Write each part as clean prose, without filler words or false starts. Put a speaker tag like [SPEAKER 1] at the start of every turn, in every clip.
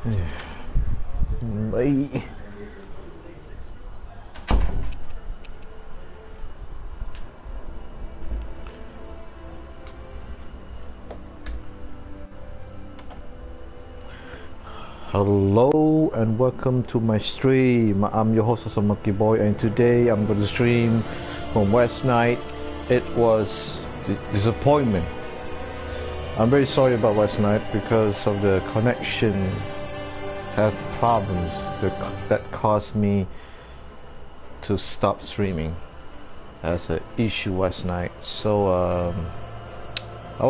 [SPEAKER 1] Bye. Hello and welcome to my stream. I'm your host AwEsoMeMonKeYboy, and today I'm going to stream from last night. It was disappointment. I'm very sorry about last night because of the connection have problems that caused me to stop streaming as an issue last night. So I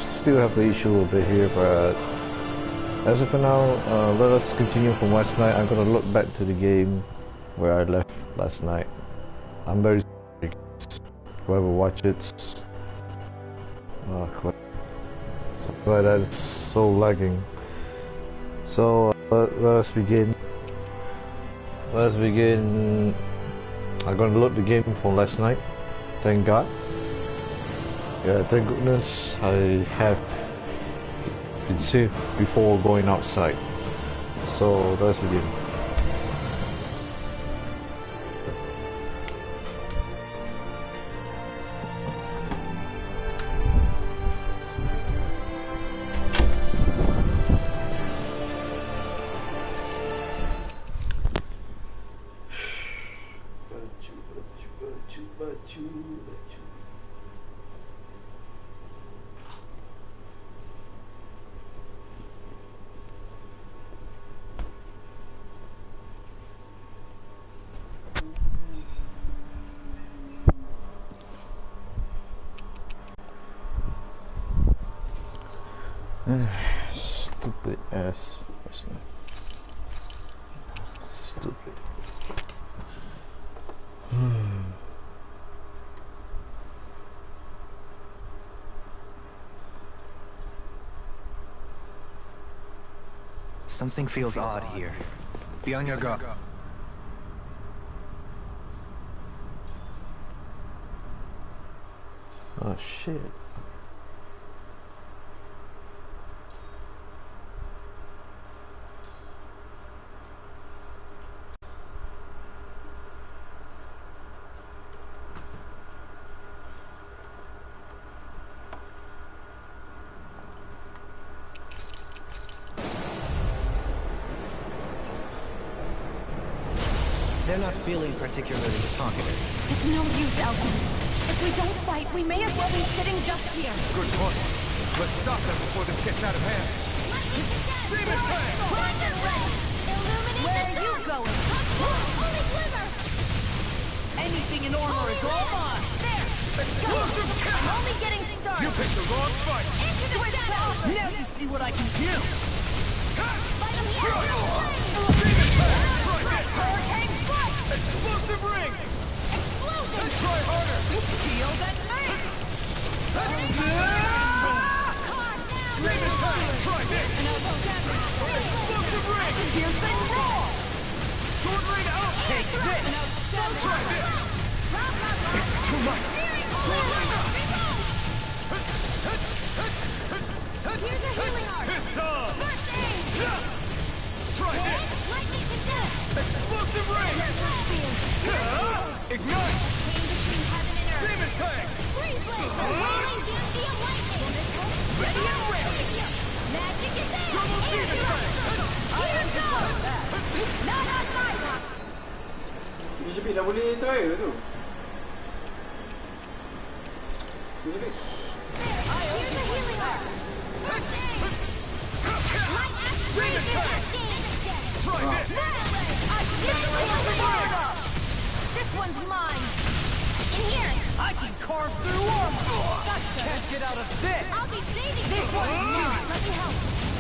[SPEAKER 1] still have the issue a bit here, but as of now, let us continue from last night. I'm gonna look back to the game where I left last night. I'm very sorry, whoever watched it. But that's so lagging. So let us begin. I'm gonna load the game from last night. Thank God. Yeah, thank goodness I have been safe before going outside. So let's begin. Stupid ass person. Stupid.
[SPEAKER 2] Something feels odd here. Be on your guard.
[SPEAKER 1] Oh shit.
[SPEAKER 2] They're not feeling particularly talkative.
[SPEAKER 3] It's no use, Alvin. If we don't fight, we may as well be sitting just here.
[SPEAKER 4] Good point. Let's stop them before this gets out of hand. Demon Tank!
[SPEAKER 3] Where are you going? Holy glimmer! Anything in armor is all mine. There!
[SPEAKER 4] Explosive
[SPEAKER 3] I'm
[SPEAKER 4] cannon!
[SPEAKER 3] only getting started.
[SPEAKER 4] You picked the wrong fight!
[SPEAKER 3] Into the shadows!
[SPEAKER 5] Now you see what I can do!
[SPEAKER 3] Fight him here!
[SPEAKER 4] Demon Tank! Try this!
[SPEAKER 3] Hurricane strike!
[SPEAKER 4] Explosive ring!
[SPEAKER 3] Explosion!
[SPEAKER 4] Let's try harder!
[SPEAKER 3] Shield and face!
[SPEAKER 4] Demon Tank! Try this! Explosive ring!
[SPEAKER 3] Here's the roar!
[SPEAKER 4] Sword rain out!
[SPEAKER 5] Take this!
[SPEAKER 4] Try this!
[SPEAKER 5] It's too much!
[SPEAKER 4] Sword rain out!
[SPEAKER 3] Here's a healing art!
[SPEAKER 4] It's on!
[SPEAKER 3] First aid!
[SPEAKER 4] Try this!
[SPEAKER 3] Lightning to death!
[SPEAKER 4] Explosive ring! Ignite!
[SPEAKER 3] Chain between heaven and earth!
[SPEAKER 4] Demon Tank!
[SPEAKER 3] Freeze blade! The whirling guarantee of lightning!
[SPEAKER 4] Ready and ready!
[SPEAKER 3] Magic is in!
[SPEAKER 4] Double demon tank!
[SPEAKER 3] Here goes! Not on my watch!
[SPEAKER 6] BJP dah boleh try ke tu? BJP
[SPEAKER 3] Here's a healing art! First aid! Light axe
[SPEAKER 4] Demon tank! Try this!
[SPEAKER 3] I give you the word! This one's mine! In here!
[SPEAKER 5] I can carve through armor! Can't get out of this!
[SPEAKER 3] I'll be saving this one's mine! Let me help!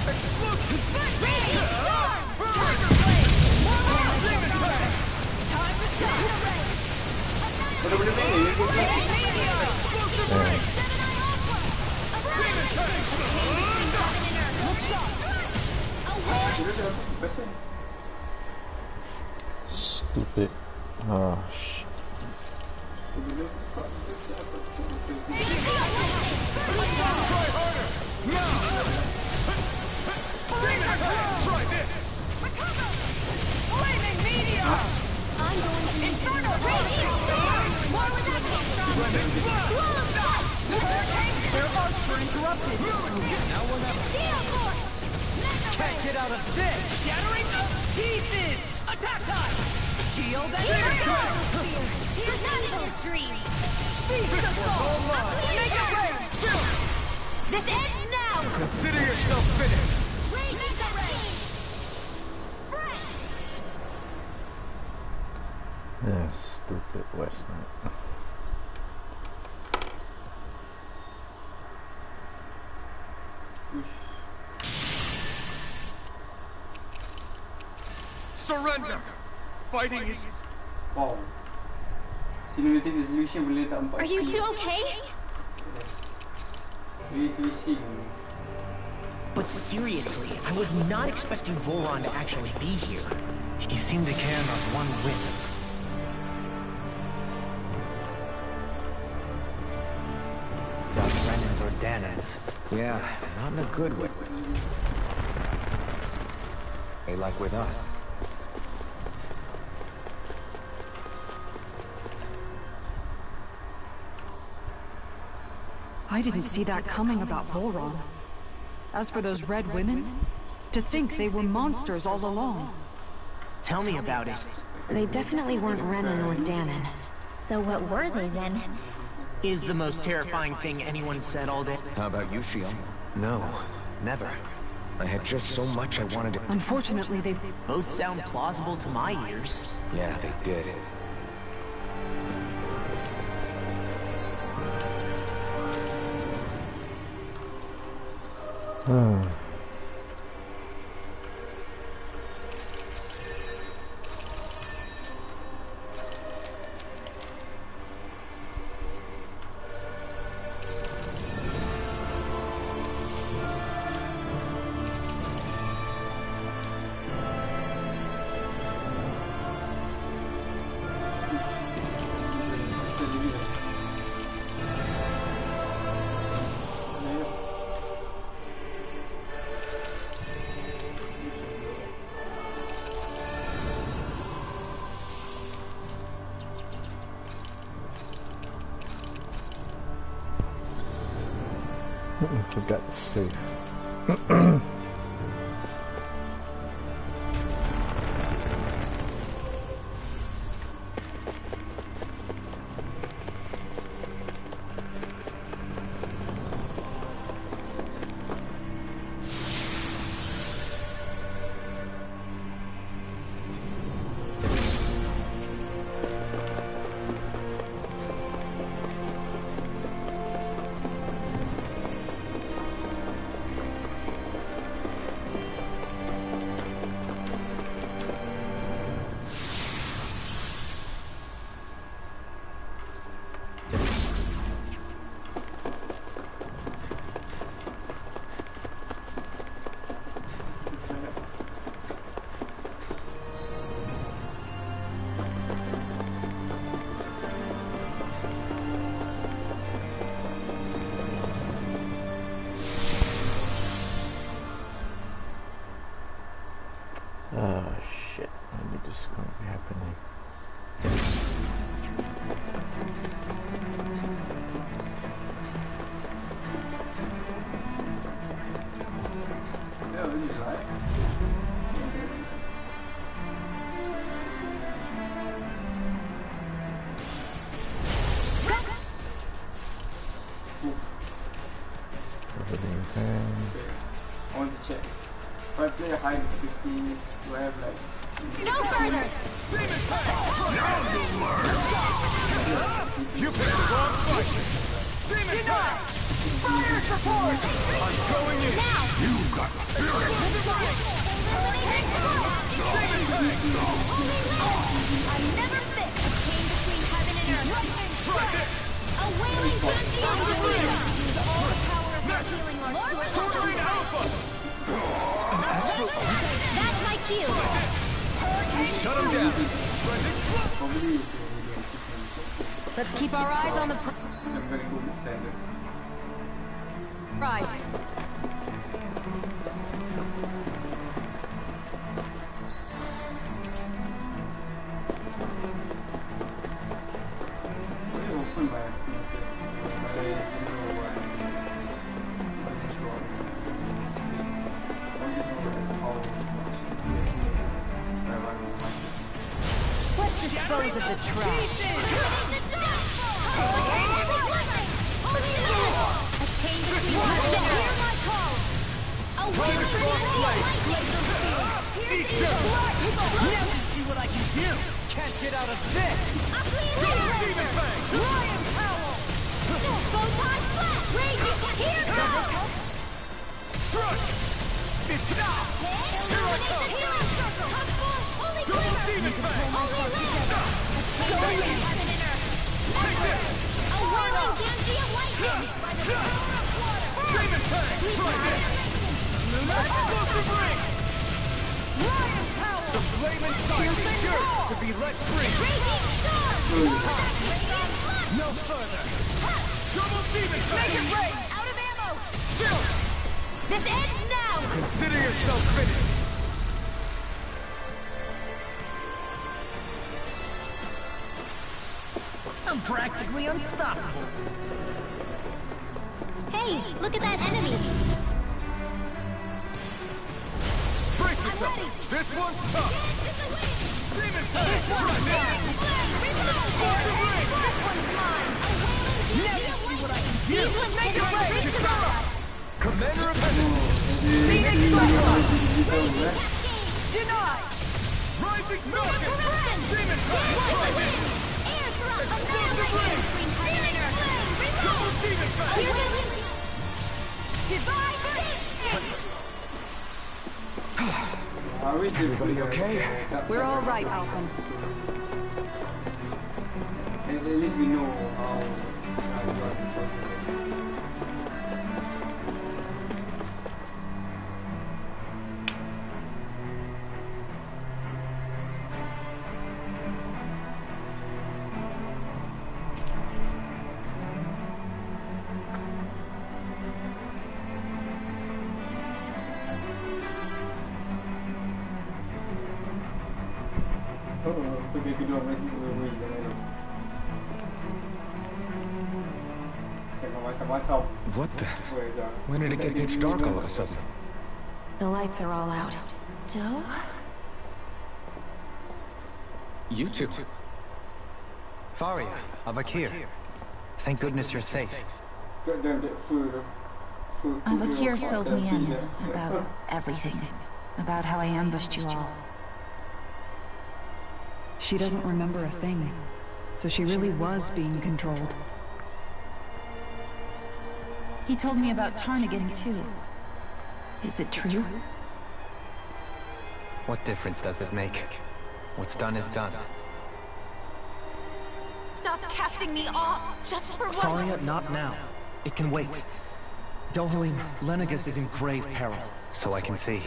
[SPEAKER 4] Explosive!
[SPEAKER 3] Ready! Storm!
[SPEAKER 4] Trigger! Demon tank!
[SPEAKER 3] Time to set the race!
[SPEAKER 6] benda-benda ni
[SPEAKER 4] Explosive ring! Demon tank!
[SPEAKER 6] kira dah best kan?
[SPEAKER 1] Stupid. Oh shit.
[SPEAKER 4] Try harder! Try this!
[SPEAKER 5] Recover! Flaming meteor! I'm going to Inferno Rage! More with that Hurricane! Their arcs were interrupted.
[SPEAKER 4] Now we're not...
[SPEAKER 5] Steel Force!
[SPEAKER 4] Can't get out of this!
[SPEAKER 5] Shattering the pieces! Attack time! Shield and Here's not in your dreams! Feast assault! Make it rain! This ends now!
[SPEAKER 4] Consider yourself finished!
[SPEAKER 1] Yeah, stupid West Night.
[SPEAKER 4] Surrender! Fighting is...
[SPEAKER 6] Wow. Cinematic resolution boleh letak 4K.
[SPEAKER 3] Are you two okay?
[SPEAKER 6] Ray tracing.
[SPEAKER 2] But seriously, I was not expecting Voron to actually be here. He seemed to care not one whit. About Brennans or Danans.
[SPEAKER 7] Yeah, not in a good way. Hey, like with us.
[SPEAKER 8] I didn't see that coming about Voron. As for those red women, to think they were monsters all along.
[SPEAKER 2] Tell me about it.
[SPEAKER 9] They definitely weren't Renan or Danon.
[SPEAKER 3] So what were they then?
[SPEAKER 2] Is the most terrifying thing anyone said all day.
[SPEAKER 7] How about you, Shion? No, never. I had just so much I wanted to...
[SPEAKER 8] Unfortunately, they...
[SPEAKER 2] Both sound plausible to my ears.
[SPEAKER 7] Yeah, they did.
[SPEAKER 1] Forgot to save. Oh shit, maybe this is going to be happening.
[SPEAKER 6] Yeah, really right.
[SPEAKER 1] Everything can.
[SPEAKER 6] I want to check. If I play a high difficulty, do I have like...
[SPEAKER 3] No further!
[SPEAKER 4] You picked the wrong fight! Demon Fire!
[SPEAKER 5] Fire support!
[SPEAKER 4] I'm going in!
[SPEAKER 3] Now!
[SPEAKER 4] You got spirit!
[SPEAKER 3] I never fit a chain between heaven and earth.
[SPEAKER 4] Try this!
[SPEAKER 3] A wailing pantheon will use all the power of our healing arts to
[SPEAKER 4] Soaring Alpha! An astral...
[SPEAKER 3] That's my cue!
[SPEAKER 4] Shut him down!
[SPEAKER 6] Probably
[SPEAKER 8] Let's keep our eyes on the
[SPEAKER 6] I'm gonna go with standard.
[SPEAKER 8] prize. the trash.
[SPEAKER 2] See what I can do. Can't get out of this.
[SPEAKER 4] The flaming fire is yours to be let free.
[SPEAKER 2] No further.
[SPEAKER 4] Double demon
[SPEAKER 5] Make it rain! Out of ammo! Still! This ends now!
[SPEAKER 4] Consider yourself finished.
[SPEAKER 2] I'm practically unstoppable.
[SPEAKER 5] Hey, look at that enemy!
[SPEAKER 4] Brace yourself. This one's tough. Demon Fang, try this. Explosive ring.
[SPEAKER 5] This one's mine!
[SPEAKER 2] Now you see what I can do.
[SPEAKER 5] Make it rain!
[SPEAKER 4] Commander of Endgame.
[SPEAKER 5] Phoenix Cyclone! Denied!
[SPEAKER 4] Rising Falcon. Demon Fang, try this. Explosive ring. Double demon Fang.
[SPEAKER 7] Everybody okay?
[SPEAKER 8] We're all right, Alphen.
[SPEAKER 6] At least we know how it was.
[SPEAKER 7] What the? When did it get pitch dark all of a sudden?
[SPEAKER 9] The lights are all out. Joe?
[SPEAKER 7] You two.
[SPEAKER 10] Faria, Avakir. Thank goodness you're safe.
[SPEAKER 9] Avakir filled me in about everything. About how I ambushed you all.
[SPEAKER 8] She doesn't remember a thing, so she really was being controlled.
[SPEAKER 9] He told me about Tarnigan too. Is it true?
[SPEAKER 10] What difference does it make? What's done is done.
[SPEAKER 5] Stop casting me off, just for one.
[SPEAKER 2] Faria, not now. It can wait. Dohalim, Lenegus is in grave peril.
[SPEAKER 10] So I can see.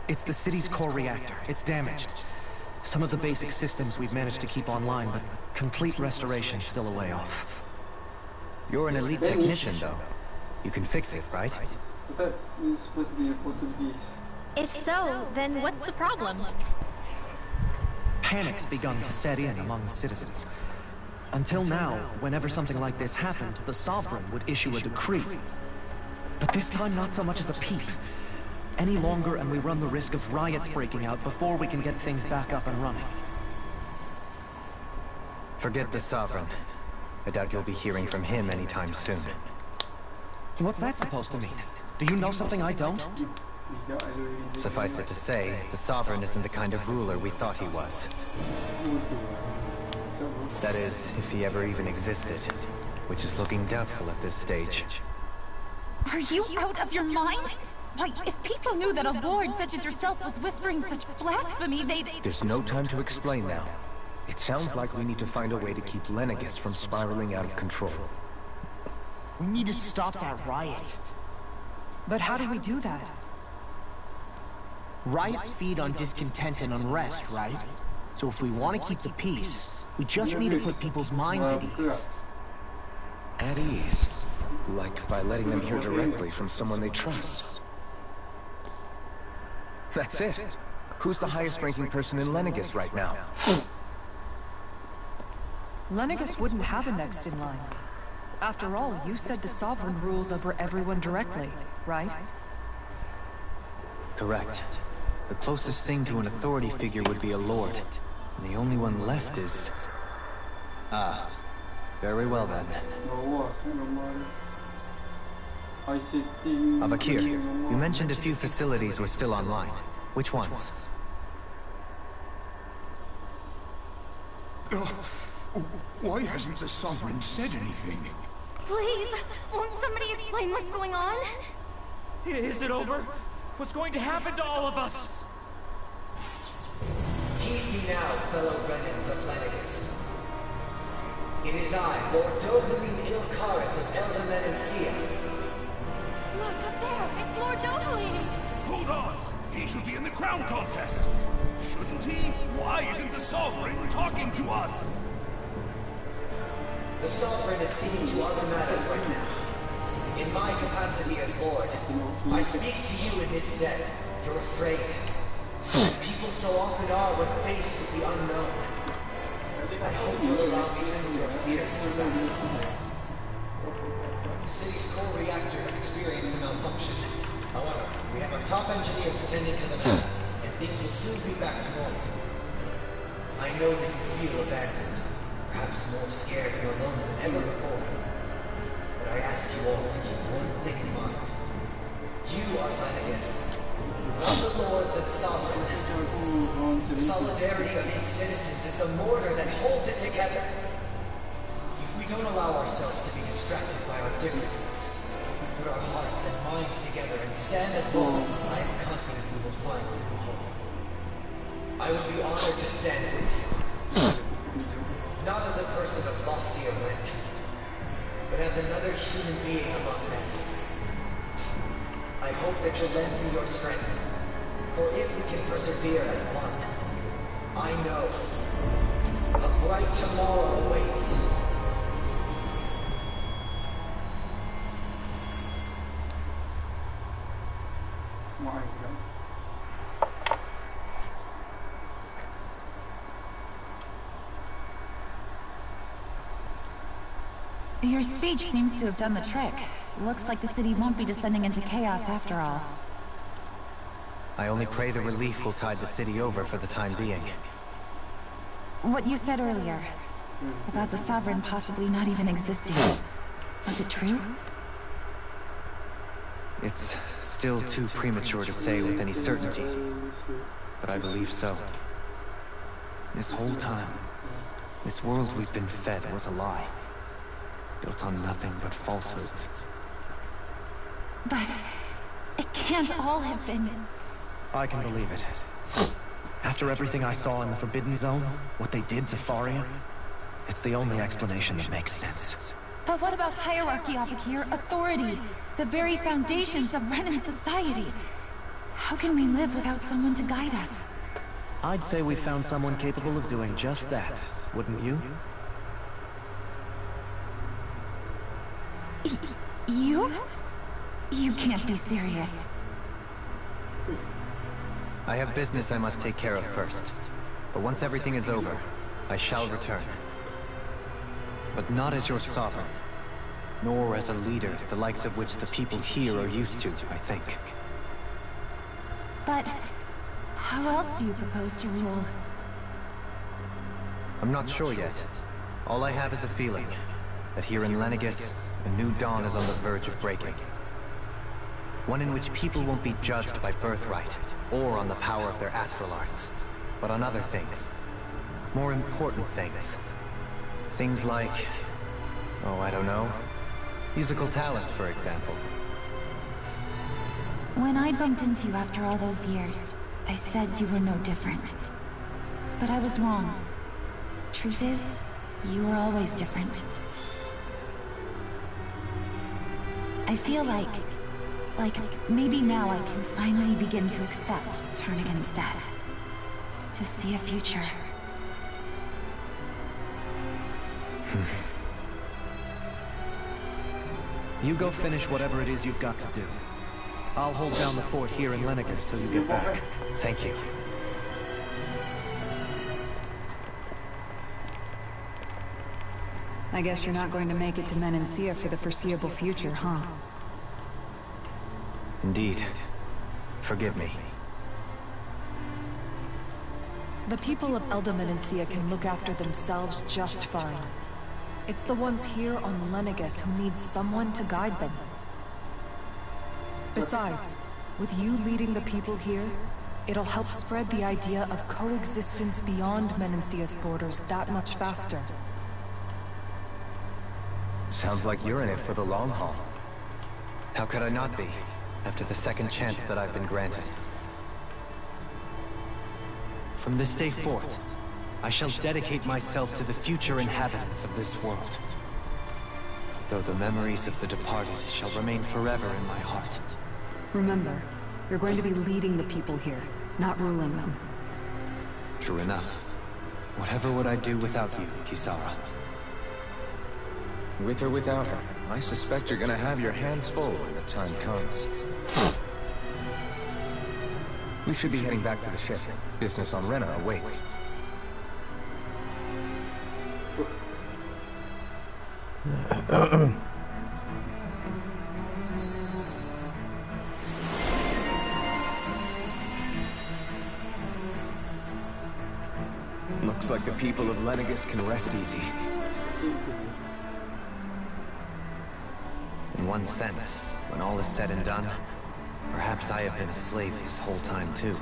[SPEAKER 2] It's the city's core reactor. It's damaged. Some of the basic systems we've managed to keep online, but complete restoration still a way off.
[SPEAKER 10] You're an elite technician, though. You can fix it, right?
[SPEAKER 6] That is supposed to be a Portuguese.
[SPEAKER 5] If so, then what's the problem?
[SPEAKER 2] Panic's begun to set in among the citizens. Until now, whenever something like this happened, the Sovereign would issue a decree. But this time, not so much as a peep. Any longer and we run the risk of riots breaking out before we can get things back up and running.
[SPEAKER 10] Forget the Sovereign. I doubt you'll be hearing from him anytime soon.
[SPEAKER 2] What's that supposed to mean? Do you know something I don't?
[SPEAKER 10] Suffice it to say, the Sovereign isn't the kind of ruler we thought he was. That is, if he ever even existed, which is looking doubtful at this stage.
[SPEAKER 3] Are you out of your mind? Why, if people knew that a lord such as yourself was whispering such blasphemy, they'd...
[SPEAKER 7] There's no time to explain now. It sounds like we need to find a way to keep Lenegus from spiraling out of control.
[SPEAKER 2] We need to stop that riot.
[SPEAKER 8] But how do we do that?
[SPEAKER 2] Riots feed on discontent and unrest, right? So if we want to keep the peace, we just need to put people's minds at ease.
[SPEAKER 7] At ease? Like by letting them hear directly from someone they trust. That's it. Who's the highest-ranking person in Lenegus right now?
[SPEAKER 8] Lenegus wouldn't have a next in line. After all, you said the Sovereign rules over everyone directly, right?
[SPEAKER 10] Correct. The closest thing to an authority figure would be a lord.
[SPEAKER 7] The only one left is... Ah, very well then. Avakir, you mentioned a few facilities were still online. Which ones?
[SPEAKER 4] Why hasn't the Sovereign said anything?
[SPEAKER 3] Please, won't somebody explain what's going on?
[SPEAKER 2] Is it over? What's going to happen to all of us?
[SPEAKER 11] Heed me now, fellow remnants of Lenegus. It is I, Lord Dohalim Ilkaris of Eldamenencia.
[SPEAKER 3] Look, up there! It's Lord Dohalim!
[SPEAKER 4] Hold on! He should be in the crown contest! Shouldn't he? Why isn't the Sovereign talking to us?
[SPEAKER 11] The Sovereign is seeing to other matters right now. In my capacity as Lord, I speak to you in this stead. You're afraid. As people so often are when faced with the unknown. I hope you'll allow me to put your fears to rest. The city's core reactor has experienced a malfunction. However, we have our top engineers attending to the matter, and things will soon be back to normal. I know that you feel abandoned, perhaps more scared and alone than ever before. But I ask you all to keep one thing in mind. You are Lenegus, not the lords and sovereign. The solidarity of its citizens is the mortar that holds it together. If we don't allow ourselves to be distracted by our differences, put our hearts and minds together and stand as one, I am confident we will find a new hope. I would be honored to stand with you. Not as a person of loftier rank, but as another human being among men. I hope that you'll lend me your strength, for if we can persevere as one, I know a bright tomorrow awaits.
[SPEAKER 9] Your speech seems to have done the trick. Looks like the city won't be descending into chaos after all.
[SPEAKER 7] I only pray the relief will tide the city over for the time being.
[SPEAKER 9] What you said earlier, about the Sovereign possibly not even existing, was it true?
[SPEAKER 7] It's still too premature to say with any certainty, but I believe so. This whole time, this world we've been fed was a lie. Built on nothing but falsehoods.
[SPEAKER 9] But it can't all have been...
[SPEAKER 2] I can believe it. After everything I saw in the Forbidden Zone, what they did to Faria, it's the only explanation that makes sense.
[SPEAKER 9] But what about hierarchy, Avakir? Authority? The very foundations of Renan society? How can we live without someone to guide us?
[SPEAKER 2] I'd say we found someone capable of doing just that, wouldn't you?
[SPEAKER 9] You? You can't be serious.
[SPEAKER 7] I have business I must take care of first. But once everything is over, I shall return. But not as your sovereign, nor as a leader, the likes of which the people here are used to, I think.
[SPEAKER 9] But how else do you propose to rule?
[SPEAKER 7] I'm not sure yet. All I have is a feeling that here in Lenegus, a new dawn is on the verge of breaking. One in which people won't be judged by birthright, or on the power of their astral arts, but on other things. More important things. Things like... oh, I don't know. Musical talent, for example.
[SPEAKER 9] When I bumped into you after all those years, I said you were no different. But I was wrong. Truth is, you were always different. I feel like maybe now I can finally begin to accept Turnigan's death. To see a future.
[SPEAKER 2] You go finish whatever it is you've got to do. I'll hold down the fort here in Lenegus till you get back.
[SPEAKER 7] Thank you.
[SPEAKER 8] I guess you're not going to make it to Menencia for the foreseeable future, huh?
[SPEAKER 7] Indeed. Forgive me.
[SPEAKER 8] The people of Eldomenencia can look after themselves just fine. It's the ones here on Lenegus who need someone to guide them. Besides, with you leading the people here, it'll help spread the idea of coexistence beyond Menencia's borders that much faster.
[SPEAKER 7] Sounds like you're in it for the long haul. How could I not be, after the second chance that I've been granted? From this day forth, I shall dedicate myself to the future inhabitants of this world. Though the memories of the departed shall remain forever in my heart.
[SPEAKER 8] Remember, you're going to be leading the people here, not ruling them.
[SPEAKER 7] True enough. Whatever would I do without you, Kisara?
[SPEAKER 12] With or without her, I suspect you're gonna have your hands full when the time comes. We should be heading back to the ship. Business on Rena awaits. Looks like the people of Lenegus can rest easy.
[SPEAKER 7] In one sense, when all is said and done, perhaps I have been a slave this whole time too.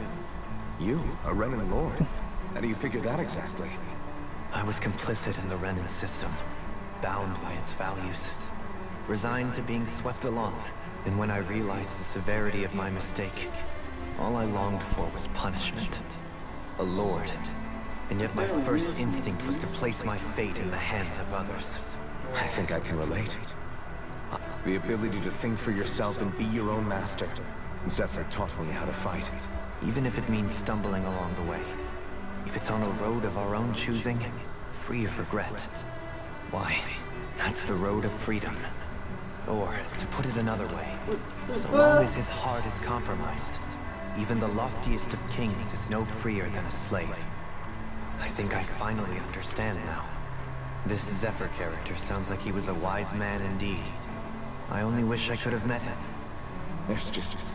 [SPEAKER 12] You, a Renan Lord? How do you figure that exactly?
[SPEAKER 7] I was complicit in the Renan system, bound by its values, resigned to being swept along, and when I realized the severity of my mistake, all I longed for was punishment. A lord. And yet my first instinct was to place my fate in the hands of others.
[SPEAKER 12] I think I can relate. The ability to think for yourself and be your own master. Zephyr taught me how to fight.
[SPEAKER 7] Even if it means stumbling along the way. If it's on a road of our own choosing, free of regret. Why, that's the road of freedom. Or, to put it another way, so long as his heart is compromised, even the loftiest of kings is no freer than a slave. I think I finally understand now. This Zephyr character sounds like he was a wise man indeed. I only wish I could have met him.
[SPEAKER 12] There's just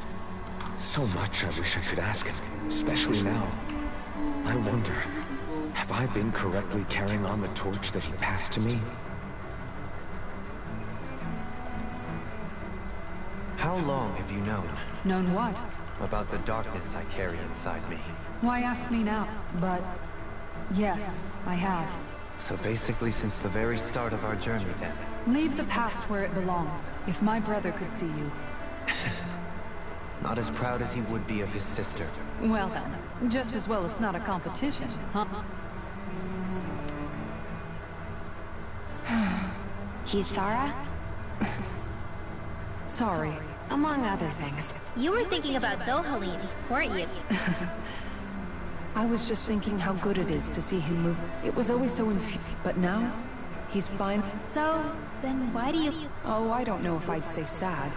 [SPEAKER 12] so much I wish I could ask him, especially now. I wonder, have I been correctly carrying on the torch that he passed to me?
[SPEAKER 7] How long have you known?
[SPEAKER 8] Known what?
[SPEAKER 7] About the darkness I carry inside me.
[SPEAKER 8] Why ask me now? But yes, I have.
[SPEAKER 7] So basically since the very start of our journey then.
[SPEAKER 8] Leave the past where it belongs. If my brother could see you.
[SPEAKER 7] Not as proud as he would be of his sister.
[SPEAKER 8] Well then, just as well it's not a competition, huh?
[SPEAKER 9] Kisara?
[SPEAKER 8] Sorry.
[SPEAKER 9] Among other things.
[SPEAKER 5] You were thinking about Dohalim, weren't you?
[SPEAKER 8] I was just thinking how good it is to see him move. It was always so but now, he's fine.
[SPEAKER 5] So, then why do you...
[SPEAKER 8] Oh, I don't know if I'd say sad.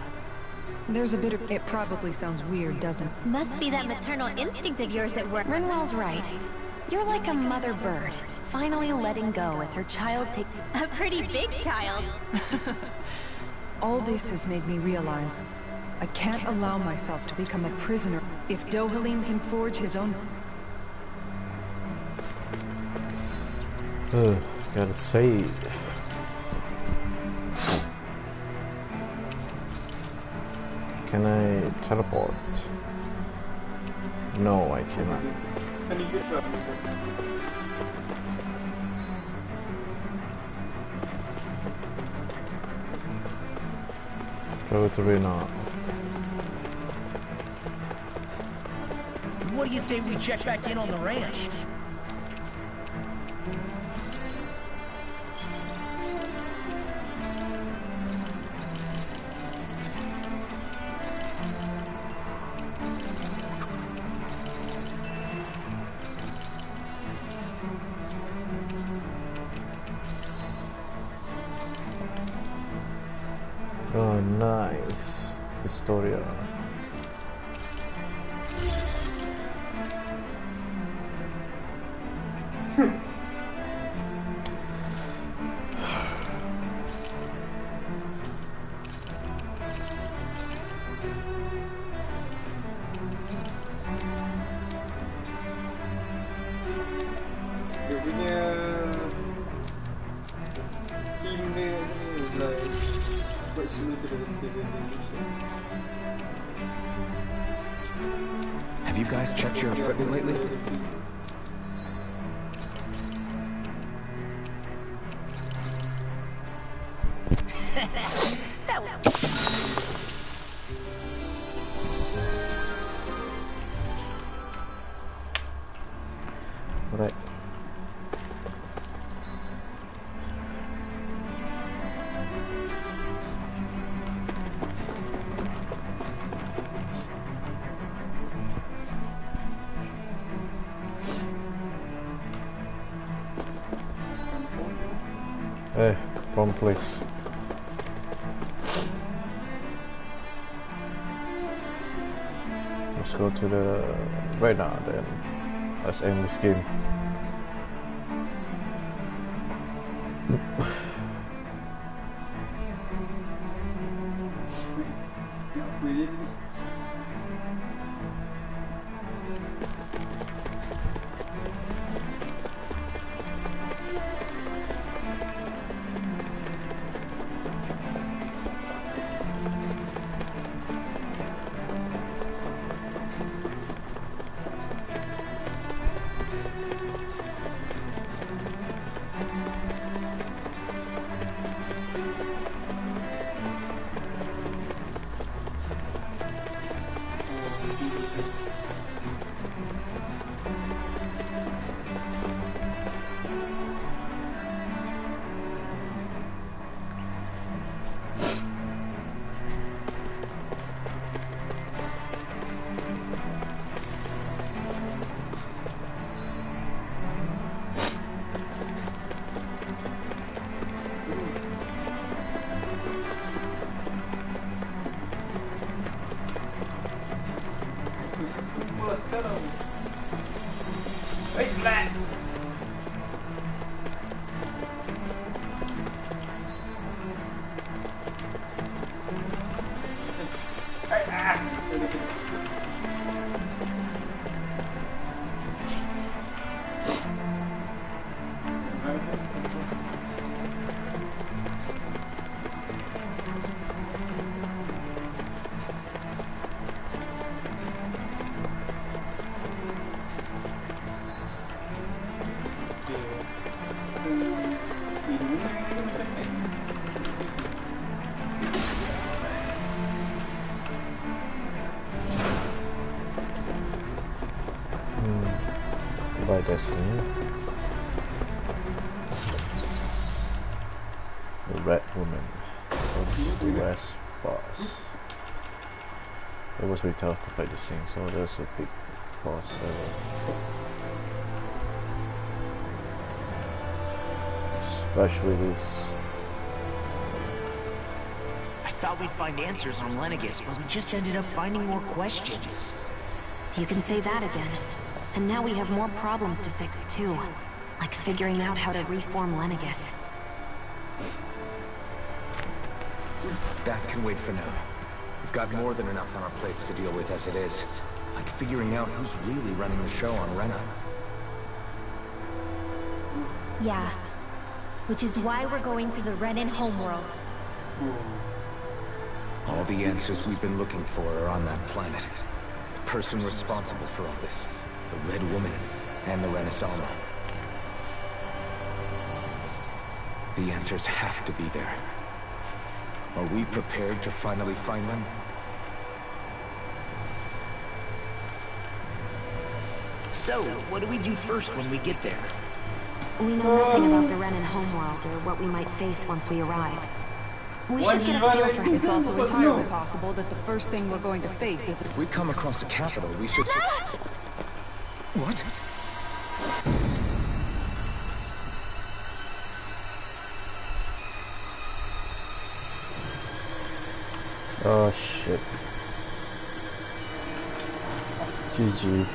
[SPEAKER 8] There's a bit of... It probably sounds weird, doesn't it?
[SPEAKER 5] Must be that maternal instinct of yours at work.
[SPEAKER 9] Rinwell's right. You're like a mother bird, finally letting go as her child takes...
[SPEAKER 5] A pretty big child.
[SPEAKER 8] All this has made me realize I can't allow myself to become a prisoner. If Dohalim can forge his own...
[SPEAKER 1] Gotta save. Can I teleport? No, I cannot. Go to Rena.
[SPEAKER 11] What do you say we check back in on the ranch?
[SPEAKER 1] Oh, nice. Historia.
[SPEAKER 12] Have you guys checked your equipment lately?
[SPEAKER 1] Right. Hey, wrong place. Let's go to the right now then. Let's end this game. By Destiny. The Red Woman. So this is the last boss. It was very tough to fight this thing, so there's a big boss. Especially this.
[SPEAKER 13] I thought we'd find answers on Lenegis, but we just ended up finding more questions.
[SPEAKER 14] You can say that again. And now we have more problems to fix too. Like figuring out how to reform Lenegis.
[SPEAKER 12] That can wait for now. We've got more than enough on our plates to deal with as it is. Like figuring out who's really running the show on Rena.
[SPEAKER 5] Yeah. Which is why we're going to the Renan homeworld.
[SPEAKER 12] All the answers we've been looking for are on that planet. The person responsible for all this. The Red Woman and the Renaissance. The answers have to be there. Are we prepared to finally find them?
[SPEAKER 13] So, what do we do first when we get there?
[SPEAKER 14] We know nothing about the Renan homeworld or what we might face once we arrive. We should get a feel for it.
[SPEAKER 8] It's also entirely possible that the first thing we're going to face is...
[SPEAKER 12] If we come across a capital, we should... What?
[SPEAKER 1] Oh shit. GG.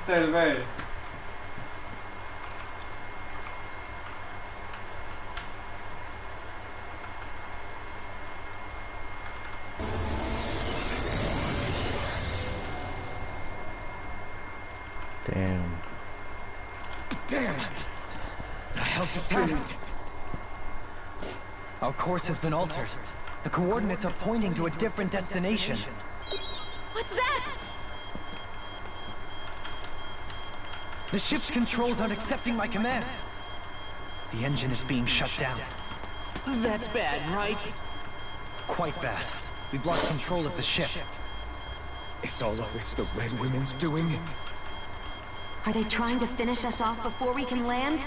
[SPEAKER 6] style way.
[SPEAKER 1] Damn.
[SPEAKER 7] Damn! The hell just happened? Our course has been altered. The coordinates are pointing to a different destination.
[SPEAKER 3] What's that?
[SPEAKER 7] The ship's controls aren't accepting my commands. The engine is being shut down.
[SPEAKER 13] That's bad, right?
[SPEAKER 7] Quite bad. We've lost control of the ship.
[SPEAKER 12] Is all of this the Red Women's doing?
[SPEAKER 14] Are they trying to finish us off before we can land?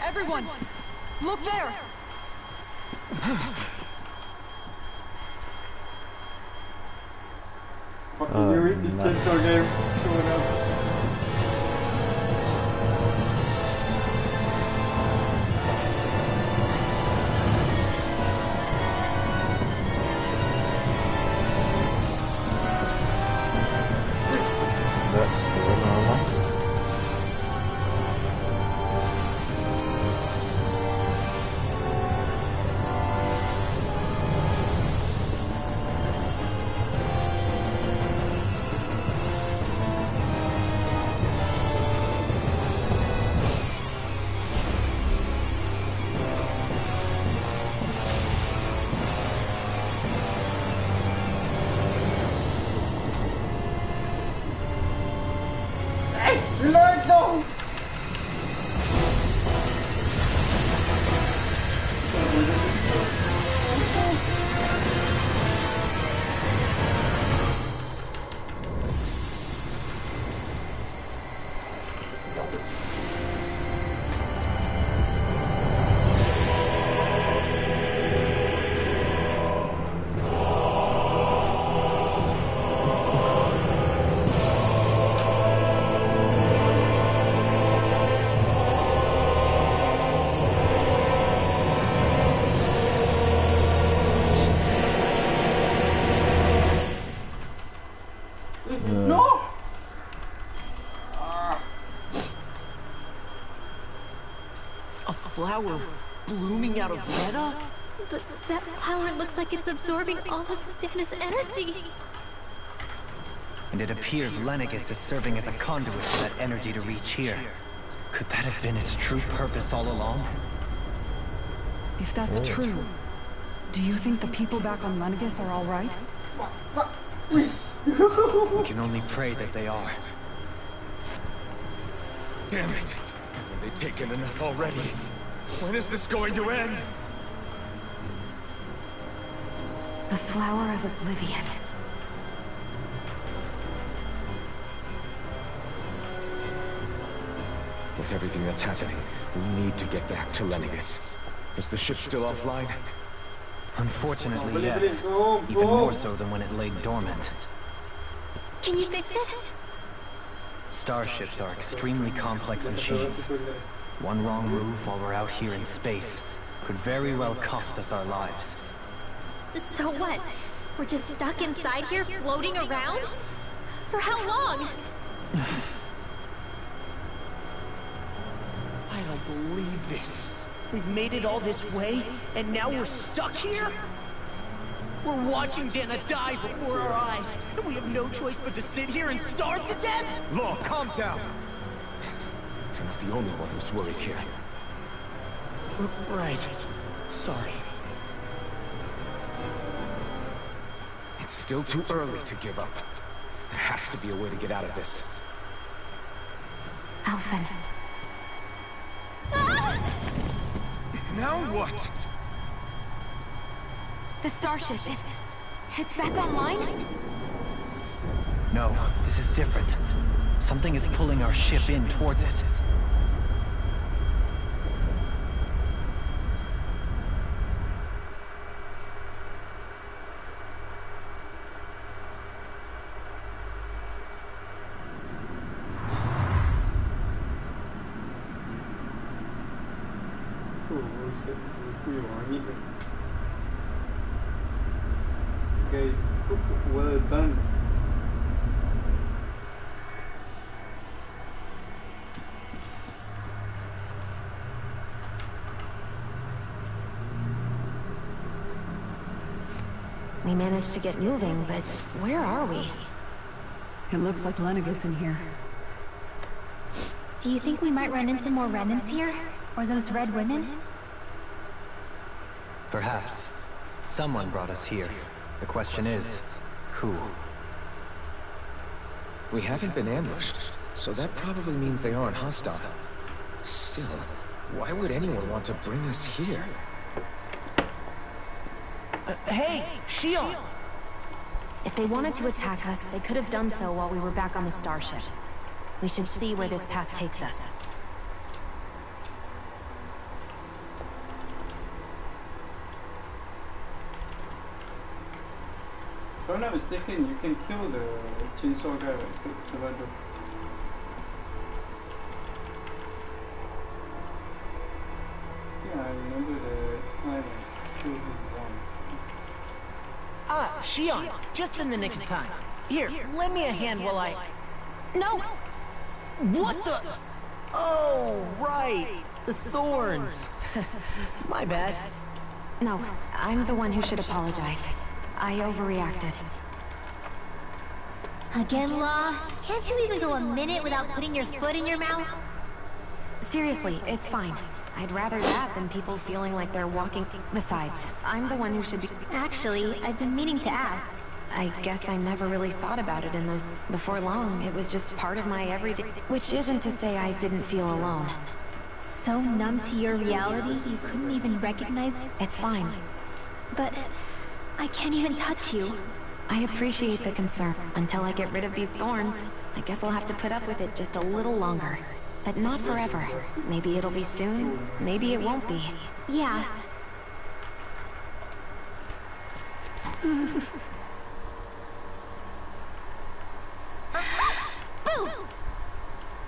[SPEAKER 8] Everyone, look there!
[SPEAKER 6] Fucking knew it, this chainsaw game showing up.
[SPEAKER 1] That's the normal.
[SPEAKER 6] Reload, no! No!
[SPEAKER 13] A flower blooming out of Retta?
[SPEAKER 3] But that flower looks like it's absorbing all of Dana's energy.
[SPEAKER 7] And it appears Lenegis is serving as a conduit for that energy to reach here. Could that have been its true purpose all along?
[SPEAKER 8] If that's true, do you think the people back on Lenegis are all right?
[SPEAKER 7] We can only pray that they are.
[SPEAKER 12] Damn it! Haven't they taken enough already? When is this going to end?
[SPEAKER 14] The Flower of Oblivion.
[SPEAKER 12] With everything that's happening, we need to get back to Lenegis. Is the ship still offline?
[SPEAKER 7] Unfortunately, yes. Even more so than when it lay dormant.
[SPEAKER 3] Can you fix it?
[SPEAKER 7] Starships are extremely complex machines. One wrong move while we're out here in space could very well cost us our lives.
[SPEAKER 3] So what? We're just stuck inside here, floating around? For how long?
[SPEAKER 13] I don't believe this. We've made it all this way, and now we're stuck here? We're watching Dana die before our eyes, and we have no choice but to sit here and starve to death?
[SPEAKER 12] Law, calm down! You're not the only one who's worried here.
[SPEAKER 13] Right. Sorry.
[SPEAKER 12] It's still too early to give up. There has to be a way to get out of this.
[SPEAKER 14] Alphen.
[SPEAKER 12] Now what?
[SPEAKER 14] The starship, it's back online?
[SPEAKER 7] No, this is different. Something is pulling our ship in towards it.
[SPEAKER 6] Guys, well done.
[SPEAKER 14] We managed to get moving, but where are we?
[SPEAKER 8] It looks like Lenegis in here.
[SPEAKER 9] Do you think we might run into more remnants here? Or those red women?
[SPEAKER 7] Perhaps. Someone brought us here. The question is, who?
[SPEAKER 12] We haven't been ambushed, so that probably means they aren't hostile. Still, why would anyone want to bring us here?
[SPEAKER 13] Hey, Shion!
[SPEAKER 14] If they wanted to attack us, they could have done so while we were back on the starship. We should see where this path takes us.
[SPEAKER 6] If I'm not mistaken, you can kill the chainsaw guy, right? Survivor. Yeah, I remember the time I killed him once.
[SPEAKER 13] Ah, Shion, just in the nick of time. Here, lend me a hand while I...
[SPEAKER 14] No!
[SPEAKER 13] What the... Oh, right. The thorns. My bad.
[SPEAKER 14] No, I'm the one who should apologize. I overreacted.
[SPEAKER 5] Again, Law? Can't you even go a minute without putting your foot in your mouth?
[SPEAKER 14] Seriously, it's fine. I'd rather that than people feeling like they're walking... Besides, I'm the one who should be...
[SPEAKER 5] Actually, I've been meaning to ask.
[SPEAKER 14] I guess I never really thought about it in those... Before long, it was just part of my everyday... Which isn't to say I didn't feel alone.
[SPEAKER 5] So numb to your reality, you couldn't even recognize...
[SPEAKER 14] It's fine.
[SPEAKER 5] But... I can't even touch you.
[SPEAKER 14] I appreciate the concern. Until I get rid of these thorns, I guess I'll have to put up with it just a little longer. But not forever. Maybe it'll be soon, maybe it won't be.
[SPEAKER 5] Yeah.
[SPEAKER 13] Boo!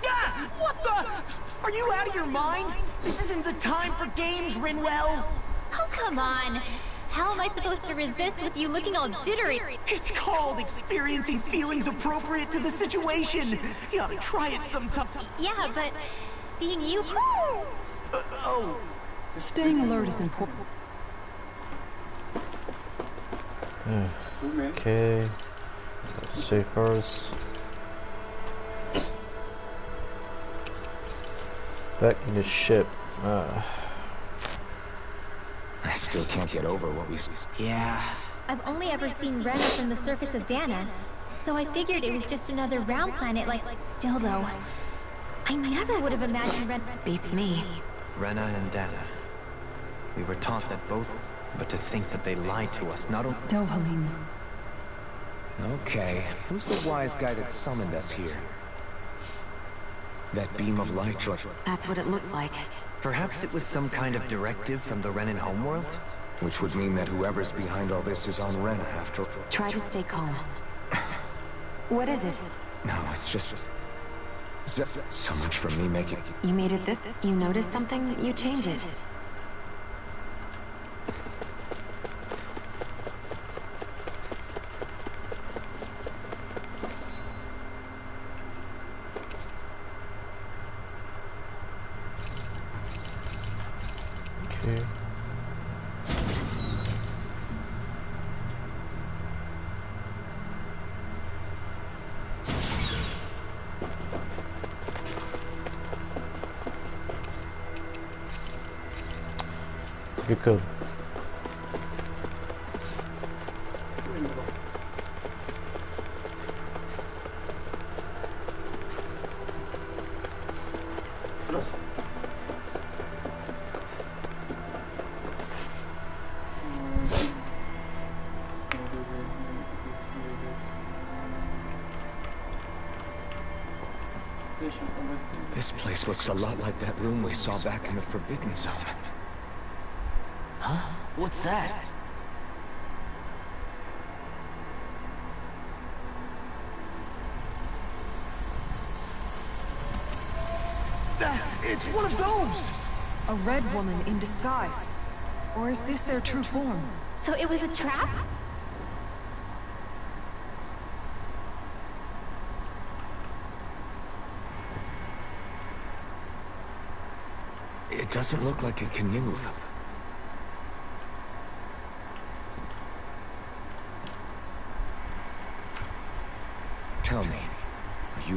[SPEAKER 13] Ah! What the? Are you out of your mind? This isn't the time for games, Rinwell!
[SPEAKER 5] Oh, come on. How am I supposed to resist with you looking all jittery?
[SPEAKER 13] It's called experiencing feelings appropriate to the situation. You ought to try it sometime.
[SPEAKER 5] Yeah, but seeing you...
[SPEAKER 13] Oh.
[SPEAKER 8] Staying alert is important.
[SPEAKER 1] Okay. Let's see first. Back in the ship.
[SPEAKER 12] I still can't get over what we...
[SPEAKER 13] Yeah.
[SPEAKER 5] I've only ever seen Rena from the surface of Dana, so I figured it was just another round planet like... Still though, I never would have imagined Rena...
[SPEAKER 14] Beats me.
[SPEAKER 7] Rena and Dana. We were taught that both... But to think that they lied to us, not only...
[SPEAKER 8] Dohalim.
[SPEAKER 12] Okay, who's the wise guy that summoned us here? That beam of light or...
[SPEAKER 14] That's what it looked like.
[SPEAKER 7] Perhaps it was some kind of directive from the Renan homeworld?
[SPEAKER 12] Which would mean that whoever's behind all this is on Rena after...
[SPEAKER 14] Try to stay calm. What is it?
[SPEAKER 12] No, it's just... So much for me making...
[SPEAKER 14] You made it this... You notice something, you change it.
[SPEAKER 1] Okay. Typical.
[SPEAKER 12] This place looks a lot like that room we saw back in the Forbidden Zone.
[SPEAKER 13] Huh? What's that? It's one of those!
[SPEAKER 8] A red woman in disguise. Or is this their true form?
[SPEAKER 5] So it was a trap?
[SPEAKER 12] It doesn't look like it can move.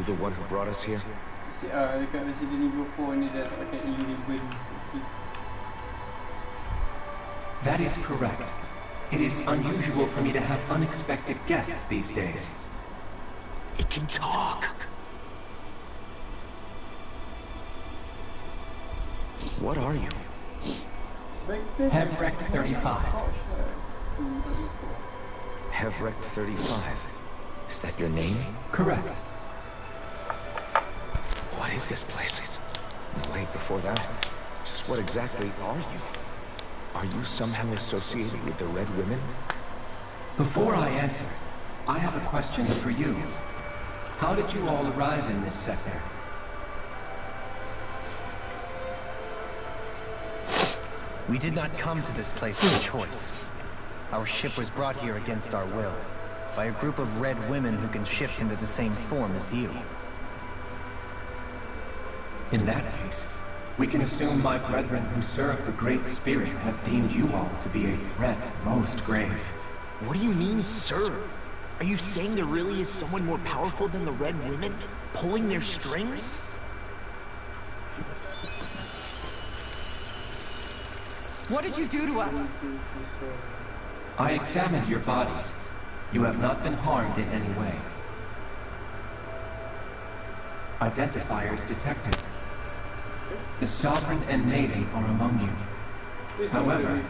[SPEAKER 12] the one who brought us here?
[SPEAKER 6] Dekat Resident Evil 4 ni dah tak pakai ribbon.
[SPEAKER 15] That is correct. It is unusual for me to have unexpected guests these days.
[SPEAKER 13] It can talk.
[SPEAKER 12] What are you?
[SPEAKER 15] Hevrect 35.
[SPEAKER 12] Hevrect 35. Is that your name?
[SPEAKER 15] Correct.
[SPEAKER 12] What is this place? No, wait, before that, just what exactly are you? Are you somehow associated with the Red Women?
[SPEAKER 15] Before I answer, I have a question for you. How did you all arrive in this sector?
[SPEAKER 7] We did not come to this place by choice. Our ship was brought here against our will, by a group of red women who can shift into the same form as you.
[SPEAKER 15] In that case, we can assume my brethren who serve the Great Spirit have deemed you all to be a threat most grave.
[SPEAKER 13] What do you mean, serve? Are you saying there really is someone more powerful than the Red Women, pulling their strings?
[SPEAKER 8] What did you do to us?
[SPEAKER 15] I examined your bodies. You have not been harmed in any way. Identifiers detected. The Sovereign and Maiden are among you. However,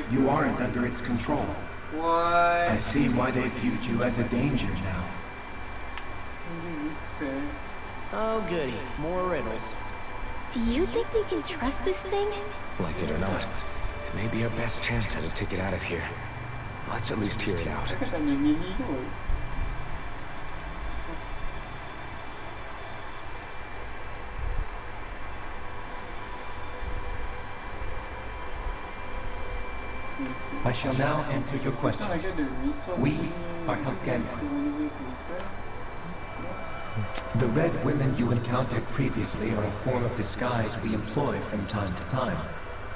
[SPEAKER 15] you aren't under its control. I see why they viewed you as a danger now.
[SPEAKER 13] Oh goody, more riddles.
[SPEAKER 14] Do you think we can trust this thing?
[SPEAKER 12] Like it or not, it may be our best chance at a ticket out of here. Let's at least hear it out.
[SPEAKER 15] I shall now answer your questions. We are Endgame. The Red Women you encountered previously are a form of disguise we employ from time to time,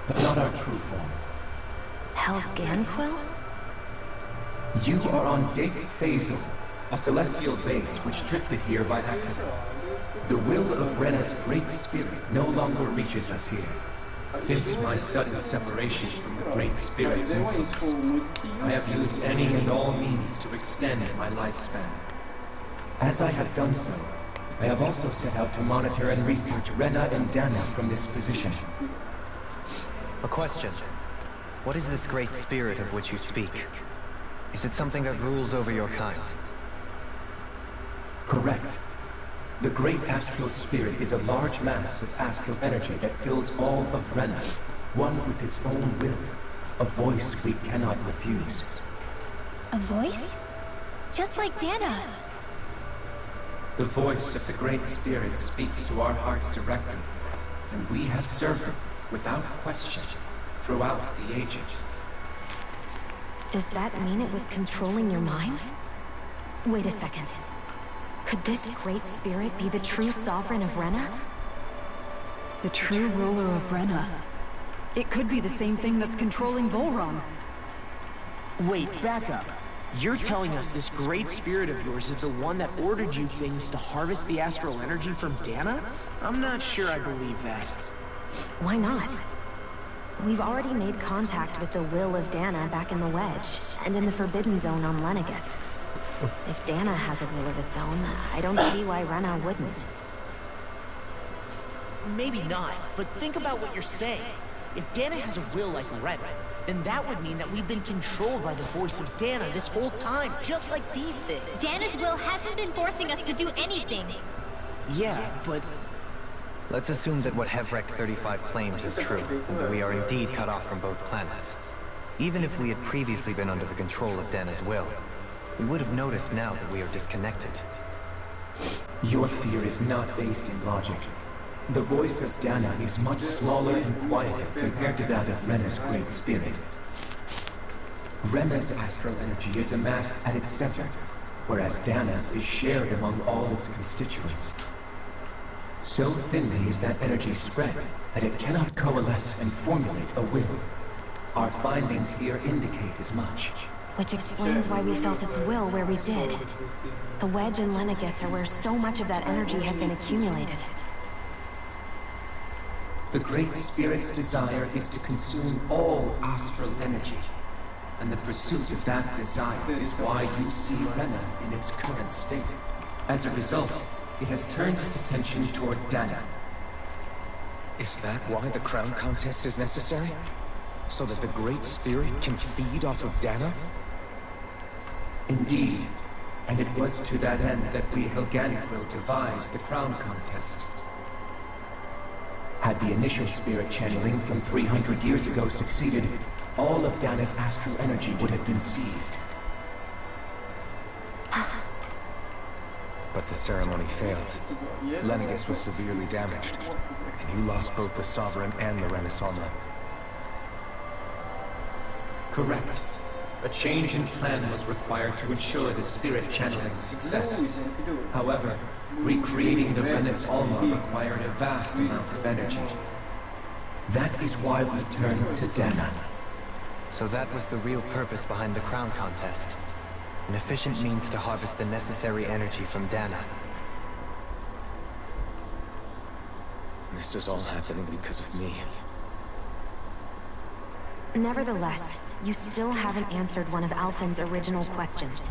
[SPEAKER 15] but not our true form.
[SPEAKER 14] Helganquil?
[SPEAKER 15] You are on Date Phasal, a celestial base which drifted here by accident. The will of Rena's Great Spirit no longer reaches us here. Since my sudden separation from the Great Spirit's influence, I have used any and all means to extend my lifespan. As I have done so, I have also set out to monitor and research Rena and Dana from this position.
[SPEAKER 7] A question. What is this Great Spirit of which you speak? Is it something that rules over your kind?
[SPEAKER 15] Correct. The Great Astral Spirit is a large mass of astral energy that fills all of Rena, one with its own will, a voice we cannot refuse.
[SPEAKER 9] A voice? Just like Dana.
[SPEAKER 15] The voice of the Great Spirit speaks to our hearts directly, and we have served it without question throughout the ages.
[SPEAKER 14] Does that mean it was controlling your minds? Wait a second. Could this Great Spirit be the true Sovereign of Rena?
[SPEAKER 8] The true ruler of Rena. It could be the same thing that's controlling Volron.
[SPEAKER 13] Wait, back up. You're telling us this Great Spirit of yours is the one that ordered you things to harvest the astral energy from Dana? I'm not sure I believe that.
[SPEAKER 14] Why not? We've already made contact with the will of Dana back in the Wedge, and in the Forbidden Zone on Lenegus. If Dana has a will of its own, I don't see why Rena wouldn't.
[SPEAKER 13] Maybe not, but think about what you're saying. If Dana has a will like Rena, then that would mean that we've been controlled by the voice of Dana this whole time, just like these things.
[SPEAKER 5] Dana's will hasn't been forcing us to do anything.
[SPEAKER 13] Yeah, but...
[SPEAKER 7] Let's assume that what Hevrect 35 claims is true, and that we are indeed cut off from both planets. Even if we had previously been under the control of Dana's will, we would have noticed now that we are disconnected.
[SPEAKER 15] Your fear is not based in logic. The voice of Dana is much smaller and quieter compared to that of Rena's Great Spirit. Rena's astral energy is amassed at its center, whereas Dana's is shared among all its constituents. So thinly is that energy spread that it cannot coalesce and formulate a will. Our findings here indicate as much.
[SPEAKER 14] Which explains why we felt its will where we did. The Wedge and Lenegis are where so much of that energy had been accumulated.
[SPEAKER 15] The Great Spirit's desire is to consume all astral energy. And the pursuit of that desire is why you see Rena in its current state. As a result, it has turned its attention toward Dana.
[SPEAKER 12] Is that why the crown contest is necessary? So that the Great Spirit can feed off of Dana?
[SPEAKER 15] Indeed. And it was to that end that we Helganquil devised the crown contest. Had the initial spirit channeling from 300 years ago succeeded, all of Dana's astral energy would have been seized.
[SPEAKER 12] But the ceremony failed. Lenegis was severely damaged, and you lost both the Sovereign and the Renaissance.
[SPEAKER 15] Correct. A change in plan was required to ensure the spirit channeling success. However, recreating the Renis Alma required a vast amount of energy. That is why we turned to Dana.
[SPEAKER 7] So that was the real purpose behind the crown contest. An efficient means to harvest the necessary energy from Dana.
[SPEAKER 12] This is all happening because of me.
[SPEAKER 14] Nevertheless, you still haven't answered one of Alphen's original questions.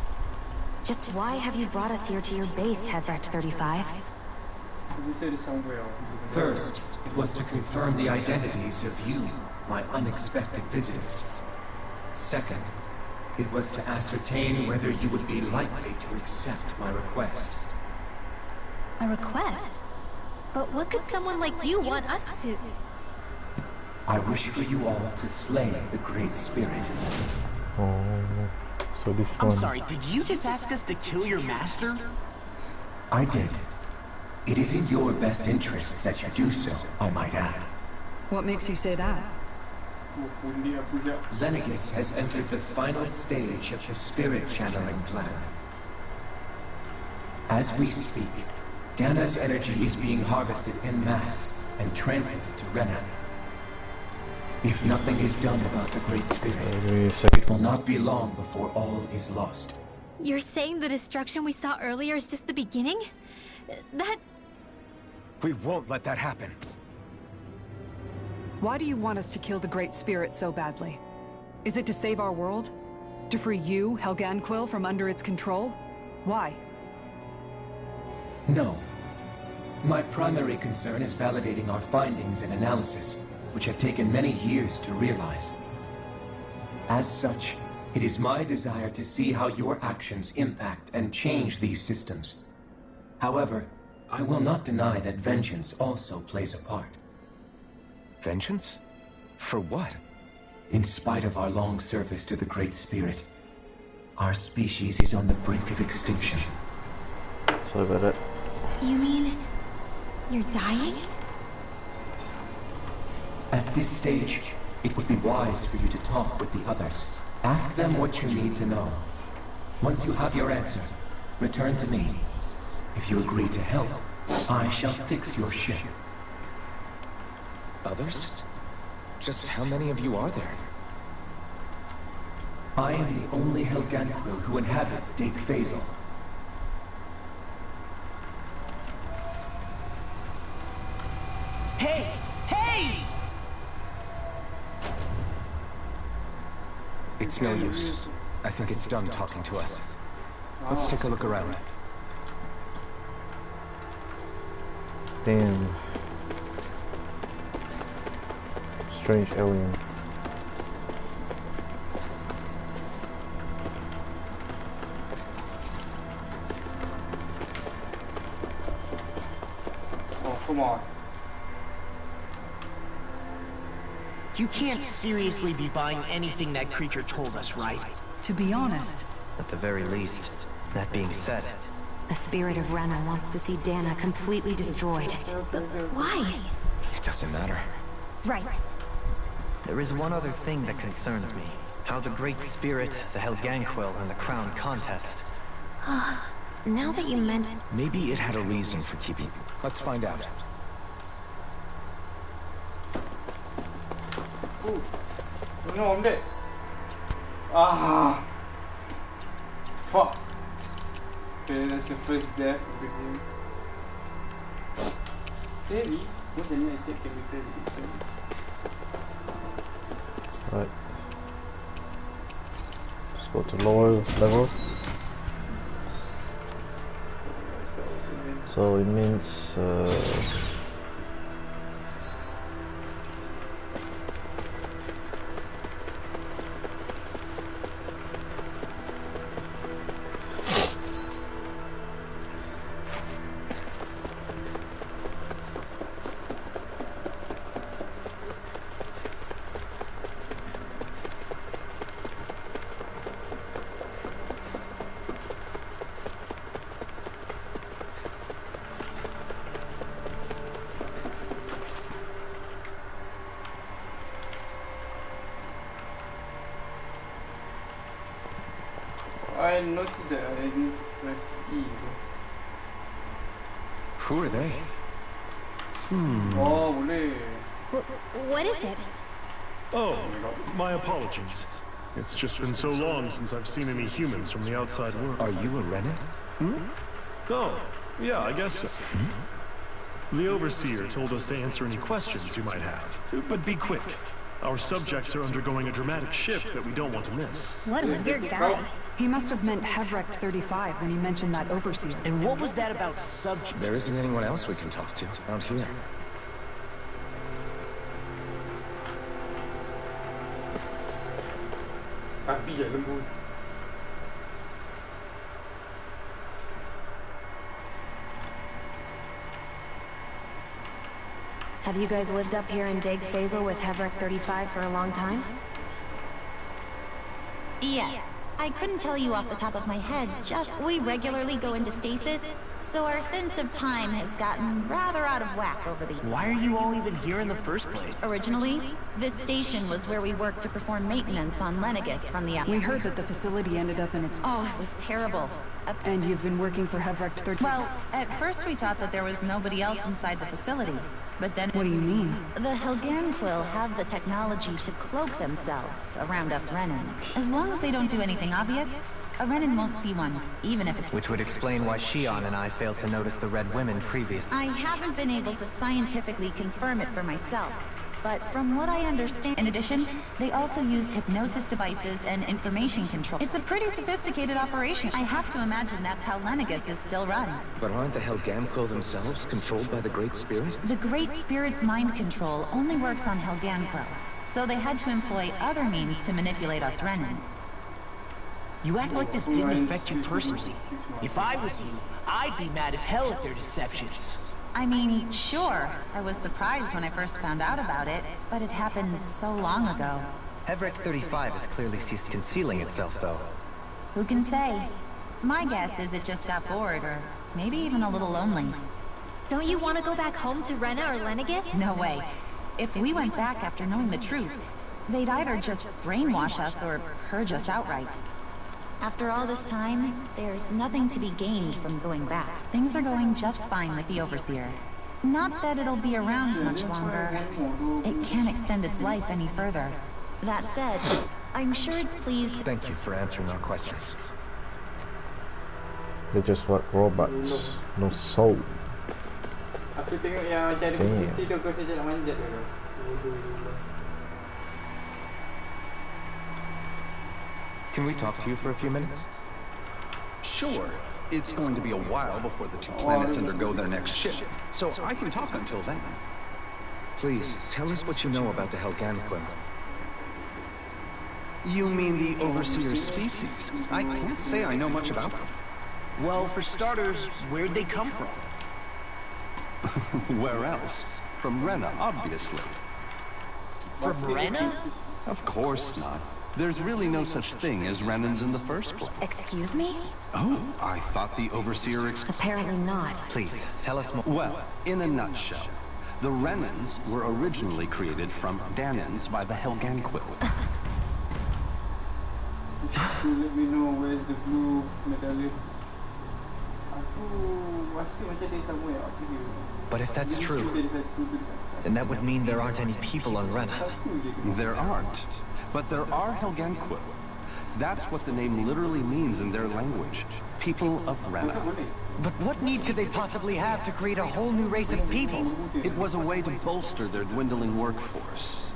[SPEAKER 14] Just why have you brought us here to your base, Hevrecht 35?
[SPEAKER 15] First, it was to confirm the identities of you, my unexpected visitors. Second, it was to ascertain whether you would be likely to accept my request.
[SPEAKER 3] A request? But what could someone like you want us to...
[SPEAKER 15] I wish for you all to slay the Great Spirit.
[SPEAKER 1] Oh, so this
[SPEAKER 13] I'm
[SPEAKER 1] one.
[SPEAKER 13] sorry, did you just ask us to kill your master?
[SPEAKER 15] I did. It is in your best interest that you do so, I might add.
[SPEAKER 8] What makes you say that?
[SPEAKER 15] Lenegis has entered the final stage of the spirit channeling plan. As we speak, Dana's energy is being harvested en masse and transmitted to Rena. If nothing is done about the Great Spirit, it will not be long before all is lost.
[SPEAKER 3] You're saying the destruction we saw earlier is just the beginning? That...
[SPEAKER 12] We won't let that happen.
[SPEAKER 8] Why do you want us to kill the Great Spirit so badly? Is it to save our world? To free you, Helganquil, from under its control? Why?
[SPEAKER 15] No. My primary concern is validating our findings and analysis, which have taken many years to realize. As such, it is my desire to see how your actions impact and change these systems. However, I will not deny that vengeance also plays a part.
[SPEAKER 12] Vengeance? For what?
[SPEAKER 15] In spite of our long service to the Great Spirit, our species is on the brink of extinction.
[SPEAKER 1] Sorry about that.
[SPEAKER 3] You mean... you're dying?
[SPEAKER 15] At this stage, it would be wise for you to talk with the others. Ask them what you need to know. Once you have your answer, return to me. If you agree to help, I shall fix your ship.
[SPEAKER 12] Others? Just how many of you are there?
[SPEAKER 15] I am the only Helganquil who inhabits Dake Faisal.
[SPEAKER 13] Hey! Hey!
[SPEAKER 12] It's no use. I think it's done talking to us. Let's take a look around.
[SPEAKER 1] Damn. Strange alien.
[SPEAKER 6] Oh, come on.
[SPEAKER 13] You can't seriously be buying anything that creature told us, right?
[SPEAKER 8] To be honest.
[SPEAKER 7] At the very least. That being said,
[SPEAKER 14] The spirit of Rena wants to see Dana completely destroyed.
[SPEAKER 3] But why?
[SPEAKER 12] It doesn't matter.
[SPEAKER 3] Right.
[SPEAKER 7] there is one other thing that concerns me. How the Great Spirit, the Helganquil, and the Crown contest.
[SPEAKER 14] Now that you mention...
[SPEAKER 12] Maybe it had a reason for keeping... Let's find out.
[SPEAKER 6] No, I'm dead. Ah. Fuck! Okay, that's the first death of the game. Maybe. Most of the attack can be fairly different.
[SPEAKER 1] Right. Let's go to lower level. So it means
[SPEAKER 6] I noticed that I didn't press E.
[SPEAKER 12] Who are they?
[SPEAKER 6] Oh, boleh.
[SPEAKER 5] What is it?
[SPEAKER 16] Oh, my apologies. It's just been so long since I've seen any humans from the outside world.
[SPEAKER 12] Are you a Renan?
[SPEAKER 16] Oh, yeah, I guess so. The Overseer told us to answer any questions you might have. But be quick. Our subjects are undergoing a dramatic shift that we don't want to miss.
[SPEAKER 5] What a weird guy.
[SPEAKER 8] He must have meant Hevrect 35 when he mentioned that Overseer.
[SPEAKER 13] And what was that about subject?
[SPEAKER 12] There isn't anyone else we can talk to out here.
[SPEAKER 6] Api ya lembu.
[SPEAKER 14] Have you guys lived up here in Deg Faisal with Hevrect 35 for a long time?
[SPEAKER 9] Yes. I couldn't tell you off the top of my head, just we regularly go into stasis, so our sense of time has gotten rather out of whack over the years.
[SPEAKER 13] Why are you all even here in the first place?
[SPEAKER 9] Originally, this station was where we worked to perform maintenance on Lenegus from the outside.
[SPEAKER 8] We heard that the facility ended up in its...
[SPEAKER 9] Oh, it was terrible.
[SPEAKER 8] And you've been working for Hevrect 35?
[SPEAKER 9] Well, at first we thought that there was nobody else inside the facility. But then...
[SPEAKER 8] What do you mean?
[SPEAKER 9] The Helganquil have the technology to cloak themselves around us Renans. As long as they don't do anything obvious, a Renan won't see one, even if it's...
[SPEAKER 7] Which would explain why Shion and I failed to notice the Red Women previously.
[SPEAKER 9] I haven't been able to scientifically confirm it for myself. But from what I understand... In addition, they also used hypnosis devices and information control. It's a pretty sophisticated operation. I have to imagine that's how Lenegus is still run.
[SPEAKER 12] But aren't the Helganquil themselves controlled by the Great Spirit?
[SPEAKER 9] The Great Spirit's mind control only works on Helganquil, so they had to employ other means to manipulate us Renans.
[SPEAKER 13] You act like this didn't affect you personally. If I was you, I'd be mad as hell at their deceptions.
[SPEAKER 9] I mean, sure, I was surprised when I first found out about it, but it happened so long ago.
[SPEAKER 7] Hevrect 35 has clearly ceased concealing itself, though.
[SPEAKER 9] Who can say? My guess is it just got bored, or maybe even a little lonely.
[SPEAKER 5] Don't you want to go back home to Rena or Lenegus?
[SPEAKER 9] No way. If we went back after knowing the truth, they'd either just brainwash us or purge us outright. After all this time, there's nothing to be gained from going back. Things are going just fine with the Overseer. Not that it'll be around much longer. It can't extend its life any further. That said, I'm sure it's pleased...
[SPEAKER 12] Thank you for answering our questions.
[SPEAKER 1] They're just what robots, no soul.
[SPEAKER 6] Aku tengok yang cara berhenti tu, kau saja nak manjat dulu.
[SPEAKER 17] Can we talk to you for a few minutes?
[SPEAKER 4] Sure. It's going to be a while before the two planets undergo their next shift, so I can talk until then.
[SPEAKER 12] Please, tell us what you know about the Helganquil.
[SPEAKER 4] You mean the Overseer species? I can't say I know much about them.
[SPEAKER 13] Well, for starters, where'd they come from?
[SPEAKER 4] Where else? From Rena, obviously.
[SPEAKER 13] From Rena?
[SPEAKER 4] Of course not. There's really no such thing as Renans in the first place.
[SPEAKER 14] Excuse me?
[SPEAKER 4] Oh, I thought the Overseer...
[SPEAKER 14] Apparently not.
[SPEAKER 7] Please, tell us more.
[SPEAKER 4] Well, in a nutshell, the Renans were originally created from Danans by the Helganquil.
[SPEAKER 6] Let me know where's the blue medallion. Aku rasa macam dia somewhere up here.
[SPEAKER 7] But if that's true, then that would mean there aren't any people on Rena.
[SPEAKER 4] There aren't. But there are Helganquil.
[SPEAKER 18] That's what the name literally means in their language. People of Rena.
[SPEAKER 2] But what need could they possibly have to create a whole new race of people?
[SPEAKER 18] It was a way to bolster their dwindling workforce.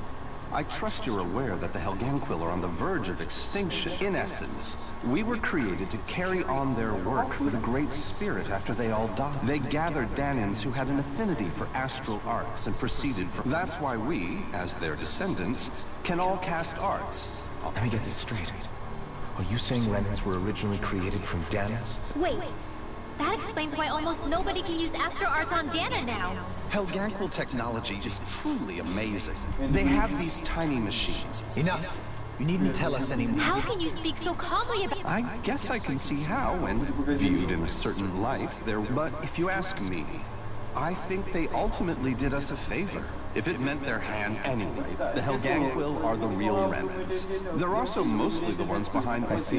[SPEAKER 18] I trust you're aware that the Helganquil are on the verge of extinction. In essence, we were created to carry on their work for the Great Spirit after they all died. They gathered Danans who had an affinity for astral arts and proceeded from... That's why we, as their descendants, can all cast arts.
[SPEAKER 12] Let me get this straight. Are you saying Renans were originally created from Danans?
[SPEAKER 5] Wait, that explains why almost nobody can use Astro Arts on Dana now.
[SPEAKER 18] Helganquil technology is truly amazing. They have these tiny machines.
[SPEAKER 2] Enough! You needn't tell us anymore.
[SPEAKER 5] How can you speak so calmly about...
[SPEAKER 18] I guess I can see how, when viewed in a certain light, but if you ask me, I think they ultimately did us a favor. If it meant their hands anyway, the Helganquil are the real Renans. They're also mostly the ones behind...
[SPEAKER 12] I see.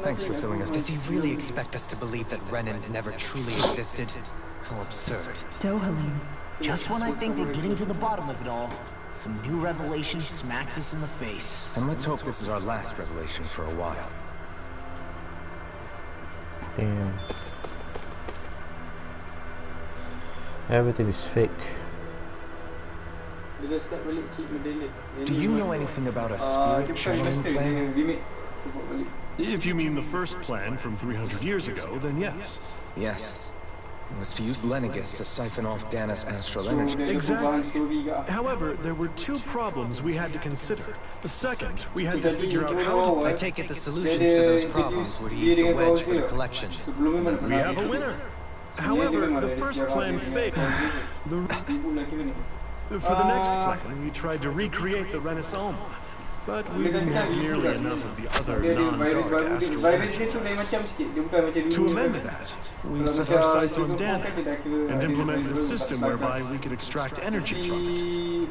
[SPEAKER 12] Thanks for filling us.
[SPEAKER 2] Does he really expect us to believe that Renans never truly existed? How absurd.
[SPEAKER 8] Dohalim.
[SPEAKER 13] Just when I think we're getting to the bottom of it all, some new revelation smacks us in the face.
[SPEAKER 12] And let's hope this is our last revelation for a while.
[SPEAKER 1] Damn. Everything is fake.
[SPEAKER 12] Do you know anything about a spirit channeling plan?
[SPEAKER 16] If you mean the first plan from 300 years ago, then yes.
[SPEAKER 12] Yes. It was to use Lenegis to siphon off Dana's astral energy.
[SPEAKER 16] Exactly. However, there were two problems we had to consider. The second, we had to figure out how to...
[SPEAKER 2] I take it the solutions to those problems were to use the wedge for the collection.
[SPEAKER 16] We have a winner. However, the first plan failed. For the next plan, we tried to recreate the Renaissance, but we didn't have nearly enough of the other non-dark astral energy. To amend that, we set our sights on Dana and implemented a system whereby we could extract energy from it.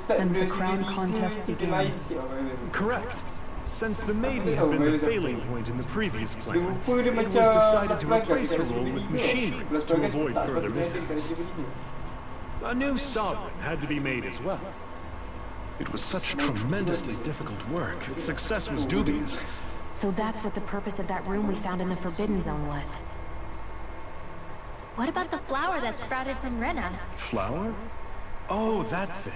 [SPEAKER 8] And the crown contest began.
[SPEAKER 16] Correct. Since the maiden had been the failing point in the previous plan, it was decided to replace her role with machinery to avoid further mishaps. A new sovereign had to be made as well. It was such tremendously difficult work. Its success was dubious.
[SPEAKER 14] So that's what the purpose of that room we found in the Forbidden Zone was.
[SPEAKER 5] What about the flower that sprouted from Rena?
[SPEAKER 16] Flower? Oh, that thing.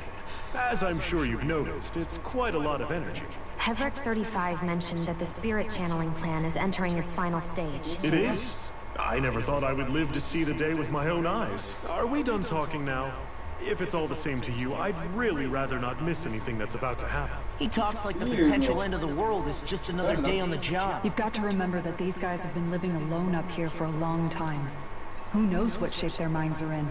[SPEAKER 16] As I'm sure you've noticed, it's quite a lot of energy.
[SPEAKER 14] Hevrek 35 mentioned that the spirit channeling plan is entering its final stage.
[SPEAKER 16] It is? I never thought I would live to see the day with my own eyes. Are we done talking now? If it's all the same to you, I'd really rather not miss anything that's about to happen.
[SPEAKER 13] He talks like the potential end of the world is just another day on the job.
[SPEAKER 8] You've got to remember that these guys have been living alone up here for a long time. Who knows what shape their minds are in?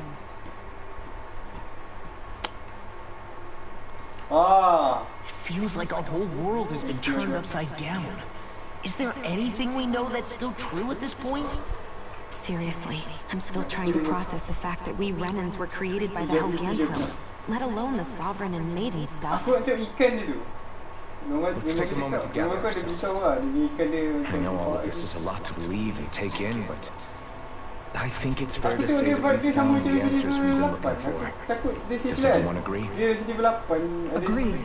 [SPEAKER 13] It feels like our whole world has been turned upside down. Is there anything we know that's still true at this point?
[SPEAKER 14] Seriously, I'm still trying to process the fact that we Renans were created by the Helganquil, let alone the Sovereign and Maiden stuff.
[SPEAKER 12] Let's take a moment to gather ourselves. I know all of this is a lot to believe and take in, but I think it's fair to say that we've found the answers we've been looking for. Does everyone agree?
[SPEAKER 8] Agreed.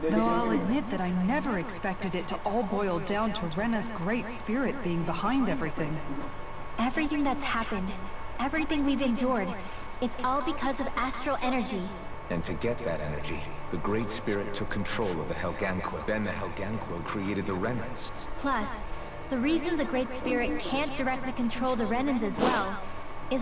[SPEAKER 8] Though I'll admit that I never expected it to all boil down to Rena's great spirit being behind everything.
[SPEAKER 5] Everything that's happened, everything we've endured, it's all because of astral energy.
[SPEAKER 12] And to get that energy, the Great Spirit took control of the Helganquil. Then the Helganquil created the Renans.
[SPEAKER 5] Plus, the reason the Great Spirit can't directly control the Renans as well is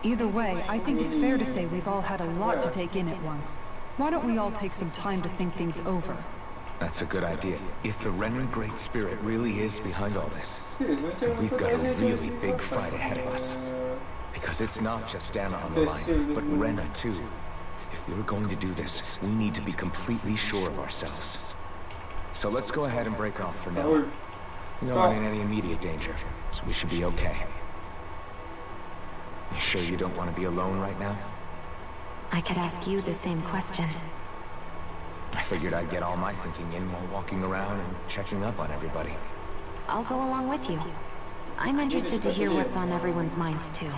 [SPEAKER 8] Either way, I think it's fair to say we've all had a lot to take in at once. Why don't we all take some time to think things over?
[SPEAKER 12] That's a good idea. If the Renan Great Spirit really is behind all this, then we've got a really big fight ahead of us. Because it's not just Dana on the line, but Rena too. If we're going to do this, we need to be completely sure of ourselves. So let's go ahead and break off for now. We aren't in any immediate danger, so we should be okay. You sure you don't want to be alone right now?
[SPEAKER 14] I could ask you the same question.
[SPEAKER 12] I figured I'd get all my thinking in while walking around and checking up on everybody.
[SPEAKER 14] I'll go along with you. I'm interested to hear what's on everyone's minds too.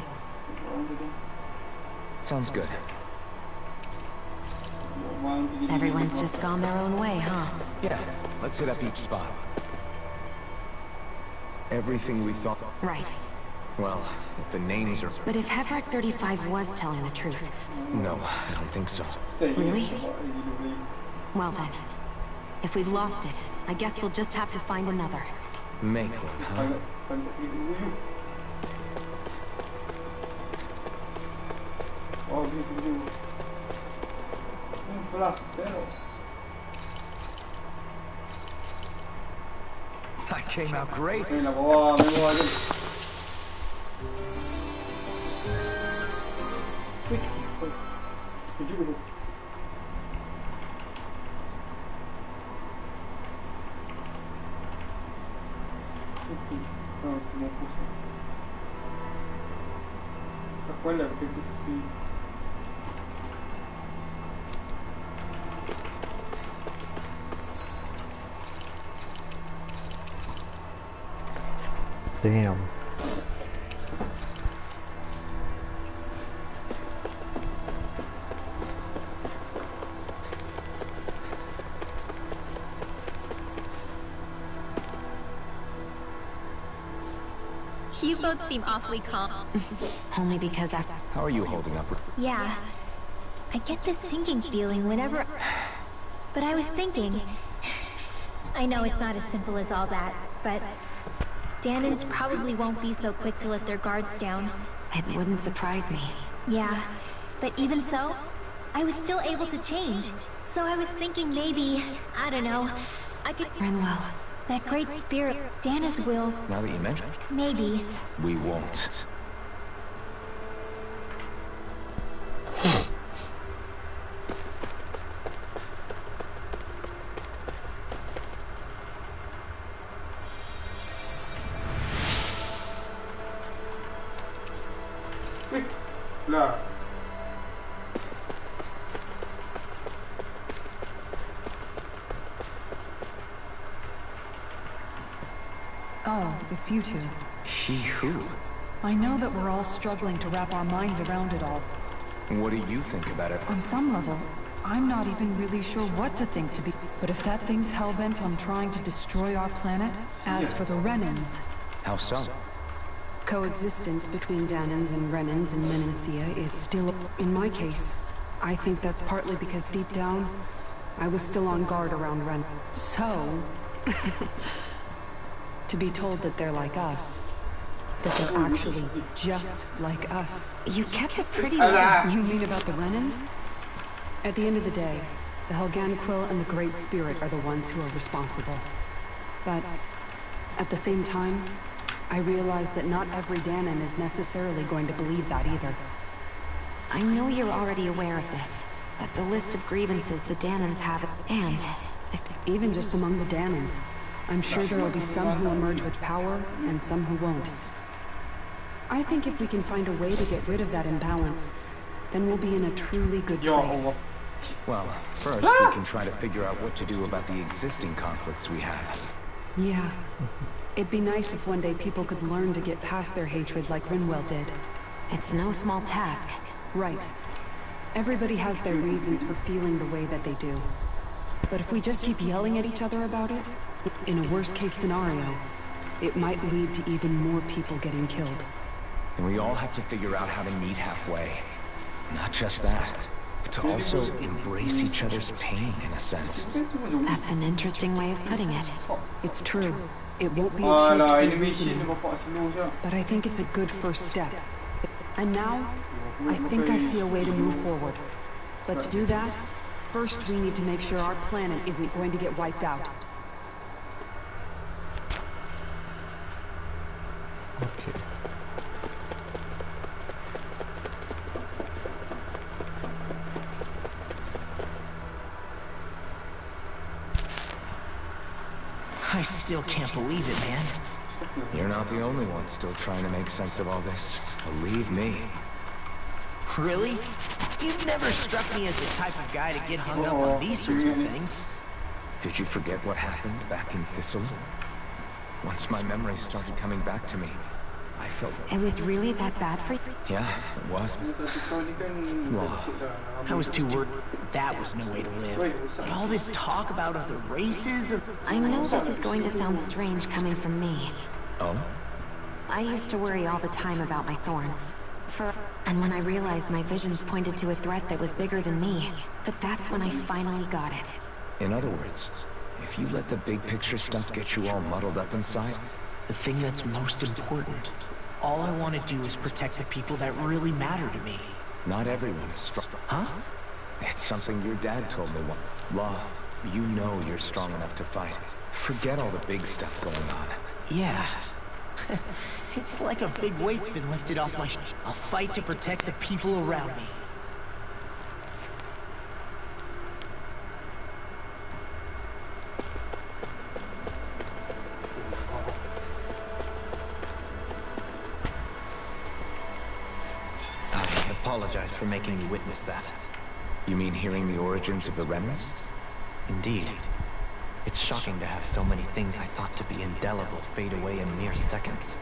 [SPEAKER 12] Sounds good.
[SPEAKER 14] Everyone's just gone their own way, huh?
[SPEAKER 12] Yeah, Let's hit up each spot. Everything we thought...
[SPEAKER 14] Right.
[SPEAKER 12] Well, if the names are...
[SPEAKER 14] But if Heverick 35 was telling the truth...
[SPEAKER 12] No, I don't think so.
[SPEAKER 14] Really? Well then, if we've lost it, I guess we'll just have to find another.
[SPEAKER 12] Make one, huh?
[SPEAKER 7] That came out great.
[SPEAKER 1] Damn.
[SPEAKER 5] You both seem awfully calm.
[SPEAKER 14] Only because after...
[SPEAKER 12] How are you holding up?
[SPEAKER 3] Yeah. I get this sinking feeling whenever... But I was thinking... I know it's not as simple as all that, but... Danans probably won't be so quick to let their guards down.
[SPEAKER 14] It wouldn't surprise me.
[SPEAKER 3] Yeah, but even so, I was still able to change. So I was thinking maybe, I don't know, I could...
[SPEAKER 14] Renwell.
[SPEAKER 3] That great spirit, Dana's will...
[SPEAKER 12] Now that you mention it.
[SPEAKER 3] Maybe.
[SPEAKER 12] We won't.
[SPEAKER 8] Oh, it's you two.
[SPEAKER 12] He who?
[SPEAKER 8] I know that we're all struggling to wrap our minds around it all.
[SPEAKER 12] What do you think about it?
[SPEAKER 8] On some level, I'm not even really sure what to think to be... But if that thing's hellbent on trying to destroy our planet, as for the Renans...
[SPEAKER 12] How so?
[SPEAKER 8] Coexistence between Danans and Renans in Menancia is still... In my case, I think that's partly because deep down, I was still on guard around Ren. So... to be told that they're like us, that they're actually just like us.
[SPEAKER 14] You kept it pretty low.
[SPEAKER 8] You mean about the Renans? At the end of the day, the Helganquil and the Great Spirit are the ones who are responsible. But at the same time, I realize that not every Danan is necessarily going to believe that either.
[SPEAKER 14] I know you're already aware of this, but the list of grievances the Danans have, and...
[SPEAKER 8] Even just among the Danans, I'm sure there will be some who emerge with power, and some who won't. I think if we can find a way to get rid of that imbalance, then we'll be in a truly good place.
[SPEAKER 12] Well, first we can try to figure out what to do about the existing conflicts we have.
[SPEAKER 8] Yeah. It'd be nice if one day people could learn to get past their hatred like Renwell did.
[SPEAKER 14] It's no small task.
[SPEAKER 8] Right. Everybody has their reasons for feeling the way that they do. But if we just keep yelling at each other about it, in a worst-case scenario, it might lead to even more people getting killed.
[SPEAKER 12] And we all have to figure out how to meet halfway. Not just that, but to also embrace each other's pain, in a sense.
[SPEAKER 14] That's an interesting way of putting it.
[SPEAKER 8] It's true. It won't be achieved through reasoning, but I think it's a good first step. And now, I think I see a way to move forward. But to do that, first we need to make sure our planet isn't going to get wiped out.
[SPEAKER 1] Okay.
[SPEAKER 13] I still can't believe it, man.
[SPEAKER 12] You're not the only one still trying to make sense of all this. Believe me.
[SPEAKER 13] Really? You've never struck me as the type of guy to get hung up on these sorts of things.
[SPEAKER 12] Did you forget what happened back in Thistle? Once my memories started coming back to me, I felt...
[SPEAKER 14] It was really that bad for you?
[SPEAKER 12] Yeah, it was.
[SPEAKER 13] I was too worried. That was no way to live. But all this talk about other races...
[SPEAKER 14] I know this is going to sound strange coming from me.
[SPEAKER 12] Oh?
[SPEAKER 14] I used to worry all the time about my thorns. And when I realized my visions pointed to a threat that was bigger than me, but that's when I finally got it.
[SPEAKER 12] In other words, if you let the big picture stuff get you all muddled up inside...
[SPEAKER 13] The thing that's most important. All I want to do is protect the people that really matter to me.
[SPEAKER 12] Not everyone is strong.
[SPEAKER 13] Huh?
[SPEAKER 12] It's something your dad told me once. Law, you know you're strong enough to fight. Forget all the big stuff going on.
[SPEAKER 13] Yeah. It's like a big weight's been lifted off my I'll fight to protect the people around me.
[SPEAKER 7] I apologize for making you witness that.
[SPEAKER 12] You mean hearing the origins of the remnants?
[SPEAKER 7] Indeed. It's shocking to have so many things I thought to be indelible fade away in mere seconds.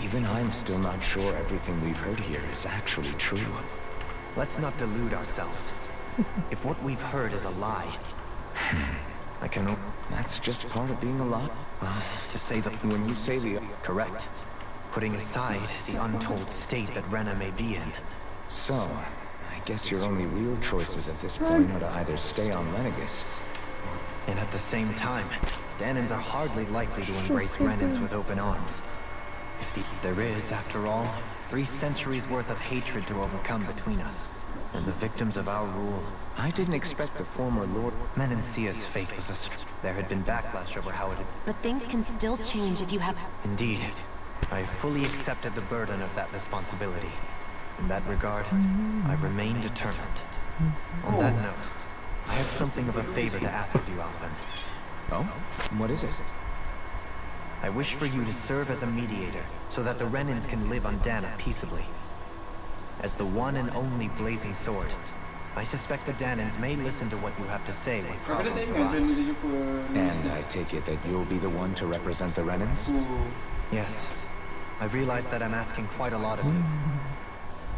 [SPEAKER 12] Even I'm still not sure everything we've heard here is actually true.
[SPEAKER 7] Let's not delude ourselves. If what we've heard is a lie, I can...
[SPEAKER 12] That's just part of being alive.
[SPEAKER 7] To say that
[SPEAKER 12] when you say the...
[SPEAKER 7] Correct. Putting aside the untold state that Rena may be in.
[SPEAKER 12] So, I guess your only real choices at this point are to either stay on Lenegis,
[SPEAKER 7] and at the same time, Danans are hardly likely to embrace Renans with open arms. If there is, after all, 3 centuries worth of hatred to overcome between us, and the victims of our rule.
[SPEAKER 12] I didn't expect the former Lord...
[SPEAKER 7] Menancia's fate was there had been backlash over how it had...
[SPEAKER 14] But things can still change if you have...
[SPEAKER 7] Indeed. I fully accepted the burden of that responsibility. In that regard, I remain determined. On that note, I have something of a favor to ask of you, Alphen.
[SPEAKER 12] Oh? What is it?
[SPEAKER 7] I wish for you to serve as a mediator, so that the Renans can live on Dana peaceably. As the one and only blazing sword, I suspect the Danans may listen to what you have to say when problems arise.
[SPEAKER 12] And I take it that you'll be the one to represent the Renans?
[SPEAKER 7] Yes. I realize that I'm asking quite a lot of you.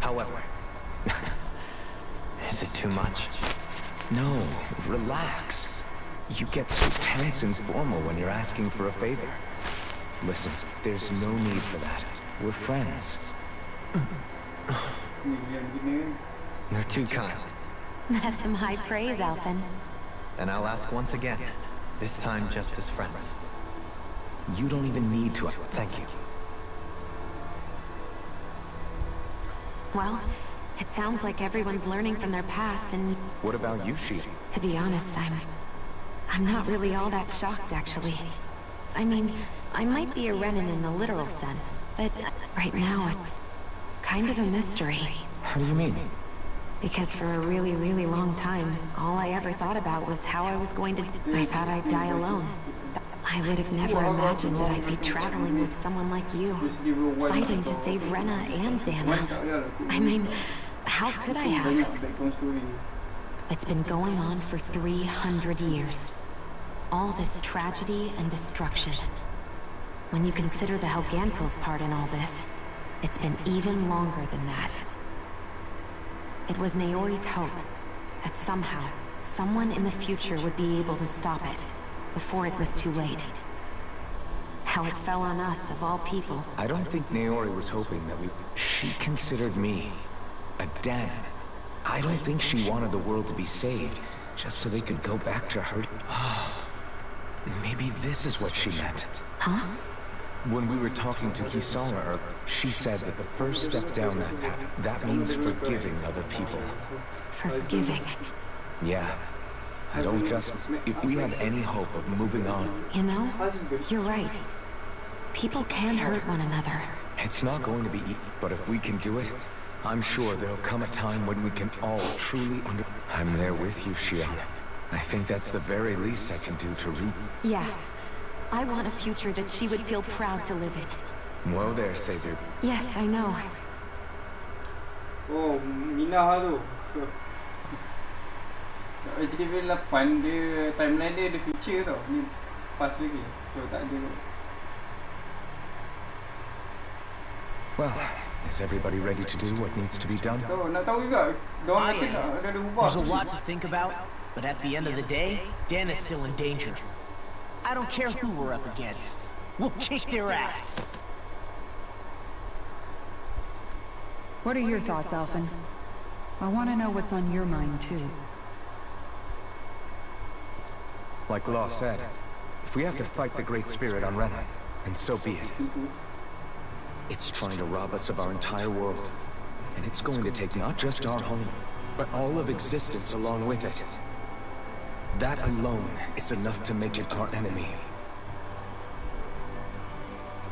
[SPEAKER 7] However, is it too much?
[SPEAKER 12] No, relax. You get so tense and formal when you're asking for a favor. Listen, there's no need for that. We're friends.
[SPEAKER 7] You're too kind.
[SPEAKER 14] That's some high praise, Alphen.
[SPEAKER 7] Then I'll ask once again, this time just as friends.
[SPEAKER 12] You don't even need to...
[SPEAKER 7] Thank you.
[SPEAKER 14] Well, it sounds like everyone's learning from their past and...
[SPEAKER 12] What about you, Shi?
[SPEAKER 14] To be honest, I'm not really all that shocked, actually. I mean, I might be a Renan in the literal sense, but right now it's kind of a mystery.
[SPEAKER 12] How do you mean?
[SPEAKER 14] Because for a really, really long time, all I ever thought about was how I was going to... I thought I'd die alone. I would have never imagined that I'd be traveling with someone like you, fighting to save Rena and Dana. I mean, how could I have? It's been going on for 300 years. All this tragedy and destruction. When you consider the Helganquil's part in all this, it's been even longer than that. It was Naori's hope that somehow, someone in the future would be able to stop it, before it was too late. How it fell on us, of all people.
[SPEAKER 12] I don't think Naori was hoping that we... She considered me a Danan. I don't think she wanted the world to be saved, just so they could go back to her... Maybe this is what she meant.
[SPEAKER 14] Huh?
[SPEAKER 12] When we were talking to Kisara, she said that the first step down that path, that means forgiving other people.
[SPEAKER 14] Forgiving?
[SPEAKER 12] Yeah. I don't just... If we have any hope of moving on...
[SPEAKER 14] You know, you're right. People can hurt one another.
[SPEAKER 12] It's not going to be easy, but if we can do it, I'm sure there'll come a time when we can all truly I'm there with you, Shion. I think that's the very least I can do to reap.
[SPEAKER 14] Yeah. I want a future that she would feel proud to live in.
[SPEAKER 12] Whoa there, Savior.
[SPEAKER 14] Yes, I know.
[SPEAKER 6] Oh, Mina tu. HDV 8 dia timeline dia ada future tau. Ni pas lagi. So tak ada.
[SPEAKER 12] Well, is everybody ready to do what needs to be done?
[SPEAKER 13] There's a lot to think about, but at the end of the day, Dan is still in danger. I don't care who we're up against. We'll kick their ass.
[SPEAKER 8] What are your thoughts, Alphen? I want to know what's on your mind, too.
[SPEAKER 12] Like Law said, if we have to fight the Great Spirit on Rena, then so be it. It's trying to rob us of our entire world. And it's going to take not just our home, but all of existence along with it. That alone is enough to make it our enemy.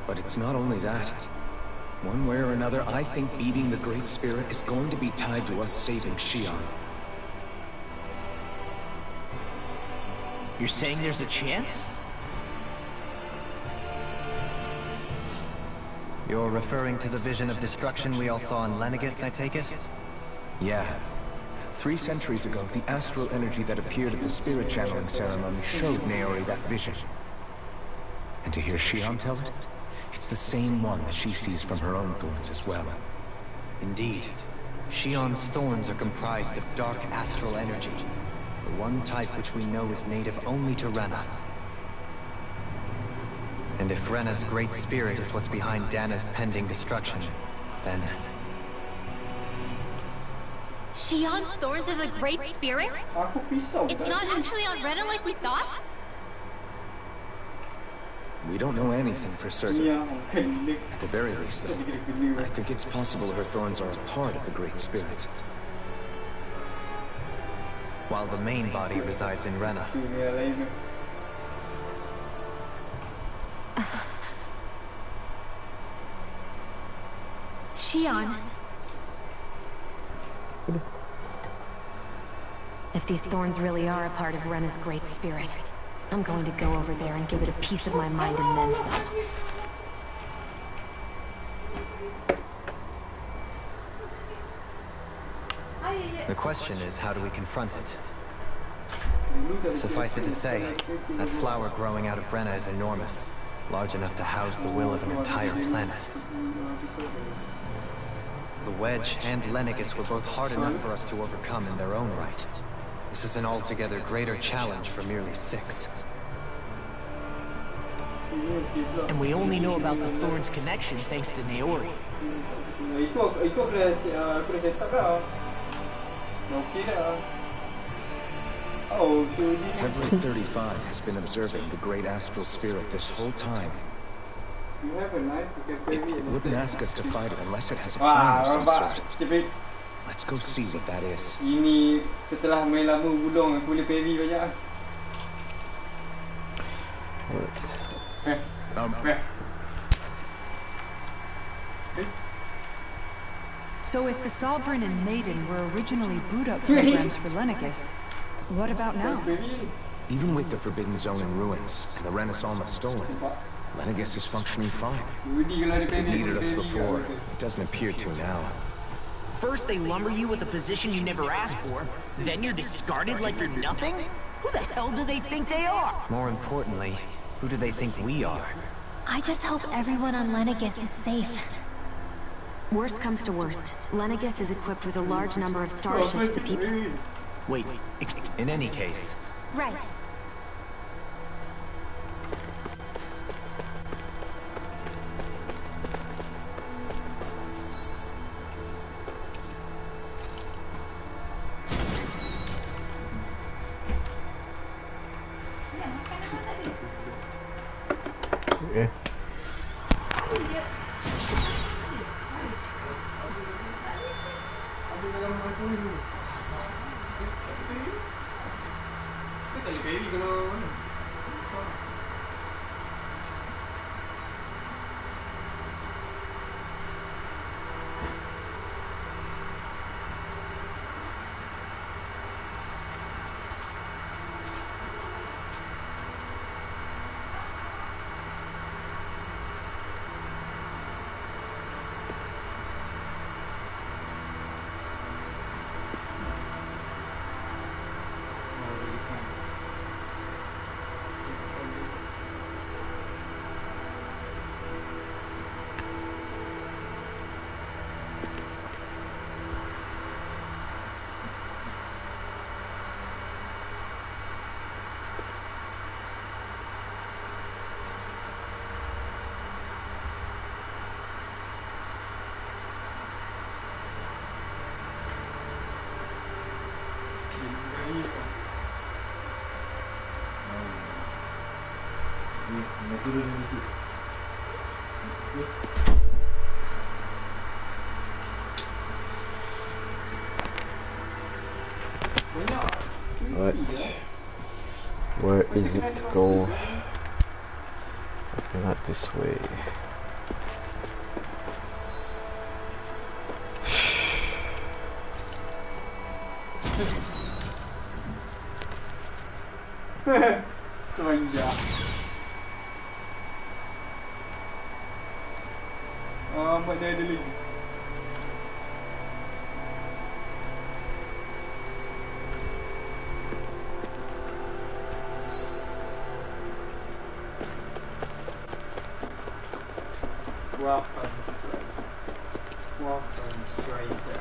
[SPEAKER 12] But it's not only that. One way or another, I think beating the Great Spirit is going to be tied to us saving Xion.
[SPEAKER 13] You're saying there's a chance?
[SPEAKER 7] You're referring to the vision of destruction we all saw in Lenegis, I take it?
[SPEAKER 12] Yeah. 3 centuries ago, the astral energy that appeared at the spirit channeling ceremony showed Naori that vision. And to hear Xion tell it, it's the same one that she sees from her own thorns as well.
[SPEAKER 7] Indeed. Xion's thorns are comprised of dark astral energy, the one type which we know is native only to Rena. And if Rena's Great Spirit is what's behind Dana's pending destruction, then...
[SPEAKER 3] Xion's thorns are the Great Spirit? It's not actually on Rena like we thought?
[SPEAKER 12] We don't know anything for certain. At the very least, though, I think it's possible her thorns are a part of the Great Spirit.
[SPEAKER 7] While the main body resides in Rena.
[SPEAKER 3] Xion.
[SPEAKER 14] If these thorns really are a part of Rena's Great Spirit, I'm going to go over there and give it a piece of my mind and then some.
[SPEAKER 7] The question is, how do we confront it? Suffice it to say, that flower growing out of Rena is enormous, large enough to house the will of an entire planet. The Wedge and Lenegis were both hard enough for us to overcome in their own right. This is an altogether greater challenge for merely 6.
[SPEAKER 13] And we only know about the Thorns connection thanks to Naori.
[SPEAKER 12] Everett 35 has been observing the Great Astral Spirit this whole time. It wouldn't ask us to fight it unless it has a plan of some sort. Let's go see what that is.
[SPEAKER 6] Ini setelah main lama bulong aku boleh parry banyak.
[SPEAKER 8] So if the Sovereign and Maiden were originally boot-up programs for Lenegis, what about now?
[SPEAKER 12] Even with the Forbidden Zone in ruins and the Renaissance stolen, Lenegis is functioning fine. It needed us before. It doesn't appear to now.
[SPEAKER 13] First they lumber you with a position you never asked for, then you're discarded like you're nothing? Who the hell do they think they are?
[SPEAKER 7] More importantly, who do they think we are?
[SPEAKER 3] I just hope everyone on Lenegis is safe.
[SPEAKER 14] Worst comes to worst, Lenegis is equipped with a large number of starships to people...
[SPEAKER 13] Wait,
[SPEAKER 7] in any case...
[SPEAKER 3] Right.
[SPEAKER 1] Okay. Right. Where is it to go? Okay, not this way.
[SPEAKER 6] Stranger. Mak dia ada lagi. Welcome stranger.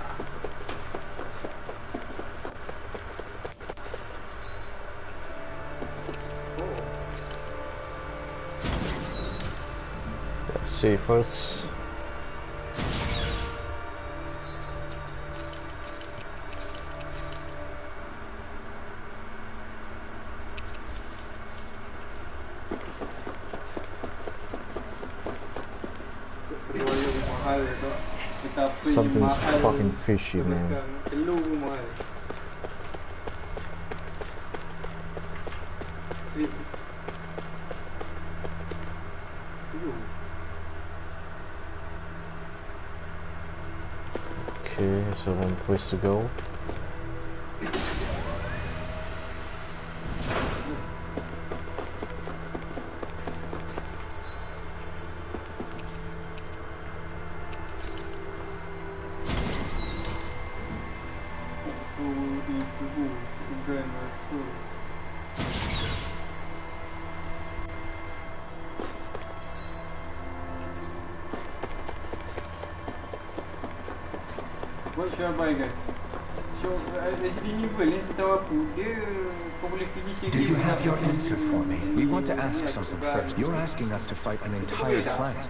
[SPEAKER 1] Let's see first. Something's fucking fishy, man. Okay, so one place to go.
[SPEAKER 6] What should I buy, guys? So, SD ni pun yang setahu aku, dia kau boleh finish
[SPEAKER 12] Do you have your answer for me? We want to ask something first. You're asking us to fight an entire planet.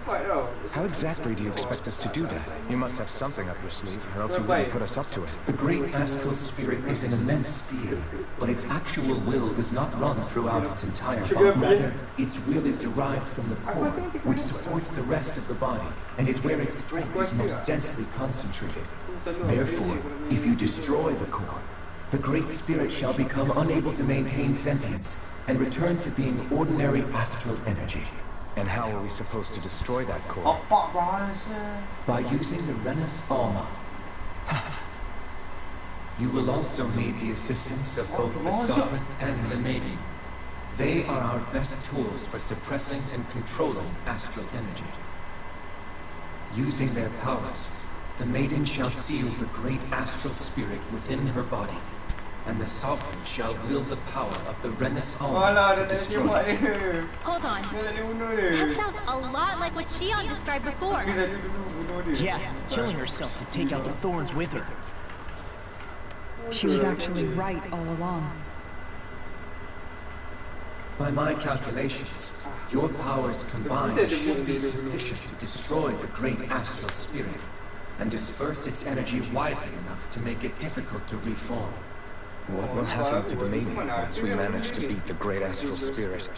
[SPEAKER 12] How exactly do you expect us to do that? You must have something up your sleeve, or else you wouldn't put us up to it.
[SPEAKER 15] The great astral spirit is an immense steel, but its actual will does not run throughout its entire body. Rather, its will is derived from the core, which supports the rest of the body, and is where its strength is most densely concentrated. Therefore, if you destroy the core, the Great Spirit shall become unable to maintain sentience and return to being ordinary astral energy.
[SPEAKER 12] And how are we supposed to destroy that core?
[SPEAKER 15] By using the Renus Alma. You will also need the assistance of both the Sovereign and the Maiden. They are our best tools for suppressing and controlling astral energy. Using their powers, the Maiden shall seal the great astral spirit within her body, and the Sovereign shall wield the power of the Renus Alma to destroy it.
[SPEAKER 3] Hold on. That sounds a lot like what Shion described before.
[SPEAKER 13] Yeah, killing herself to take out the thorns with her.
[SPEAKER 8] She was actually right all along.
[SPEAKER 15] By my calculations, your powers combined should be sufficient to destroy the great astral spirit and disperse its energy widely enough to make it difficult to reform.
[SPEAKER 12] What will happen to the Maiden once we manage to beat the great astral spirit?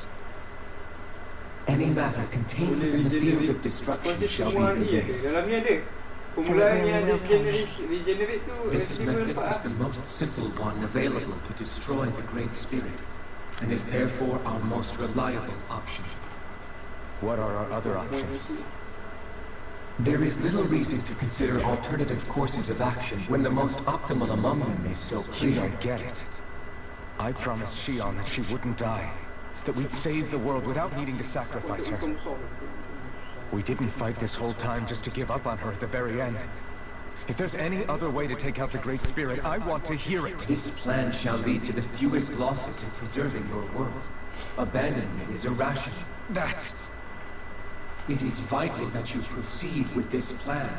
[SPEAKER 15] Any matter contained within the field of destruction shall be erased.
[SPEAKER 3] So it really will kill me.
[SPEAKER 15] This method is the most simple one available to destroy the great spirit, and is therefore our most reliable option.
[SPEAKER 12] What are our other options?
[SPEAKER 15] There is little reason to consider alternative courses of action when the most optimal among them is so clear.
[SPEAKER 12] You don't get it. I promised Shion that she wouldn't die, that we'd save the world without needing to sacrifice her. We didn't fight this whole time just to give up on her at the very end. If there's any other way to take out the Great Spirit, I want to hear it.
[SPEAKER 15] This plan shall lead to the fewest losses in preserving your world. Abandoning it is irrational. It is vital that you proceed with this plan.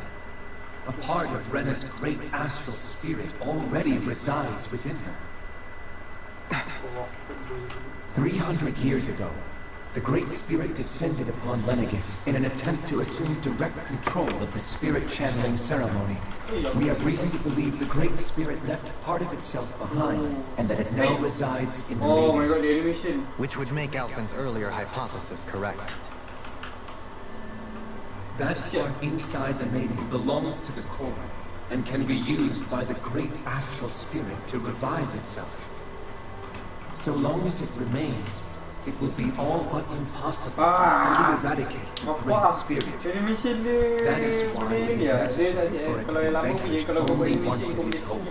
[SPEAKER 15] A part of Rena's great astral spirit already resides within her. 300 years ago, the Great Spirit descended upon Lenegis in an attempt to assume direct control of the spirit channeling ceremony. We have reason to believe the Great Spirit left part of itself behind, and that it now resides in the
[SPEAKER 6] Oh my
[SPEAKER 15] maiden.
[SPEAKER 6] god, the animation.
[SPEAKER 7] Which would make Alphen's earlier hypothesis correct.
[SPEAKER 15] That part inside the maiden belongs to the core, and can be used by the great astral spirit to revive itself. So long as it remains, it will be all but impossible to fully eradicate the great spirit. That is why it is necessary for it to be vanquished only once it is whole.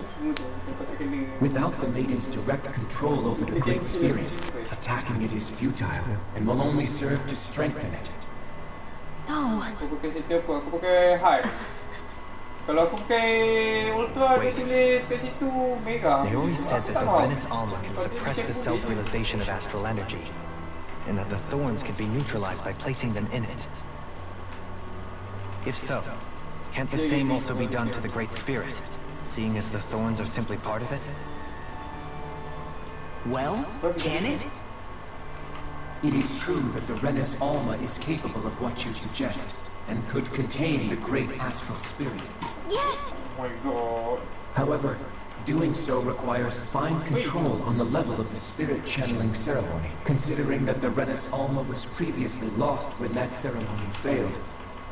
[SPEAKER 15] Without the maiden's direct control over the great spirit, attacking it is futile, and will only serve to strengthen it.
[SPEAKER 3] No.
[SPEAKER 6] Aku pakai situ apa? Aku pakai high. Kalau aku pakai ultra, dia tulis kat situ mega.
[SPEAKER 7] They always said that the Venice Alma can suppress the self-realization of astral energy, and that the thorns can be neutralized by placing them in it. If so, can't the same also be done to the Great Spirit, seeing as the thorns are simply part of it?
[SPEAKER 13] Well, can it?
[SPEAKER 15] It is true that the Venice Alma is capable of what you suggest, and could contain the great astral spirit.
[SPEAKER 3] Yes!
[SPEAKER 6] Oh my god.
[SPEAKER 15] However, doing so requires fine control on the level of the spirit channeling ceremony, considering that the Venice Alma was previously lost when that ceremony failed.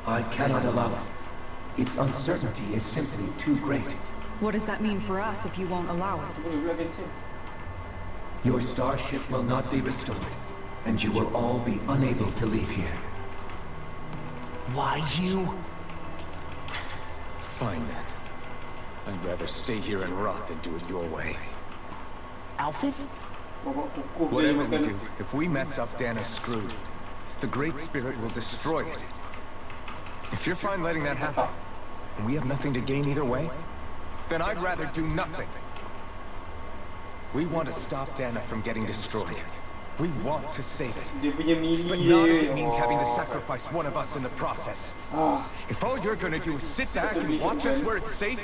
[SPEAKER 15] I cannot allow it. Its uncertainty is simply too great.
[SPEAKER 8] What does that mean for us if you won't allow it?
[SPEAKER 15] Your starship will not be restored, and you will all be unable to leave here.
[SPEAKER 13] Why you?
[SPEAKER 12] Fine then. I'd rather stay here and rot than do it your way.
[SPEAKER 13] Alphen?
[SPEAKER 12] Whatever we do, if we mess up, Dana's screwed. The Great Spirit will destroy it. If you're fine letting that happen, and we have nothing to gain either way, then I'd rather do nothing. We want to stop Dana from getting destroyed. We want to save it. But not if it means having to sacrifice one of us in the process. If all you're gonna do is sit back and watch us where it's safe,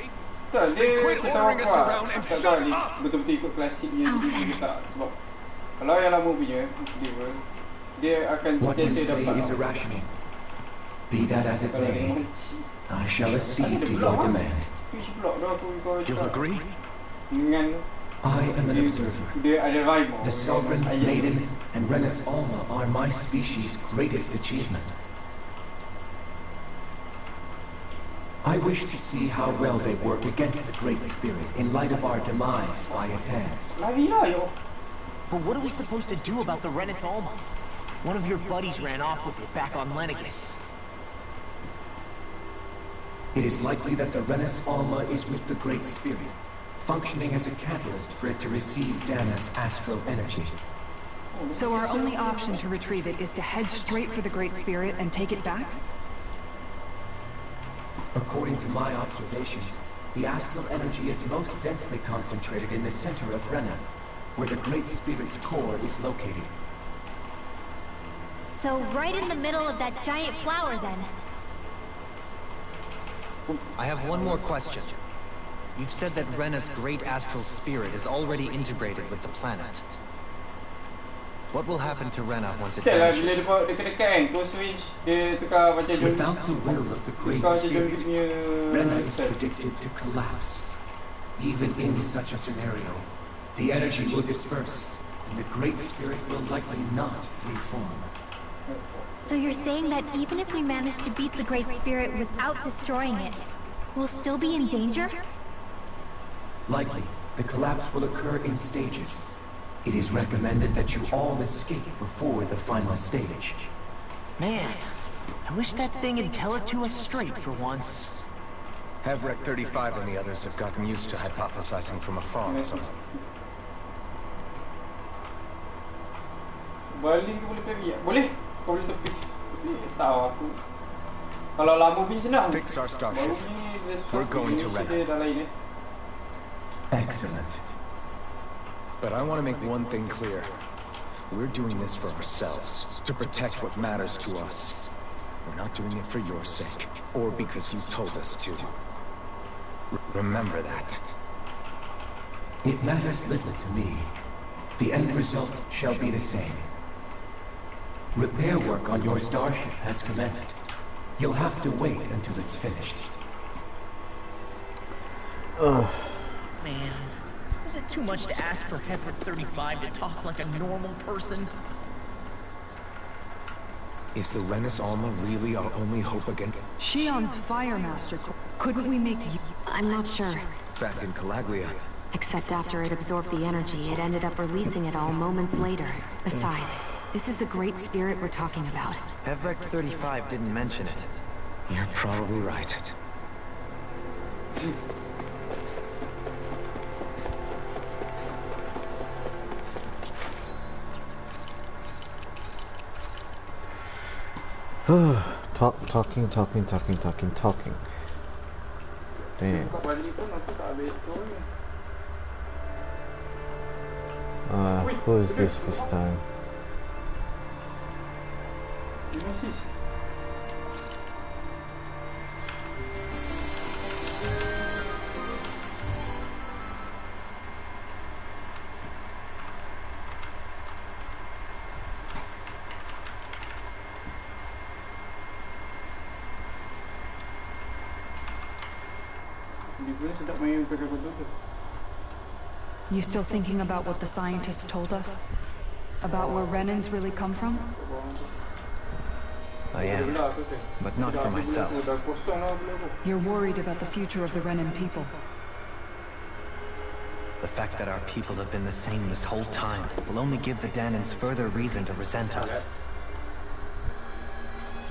[SPEAKER 12] then quit ordering us around and shut up!
[SPEAKER 6] Betul-betul ikut klasik dia tak, sebab kalau yang lama punya dia akan
[SPEAKER 15] What you
[SPEAKER 6] sentiasa
[SPEAKER 15] say
[SPEAKER 6] dapat.
[SPEAKER 15] is irrational. Be that as it may, I shall accede to your demand.
[SPEAKER 12] You'll agree?
[SPEAKER 15] I am an observer. The Sovereign, Maiden, and Venice Alma are my species' greatest achievement. I wish to see how well they work against the Great Spirit in light of our demise by its hands.
[SPEAKER 13] But what are we supposed to do about the Venice Alma? One of your buddies ran off with it back on Lenegis.
[SPEAKER 15] It is likely that the Venice Alma is with the Great Spirit, functioning as a catalyst for it to receive Dana's astral energy.
[SPEAKER 8] So our only option to retrieve it is to head straight for the Great Spirit and take it back?
[SPEAKER 15] According to my observations, the astral energy is most densely concentrated in the center of Rena, where the Great Spirit's core is located.
[SPEAKER 3] So right in the middle of that giant flower then.
[SPEAKER 7] I have one more question. You've said that Rena's great astral spirit is already integrated with the planet. What will happen to Rena once it vanishes?
[SPEAKER 15] Without the will of the Great Spirit, Rena is predicted to collapse. Even in such a scenario, the energy will disperse, and the Great Spirit will likely not reform.
[SPEAKER 3] So you're saying that even if we manage to beat the Great Spirit without destroying it, we'll still be in danger?
[SPEAKER 15] Likely, the collapse will occur in stages. It is recommended that you all escape before the final stage.
[SPEAKER 13] Man, I wish that thing would tell it to us straight for once.
[SPEAKER 12] Havrek 35 and the others have gotten used to hypothesizing from afar, so...
[SPEAKER 6] Baling ke boleh pergi? Boleh? Kau boleh tepi. Tahu aku. Kalau lama pun senang.
[SPEAKER 12] Fix our starship. We're going to Rena.
[SPEAKER 15] Excellent.
[SPEAKER 12] But I want to make one thing clear. We're doing this for ourselves, to protect what matters to us. We're not doing it for your sake, or because you told us to. Remember that.
[SPEAKER 15] It matters little to me. The end result shall be the same. Repair work on your starship has commenced. You'll have to wait until it's finished.
[SPEAKER 13] Man, is it too much to ask for Heifer 35 to talk like a normal person?
[SPEAKER 12] Is the Renus Alma really our only hope again?
[SPEAKER 8] Shion's Fire Master. Couldn't we make you...
[SPEAKER 14] I'm not sure.
[SPEAKER 12] Back in Calaglia.
[SPEAKER 14] Except after it absorbed the energy, it ended up releasing it all moments later. Besides, this is the Great Spirit we're talking about.
[SPEAKER 7] Hevrect 35 didn't mention it.
[SPEAKER 12] You're probably right.
[SPEAKER 1] Talking. Damn. Who is this time?
[SPEAKER 8] You still thinking about what the scientists told us? About where Renans really come from?
[SPEAKER 7] I am, but not for myself.
[SPEAKER 8] You're worried about the future of the Renan people.
[SPEAKER 7] The fact that our people have been the same this whole time will only give the Danans further reason to resent us.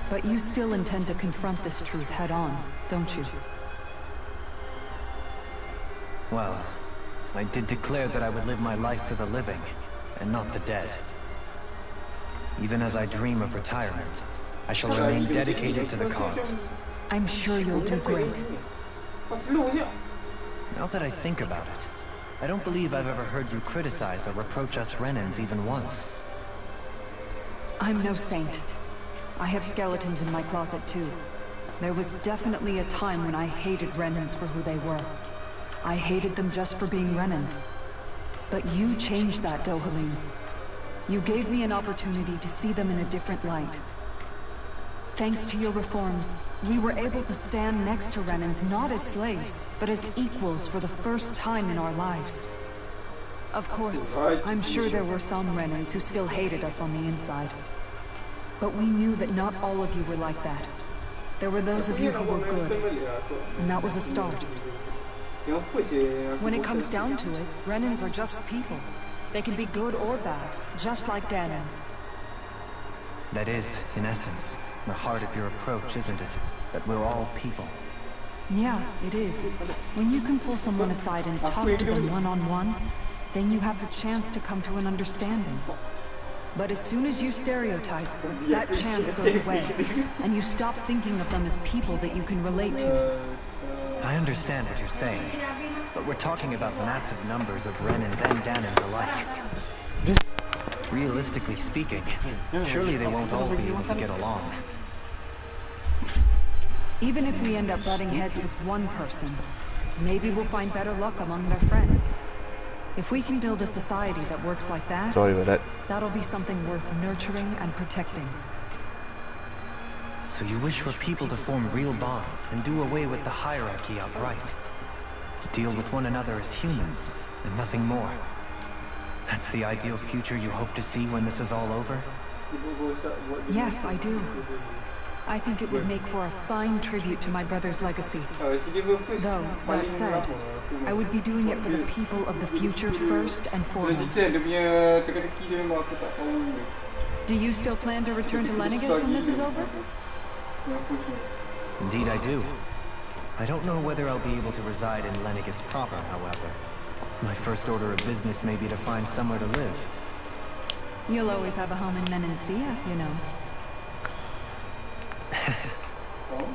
[SPEAKER 8] But you still intend to confront this truth head-on, don't you?
[SPEAKER 7] Well, I did declare that I would live my life for the living, and not the dead. Even as I dream of retirement, I shall remain dedicated to the cause.
[SPEAKER 8] I'm sure you'll do great.
[SPEAKER 7] Now that I think about it, I don't believe I've ever heard you criticize or reproach us Renans even once.
[SPEAKER 8] I'm no saint. I have skeletons in my closet too. There was definitely a time when I hated Renans for who they were. I hated them just for being Renan. But you changed that, Dohalim. You gave me an opportunity to see them in a different light. Thanks to your reforms, we were able to stand next to Renans not as slaves, but as equals for the first time in our lives. Of course, I'm sure there were some Renans who still hated us on the inside. But we knew that not all of you were like that. There were those of you who were good, and that was a start. When it comes down to it, Renans are just people. They can be good or bad, just like Danans.
[SPEAKER 7] That is, in essence, the heart of your approach, isn't it? That we're all people.
[SPEAKER 8] Yeah, it is. When you can pull someone aside and talk to them one-on-one, then you have the chance to come to an understanding. But as soon as you stereotype, that chance goes away, and you stop thinking of them as people that you can relate to.
[SPEAKER 7] I understand what you're saying, but we're talking about massive numbers of Renans and Danans alike. Realistically speaking, surely they won't all be able to get along.
[SPEAKER 8] Even if we end up butting heads with one person, maybe we'll find better luck among their friends. If we can build a society that works like that, that'll be something worth nurturing and protecting.
[SPEAKER 7] So you wish for people to form real bonds and do away with the hierarchy outright. To deal with one another as humans, and nothing more. That's the ideal future you hope to see when this is all over?
[SPEAKER 8] Yes, I do. I think it would make for a fine tribute to my brother's legacy. Though, that said, I would be doing it for the people of the future first and foremost. Do you still plan to return to Lenegis when this is over?
[SPEAKER 7] Indeed I do. I don't know whether I'll be able to reside in Lenegis proper, however. My first order of business may be to find somewhere to live.
[SPEAKER 8] You'll always have a home in Menancia, you know.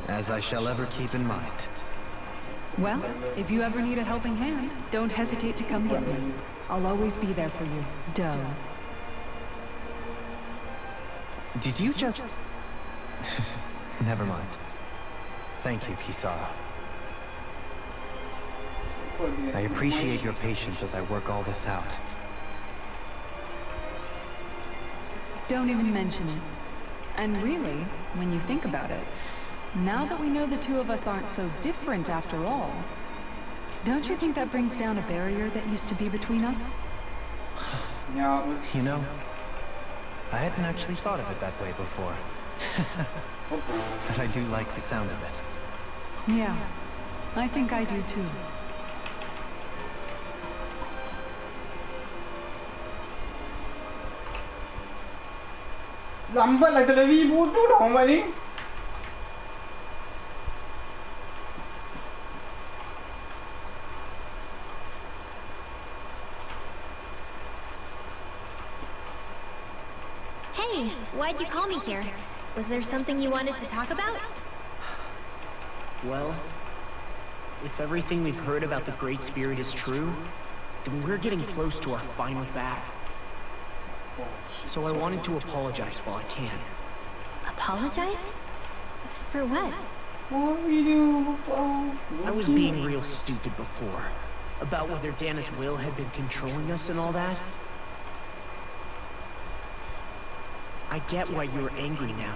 [SPEAKER 7] As I shall ever keep in mind.
[SPEAKER 8] Well, if you ever need a helping hand, don't hesitate to come get me. I'll always be there for you, Doe.
[SPEAKER 7] Did you just... Never mind. Thank you, Kisara. I appreciate your patience as I work all this out.
[SPEAKER 8] Don't even mention it. And really, when you think about it, now that we know the two of us aren't so different after all, Don't you think that brings down a barrier that used to be between us?
[SPEAKER 7] You know, I hadn't actually thought of it that way before. But I do like the sound of it.
[SPEAKER 8] Yeah, I think I do too.
[SPEAKER 6] Lambat lah televi bodoh dah orang ni.
[SPEAKER 3] Hey, why'd you call me here? Was there something you wanted to talk about?
[SPEAKER 13] Well, if everything we've heard about the Great Spirit is true, then we're getting close to our final battle. So I wanted to apologize while I can.
[SPEAKER 3] Apologize? For what?
[SPEAKER 13] I was being real stupid before. About whether Dana's will had been controlling us and all that. I get why you're angry now.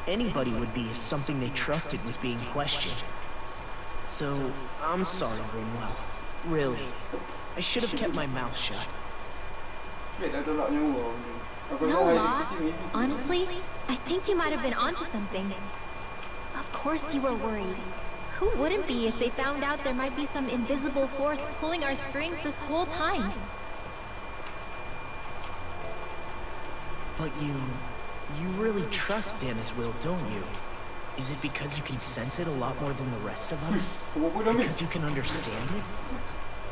[SPEAKER 13] Anybody would be if something they trusted was being questioned. So, I'm sorry, Rinwell. Really. I should have kept my mouth shut.
[SPEAKER 3] No, Law. Honestly, I think you might have been onto something. Of course you were worried. Who wouldn't be if they found out there might be some invisible force pulling our strings this whole time?
[SPEAKER 13] But you really trust Dana's will, don't you? Is it because you can sense it a lot more than the rest of us? Because you can understand it?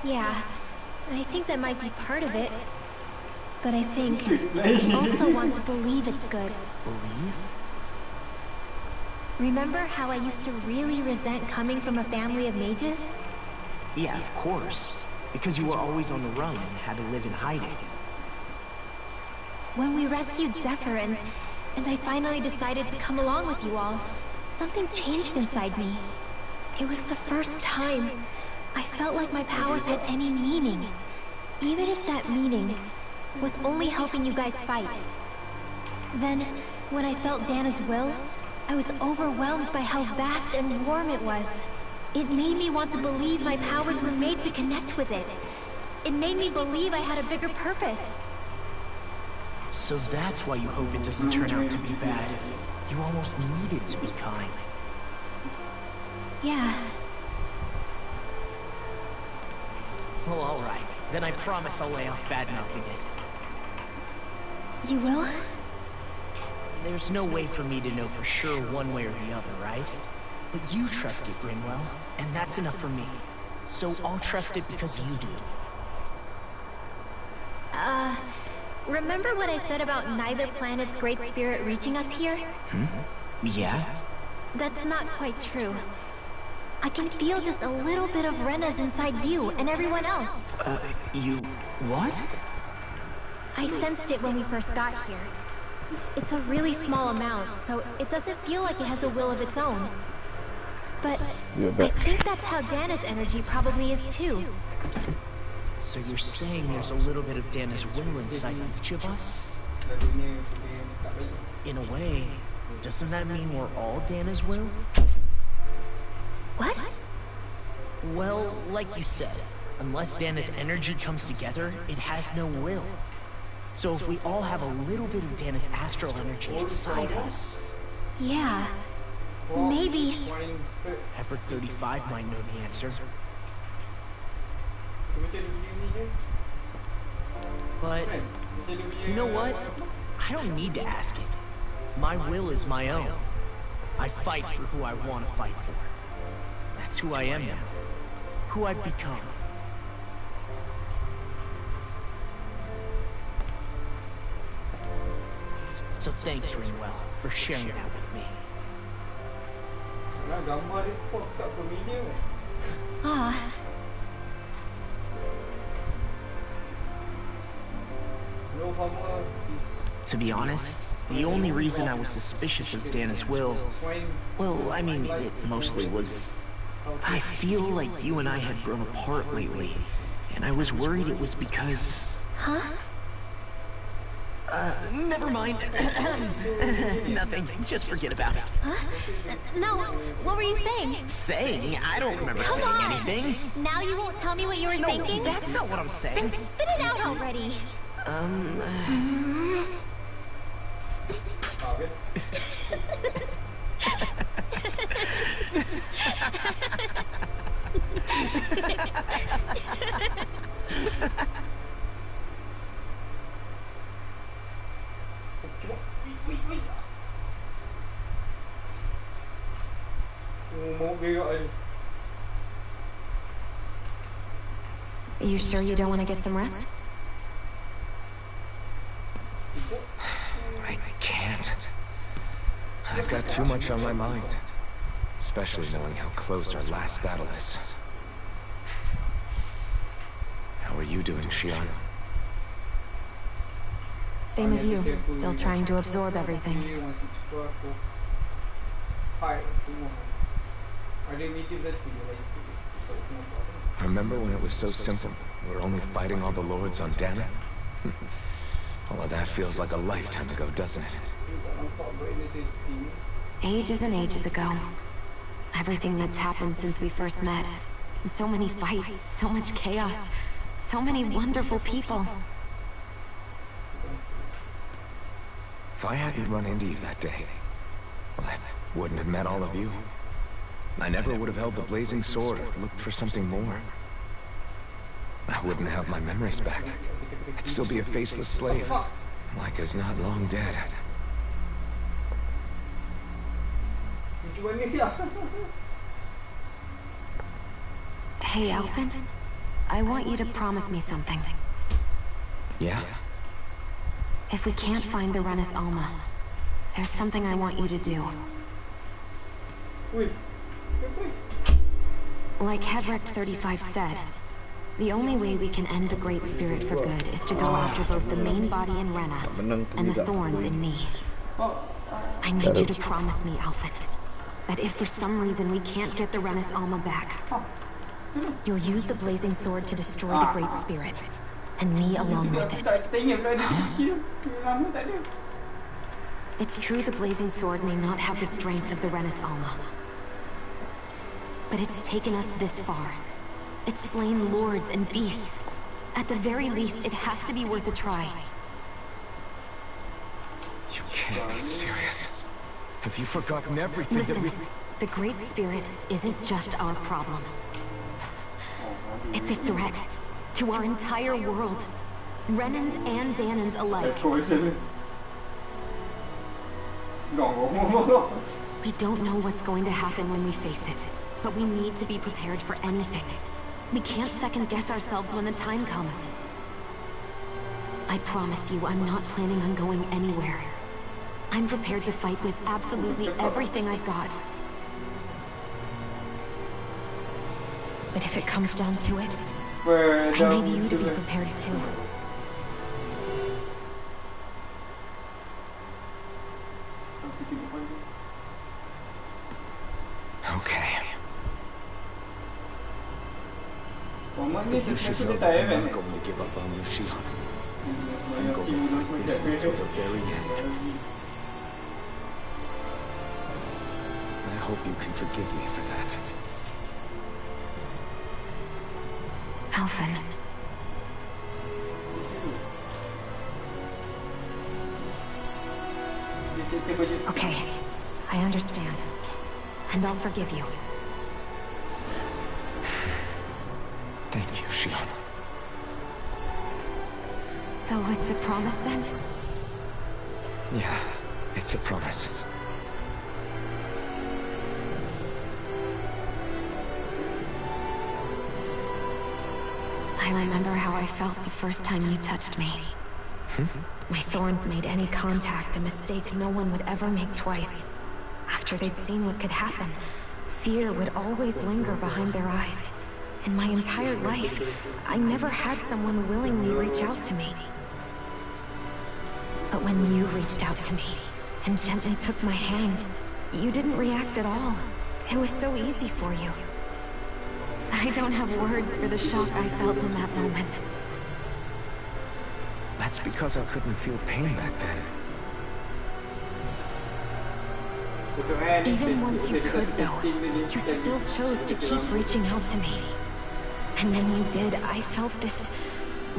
[SPEAKER 3] Yeah, I think that might be part of it. But I think I also want to believe it's good.
[SPEAKER 13] Believe?
[SPEAKER 3] Remember how I used to really resent coming from a family of mages?
[SPEAKER 13] Yeah, of course. Because you were always on the run and had to live in hiding.
[SPEAKER 3] When we rescued Zephyr and I finally decided to come along with you all, something changed inside me. It was the first time I felt like my powers had any meaning. Even if that meaning was only helping you guys fight. Then, when I felt Dana's will, I was overwhelmed by how vast and warm it was. It made me want to believe my powers were made to connect with it. It made me believe I had a bigger purpose.
[SPEAKER 13] So that's why you hope it doesn't turn out to be bad. You almost need it to be kind.
[SPEAKER 3] Yeah.
[SPEAKER 13] Well, alright. Then I promise I'll lay off bad-mouthing it.
[SPEAKER 3] You will?
[SPEAKER 13] There's no way for me to know for sure one way or the other, right? But you trust it, Rinwell, and that's enough for me. So I'll trust it because you do.
[SPEAKER 3] Remember what I said about neither planet's great spirit reaching us here?
[SPEAKER 13] Yeah?
[SPEAKER 3] That's not quite true. I can feel just a little bit of Rena's inside you and everyone else.
[SPEAKER 13] You... what?
[SPEAKER 3] I sensed it when we first got here. It's a really small amount, so it doesn't feel like it has a will of its own. But I think that's how Dana's energy probably is too.
[SPEAKER 13] So you're saying there's a little bit of Dana's will inside each of us? In a way, doesn't that mean we're all Dana's will?
[SPEAKER 3] What?
[SPEAKER 13] Well, like you said, unless Dana's energy comes together, it has no will. So if we all have a little bit of Dana's astral energy inside us...
[SPEAKER 3] Yeah. Maybe...
[SPEAKER 13] Effort 35 might know the answer. But, you know what? I don't need to ask it. My will is my own. I fight for who I want to fight for. That's who I am now. Who I've become. So thanks, Rinwell, for sharing that with me.
[SPEAKER 3] Ah.
[SPEAKER 13] To be honest, the only reason I was suspicious of Dana's will, well, I mean, it mostly was... I feel like you and I had grown apart lately, and I was worried it was because...
[SPEAKER 3] Huh?
[SPEAKER 13] Never mind. Nothing. Just forget about it.
[SPEAKER 3] Huh? No, what were you saying?
[SPEAKER 13] Saying? I don't remember saying anything.
[SPEAKER 3] Now you won't tell me what you were thinking?
[SPEAKER 13] That's not what I'm saying.
[SPEAKER 3] Then spit it out already.
[SPEAKER 14] You sure you don't want to get some rest?
[SPEAKER 12] I can't. I've got too much on my mind. Especially knowing how close our last battle is. How are you doing, Xion?
[SPEAKER 14] Same as you. Still trying to absorb everything.
[SPEAKER 12] Remember when it was so simple? We were only fighting all the lords on Dana? Although that feels like a lifetime ago, doesn't it?
[SPEAKER 14] Ages and ages ago. Everything that's happened since we first met. So many fights, so much chaos, so many wonderful people.
[SPEAKER 12] If I hadn't run into you that day, well, I wouldn't have met all of you. I never would have held the blazing sword or looked for something more. I wouldn't have my memories back. I'd still be a faceless slave, like as not long dead.
[SPEAKER 14] Hey, Alphen. I want you to promise me something.
[SPEAKER 12] Yeah?
[SPEAKER 14] If we can't find the Renis Alma, there's something I want you to do. Like Hevric 35 said, the only way we can end the Great Spirit for good is to go after both the main body in Rena and the thorns in me. I need you to promise me, Alphen, that if for some reason we can't get the Renis Alma back, you'll use the blazing sword to destroy the Great Spirit, and me along with it. It's true the blazing sword may not have the strength of the Renis Alma, but it's taken us this far. It's slain lords and beasts. At the very least, it has to be worth a try.
[SPEAKER 12] You can't be serious. Have you forgotten everything
[SPEAKER 14] Listen,
[SPEAKER 12] that we...
[SPEAKER 14] the Great Spirit isn't just our problem. It's a threat to our entire world. Renans and Danans alike. We don't know what's going to happen when we face it, but we need to be prepared for anything. We can't second-guess ourselves when the time comes. I promise you, I'm not planning on going anywhere. I'm prepared to fight with absolutely everything I've got. But if it comes down to it, I need you to be prepared too.
[SPEAKER 12] Okay. You should know that I'm not going to give up on you, Xion. I'm going to fight this until the very end. I hope you can forgive me for that.
[SPEAKER 14] Alphen. Okay, I understand. And I'll forgive you.
[SPEAKER 12] Thank you, Xion.
[SPEAKER 14] So it's a promise then?
[SPEAKER 12] Yeah, it's a promise.
[SPEAKER 14] I remember how I felt the first time you touched me. My thorns made any contact a mistake no one would ever make twice. After they'd seen what could happen, fear would always linger behind their eyes. In my entire life, I never had someone willingly reach out to me. But when you reached out to me and gently took my hand, you didn't react at all. It was so easy for you. I don't have words for the shock I felt in that moment.
[SPEAKER 12] I That's because I couldn't feel pain back then.
[SPEAKER 14] Even once you could, though, you still chose to keep reaching out to me. And when you did, I felt this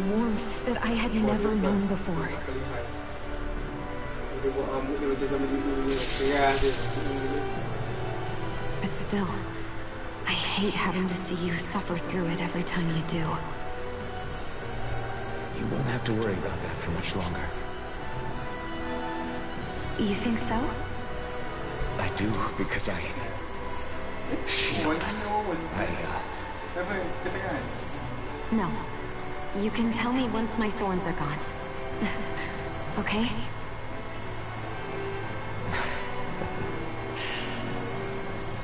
[SPEAKER 14] warmth that I had never known before. But still, I hate having to see you suffer through it every time you do.
[SPEAKER 12] You won't have to worry about that for much longer.
[SPEAKER 14] You think so?
[SPEAKER 12] I do, because
[SPEAKER 14] No. You can tell me once my thorns are gone. Okay?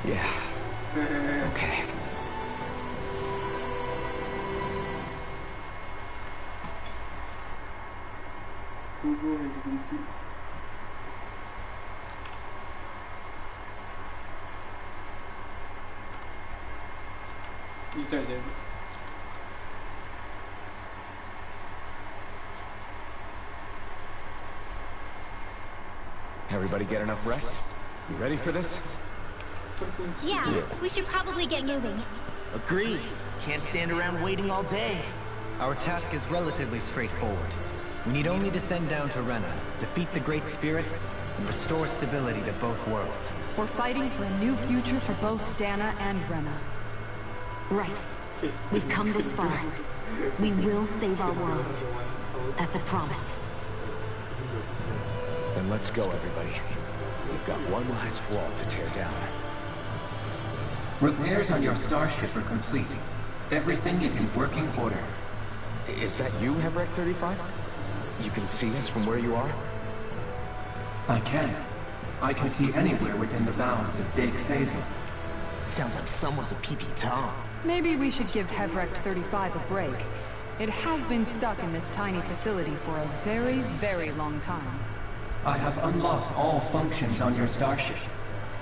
[SPEAKER 12] Yeah. Okay.
[SPEAKER 6] Google, as you can see.
[SPEAKER 12] Everybody get enough rest? You ready for this?
[SPEAKER 3] Yeah, we should probably get moving.
[SPEAKER 13] Agreed. Can't stand around waiting all day.
[SPEAKER 7] Our task is relatively straightforward. We need only descend down to Rena, defeat the Great Spirit, and restore stability to both worlds.
[SPEAKER 8] We're fighting for a new future for both Dana and Rena.
[SPEAKER 14] Right. We've come this far. We will save our worlds. That's a promise.
[SPEAKER 12] Then let's go, everybody. We've got one last wall to tear down.
[SPEAKER 15] Repairs on your starship are complete. Everything is in working order.
[SPEAKER 12] Is that you, Hevrek 35? You can see us from where you are?
[SPEAKER 15] I can. I can see anywhere within the bounds of Dake Phasal.
[SPEAKER 13] Sounds like someone's a PP Tom.
[SPEAKER 8] Maybe we should give Hevrek 35 a break. It has been stuck in this tiny facility for a very, very long time.
[SPEAKER 15] I have unlocked all functions on your starship.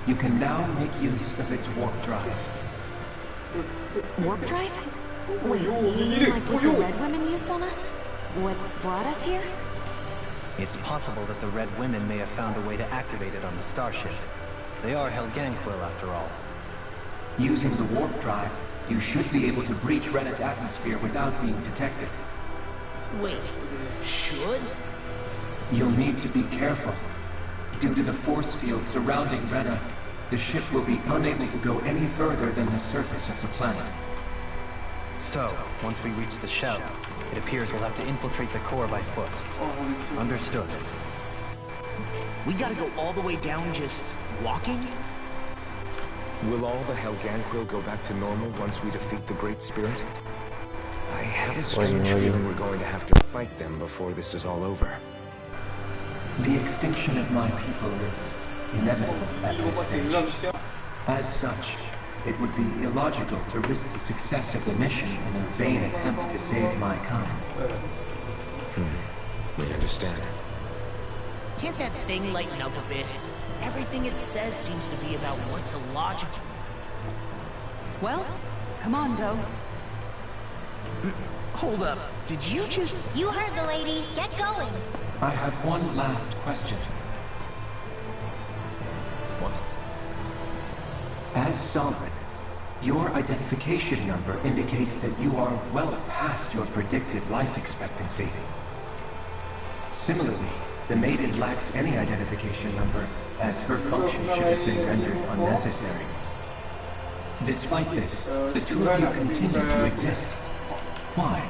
[SPEAKER 15] You can now make use of its warp drive.
[SPEAKER 14] Warp drive? Wait, you mean like what the Red Women used on us? What brought us here?
[SPEAKER 7] It's possible that the Red Women may have found a way to activate it on the starship. They are Helganquil, after all.
[SPEAKER 15] Using the warp drive, you should be able to breach Rena's atmosphere without being detected.
[SPEAKER 13] Wait, should?
[SPEAKER 15] You'll need to be careful. Due to the force field surrounding Rena, the ship will be unable to go any further than the surface of the planet.
[SPEAKER 7] So, once we reach the shell, it appears we'll have to infiltrate the core by foot. Understood.
[SPEAKER 13] We gotta go all the way down just walking?
[SPEAKER 12] Will all the Helganquil go back to normal once we defeat the Great Spirit? I have a strange feeling we're going to have to fight them before this is all over.
[SPEAKER 15] The extinction of my people is inevitable at this stage. As such, it would be illogical to risk the success of the mission in a vain attempt to save my kind.
[SPEAKER 12] We understand.
[SPEAKER 13] Can't that thing lighten up a bit? Everything it says seems to be about what's illogical.
[SPEAKER 8] Well, come on, Doe.
[SPEAKER 13] Hold up, did you just...
[SPEAKER 3] You heard the lady. Get going.
[SPEAKER 15] I have one last question.
[SPEAKER 12] What?
[SPEAKER 15] As Sovereign, your identification number indicates that you are well past your predicted life expectancy. Similarly, the Maiden lacks any identification number, as her function should have been rendered unnecessary. Despite this, the two of you continue to exist. Why?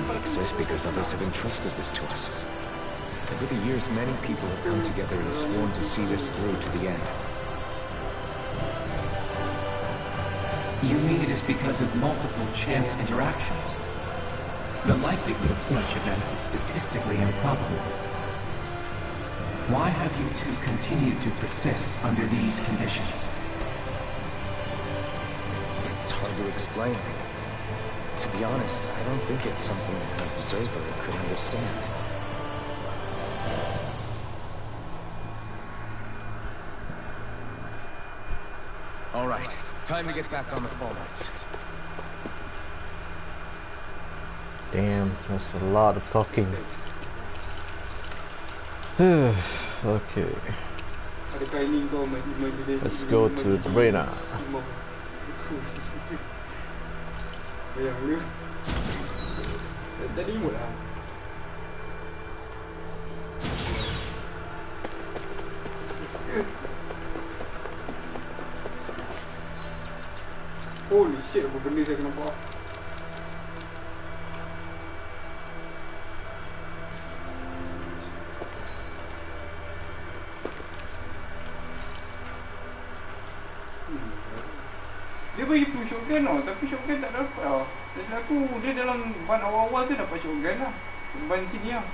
[SPEAKER 12] We exist because others have entrusted this to us. Over the years, many people have come together and sworn to see this through to the end.
[SPEAKER 15] You mean it is because of multiple chance interactions? The likelihood of such events is statistically improbable. Why have you two continued to persist under these conditions?
[SPEAKER 12] It's hard to explain. To be honest, I don't think it's something an observer could understand. All right, Time to get back on the phone lights.
[SPEAKER 1] Damn, that's a lot of talking. Okay. Let's go to the arena.
[SPEAKER 6] Holy shit, apa benda saya nampak? Dia bagi tu shotgun tau, tapi shotgun tak dapat tau. Terus aku, dia dalam ban awal-awal tu dapat shotgun lah. Ban sini lah.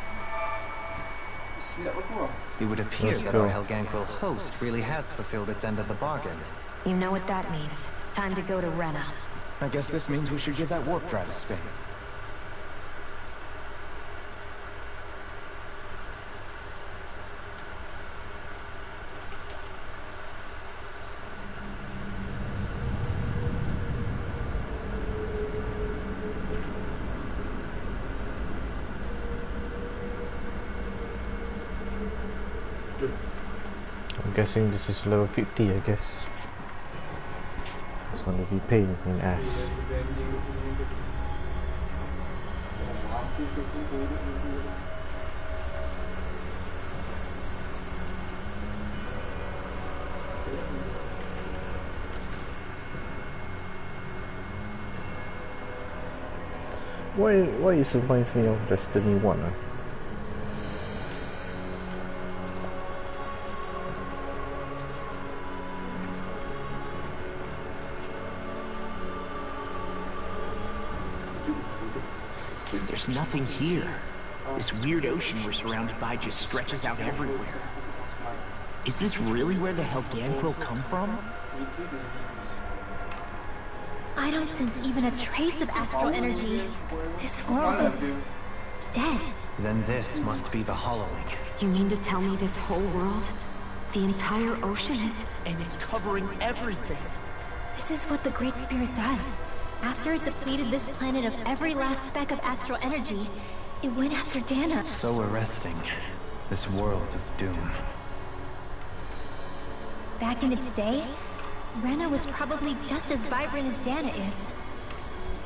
[SPEAKER 6] Silap aku lah.
[SPEAKER 7] It would appear that our Helganquil host really has fulfilled its end of the bargain.
[SPEAKER 14] You know what that means. Time to go to Rena.
[SPEAKER 12] I guess this means we should give that warp drive a spin.
[SPEAKER 1] I'm guessing this is level 50, I guess. It's gonna be pain in ass. Why it reminds me of Destiny 1?
[SPEAKER 13] There's nothing here. This weird ocean we're surrounded by just stretches out everywhere. Is this really where the Helganquil come from?
[SPEAKER 3] I don't sense even a trace of astral energy. This world is dead.
[SPEAKER 7] Then this must be the hollowing.
[SPEAKER 14] You mean to tell me this whole world, the entire ocean is...
[SPEAKER 13] And it's covering everything.
[SPEAKER 3] This is what the Great Spirit does. After it depleted this planet of every last speck of astral energy, it went after Dana.
[SPEAKER 7] So arresting. This world of doom.
[SPEAKER 3] Back in its day, Rena was probably just as vibrant as Dana is.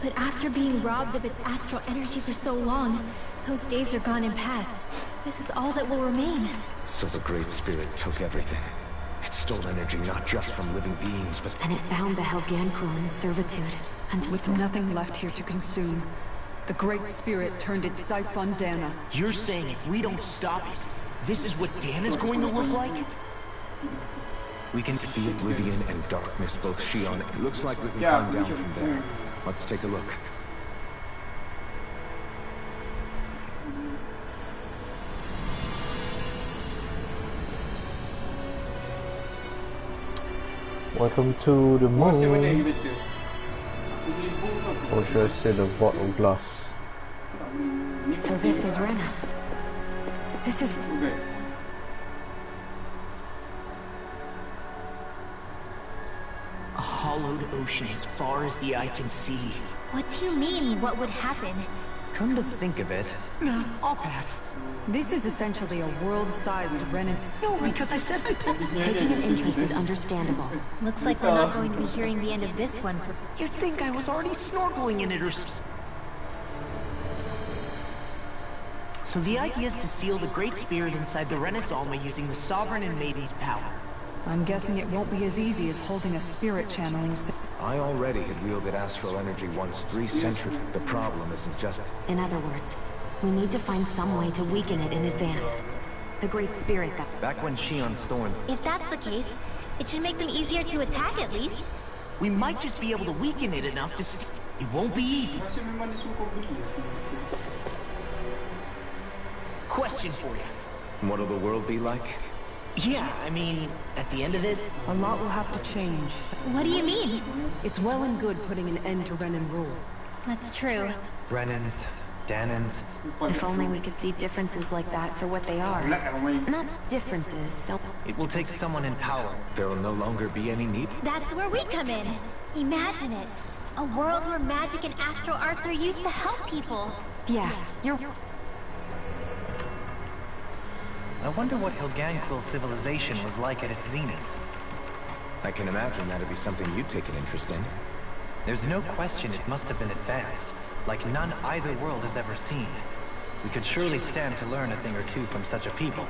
[SPEAKER 3] But after being robbed of its astral energy for so long, those days are gone and past. This is all that will remain.
[SPEAKER 12] So the Great Spirit took everything. It stole energy not just from living beings, but...
[SPEAKER 14] And it bound the Helganquil in servitude. And
[SPEAKER 8] with nothing left here to consume, the Great Spirit turned its sights on Dana.
[SPEAKER 13] You're saying if we don't stop it, this is what Dana's going to look like?
[SPEAKER 12] We can get the oblivion and darkness, both Shion. It looks like we can climb down from there. Let's take a look.
[SPEAKER 1] Welcome to the moon. Or should I say the bottle glass?
[SPEAKER 14] So this is Rena. This is...
[SPEAKER 13] A hollowed ocean as far as the eye can see.
[SPEAKER 3] What do you mean, what would happen?
[SPEAKER 7] Come to think of it...
[SPEAKER 13] No, I'll pass.
[SPEAKER 8] This is essentially a world-sized Renan...
[SPEAKER 13] No, because I said that.
[SPEAKER 14] Taking an interest is understandable.
[SPEAKER 3] Looks like we're not going to be hearing the end of this one for...
[SPEAKER 13] You'd think I was already snorkeling in it or... So the idea is to seal the Great Spirit inside the Renaissance using the Sovereign and Maiden's power.
[SPEAKER 8] I'm guessing it won't be as easy as holding a spirit channeling...
[SPEAKER 12] I already had wielded astral energy once 3 centuries. The problem isn't just...
[SPEAKER 14] In other words, we need to find some way to weaken it in advance. The Great Spirit that...
[SPEAKER 7] Back when Shion's thorn...
[SPEAKER 3] If that's the case, it should make them easier to attack at least.
[SPEAKER 13] We might just be able to weaken it enough to... It won't be easy. Question for you.
[SPEAKER 12] What'll the world be like?
[SPEAKER 13] Yeah, I mean, at the end of this...
[SPEAKER 8] A lot will have to change.
[SPEAKER 3] What do you mean?
[SPEAKER 8] It's well and good putting an end to Renan rule.
[SPEAKER 3] That's true.
[SPEAKER 7] Renans, Danans...
[SPEAKER 14] If only we could see differences like that for what they are. Not differences, so...
[SPEAKER 7] It will take someone in power.
[SPEAKER 12] There will no longer be any need.
[SPEAKER 3] That's where we come in. Imagine it. A world where magic and astral arts are used to help people.
[SPEAKER 14] Yeah, you're...
[SPEAKER 7] I wonder what Helganquil civilization was like at its zenith.
[SPEAKER 12] I can imagine that'd be something you'd take an interest in.
[SPEAKER 7] There's no question it must have been advanced, like none either world has ever seen. We could surely stand to learn a thing or two from such a people.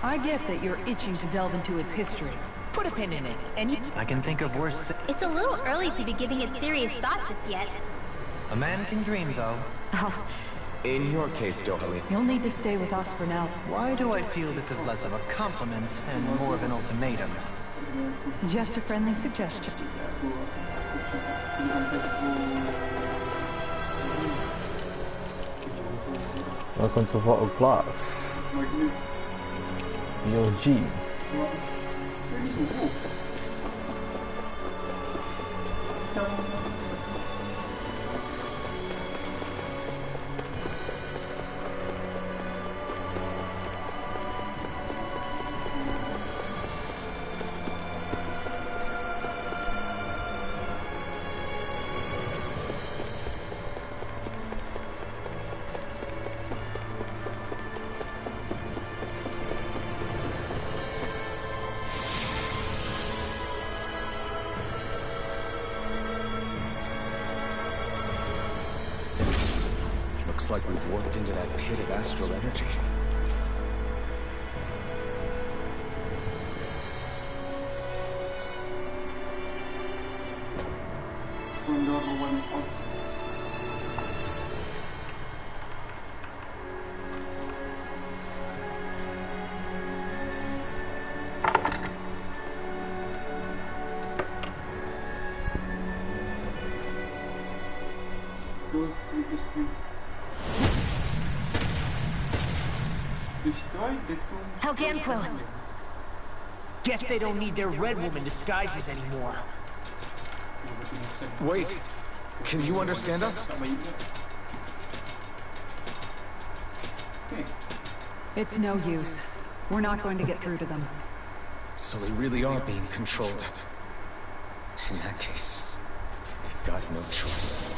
[SPEAKER 8] I get that you're itching to delve into its history.
[SPEAKER 13] Put a pin in it, and you...
[SPEAKER 7] I can think of worse
[SPEAKER 3] It's a little early to be giving it serious thought just yet.
[SPEAKER 7] A man can dream, though.
[SPEAKER 8] Oh.
[SPEAKER 12] In your case, Dohalim.
[SPEAKER 8] You'll need to stay with us for now.
[SPEAKER 7] Why do I feel this is less of a compliment and more of an ultimatum?
[SPEAKER 8] Just a friendly suggestion.
[SPEAKER 1] Welcome to Vault of Glass. Yo G.
[SPEAKER 12] Looks like we've warped into that pit of astral energy.
[SPEAKER 3] Helganquil.
[SPEAKER 13] Guess they don't need their Red Woman disguises anymore.
[SPEAKER 12] Wait, can you understand us?
[SPEAKER 8] It's no use. We're not going to get through to them.
[SPEAKER 12] So they really are being controlled. In that case, we've got no choice.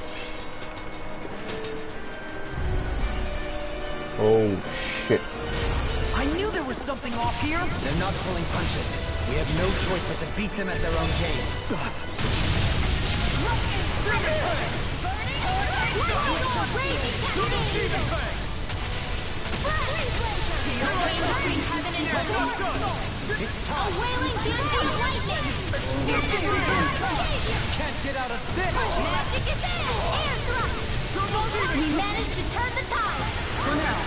[SPEAKER 1] Oh shit.
[SPEAKER 13] I knew there was something off here!
[SPEAKER 7] They're not pulling punches. We have no choice but to beat them at their own game.
[SPEAKER 13] Can't get out of this!
[SPEAKER 3] We managed to turn the tide!
[SPEAKER 8] For now.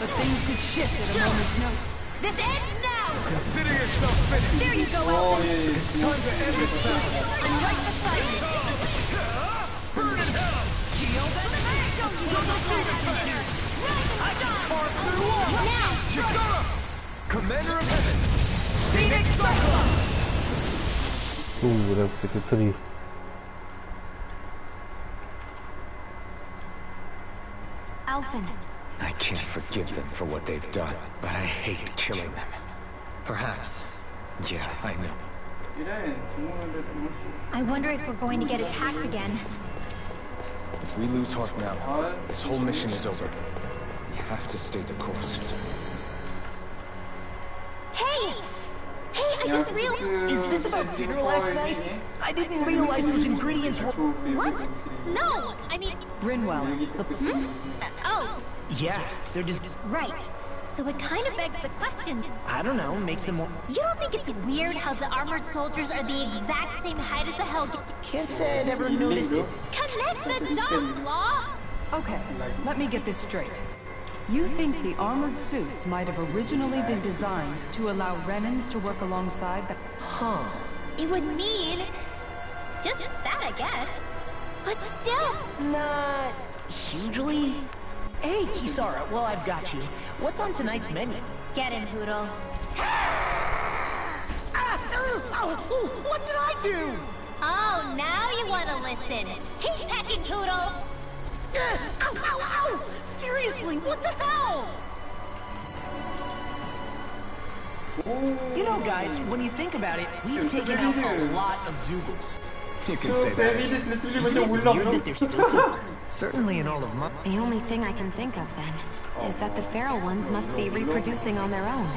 [SPEAKER 8] But things could shift at a moment's notice.
[SPEAKER 3] This ends now!
[SPEAKER 16] Consider yourself finished!
[SPEAKER 3] There you go, Elton!
[SPEAKER 16] It's time to end this battle!
[SPEAKER 3] I'm right beside you!
[SPEAKER 16] Burn in hell!
[SPEAKER 3] Shield and
[SPEAKER 16] I got far through all!
[SPEAKER 3] Now!
[SPEAKER 16] Yagara! Commander of Heaven!
[SPEAKER 3] Phoenix Cyclops!
[SPEAKER 1] Ooh, that's 53.
[SPEAKER 3] Alphen.
[SPEAKER 12] I can't forgive them for what they've done, but I hate killing them.
[SPEAKER 7] Perhaps.
[SPEAKER 12] Yeah, I know.
[SPEAKER 3] I wonder if we're going to get attacked again.
[SPEAKER 12] If we lose heart now, this whole mission is over. We have to stay the course.
[SPEAKER 3] Hey! Hey, I just realized...
[SPEAKER 13] Is this about dinner last night? I didn't realize those ingredients were...
[SPEAKER 3] What? No! I mean...
[SPEAKER 8] Rinwell.
[SPEAKER 3] Oh.
[SPEAKER 13] Yeah, they're just...
[SPEAKER 3] Right. So it kind of begs the question...
[SPEAKER 13] I don't know, makes them more...
[SPEAKER 3] You don't think it's weird how the armored soldiers are the exact same height as the Helg...
[SPEAKER 13] Can't say I'd ever noticed it.
[SPEAKER 3] Connect the dots, Law!
[SPEAKER 8] Okay, let me get this straight. You think the armored suits might have originally been designed to allow Renans to work alongside the...
[SPEAKER 13] Huh.
[SPEAKER 3] It would mean... just that, I guess. But still...
[SPEAKER 13] Not... hugely? Hey, Kisara, well, I've got you. What's on tonight's menu?
[SPEAKER 3] Get him, Hoodle.
[SPEAKER 13] What did I do?
[SPEAKER 3] Oh, now you want to listen. Keep pecking, Hoodle!
[SPEAKER 13] Ow, ow, ow! Seriously, what the hell? You know, guys, when you think about it, we've taken out a lot of Zoogles.
[SPEAKER 12] You can say that.
[SPEAKER 13] Isn't it weird that they're still so...
[SPEAKER 7] Certainly in all of my...
[SPEAKER 14] The only thing I can think of, then, is that the feral ones must be reproducing on their own.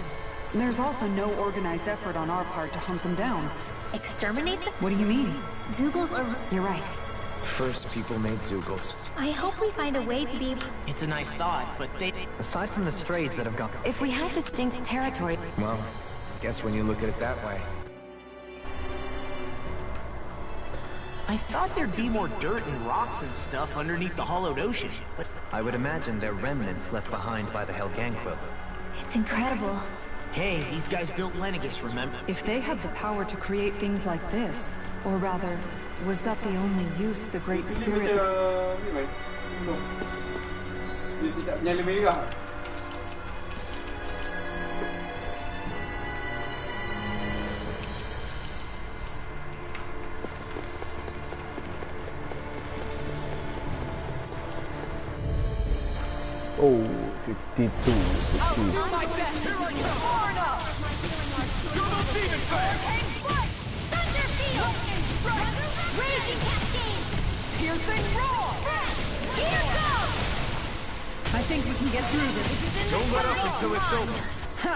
[SPEAKER 8] There's also no organized effort on our part to hunt them down.
[SPEAKER 3] Exterminate them?
[SPEAKER 8] What do you mean?
[SPEAKER 3] Zeugles are...
[SPEAKER 14] You're right.
[SPEAKER 12] First people made Zeugles.
[SPEAKER 3] I hope we find a way to be...
[SPEAKER 13] It's a nice thought, but they...
[SPEAKER 7] Aside from the strays that have gone...
[SPEAKER 14] If we had distinct territory...
[SPEAKER 12] Well, I guess when you look at it that way.
[SPEAKER 13] I thought there'd be more dirt and rocks and stuff underneath the hollowed ocean, but...
[SPEAKER 7] I would imagine they're remnants left behind by the Helganquill.
[SPEAKER 3] It's incredible.
[SPEAKER 13] Hey, these guys built Lenegis, remember?
[SPEAKER 8] If they had the power to create things like this, or rather, was that the only use the Great Spirit...
[SPEAKER 1] Oh, 52.
[SPEAKER 5] I'll do my best. Far enough. Thunder field. Raging cascade. Piercing roar. Here goes.
[SPEAKER 8] I think we can get through this.
[SPEAKER 12] Don't let up until it's over.
[SPEAKER 8] Ha!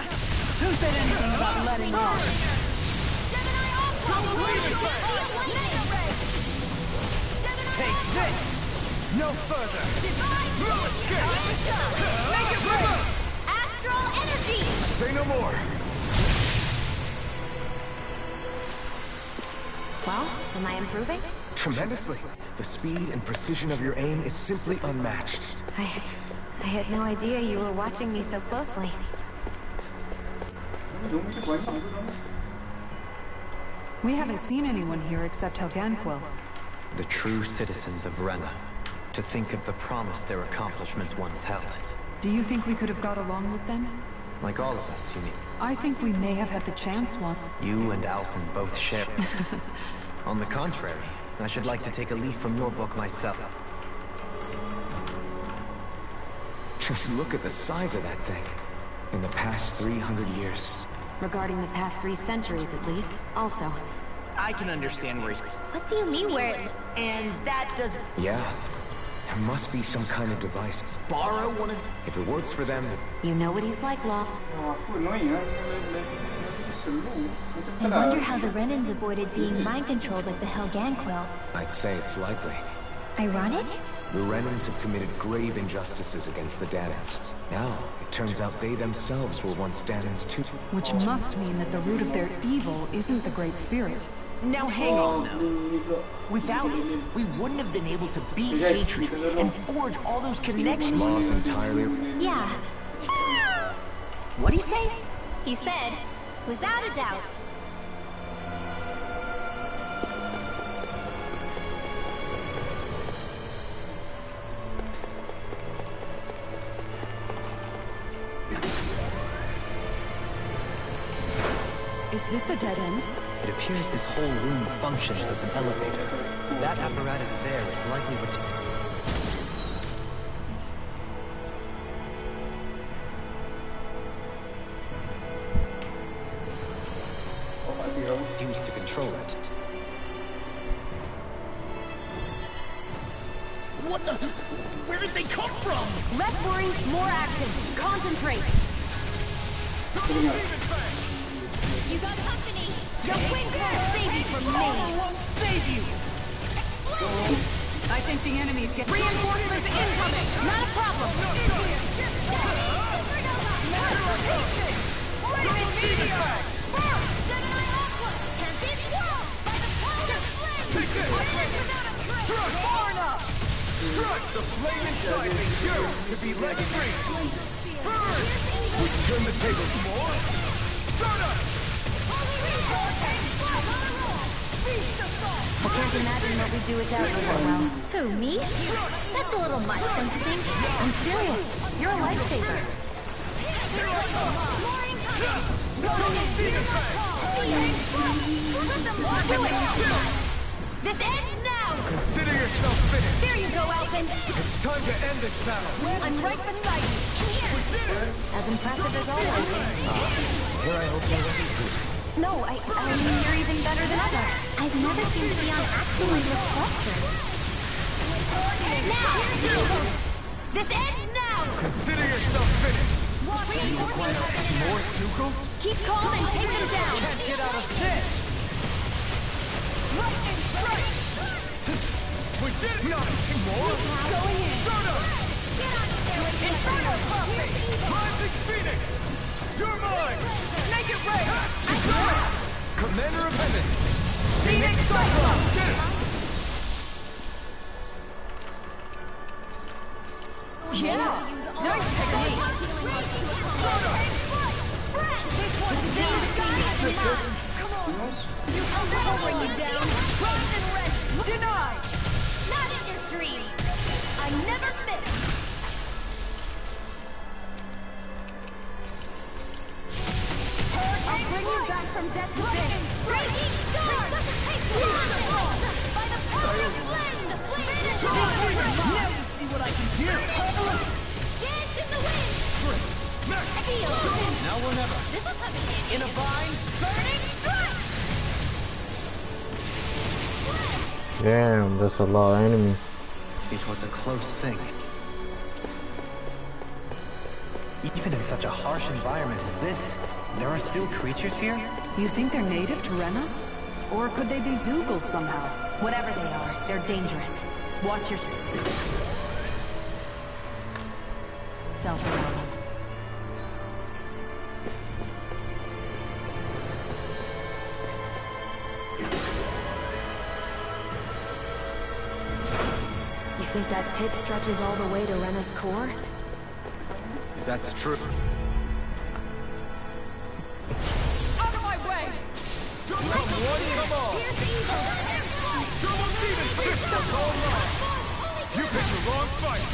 [SPEAKER 8] Who said anything about letting off?
[SPEAKER 12] Take this! No further! No escape!
[SPEAKER 5] Make it rain! Astral energy!
[SPEAKER 12] Say no more!
[SPEAKER 14] Well, am I improving?
[SPEAKER 12] Tremendously. The speed and precision of your aim is simply unmatched.
[SPEAKER 14] I had no idea you were watching me so closely.
[SPEAKER 8] We haven't seen anyone here except Helganquill.
[SPEAKER 7] The true citizens of Rena. To think of the promise their accomplishments once held.
[SPEAKER 8] Do you think we could have got along with them?
[SPEAKER 7] Like all of us, you mean?
[SPEAKER 8] I think we may have had the chance once.
[SPEAKER 7] You and Alphen both share. On the contrary, I should like to take a leaf from your book myself.
[SPEAKER 12] Just look at the size of that thing. In the past 300 years.
[SPEAKER 14] Regarding the past 3 centuries, at least. Also.
[SPEAKER 13] I can understand where he's...
[SPEAKER 3] What do you mean where it...
[SPEAKER 13] And that doesn't...
[SPEAKER 12] Yeah. There must be some kind of device.
[SPEAKER 13] Borrow one of...
[SPEAKER 12] If it works for them...
[SPEAKER 14] You know what he's like, Law.
[SPEAKER 3] I wonder how the Renans avoided being mind-controlled like the Helganquill.
[SPEAKER 12] I'd say it's likely.
[SPEAKER 3] Ironic?
[SPEAKER 12] The Renans have committed grave injustices against the Danans. Now, it turns out they themselves were once Danans too.
[SPEAKER 8] Which must mean that the root of their evil isn't the Great Spirit.
[SPEAKER 13] Now hang on, though. Without it, we wouldn't have been able to beat hatred and forge all those connections.
[SPEAKER 12] Laws entirely...
[SPEAKER 3] Yeah.
[SPEAKER 13] What'd he say?
[SPEAKER 3] He said, without a doubt.
[SPEAKER 8] Is this a dead end?
[SPEAKER 7] It appears this whole room functions as an elevator. That apparatus there is likely what's... used to control it.
[SPEAKER 13] What the... Where did they come from?
[SPEAKER 5] Less worry, more action. Concentrate. You got company. Your wings won't save you from me.
[SPEAKER 13] Won't save you.
[SPEAKER 8] I think the enemy's get...
[SPEAKER 5] Reinforcements incoming. Not a problem.
[SPEAKER 12] Strike the flame inside me, yours to be let free! Burn! Would you turn the tables more? Start up!
[SPEAKER 14] I can't imagine what we do without you so well.
[SPEAKER 3] Who, me? That's a little much, don't you think?
[SPEAKER 14] I'm serious. You're a lifesaver.
[SPEAKER 5] This ends now!
[SPEAKER 12] Consider yourself finished!
[SPEAKER 5] There you go, Alphen!
[SPEAKER 12] It's time to end this battle!
[SPEAKER 5] I'm right beside you!
[SPEAKER 14] As impressive as always.
[SPEAKER 7] Here I hope you will be.
[SPEAKER 14] No, I mean, you're even better than ever.
[SPEAKER 3] I've never seen Leon actually look flustered.
[SPEAKER 5] Now! This ends now!
[SPEAKER 4] Consider yourself finished!
[SPEAKER 5] More Sukos? Keep calm and take them down!
[SPEAKER 13] Can't get out of this!
[SPEAKER 5] Lightning strike!
[SPEAKER 4] We did it! Not more!
[SPEAKER 5] Going in!
[SPEAKER 4] Soda!
[SPEAKER 5] Get on there!
[SPEAKER 13] Inferno Puppet!
[SPEAKER 4] Rising Phoenix! You're mine!
[SPEAKER 13] Make it rain!
[SPEAKER 5] I got it!
[SPEAKER 4] Commander of Heaven!
[SPEAKER 13] Phoenix Cyclone!
[SPEAKER 4] Get it!
[SPEAKER 13] Yeah! Nice technique!
[SPEAKER 5] This one's down! Come on! I'll bring you down! Close and ready!
[SPEAKER 13] Denied!
[SPEAKER 5] Not in your dreams! I never miss!
[SPEAKER 13] I'll bring you back from death to death!
[SPEAKER 5] Breaking storm! By the power of Blend!
[SPEAKER 13] Now you see what I can do!
[SPEAKER 5] Dance in the wind! Feel!
[SPEAKER 13] Now or never!
[SPEAKER 5] This is something
[SPEAKER 13] In a bind!
[SPEAKER 5] burning strike!
[SPEAKER 1] Damn, that's a lot of enemy.
[SPEAKER 7] It was a close thing. Even in such a harsh environment as this, there are still creatures here?
[SPEAKER 8] You think they're native to Rena? Or could they be Zugals somehow?
[SPEAKER 14] Whatever they are, they're dangerous.
[SPEAKER 8] Watch your... Self-surrounding.
[SPEAKER 14] You think that pit stretches all the way to Rena's core?
[SPEAKER 7] That's true.
[SPEAKER 13] Out of my way!
[SPEAKER 4] Come one, come on! Double demon fist for all love! You picked the wrong fight!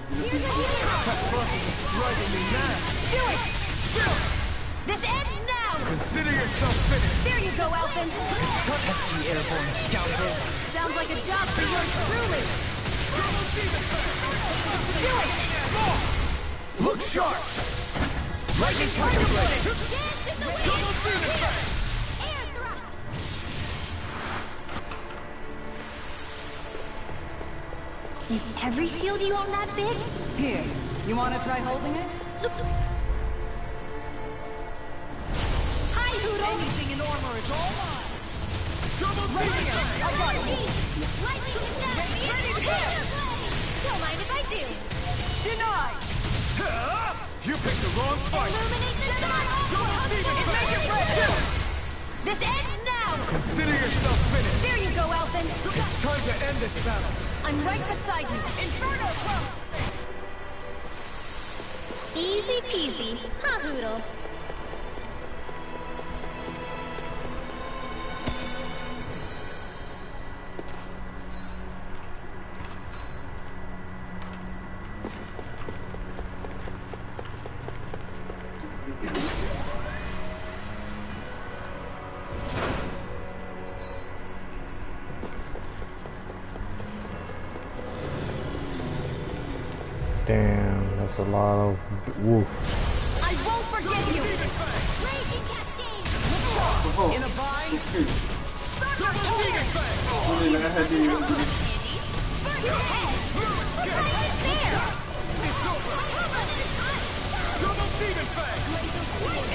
[SPEAKER 4] That fucking is driving me mad!
[SPEAKER 5] Do it! This ends now!
[SPEAKER 4] Consider yourself finished!
[SPEAKER 5] There you go, Elfin!
[SPEAKER 7] Pesky airborne scoundrel!
[SPEAKER 5] Sounds like a job for yours truly! Do it!
[SPEAKER 4] Look sharp!
[SPEAKER 13] Lightning Tiger Blade!
[SPEAKER 5] Dance in the wind!
[SPEAKER 4] Double demon fist!
[SPEAKER 5] Air thrust!
[SPEAKER 3] Is every shield you own that big?
[SPEAKER 8] Here, you want to try holding it?
[SPEAKER 5] Hi, Hoodle!
[SPEAKER 13] Anything in armor is all mine!
[SPEAKER 4] Double demon fist!
[SPEAKER 13] I got it!
[SPEAKER 5] Lightning is down! Here! Don't mind if I do!
[SPEAKER 13] Denied!
[SPEAKER 4] You picked the wrong fight!
[SPEAKER 5] Illuminate the dark!
[SPEAKER 4] Double demon
[SPEAKER 13] Make it
[SPEAKER 4] fist!
[SPEAKER 13] rain!
[SPEAKER 5] This ends now!
[SPEAKER 4] Consider yourself finished!
[SPEAKER 5] There you go, Elfin!
[SPEAKER 4] It's time to end this battle!
[SPEAKER 5] I'm right beside you! Inferno Pump! Easy peasy, huh, Hoodle?
[SPEAKER 1] Damn, that's a lot of woof.
[SPEAKER 5] I won't forget you!
[SPEAKER 13] In a bind!
[SPEAKER 6] Boleh lah hadi.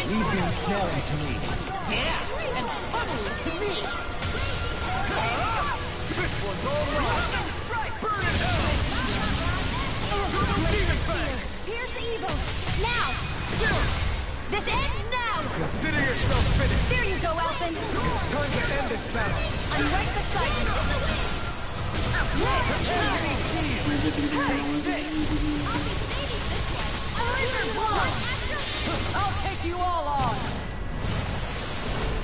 [SPEAKER 13] Leave him staring to me. Yeah, and funneling to me.
[SPEAKER 4] This one's all right! Burn in hell! Double demon fist!
[SPEAKER 5] Here's the evil! Now! This ends now!
[SPEAKER 4] Consider yourself finished!
[SPEAKER 5] There you go, Elfin!
[SPEAKER 4] It's time to end this battle!
[SPEAKER 5] I'm right beside you!
[SPEAKER 13] I'll take you all on.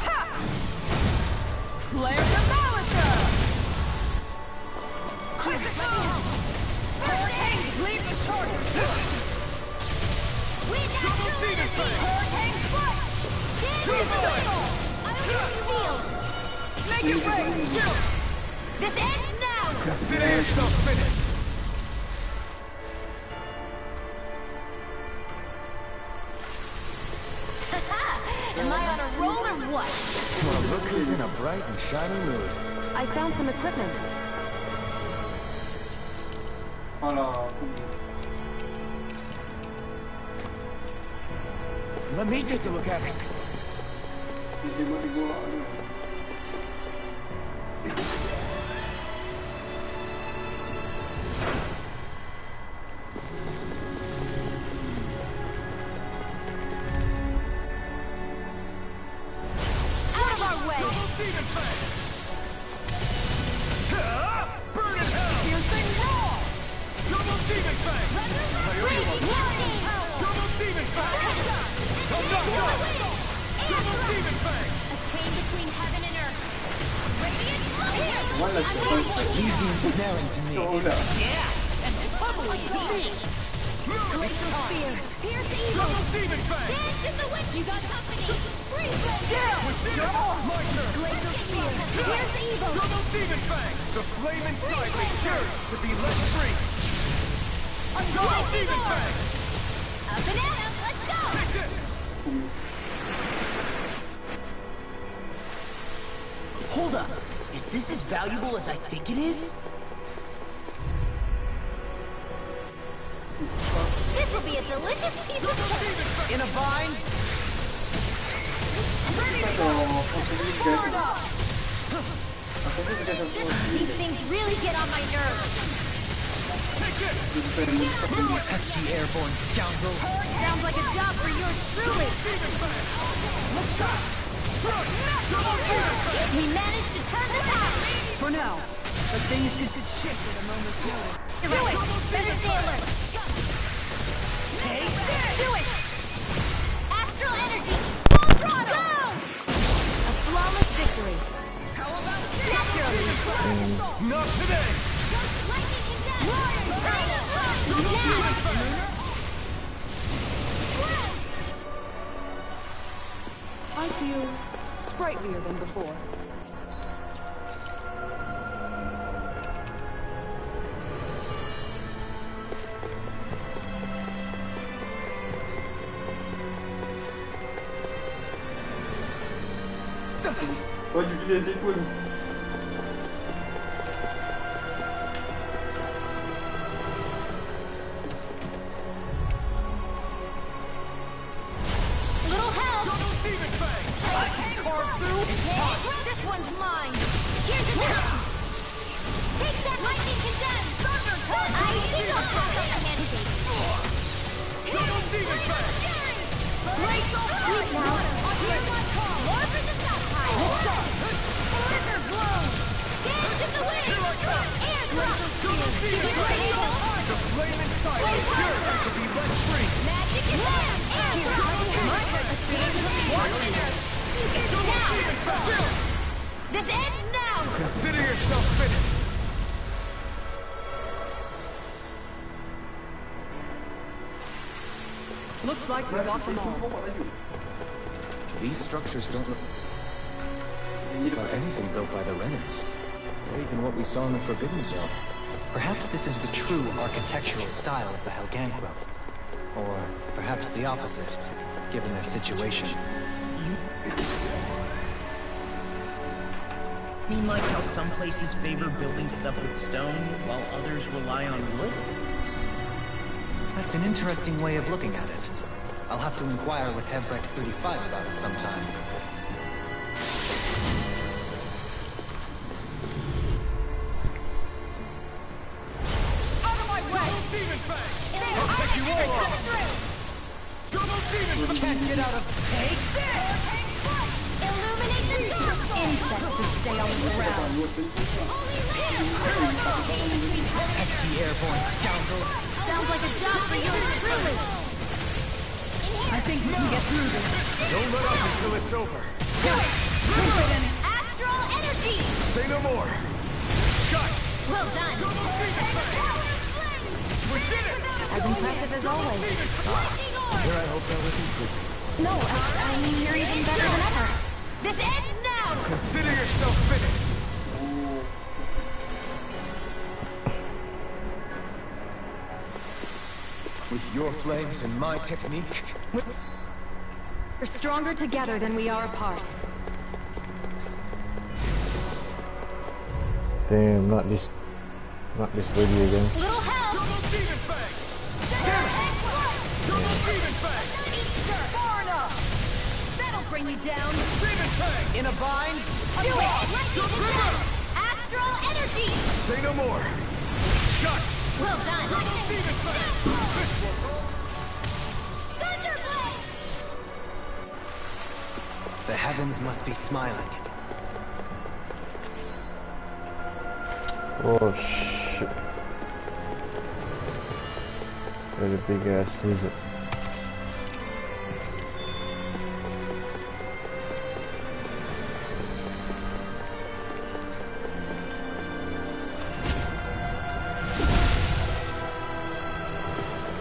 [SPEAKER 13] Ha! Flare the Malisa! Critical! Hurricane, leave the charger!
[SPEAKER 4] Double demon fist!
[SPEAKER 5] Hurricane Strike! Make it rain! This ends now!
[SPEAKER 4] Consider yourself finished!
[SPEAKER 12] in a bright and shiny mood.
[SPEAKER 14] I found some equipment.
[SPEAKER 12] Let me take a look at it.
[SPEAKER 13] Hold up! Is this as valuable as I think it is?
[SPEAKER 5] This will be a delicious piece of cake!
[SPEAKER 13] In a vine? Ready to go! Forward up!
[SPEAKER 5] These things really get on my nerves.
[SPEAKER 2] Pesky airborne scoundrel.
[SPEAKER 5] Sounds like a job for yours truly. We managed to turn this out.
[SPEAKER 8] For now, but things could shift at a moment's notice.
[SPEAKER 5] Do it! Better stay alert.
[SPEAKER 13] Take this!
[SPEAKER 5] Do it! Astral energy! Full throttle! Go! A flawless victory.
[SPEAKER 13] How about this?
[SPEAKER 5] Naturally.
[SPEAKER 13] Not today!
[SPEAKER 5] Lightning condensed!
[SPEAKER 8] I feel sprightlier than before.
[SPEAKER 6] Baju gila pun.
[SPEAKER 5] Little help! This one's mine! Here's a tap! Take that lightning condensed! I think I'll pass on the mandate! Sweet now! Here's my call! More for the south side! Scissor blows! Dance in the wind! Air drop!
[SPEAKER 13] The flame inside is yours to be let free!
[SPEAKER 5] Magic is there! Air drop! My purpose is watch the earth! Now! This ends now!
[SPEAKER 13] Consider yourself finished!
[SPEAKER 8] Looks like we got them all.
[SPEAKER 12] These structures don't look like anything built by the Renans, or even what we saw in the Forbidden Zone.
[SPEAKER 7] Perhaps this is the true architectural style of the Helganquil. Or perhaps the opposite, given their situation.
[SPEAKER 13] Mean like how some places favor building stuff with stone, while others rely on wood?
[SPEAKER 7] That's an interesting way of looking at it. I'll have to inquire with Hevrek 35 about it sometime.
[SPEAKER 5] Out of my way! I'll take you all on!
[SPEAKER 13] Can't get out of... Take this!
[SPEAKER 5] Illuminate the dark! Insects should stay on the ground.
[SPEAKER 2] Pesky airborne scoundrels.
[SPEAKER 5] Sounds like a job for yours truly.
[SPEAKER 8] I think we can get through this.
[SPEAKER 16] Don't let up until it's over.
[SPEAKER 5] Do it! Astral energy!
[SPEAKER 16] Say no more. Got it.
[SPEAKER 5] Well done!
[SPEAKER 16] We did it!
[SPEAKER 14] As impressive as always.
[SPEAKER 12] Here I hope that wasn't good.
[SPEAKER 14] No, I mean, you're even better than ever.
[SPEAKER 5] This ends now!
[SPEAKER 16] Consider yourself finished.
[SPEAKER 12] With your flames and my technique,
[SPEAKER 8] We're stronger together than we are apart.
[SPEAKER 1] Damn, not this lady again.
[SPEAKER 5] Little help! Far enough! That'll bring you down!
[SPEAKER 13] In a bind?
[SPEAKER 5] Do it! Astral energy!
[SPEAKER 4] Say no more! Got!
[SPEAKER 5] Well done!
[SPEAKER 7] The heavens must be smiling.
[SPEAKER 1] Oh shit. Really big ass scissor.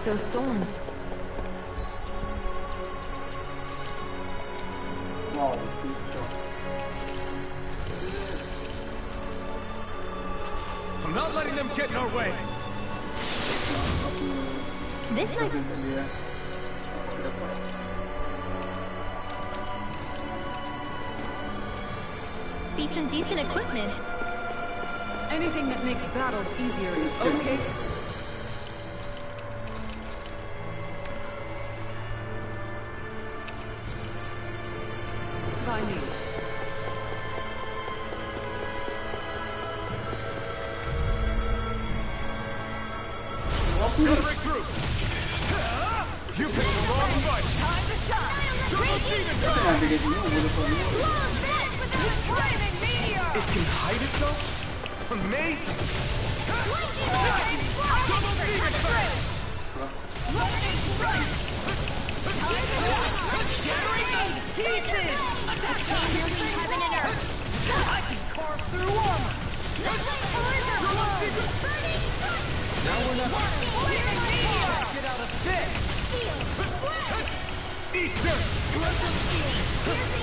[SPEAKER 8] Those thorns.
[SPEAKER 4] I'm not letting them get in our way!
[SPEAKER 3] This might be... some decent equipment.
[SPEAKER 8] Anything that makes battles easier is okay. By me.
[SPEAKER 4] Gotta break through! You picked the wrong fight!
[SPEAKER 5] Time to shine!
[SPEAKER 4] Double demon
[SPEAKER 5] Flaming meteor!
[SPEAKER 4] It can hide itself? Amazing! Double demon strike!
[SPEAKER 5] Lightning strike! Shattering pieces! Attack time! Piercing heaven and earth! I can carve through armor!
[SPEAKER 4] Now we're not...
[SPEAKER 5] Flaming meteor!
[SPEAKER 4] Get out of this! Eat this!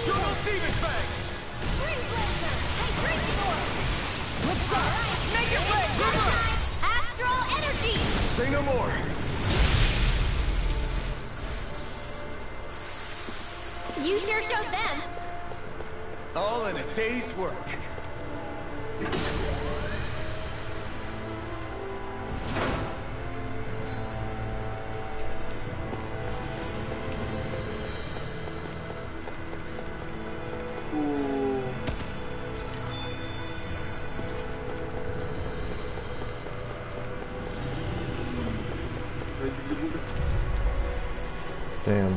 [SPEAKER 4] Double demon fang!
[SPEAKER 5] Let's shot! Make it rain! Astral energy!
[SPEAKER 4] Say no more!
[SPEAKER 3] You sure showed them.
[SPEAKER 4] All in a day's work.
[SPEAKER 1] Damn.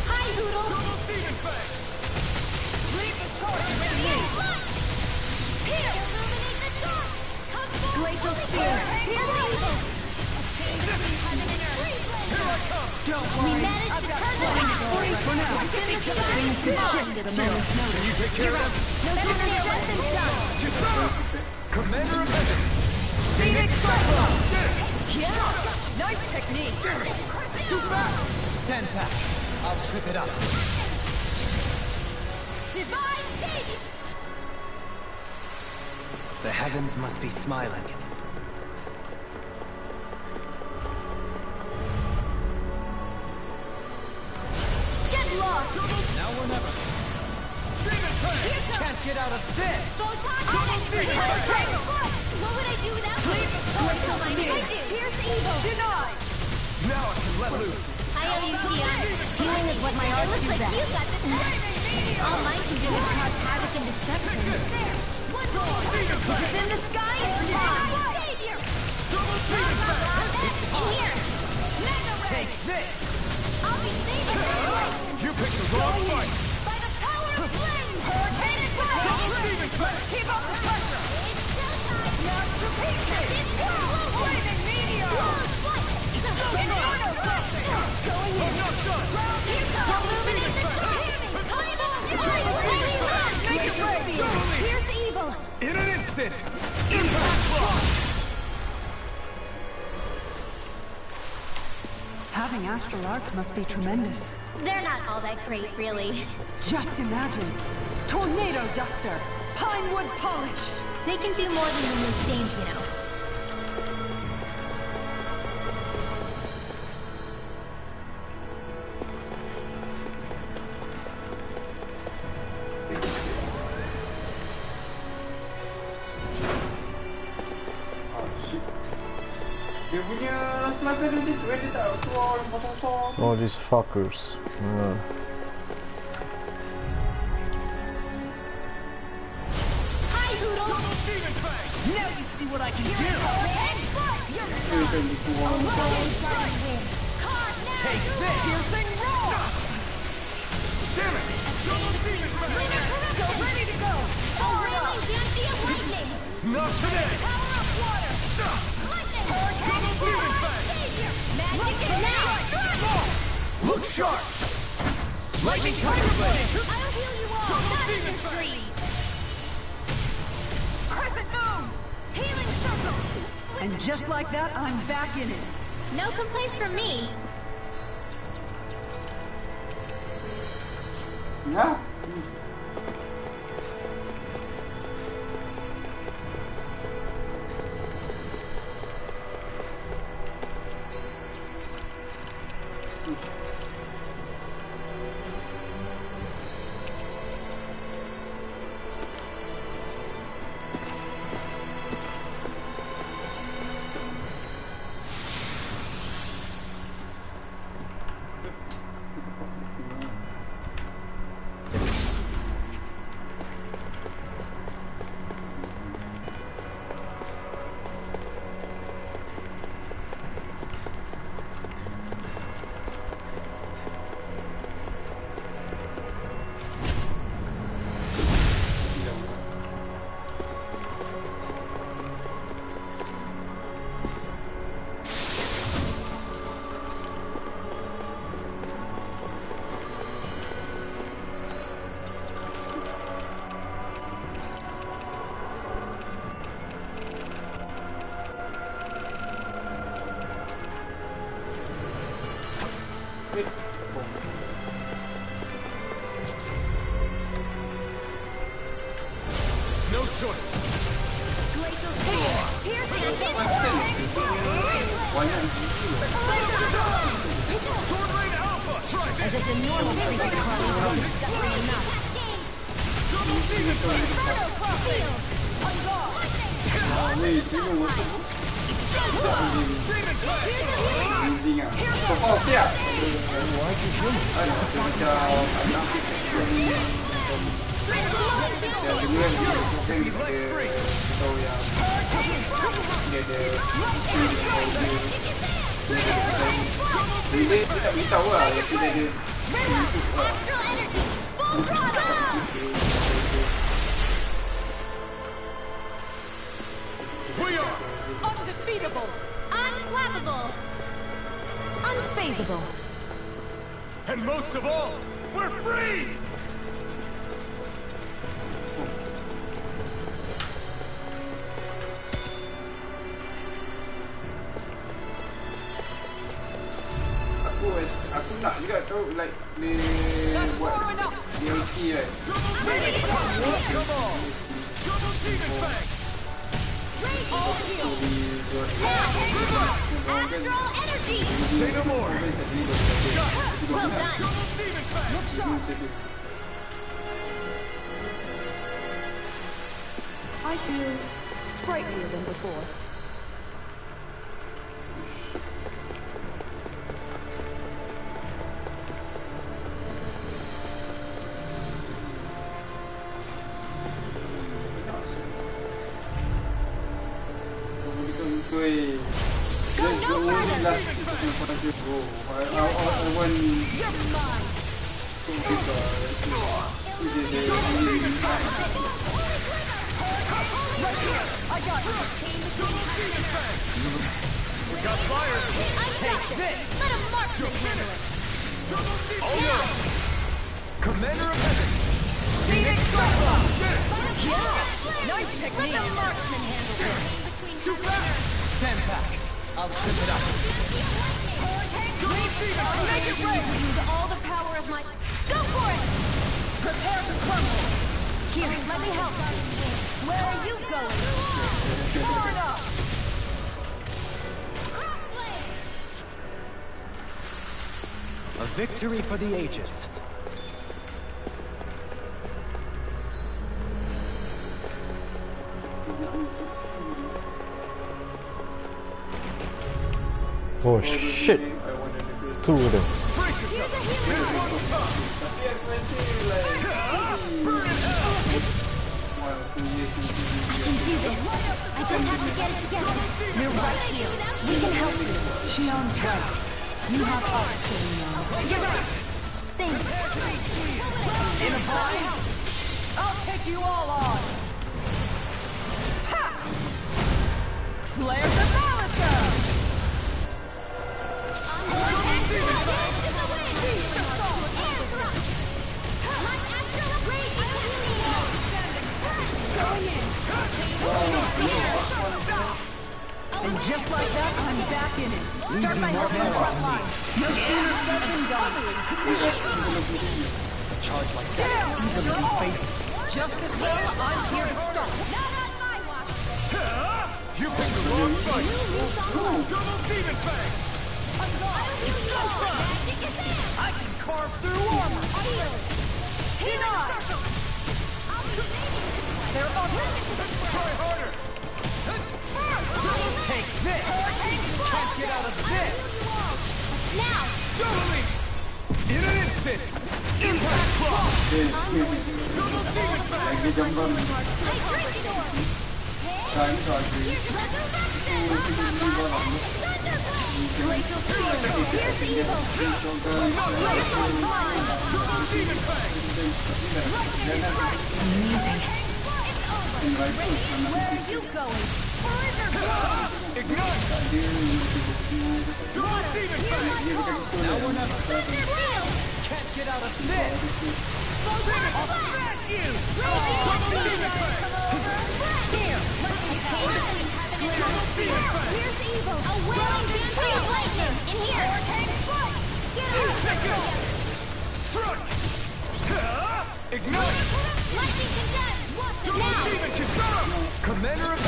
[SPEAKER 5] Hi, Hoodle! Leave the torch with me! Here! Illuminate the torch! Come forward! Glacial spear! Here evil! We managed to turn the tide!
[SPEAKER 8] For now, things could shift at a moment's notice.
[SPEAKER 4] You take care of them?
[SPEAKER 5] No sooner said than done!
[SPEAKER 4] Commander of Heaven!
[SPEAKER 5] Phoenix Cyclone! Yeah! Nice technique!
[SPEAKER 4] Too fast!
[SPEAKER 7] Stand back. I'll trip it up.
[SPEAKER 5] Divine Gate!
[SPEAKER 7] The heavens must be smiling.
[SPEAKER 5] Get lost!
[SPEAKER 4] Now or never. Demon Fang!
[SPEAKER 7] Can't get out of this!
[SPEAKER 5] What would I do without you? Glacial spear! Pierce evil! Denied!
[SPEAKER 4] Now I can let loose.
[SPEAKER 3] I owe you, Tion. Healing is what my art is at. You got this. All mine can do is cause havoc and destruction.
[SPEAKER 5] Within the sky is mine! Savior!
[SPEAKER 3] In here.
[SPEAKER 5] Mega Ray!
[SPEAKER 4] Take this!
[SPEAKER 5] I'll be saving my
[SPEAKER 4] You picked the wrong fight!
[SPEAKER 5] by the power of flame! Hurricane and fire! Keep up the pressure! Now to pieces! Flaming meteor! Inferno blessing! Going in!
[SPEAKER 4] Not done!
[SPEAKER 5] Illuminate the Make it ready! Here's evil!
[SPEAKER 4] In an instant! Impact block!
[SPEAKER 8] Having astral arts must be tremendous.
[SPEAKER 3] They're not all that great, really.
[SPEAKER 8] Just imagine. Tornado duster. Pinewood polish.
[SPEAKER 3] They can do more than remove stains, you know.
[SPEAKER 6] Dia punya sniper dia macam tu, dia tak keluar yang besar-besar.
[SPEAKER 1] All these fuckers.
[SPEAKER 5] Hi, Poodle!
[SPEAKER 13] Now you see what I can do! Take this! Piercing roll!
[SPEAKER 4] Damn it!
[SPEAKER 5] Go, ready to go! Railing Dancy of Lightning!
[SPEAKER 4] Not today!
[SPEAKER 5] Power of water! Lightning! Savior! Magic is now!
[SPEAKER 4] Look sharp!
[SPEAKER 13] Lightning Tiger Blade!
[SPEAKER 5] I'll heal you all! Not in this dream!
[SPEAKER 8] Crescent moon!
[SPEAKER 5] Healing circle!
[SPEAKER 8] And just like that, I'm back in it.
[SPEAKER 3] No complaints from me.
[SPEAKER 6] Yeah.
[SPEAKER 4] No choice.
[SPEAKER 5] Glacial Tail! Piercing
[SPEAKER 4] Sword Rain Alpha! Try
[SPEAKER 5] As
[SPEAKER 4] this!
[SPEAKER 5] if the normal freaking party isn't suffering enough.
[SPEAKER 4] Double Demon Blade!
[SPEAKER 5] Inferno Crossfield! On guard!
[SPEAKER 6] Ni sini musuh.
[SPEAKER 4] Demon Blade!
[SPEAKER 6] Amazing ah. So far okay ah. Ada macam dia tak beritahu lah yang kita ada
[SPEAKER 4] We are
[SPEAKER 8] Undefeatable!
[SPEAKER 3] Unflappable.
[SPEAKER 8] Unfazable!
[SPEAKER 4] and most of all, we're free!
[SPEAKER 6] Aku nak juga tahu like dia buat DLC kan.
[SPEAKER 5] Astral energy!
[SPEAKER 4] Say no more!
[SPEAKER 5] Well done!
[SPEAKER 8] Look sharp! I feel sprightlier than before.
[SPEAKER 4] Commander of Heaven!
[SPEAKER 8] Phoenix Cyclone! Yeah! Nice technique!
[SPEAKER 5] Let the marksman handle this.
[SPEAKER 4] Too fast!
[SPEAKER 13] Stand back. I'll trip it up.
[SPEAKER 8] Make it rain!
[SPEAKER 5] Use all the power of my... Go for it!
[SPEAKER 8] Prepare to crumble!
[SPEAKER 5] Here, let me help. Where are you going?
[SPEAKER 8] Florida!
[SPEAKER 7] A victory for the ages.
[SPEAKER 1] Oh shit! Two of them.
[SPEAKER 5] I just have to get it together. You're right here. We can help you.
[SPEAKER 8] Shion's right. You have us, Shion.
[SPEAKER 5] Thanks.
[SPEAKER 13] In a bind? I'll take you all on. Ha! Flare the balancer! And just like that, I'm back in it. Start by helping the front line. No sooner said than done.
[SPEAKER 11] A charge like that easily be faced.
[SPEAKER 13] Just as well, I'm here to start.
[SPEAKER 5] Not on my watch.
[SPEAKER 4] You picked the wrong fight. Double demon fang.
[SPEAKER 13] I can carve through armor. Denied. They're ugly.
[SPEAKER 4] Try harder.
[SPEAKER 13] Take this. Can't get out of this.
[SPEAKER 5] Now.
[SPEAKER 4] Doubling. In an instant.
[SPEAKER 13] Impact block.
[SPEAKER 4] Double demon fang.
[SPEAKER 6] Lagi jambang. Kain lagi.
[SPEAKER 5] Here's evil.
[SPEAKER 4] Double demon fang.
[SPEAKER 5] Where are you going?
[SPEAKER 4] Ignite. Double demon fang.
[SPEAKER 13] Now we're never. Can't get out of this.
[SPEAKER 4] I'll smash you. Double demon fang.
[SPEAKER 5] Here, let me
[SPEAKER 4] Double demon fang.
[SPEAKER 5] Here's evil. A wailing tree of lightning. In here. Get out.
[SPEAKER 4] Check it. Strike. Ignite.
[SPEAKER 5] Lightning condemned.
[SPEAKER 4] Double
[SPEAKER 5] Now.
[SPEAKER 4] demon Kisara. Commander of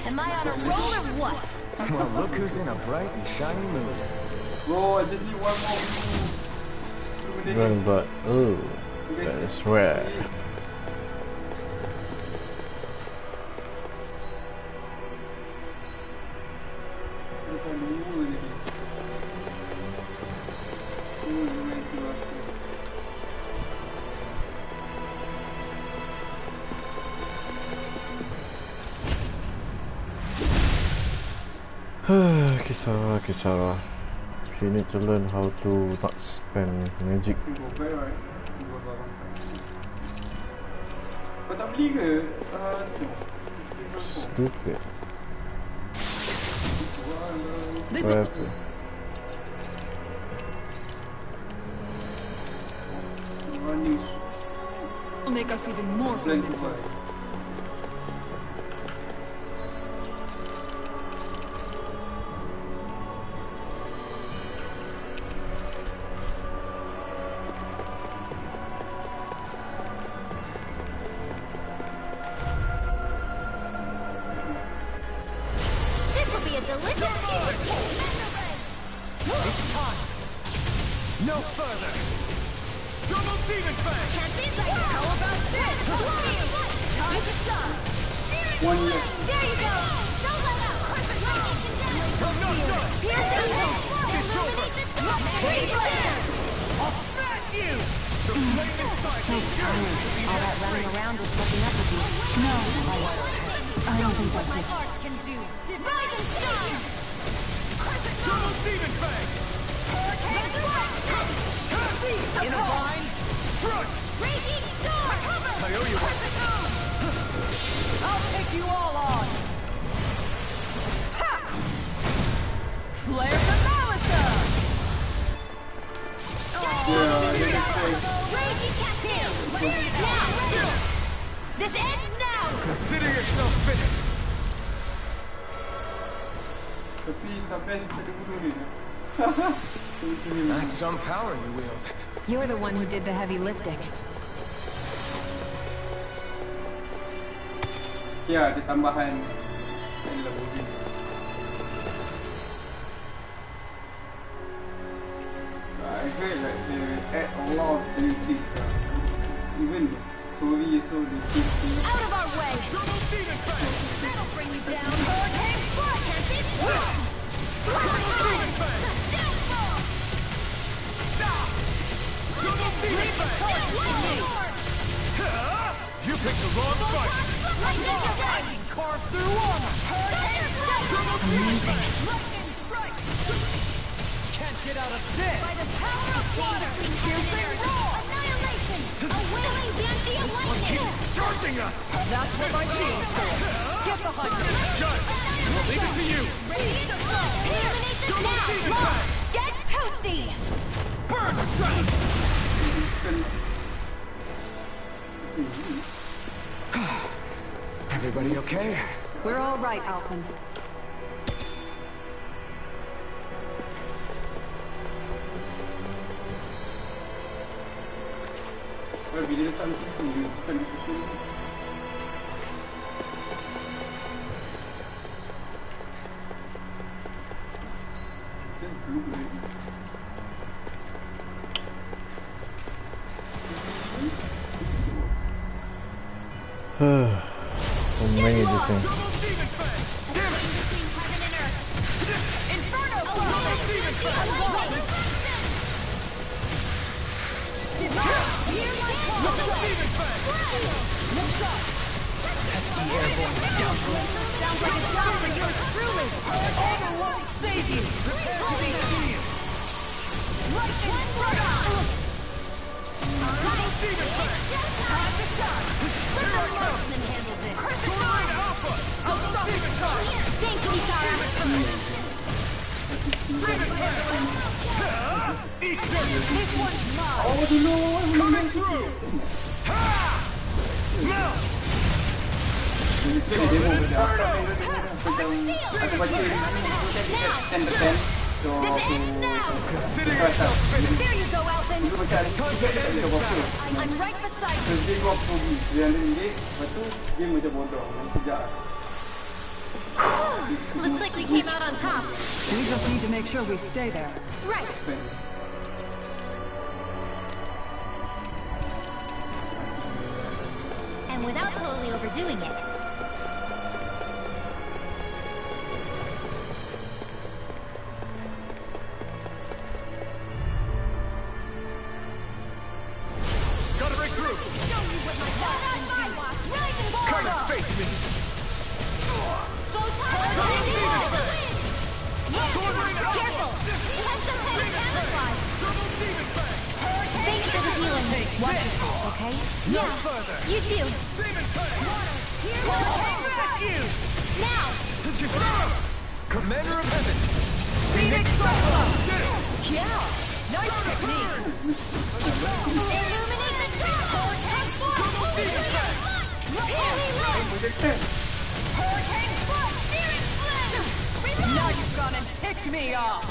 [SPEAKER 5] Am I on a roll or what?
[SPEAKER 7] Well, look who's in a bright and shiny mood.
[SPEAKER 6] Bro, I just need one more.
[SPEAKER 1] Run, but ooh, that is rare. Kisara. She need to learn how to not spend magic.
[SPEAKER 6] Kau tak beli ke?
[SPEAKER 1] Stupid.
[SPEAKER 8] This will make us even more formidable.
[SPEAKER 4] No further. Double demon fang.
[SPEAKER 5] How about this? Time to stop.
[SPEAKER 6] One year.
[SPEAKER 5] There you go. Don't let up.
[SPEAKER 4] I'm not done.
[SPEAKER 5] Here's evil.
[SPEAKER 4] It's over. I'll smash you. The flaming cycle journey will be
[SPEAKER 14] All that running around was looking up with you.
[SPEAKER 8] No, I don't think that's it.
[SPEAKER 5] Art can do. Divide and shine.
[SPEAKER 4] double demon fang.
[SPEAKER 13] In a bind.
[SPEAKER 4] Strike.
[SPEAKER 5] Raging storm.
[SPEAKER 4] I owe you one.
[SPEAKER 13] I'll take you all on. Ha! Flare the balancer.
[SPEAKER 5] Raging cascade. Now. This ends now.
[SPEAKER 4] Consider yourself finished.
[SPEAKER 6] Tapi tak best kita bunuh dia.
[SPEAKER 12] That's some power you wield.
[SPEAKER 14] You're the one who did the heavy lifting.
[SPEAKER 6] Ya, ada tambahan. I heard that they add a lot of new things. Even
[SPEAKER 5] Out of our way! That'll bring you down! Hurricane Flood! Can't be stopped!
[SPEAKER 4] You picked the wrong fight!
[SPEAKER 5] Lightning carve through armor! Amazing! Lightning strike!
[SPEAKER 13] Can't get out of this!
[SPEAKER 5] By the power of water! Piercing roar! Annihilation! A wailing banshee of lightning!
[SPEAKER 4] Keeps charging us!
[SPEAKER 13] That's what my shield's for! Get behind me!
[SPEAKER 4] Got it! Leave it to you!
[SPEAKER 5] Eliminate this now! Law! Get toasty!
[SPEAKER 4] Burn strike!
[SPEAKER 15] Everybody okay?
[SPEAKER 8] We're all right, Alphen.
[SPEAKER 1] So many of these things.
[SPEAKER 5] Sounds like a job for yours truly!
[SPEAKER 13] Armor won't save you! Prepare to be seen!
[SPEAKER 5] Lightning strike!
[SPEAKER 13] Time to shine!
[SPEAKER 5] Let the marksman handle this!
[SPEAKER 13] Soaring Alpha! I'll stop the charge!
[SPEAKER 5] Thank you, Sarah!
[SPEAKER 13] This one's mine!
[SPEAKER 4] Coming through! Ha! Now! Consider yourself finished!
[SPEAKER 5] There you go, Alphen! I'm right beside you! Looks like we came out on top.
[SPEAKER 8] We just need to make sure we stay there.
[SPEAKER 5] Right. And without totally overdoing it.
[SPEAKER 4] Gotta break through!
[SPEAKER 5] Show you what my Rising ball!
[SPEAKER 4] Kind of face me!
[SPEAKER 5] Careful! It has some kind of camouflage! Thanks for the healing.
[SPEAKER 13] Watch yourself, okay?
[SPEAKER 5] No further! You too! Now!
[SPEAKER 4] Commander of Heaven!
[SPEAKER 13] Phoenix Cyclone! Yeah! Nice technique!
[SPEAKER 5] Illuminate the top! Hurricane Flood! Searing Flame!
[SPEAKER 13] Now you've gone and ticked me off!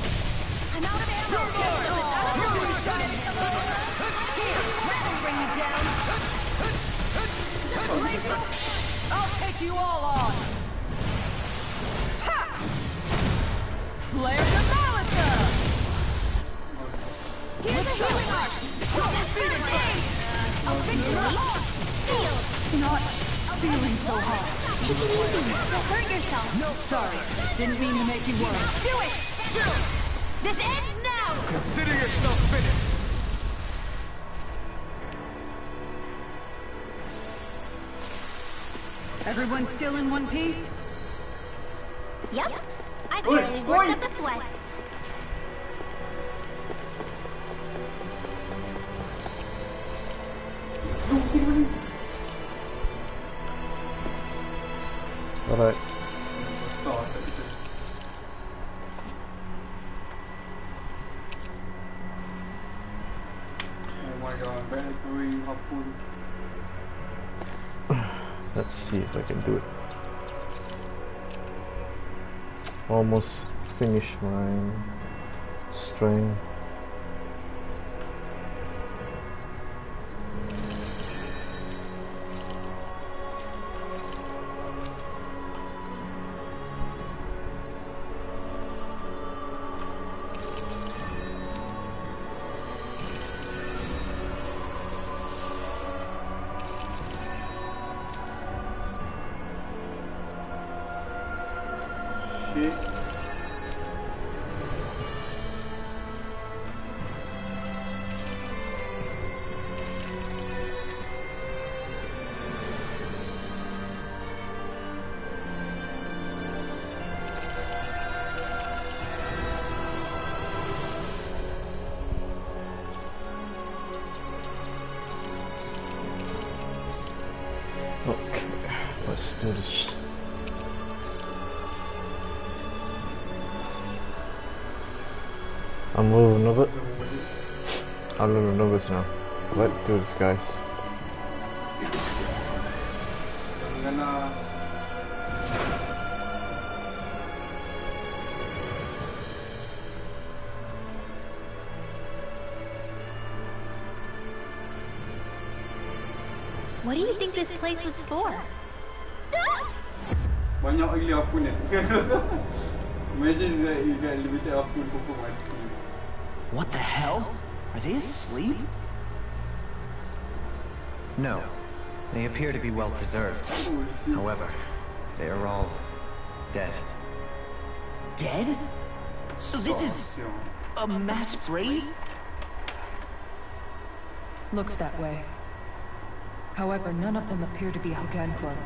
[SPEAKER 5] I'm out of ammo!
[SPEAKER 13] Here, let me bring you down! I'll take you all on! Ha! Flare to Malika!
[SPEAKER 5] Here's the healing arc! I'll fix you up! Sealed!
[SPEAKER 8] Not feeling so hot.
[SPEAKER 5] Take it easy! Don't hurt yourself!
[SPEAKER 8] No, sorry. Didn't mean to make you worry.
[SPEAKER 5] Do it! This ends now!
[SPEAKER 4] Consider yourself finished!
[SPEAKER 8] Everyone still in one piece?
[SPEAKER 5] Yep. I barely worked up a sweat.
[SPEAKER 1] Alright. Let's see if I can do it. Almost finished my string.
[SPEAKER 6] Okay.
[SPEAKER 1] Okay, let's do this. I'm a little nervous. I'm a little nervous now. Let's do this, guys.
[SPEAKER 3] What do you think this place was for?
[SPEAKER 6] Banyak gila apun ni. Imagine that you get limited apun pokok mati.
[SPEAKER 13] What the hell? Are they asleep?
[SPEAKER 7] No. They appear to be well preserved. However, they are all dead.
[SPEAKER 13] Dead? So this is a mass grave?
[SPEAKER 8] Looks that way. However, none of them appear to be Helganquil.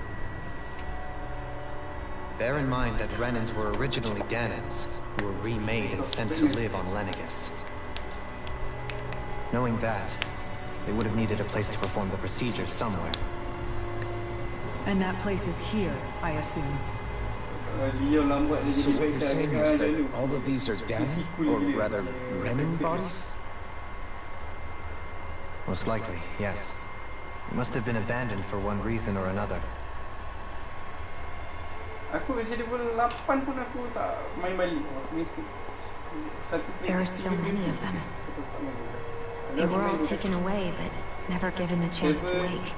[SPEAKER 7] Bear in mind that Renans were originally Danans, who were remade and sent to live on Lenegus. Knowing that, they would have needed a place to perform the procedure somewhere.
[SPEAKER 8] And that place is here, I assume.
[SPEAKER 12] So what you're saying is that all of these are Danan, or rather, Renan bodies?
[SPEAKER 7] Most likely, yes. They must have been abandoned for one reason or another.
[SPEAKER 6] Aku Resident Evil 8 pun aku tak main balik.
[SPEAKER 14] There are so many of them. They were all taken away, but never given the chance to wake.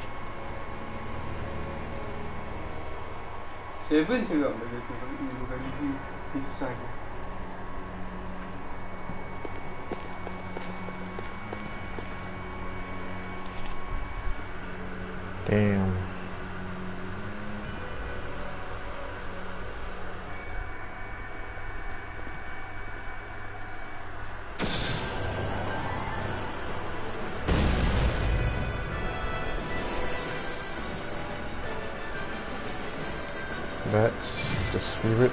[SPEAKER 6] 7 seram bagi aku. Bukan lagi susah.
[SPEAKER 1] Damn. That's the spirit.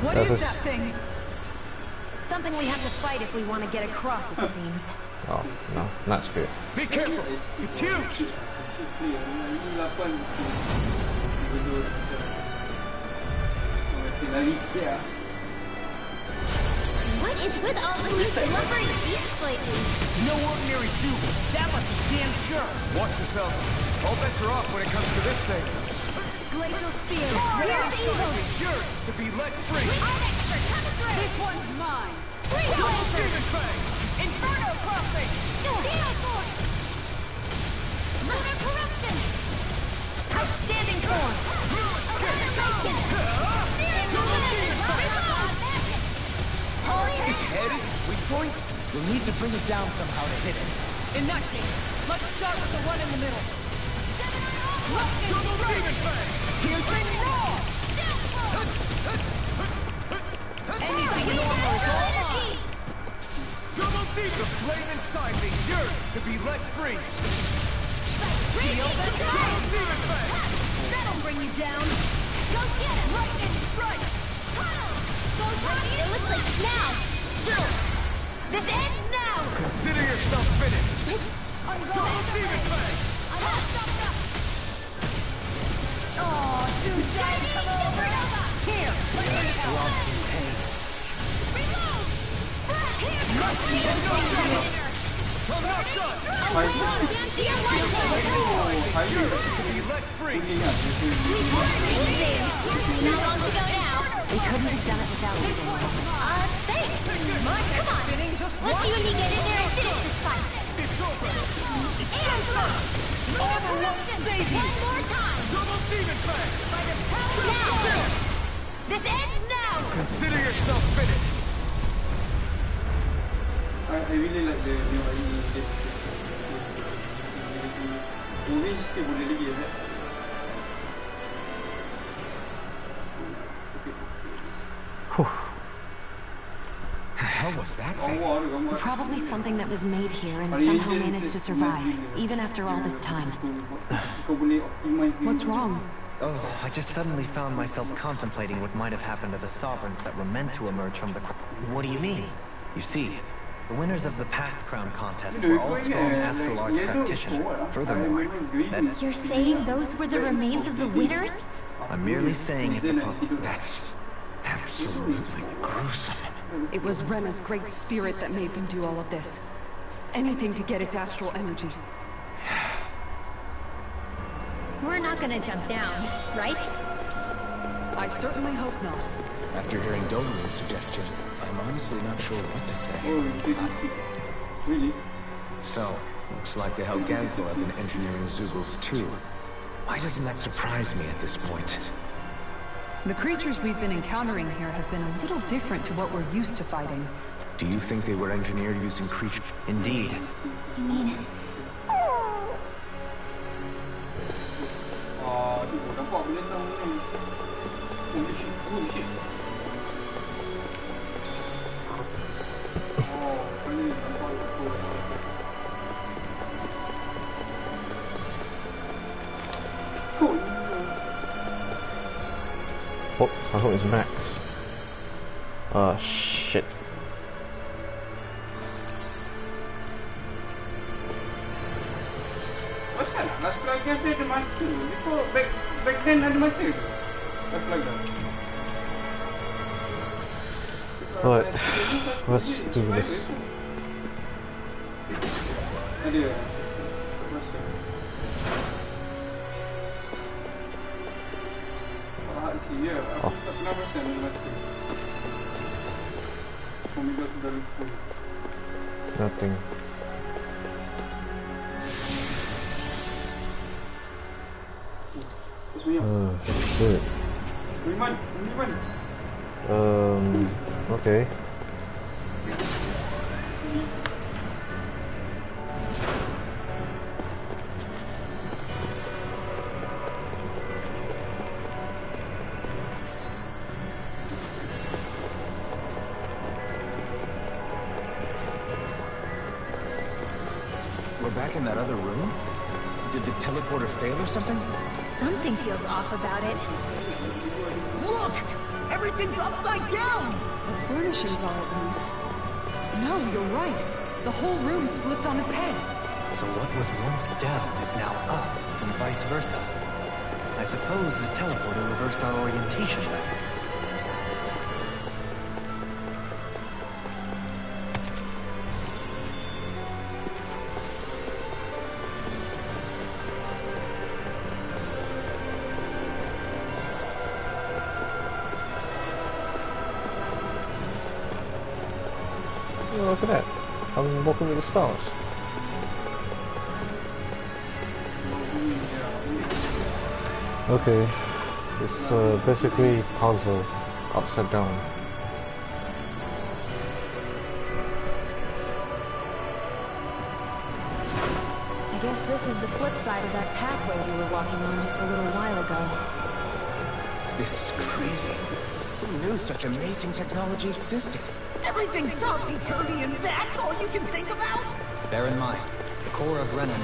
[SPEAKER 8] What is that thing?
[SPEAKER 14] Something we have to fight if we want to get across, it seems.
[SPEAKER 1] Oh, no, not spirit.
[SPEAKER 4] Be careful! It's huge!
[SPEAKER 3] What is with all the new lumbering beasts lately?
[SPEAKER 13] No ordinary Cuban. That much is damn sure.
[SPEAKER 4] Watch yourself. All bets are off when it comes to this thing.
[SPEAKER 5] Glacial Spear.
[SPEAKER 13] Here's evil.
[SPEAKER 4] It's yours to be let free.
[SPEAKER 5] I'm expert. Coming through.
[SPEAKER 8] This one's mine.
[SPEAKER 5] Free
[SPEAKER 4] Demon Fang!
[SPEAKER 5] Inferno Crossing. Heal Force. Lunar Corruption. Outstanding Form. Annihilation. Searing Luminous.
[SPEAKER 13] Its head is the weak point? We'll need to bring it down somehow to hit it.
[SPEAKER 8] In that case, let's start with the one in the middle.
[SPEAKER 4] Double Demon Fang!
[SPEAKER 13] Piercing roar! Anything normal is all mine.
[SPEAKER 4] Double Demon! The flame inside me, yours to be let free.
[SPEAKER 5] Shield and
[SPEAKER 4] Double Demon Fang!
[SPEAKER 5] That'll bring you down. Go get it. Lightning strike. It looks like now. Chill. This ends now.
[SPEAKER 4] Consider yourself finished.
[SPEAKER 5] I'm going.
[SPEAKER 4] Double Demon Fang!
[SPEAKER 5] I'm all stopped up. Oh, Susan, come over. Here, let me help. Reload. Here,
[SPEAKER 4] I'm not done! Yours to be let free.
[SPEAKER 3] Not long to go now.
[SPEAKER 14] We couldn't have done it without you.
[SPEAKER 3] Thanks.
[SPEAKER 8] My head's spinning just
[SPEAKER 3] Let's see when you get in there and finish this fight.
[SPEAKER 4] It's over.
[SPEAKER 3] And look.
[SPEAKER 13] Armor won't save you.
[SPEAKER 3] One more time.
[SPEAKER 4] Double Demon Fang!
[SPEAKER 3] Now. This ends now.
[SPEAKER 4] Consider yourself finished.
[SPEAKER 6] I really like the new movie still boleh lagi
[SPEAKER 12] hell was that thing?
[SPEAKER 14] Probably something that was made here and somehow managed to survive, even after all this time.
[SPEAKER 8] What's wrong?
[SPEAKER 7] Oh, I just suddenly found myself contemplating what might have happened to the sovereigns that were meant to emerge from the What do you mean? You see, the winners of the past crown contest were all strong astral arts practitioners. Furthermore, that...
[SPEAKER 3] You're saying those were the remains of the winners?
[SPEAKER 7] I'm merely saying it's a possibility.
[SPEAKER 12] That's absolutely gruesome.
[SPEAKER 8] It was Rena's great spirit that made them do all of this. Anything to get its astral energy.
[SPEAKER 3] We're not gonna jump down, right?
[SPEAKER 8] I certainly hope not.
[SPEAKER 12] After hearing Dominion's suggestion, I'm honestly not sure what to say.
[SPEAKER 6] Really?
[SPEAKER 12] So, looks like the Helgankul have been engineering Zugals too. Why doesn't that surprise me at this point?
[SPEAKER 8] The creatures we've been encountering here have been a little different to what we're used to fighting.
[SPEAKER 12] Do you think they were engineered using creatures?
[SPEAKER 7] Indeed.
[SPEAKER 3] You mean...
[SPEAKER 6] Nampak benda tu ni. Holy shit, holy shit. Oh, kali nampak tu.
[SPEAKER 1] Oh, I thought it was Max. Oh shit.
[SPEAKER 6] Pasal last plug gas dia ada mata. Before back then ada mata ke? Last plug gas.
[SPEAKER 1] But let's do this.
[SPEAKER 6] Ada.
[SPEAKER 1] Oh. Nothing. Oh shit. Okay.
[SPEAKER 12] We're back in that other room? Did the teleporter fail or something?
[SPEAKER 3] Something feels off about it.
[SPEAKER 13] Look! Everything's upside down!
[SPEAKER 8] The furnishings are at least. No, you're right. The whole room's flipped on its head.
[SPEAKER 7] So what was once down is now up, and vice versa. I suppose the teleporter reversed our orientation back.
[SPEAKER 1] Oh, look at that. I'm walking with the stars. Okay. It's basically puzzle upside down.
[SPEAKER 14] I guess this is the flip side of that pathway we were walking on just a little while ago.
[SPEAKER 12] This is crazy. Who knew such amazing technology existed?
[SPEAKER 13] Everything's topsy-turvy and that's all you can think about?
[SPEAKER 7] Bear in mind, the core of Renan...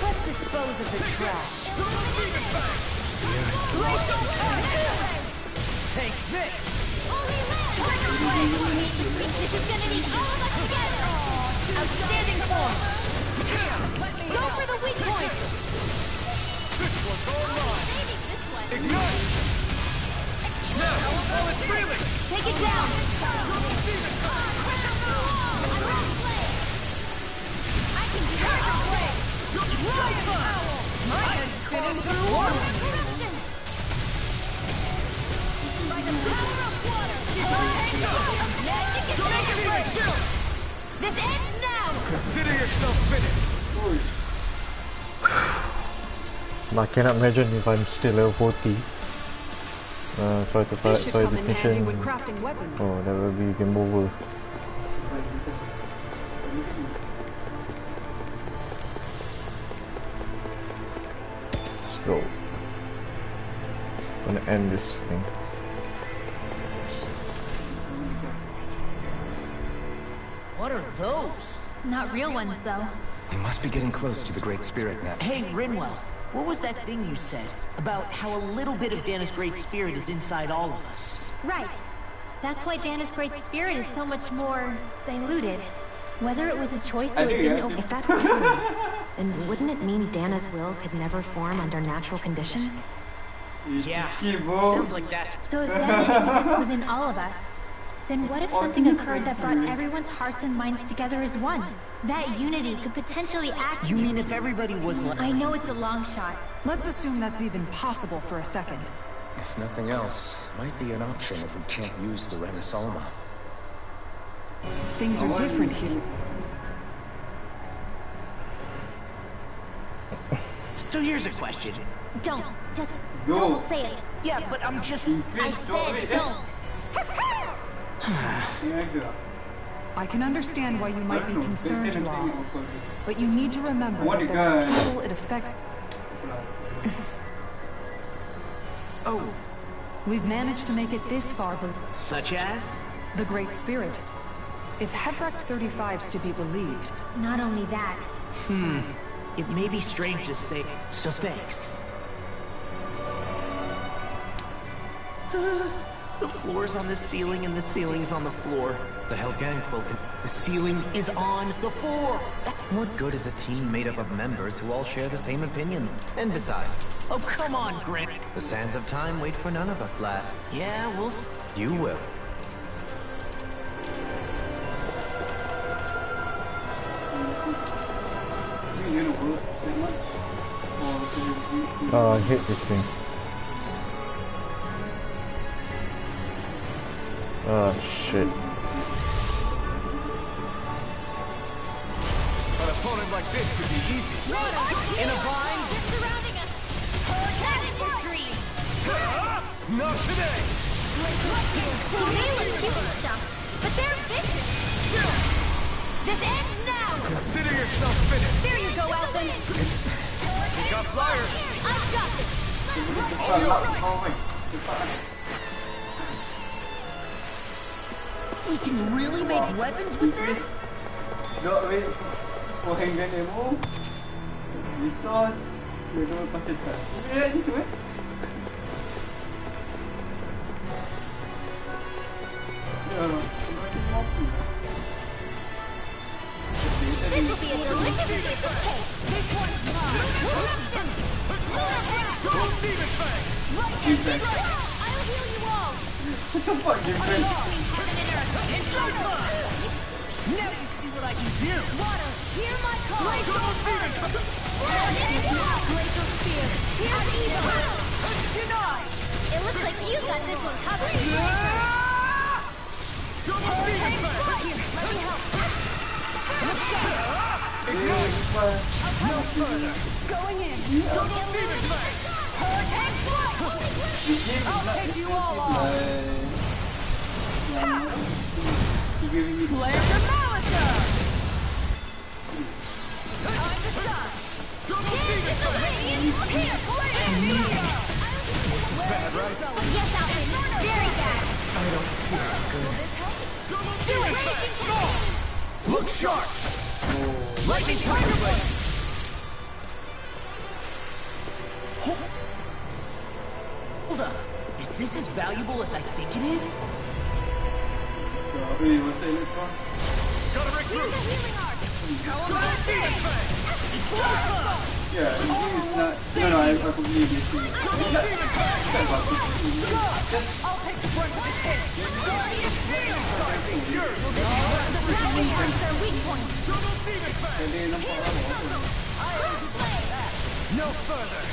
[SPEAKER 14] Let's dispose of the trash.
[SPEAKER 13] Take this!
[SPEAKER 5] This is gonna need all of us together! Outstanding form! Go for the weak point!
[SPEAKER 4] This one's all mine! Ignite! Now, while it's reeling!
[SPEAKER 5] Take it down! I can do it!
[SPEAKER 13] My head's spinning through water!
[SPEAKER 5] By the power of water! Magic is
[SPEAKER 4] Take it easy, chill!
[SPEAKER 5] This ends now!
[SPEAKER 4] Consider yourself finished!
[SPEAKER 1] I cannot imagine if I'm still level 40. Try to fight
[SPEAKER 8] This should come in handy
[SPEAKER 1] mission.
[SPEAKER 8] when crafting weapons.
[SPEAKER 1] Oh, that will be game over. Let's go. Gonna end this thing.
[SPEAKER 13] What are those?
[SPEAKER 3] Not real ones, though.
[SPEAKER 12] We must be getting close to the Great Spirit now.
[SPEAKER 13] Hey, Rinwell, what was that thing you said about how a little bit of Dana's Great Spirit is inside all of us?
[SPEAKER 3] Right. That's why Dana's Great Spirit is so much more diluted. Whether it was a choice or it didn't open...
[SPEAKER 14] If that's true, then wouldn't it mean Dana's will could never form under natural conditions?
[SPEAKER 13] Yeah, sounds like that.
[SPEAKER 3] So if Dana exists within all of us, then what if something occurred that brought everyone's hearts and minds together as one? That unity could potentially act...
[SPEAKER 13] You mean if everybody was like...
[SPEAKER 3] I know it's a long shot.
[SPEAKER 8] Let's assume that's even possible for a second.
[SPEAKER 12] If nothing else, might be an option if we can't use the Renasolma.
[SPEAKER 8] Things are different here.
[SPEAKER 13] So here's a question.
[SPEAKER 3] Don't. Just don't say it.
[SPEAKER 13] Yeah, but I'm just...
[SPEAKER 3] I said don't.
[SPEAKER 8] I can understand why you might be concerned, Law, but you need to remember that there are people it affects.
[SPEAKER 13] Oh.
[SPEAKER 8] We've managed to make it this far, but...
[SPEAKER 13] Such as?
[SPEAKER 8] The Great Spirit. If Hevrecht 35's to be believed...
[SPEAKER 3] Not only that...
[SPEAKER 13] It may be strange to say, so thanks. The floor's on the ceiling and the ceiling's on the floor.
[SPEAKER 7] The Helghan Quill can...
[SPEAKER 13] The ceiling is on the floor!
[SPEAKER 7] What good is a team made up of members who all share the same opinion? And besides...
[SPEAKER 13] Oh, come on, Grant.
[SPEAKER 7] The sands of time wait for none of us, lad.
[SPEAKER 13] Yeah, we'll see.
[SPEAKER 7] You will.
[SPEAKER 1] Oh, I hate this thing. Oh, shit.
[SPEAKER 4] An opponent like this should be easy.
[SPEAKER 5] In a bind? They're surrounding us. Hurricane infantry.
[SPEAKER 4] Not today.
[SPEAKER 5] We may look cute and stuff, but they're vicious. This ends now.
[SPEAKER 4] Consider yourself finished.
[SPEAKER 5] There you go, Elfin.
[SPEAKER 4] We got flyers.
[SPEAKER 5] I've got this.
[SPEAKER 4] All yours.
[SPEAKER 13] We can really make weapons with this?
[SPEAKER 6] No, wait. Oh, handgun ammo. Resource. Dia dapat pasal tak. Dia gitu Ya,
[SPEAKER 5] This will be a delicious piece of cake. This one's mine.
[SPEAKER 4] Don't leave it back.
[SPEAKER 5] Right in, right. I'll heal you all.
[SPEAKER 6] Tempat game plan.
[SPEAKER 13] Now you see what I can do!
[SPEAKER 5] Water, hear my call! Glacial spear! Here's evil! Denied! It looks like you got this one covered! Hurricane strike! Here, let me help!
[SPEAKER 13] No further! Going in!
[SPEAKER 5] Hurricane strike!
[SPEAKER 8] I'll take you all on! Flare the Malika!
[SPEAKER 5] Time to stop! Hands in the wind! Here, flare!
[SPEAKER 4] This is bad, right?
[SPEAKER 5] Yes, Alvin! Very bad!
[SPEAKER 12] I don't feel good.
[SPEAKER 5] Do it!
[SPEAKER 4] Look sharp!
[SPEAKER 13] Lightning Tiger Blade! Hold up! Is this as valuable as I think it is?
[SPEAKER 6] Wait, what's that electron?
[SPEAKER 4] Gotta break through!
[SPEAKER 6] Yeah, this is not... No, aku beli dia sini.
[SPEAKER 8] I'll take the brunt of the hit!
[SPEAKER 6] Dia nampak apa?
[SPEAKER 4] No further!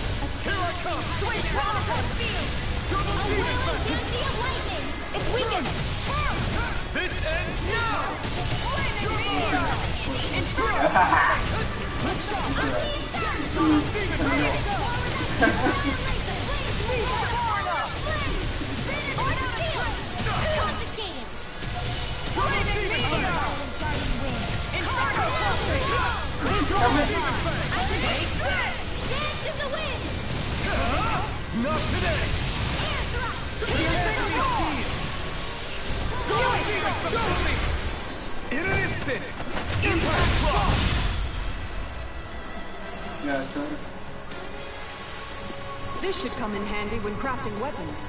[SPEAKER 4] Here I come!
[SPEAKER 5] Sweet Chronicle Field! A whirling density of lightning! It's weakened!
[SPEAKER 4] This ends now! Not today! It is Instant! Impact block!
[SPEAKER 6] Yeah, sure.
[SPEAKER 8] This should come in handy when crafting weapons.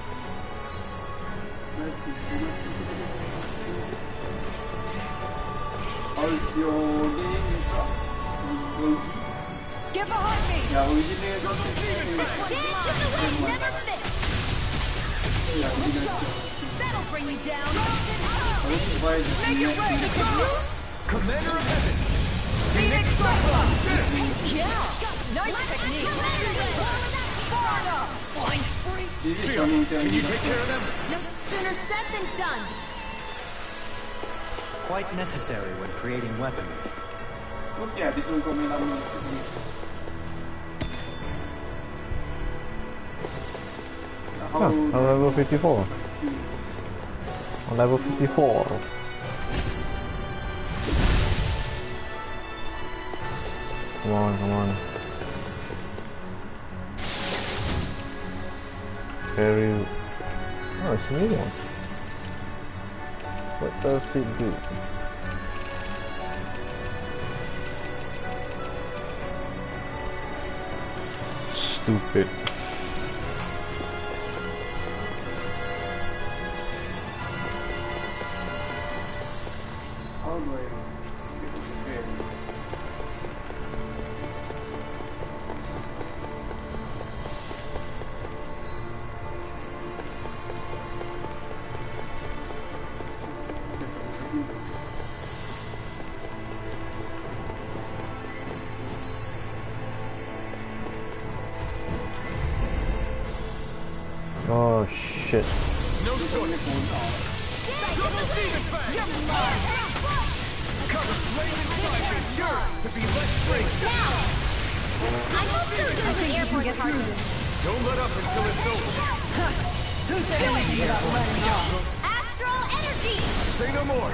[SPEAKER 5] Get behind me!
[SPEAKER 6] Yeah, we did it.
[SPEAKER 5] Dance in the wind never fits! That'll bring you down! Make it rain!
[SPEAKER 4] Commander of Heaven!
[SPEAKER 5] Phoenix Cyclone! Yeah! Nice technique! Far enough! Flying free!
[SPEAKER 4] Seal, can you take care of them?
[SPEAKER 5] No sooner said than done!
[SPEAKER 7] Quite necessary when creating weaponry.
[SPEAKER 6] Okay, this will go me lama.
[SPEAKER 1] On level 54. On level 54. Come on, come on. Very... Oh, it's medium. What does it do? Stupid.
[SPEAKER 6] How do I get it?
[SPEAKER 1] Oh shit.
[SPEAKER 4] No choice. Double Demon Fang! Cover flaming fire is yours to be less free.
[SPEAKER 5] I'm also doing the airport party.
[SPEAKER 4] Don't let up until it's over.
[SPEAKER 5] Who said anything about letting off? Astral energy!
[SPEAKER 4] Say no more.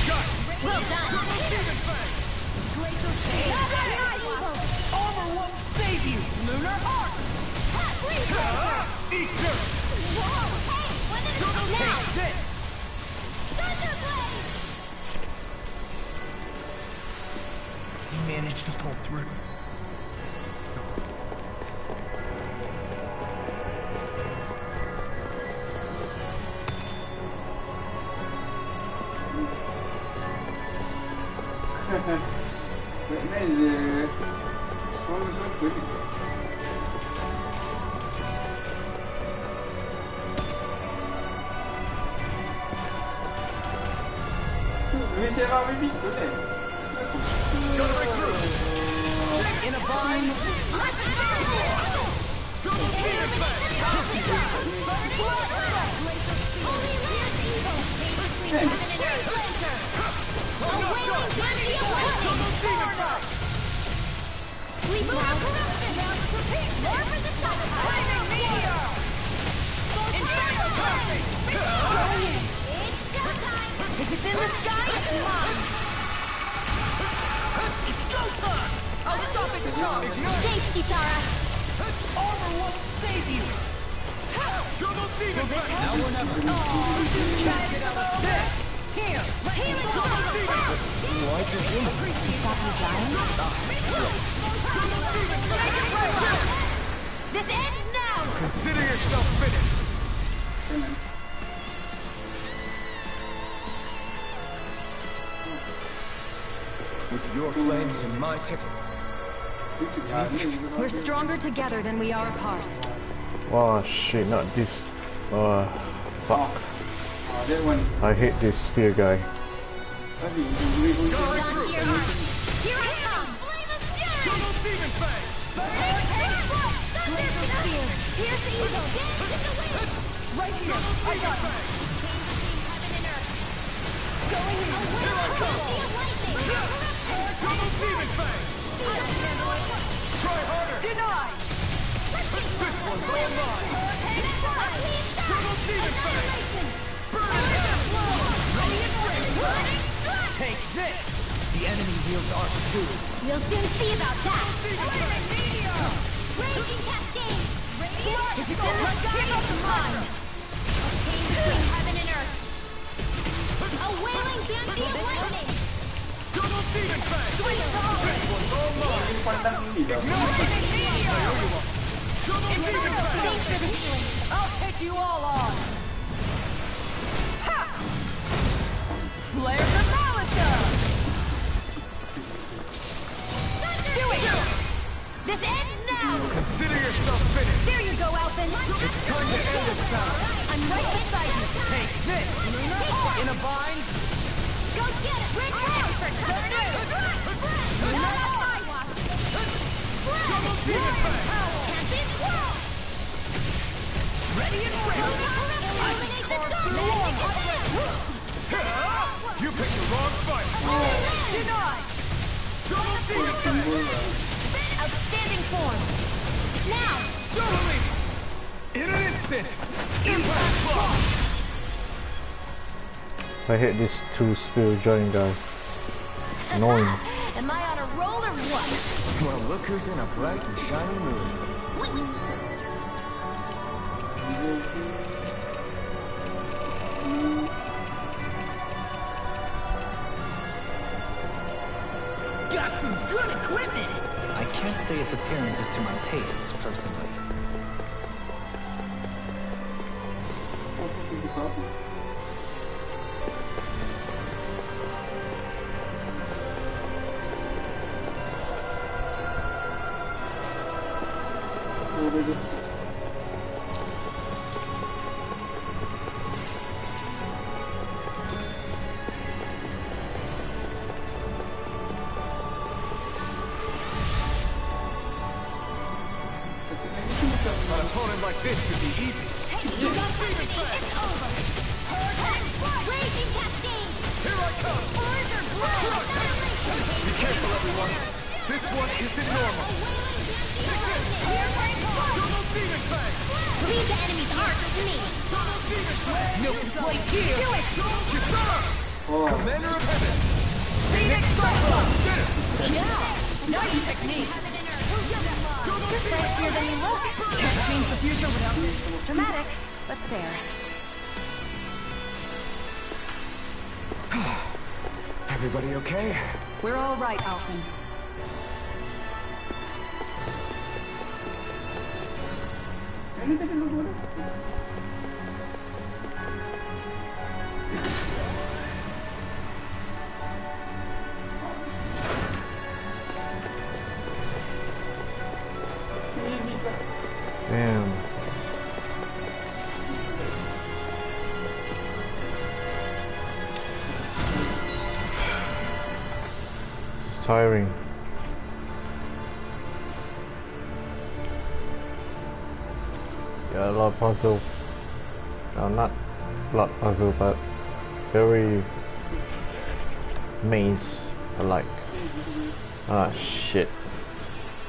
[SPEAKER 4] Got it.
[SPEAKER 5] Well done!
[SPEAKER 4] Demon Fang!
[SPEAKER 5] Glacial change!
[SPEAKER 13] Armor won't save you! Lunar arc!
[SPEAKER 4] Eat dirt!
[SPEAKER 5] Whoa! Hey! When did it come now?
[SPEAKER 4] Take this!
[SPEAKER 5] Thunderblade!
[SPEAKER 13] He managed to pull through.
[SPEAKER 6] Batman is strongest weapon. Lui c'est rare le pistolet.
[SPEAKER 13] In a bind.
[SPEAKER 4] Double Demon Fang!
[SPEAKER 5] Sleep now. More for the sun. Flaming meteor. Inferno perfect. It's showtime. If it's in the sky, it's mine.
[SPEAKER 4] It's go time!
[SPEAKER 13] I'll stop its charge.
[SPEAKER 5] Thanks, Kitara.
[SPEAKER 13] Armor won't save you.
[SPEAKER 4] Double Demon Fang!
[SPEAKER 13] Now or never. Can't get out of this. Here.
[SPEAKER 5] Healing power.
[SPEAKER 14] Stop you dying?
[SPEAKER 5] This ends now.
[SPEAKER 4] Consider yourself finished!
[SPEAKER 15] With your flames and my ticket.
[SPEAKER 8] We're stronger together than we are apart.
[SPEAKER 1] Oh shit, not this. Fuck.
[SPEAKER 6] That one.
[SPEAKER 1] I hate this spear guy.
[SPEAKER 6] Tadi
[SPEAKER 5] Here I come. Flame of fury.
[SPEAKER 4] Double Demon Fang!
[SPEAKER 5] Glacial spear. Here's the evil. Dance in the wind.
[SPEAKER 13] Right here. I got it.
[SPEAKER 5] Heaven and earth. Going in. Here I come.
[SPEAKER 4] Double Demon Fang! Try harder!
[SPEAKER 13] Denied.
[SPEAKER 4] This one's all mine! Double Demon Fang!
[SPEAKER 13] Take this. The enemy wields our suit.
[SPEAKER 5] We'll soon see about that. Raging cascade. If it's in the sky, it's mine. A chain between heaven and earth. A wailing banshee of lightning.
[SPEAKER 4] demon fang! This one's all mine! Ignore it! Double demon fang!
[SPEAKER 5] I'll take you all on! Ha! Flare the Malisha! Do it! This ends now!
[SPEAKER 4] Consider yourself finished!
[SPEAKER 5] There you go, Alphen!
[SPEAKER 4] It's time to end this battle!
[SPEAKER 5] I'm right beside you!
[SPEAKER 13] Take this! In a bind?
[SPEAKER 5] Go get it! Red round for cover! Not on my watch!
[SPEAKER 4] Double demon fang!
[SPEAKER 5] Can't be swallowed!
[SPEAKER 13] Ready and ready! I can carve through armor!
[SPEAKER 4] You picked the wrong fight!
[SPEAKER 5] Denied!
[SPEAKER 4] Double demon fang!
[SPEAKER 5] Outstanding form! Now!
[SPEAKER 4] Totally! In an instant! Impact block!
[SPEAKER 1] I hate these two spirit giant guys. Annoying.
[SPEAKER 5] Am I on a roll or what?
[SPEAKER 15] Well, look who's in a bright and shiny mood.
[SPEAKER 13] Got some good equipment!
[SPEAKER 7] I can't say its appearance is to my tastes, personally.
[SPEAKER 4] An opponent like this should be easy.
[SPEAKER 5] You got company! It's over! Raging Cascade!
[SPEAKER 4] Here I come!
[SPEAKER 5] Order blood!
[SPEAKER 4] Be careful, everyone! This one isn't normal! Double demon fang!
[SPEAKER 5] Leave the enemy's arc to me!
[SPEAKER 4] Double demon fang!
[SPEAKER 13] No complaint here!
[SPEAKER 5] Do it!
[SPEAKER 4] Kisara! Commander of Heaven!
[SPEAKER 13] Phoenix Cyclone!
[SPEAKER 5] Yeah! Nice technique! You're fancier than you look!
[SPEAKER 13] Can't change the future without...
[SPEAKER 14] Dramatic, but fair.
[SPEAKER 15] Everybody okay?
[SPEAKER 8] We're all right, Alphen.
[SPEAKER 1] Damn. This is tiring. Yeah, a lot of puzzle. No, not a lot of puzzle, but very maze-alike. Ah, shit.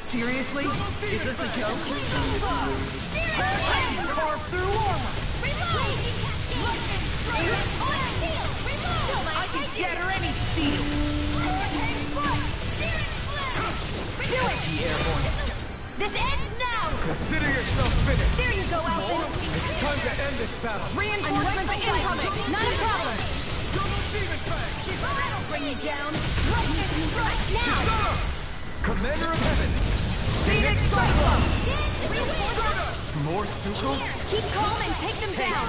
[SPEAKER 13] Seriously? Is this a joke? Carve through armor! I can shatter any steel!
[SPEAKER 5] Do it! This ends now!
[SPEAKER 4] Consider yourself finished!
[SPEAKER 5] There you go, Alphen!
[SPEAKER 4] It's time to end this battle!
[SPEAKER 5] Reinforcements incoming! Not a problem!
[SPEAKER 4] Double demon fang!
[SPEAKER 5] That'll bring you down! Now!
[SPEAKER 4] Commander of Heaven!
[SPEAKER 13] Phoenix Cyclone!
[SPEAKER 4] More Sucos?
[SPEAKER 5] Keep calm and take them down!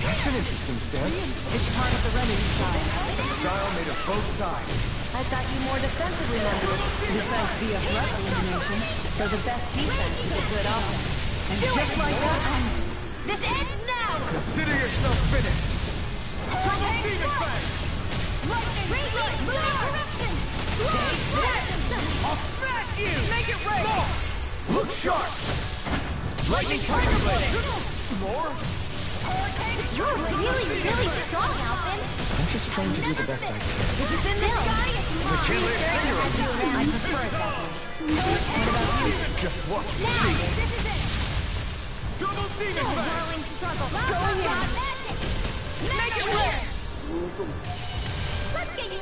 [SPEAKER 15] That's an interesting stance.
[SPEAKER 8] It's part of the remedy style.
[SPEAKER 15] The style made of both sides.
[SPEAKER 14] I thought you more defensively minded.
[SPEAKER 8] Defense via threat elimination.
[SPEAKER 14] So the best defense is a good offense.
[SPEAKER 8] And just like that,
[SPEAKER 5] This ends now!
[SPEAKER 4] Consider yourself finished! Double demon fang!
[SPEAKER 13] I'll smash you! Make it rain!
[SPEAKER 4] Look sharp!
[SPEAKER 13] Lightning Tiger Blade!
[SPEAKER 4] More?
[SPEAKER 5] You're really, really strong, Alphen!
[SPEAKER 15] I'm just trying to do the best I can.
[SPEAKER 5] This is the mill!
[SPEAKER 4] The killer hero!
[SPEAKER 14] I prefer it that way.
[SPEAKER 4] Just watch and
[SPEAKER 5] Now!
[SPEAKER 4] see!
[SPEAKER 5] This is it!
[SPEAKER 4] Double demon fang!
[SPEAKER 5] Whirling struggle!
[SPEAKER 13] Go in!
[SPEAKER 5] Make it rain! Let's get you!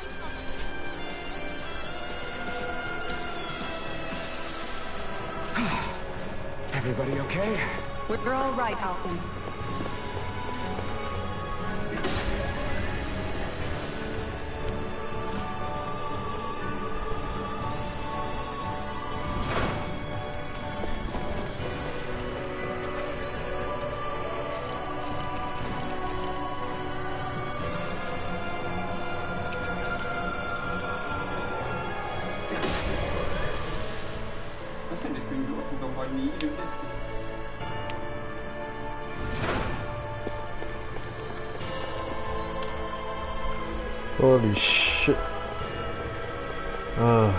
[SPEAKER 15] Everybody okay?
[SPEAKER 8] we're all right, Alphen.
[SPEAKER 1] Holy shit. Am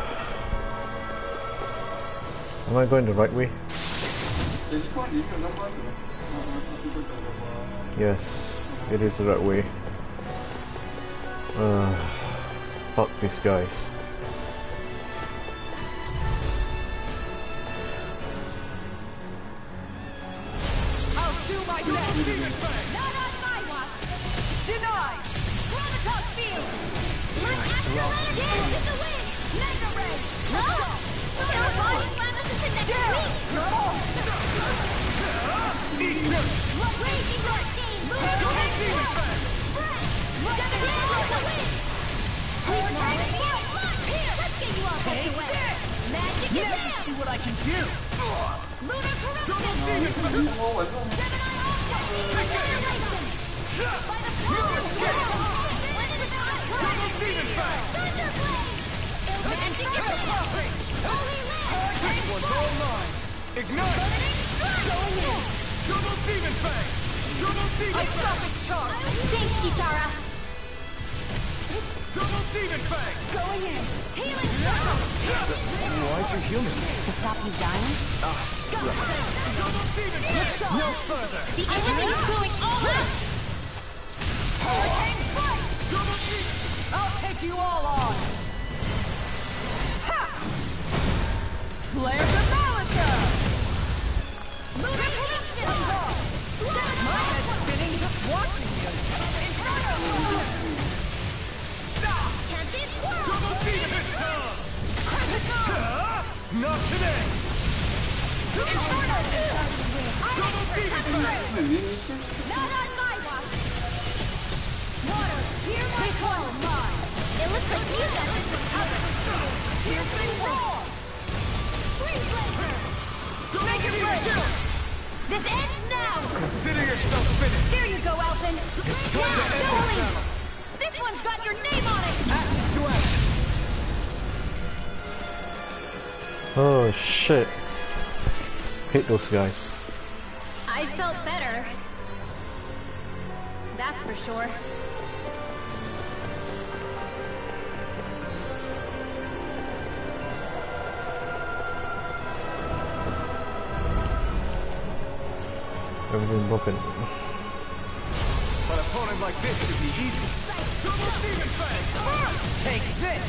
[SPEAKER 1] I going the right way? Yes, it is the right way. Fuck these guys.
[SPEAKER 5] I'll do my best. Not on my watch. Denied. Gravitas field. Let's accelerate it in the wind. Mega ray. No. Our body slam us into next week. Raging right. Let's get you all out the way. Magic is there.
[SPEAKER 13] See what I can do.
[SPEAKER 5] Lunar corruption. Gemini Aqua. Annihilation. By the power of will. Double demon fang. Thunderblade. Magic is there. Holy land.
[SPEAKER 4] One's all mine. Ignite.
[SPEAKER 5] Going in.
[SPEAKER 4] Double demon fang. Double demon
[SPEAKER 5] I
[SPEAKER 4] fang.
[SPEAKER 5] stop its charge. Thanks, Kitara.
[SPEAKER 4] Double demon fang.
[SPEAKER 5] Going in. Healing circle.
[SPEAKER 4] Why'd you heal me?
[SPEAKER 14] To stop you dying?
[SPEAKER 4] Double demon fang. No further.
[SPEAKER 5] The enemy is going all out. Hurricane fight.
[SPEAKER 4] Double demon.
[SPEAKER 5] I'll take you all on. Ha! Flare the Malisa. Lunar corruption. My head's spinning just watching you. Inferno. Tempest whirl.
[SPEAKER 4] Double demon tongue. Not today.
[SPEAKER 5] Inferno.
[SPEAKER 4] Double demon fang.
[SPEAKER 5] Not on my watch. Water, hear my this one's mine. It looks like you got this one covered. Piercing roar. Freeze laser. Make it break. This ends now.
[SPEAKER 4] Consider yourself finished.
[SPEAKER 5] There you go, Alpin.
[SPEAKER 4] It's time to end this battle.
[SPEAKER 5] This one's got your name on it.
[SPEAKER 4] Action to action.
[SPEAKER 1] Oh shit. Hate those guys.
[SPEAKER 3] I felt better. That's for sure.
[SPEAKER 1] Everything broken.
[SPEAKER 4] An opponent like this should be easy. Double demon fang.
[SPEAKER 13] Take this.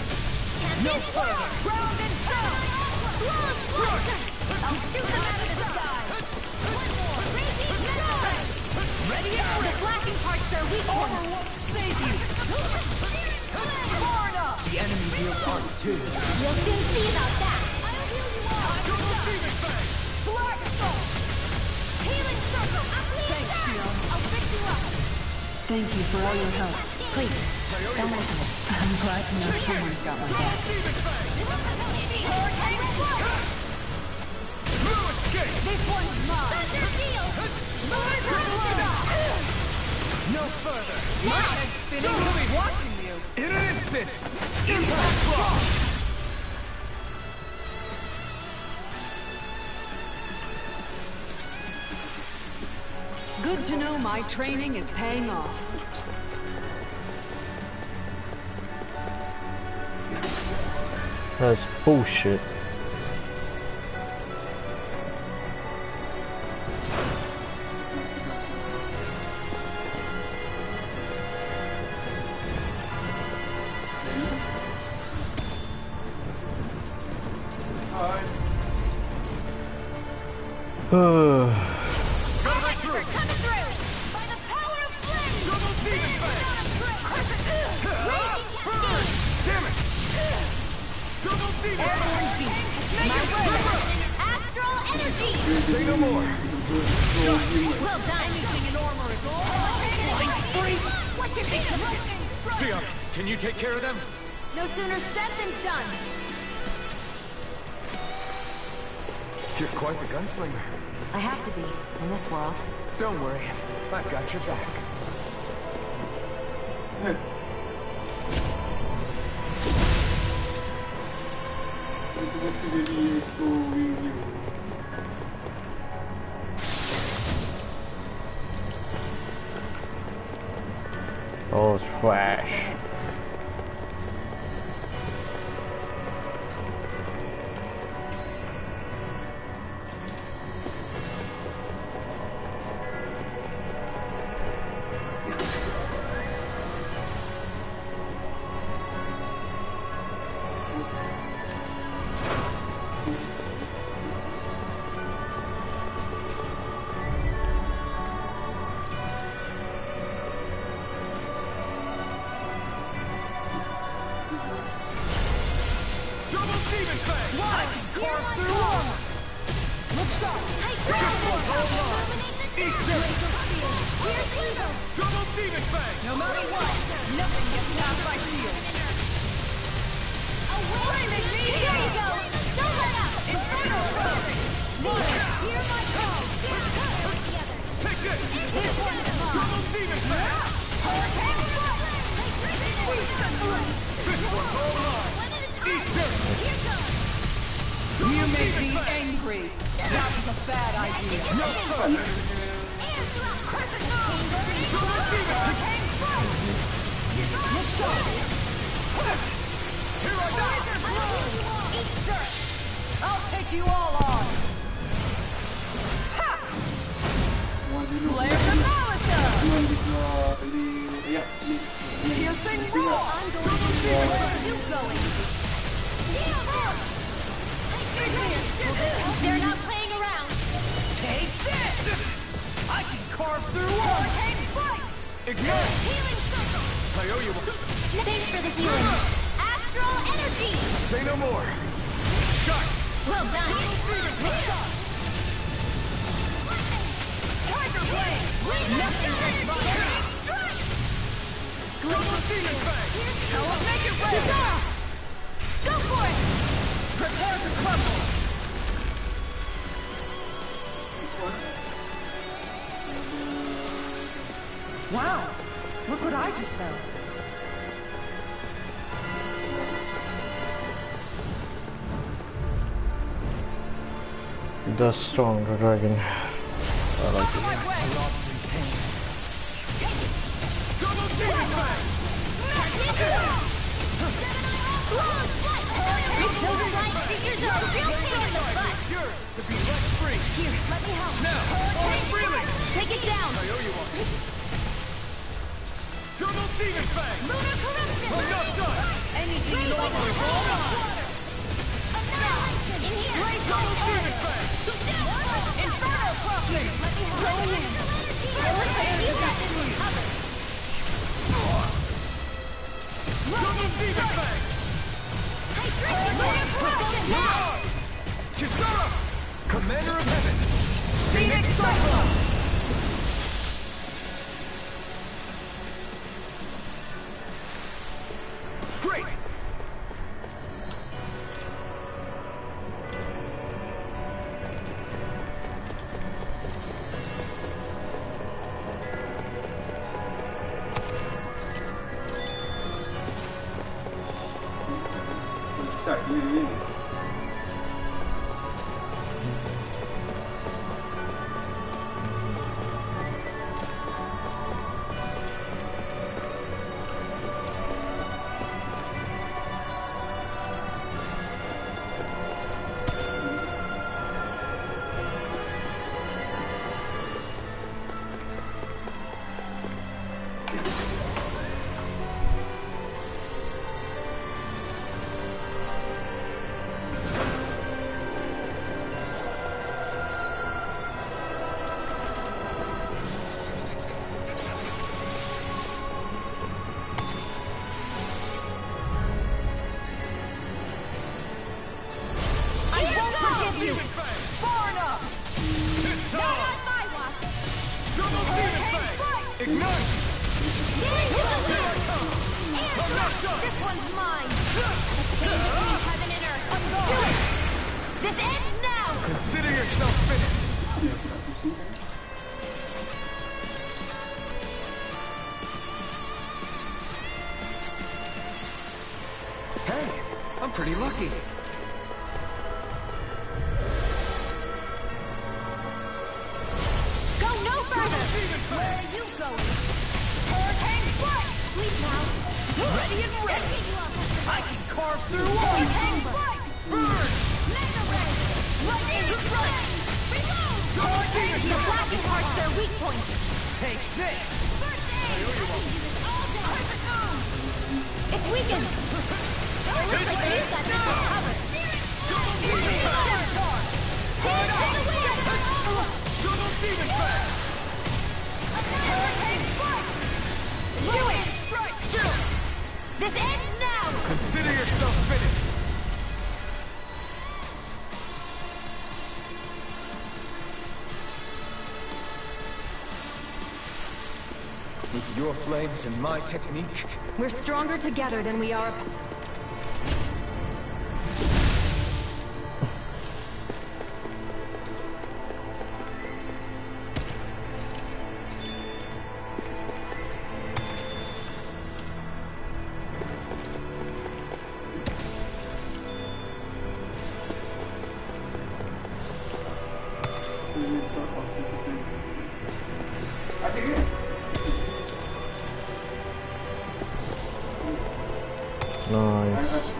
[SPEAKER 5] No further. Ground and pound. I'll shoot them out of the sky. One more. Raging metal. Ready up. The flashing part's their weak point.
[SPEAKER 13] Armor won't save you.
[SPEAKER 5] Far enough.
[SPEAKER 13] The enemy wields arts too.
[SPEAKER 5] We'll soon see about that. I'll heal you all.
[SPEAKER 4] Double demon fang.
[SPEAKER 5] Black assault. Healing circle.
[SPEAKER 13] Thanks, Shion.
[SPEAKER 5] I'll fix you up.
[SPEAKER 8] Thank you for all your help.
[SPEAKER 14] Please, don't mention it.
[SPEAKER 8] I'm glad to know someone's got my back.
[SPEAKER 5] Hurricane flight.
[SPEAKER 4] No escape.
[SPEAKER 5] This one's mine. Thunder deal.
[SPEAKER 13] No further. My head's spinning. We'll be watching you.
[SPEAKER 4] In an instant. Impact block.
[SPEAKER 8] Good to know my training is paying off.
[SPEAKER 1] That's bullshit.
[SPEAKER 4] Say no more.
[SPEAKER 5] Well done. Anything in armor is all what you think?
[SPEAKER 4] Sia, can you take care of them?
[SPEAKER 5] No sooner said than done.
[SPEAKER 12] You're quite the gunslinger.
[SPEAKER 14] I have to be, in this world.
[SPEAKER 12] Don't worry, I've got your back.
[SPEAKER 1] Oh, trash.
[SPEAKER 5] No matter what, nothing gets past my shield. Here you go! Don't let up! Infernal Crossing! Hear my call!
[SPEAKER 4] Take this!
[SPEAKER 5] This one is mine!
[SPEAKER 4] Double demon fang!
[SPEAKER 5] Hurricane
[SPEAKER 4] This one's all mine! Eat dirt!
[SPEAKER 8] You make me angry. That was a bad idea.
[SPEAKER 4] No further! Double demon fang!
[SPEAKER 5] Look sharp!
[SPEAKER 4] Here I go!
[SPEAKER 5] Eat dirt!
[SPEAKER 8] I'll take you all on. Ha! Flare the Malisa! Piercing roar!
[SPEAKER 5] Where are you going? They're not playing around!
[SPEAKER 13] Take this! I can carve through walls!
[SPEAKER 5] Hurricane Strike!
[SPEAKER 4] Ignite!
[SPEAKER 5] Healing Circle!
[SPEAKER 4] I owe you one.
[SPEAKER 5] Thanks for the healing! Astral Energy!
[SPEAKER 4] Say no more! Shot!
[SPEAKER 5] Well done!
[SPEAKER 13] Tiger Blade!
[SPEAKER 5] Nothing gets by!
[SPEAKER 4] Double demon fang!
[SPEAKER 13] Now I'll make it rain!
[SPEAKER 5] Go for it!
[SPEAKER 13] Prepare to crumble!
[SPEAKER 8] Wow, look what I just found.
[SPEAKER 1] The strong dragon. I like it.
[SPEAKER 4] Double demon fang! Yours to be let free!
[SPEAKER 5] Here, let me help.
[SPEAKER 4] Now! Freely!
[SPEAKER 5] Take it down!
[SPEAKER 4] I owe you one. Double demon fang!
[SPEAKER 5] Lunar corruption!
[SPEAKER 4] I'm not done!
[SPEAKER 13] Anything you want to roll on!
[SPEAKER 5] Annihilation! In here!
[SPEAKER 4] Double demon fang!
[SPEAKER 13] Infernal Crossing!
[SPEAKER 5] Let me help.
[SPEAKER 13] Roll in!
[SPEAKER 4] Double demon fang! Kisara! Commander of Heaven!
[SPEAKER 13] Phoenix Cyclone!
[SPEAKER 4] Great!
[SPEAKER 13] Far enough!
[SPEAKER 5] Not on my watch!
[SPEAKER 4] Double demon fang! Ignite! I'm not done!
[SPEAKER 5] This one's mine! Between heaven and earth! Do it! This ends now!
[SPEAKER 4] Consider yourself finished!
[SPEAKER 10] Hey, I'm pretty lucky.
[SPEAKER 5] Go no further! Where are you going? Hurricane Strike!
[SPEAKER 13] ready and ready. I can carve through all. Burn!
[SPEAKER 5] Mega Ray! Lightning strike! Reload!
[SPEAKER 13] The
[SPEAKER 5] blacking heart's their weak point.
[SPEAKER 13] Take this!
[SPEAKER 5] First aid! I can use it all day. Perfect move! It's weakened. It looks like you've got this covered.
[SPEAKER 13] Double demon fast!
[SPEAKER 5] Hurricane strike! Do it!
[SPEAKER 13] Strike! Chill!
[SPEAKER 5] This ends now!
[SPEAKER 13] Consider yourself finished!
[SPEAKER 15] With your flames and my technique,
[SPEAKER 8] We're stronger together than we are.
[SPEAKER 1] Nice.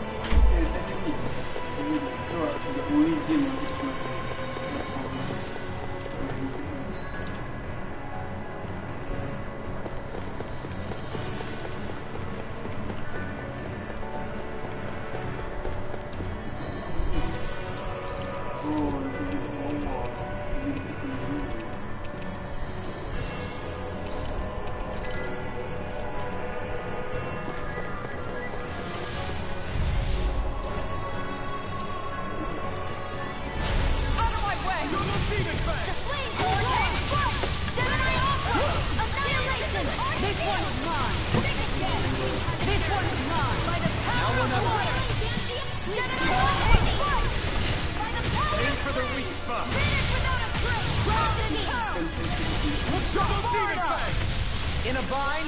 [SPEAKER 13] In a bind,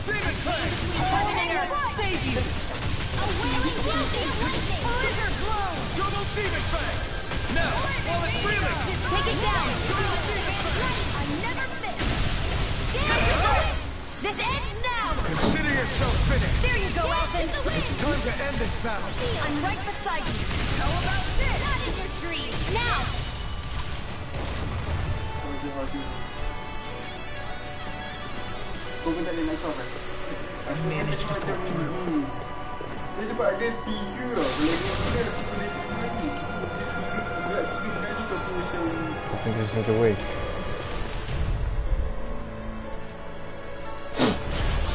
[SPEAKER 13] demon fang! Pollinator, save you!
[SPEAKER 5] A wailing lightning!
[SPEAKER 13] Blizzard blow! Double demon fang! Now, while it's reeling!
[SPEAKER 5] Take it down! I never miss! This ends now!
[SPEAKER 13] Consider yourself finished!
[SPEAKER 5] There you go, Elfin!
[SPEAKER 13] It's time to end this battle!
[SPEAKER 5] I'm right beside you! How about this? Not in your dreams! Now!
[SPEAKER 6] Kau pun tak boleh nak solve kan? Aku managed to pull through. Dia sebab ada 3 tau. Kalau dia boleh lagi. Berat sikit sekali kau pun macam...
[SPEAKER 1] I think this is the way.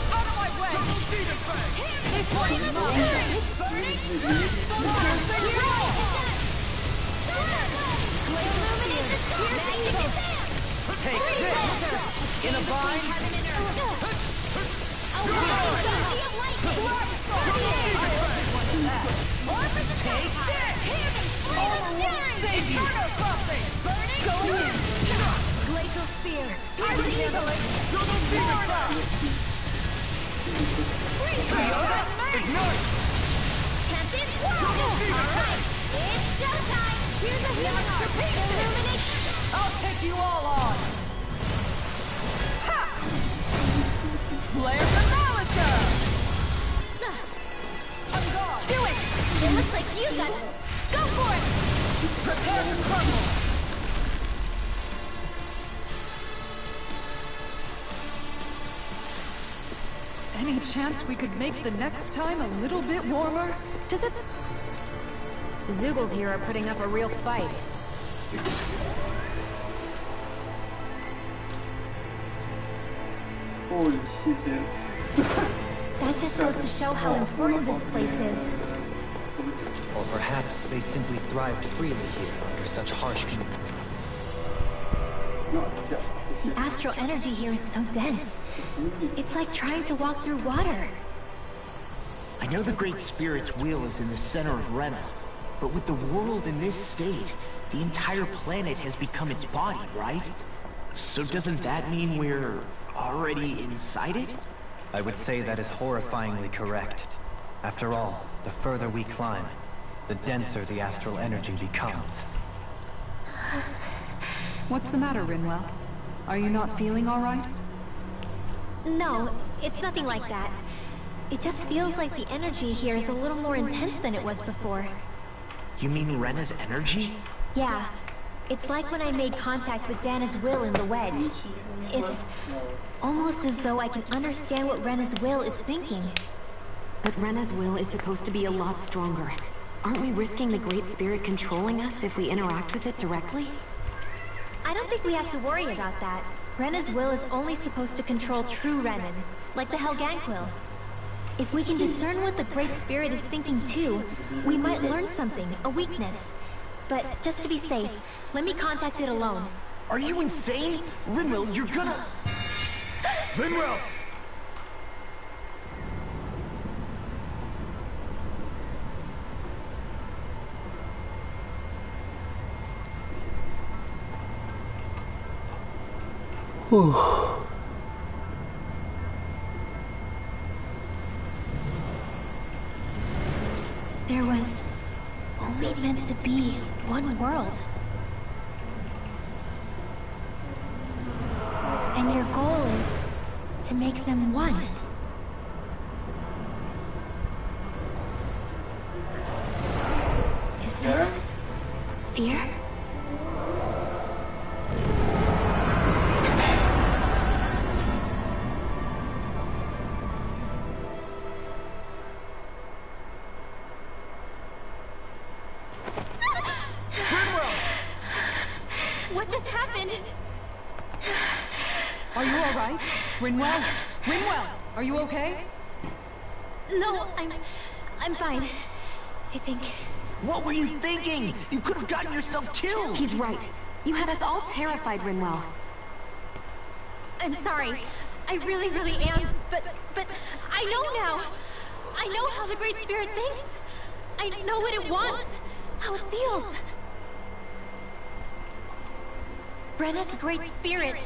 [SPEAKER 13] Out of my way! Double demon fang!
[SPEAKER 5] This one is mine!
[SPEAKER 13] Take this! In a bind! Take this!
[SPEAKER 5] Glacial spear!
[SPEAKER 13] Double demon fang! Ignite!
[SPEAKER 5] Alright! It's showtime! Here's a masterpiece!
[SPEAKER 13] I'll take you all on! Ha! Flare the Malisa! I'm gone!
[SPEAKER 5] Do it! It looks like you got it! Go for it!
[SPEAKER 13] Prepare to crumble!
[SPEAKER 8] Any chance we could make the next time a little bit warmer?
[SPEAKER 14] Does it... The Zoogles here are putting up a real fight.
[SPEAKER 6] Holy shit, Sam.
[SPEAKER 3] That just goes to show how important this place is.
[SPEAKER 7] Or perhaps they simply thrived freely here under such harsh conditions.
[SPEAKER 3] The astral energy here is so dense. It's like trying to walk through water.
[SPEAKER 13] I know the Great Spirit's will is in the center of Rena, but with the world in this state, the entire planet has become its body, right? So doesn't that mean we're already inside it?
[SPEAKER 7] I would say that is horrifyingly correct. After all, the further we climb, the denser the astral energy becomes.
[SPEAKER 8] What's the matter, Rinwell? Are you not feeling all right?
[SPEAKER 3] No, it's nothing like that. It just feels like the energy here is a little more intense than it was before.
[SPEAKER 2] You mean Rena's energy?
[SPEAKER 3] Yeah. It's like when I made contact with Dana's will in the wedge. It's almost as though I can understand what Rena's will is thinking.
[SPEAKER 14] But Rena's will is supposed to be a lot stronger. Aren't we risking the Great Spirit controlling us if we interact with it directly?
[SPEAKER 3] I don't think we have to worry about that. Rena's will is only supposed to control true Renans, like the Helganquill. If we can discern what the Great Spirit is thinking too, we might learn something, a weakness. But just to be safe, let me contact it alone.
[SPEAKER 13] Are you insane? Rinwell, you're gonna...
[SPEAKER 16] Rinwell!
[SPEAKER 3] There was only meant to be one world. And your goal is to make them one. Is this fear? What just happened?
[SPEAKER 8] Are you all right? Rinwell? Rinwell, are you okay?
[SPEAKER 3] No, I'm fine. I think...
[SPEAKER 13] What were you thinking? You could have gotten yourself killed!
[SPEAKER 14] He's right. You had us all terrified, Rinwell.
[SPEAKER 3] I'm sorry. I really, really am. But I know now. I know how the Great Spirit thinks. I know what it wants. How it feels. Rena's Great Spirit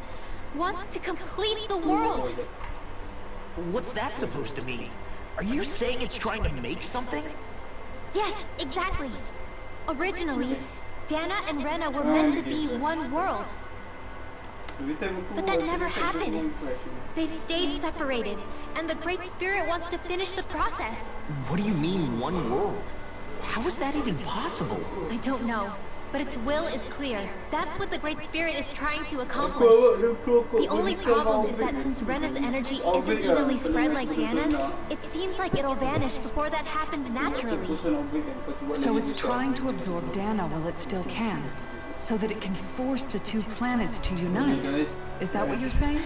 [SPEAKER 3] wants to complete the world.
[SPEAKER 13] What's that supposed to mean? Are you saying it's trying to make something?
[SPEAKER 3] Yes, exactly. Originally, Dana and Rena were meant to be one world. But that never happened. They've stayed separated, and the Great Spirit wants to finish the process.
[SPEAKER 13] What do you mean, one world? How is that even possible?
[SPEAKER 3] I don't know, but its will is clear. That's what the Great Spirit is trying to accomplish. The only problem is that since Rena's energy isn't evenly spread like Dana's, it seems like it'll vanish before that happens naturally.
[SPEAKER 8] So it's trying to absorb Dana while it still can, so that it can force the two planets to unite. Is that what you're saying?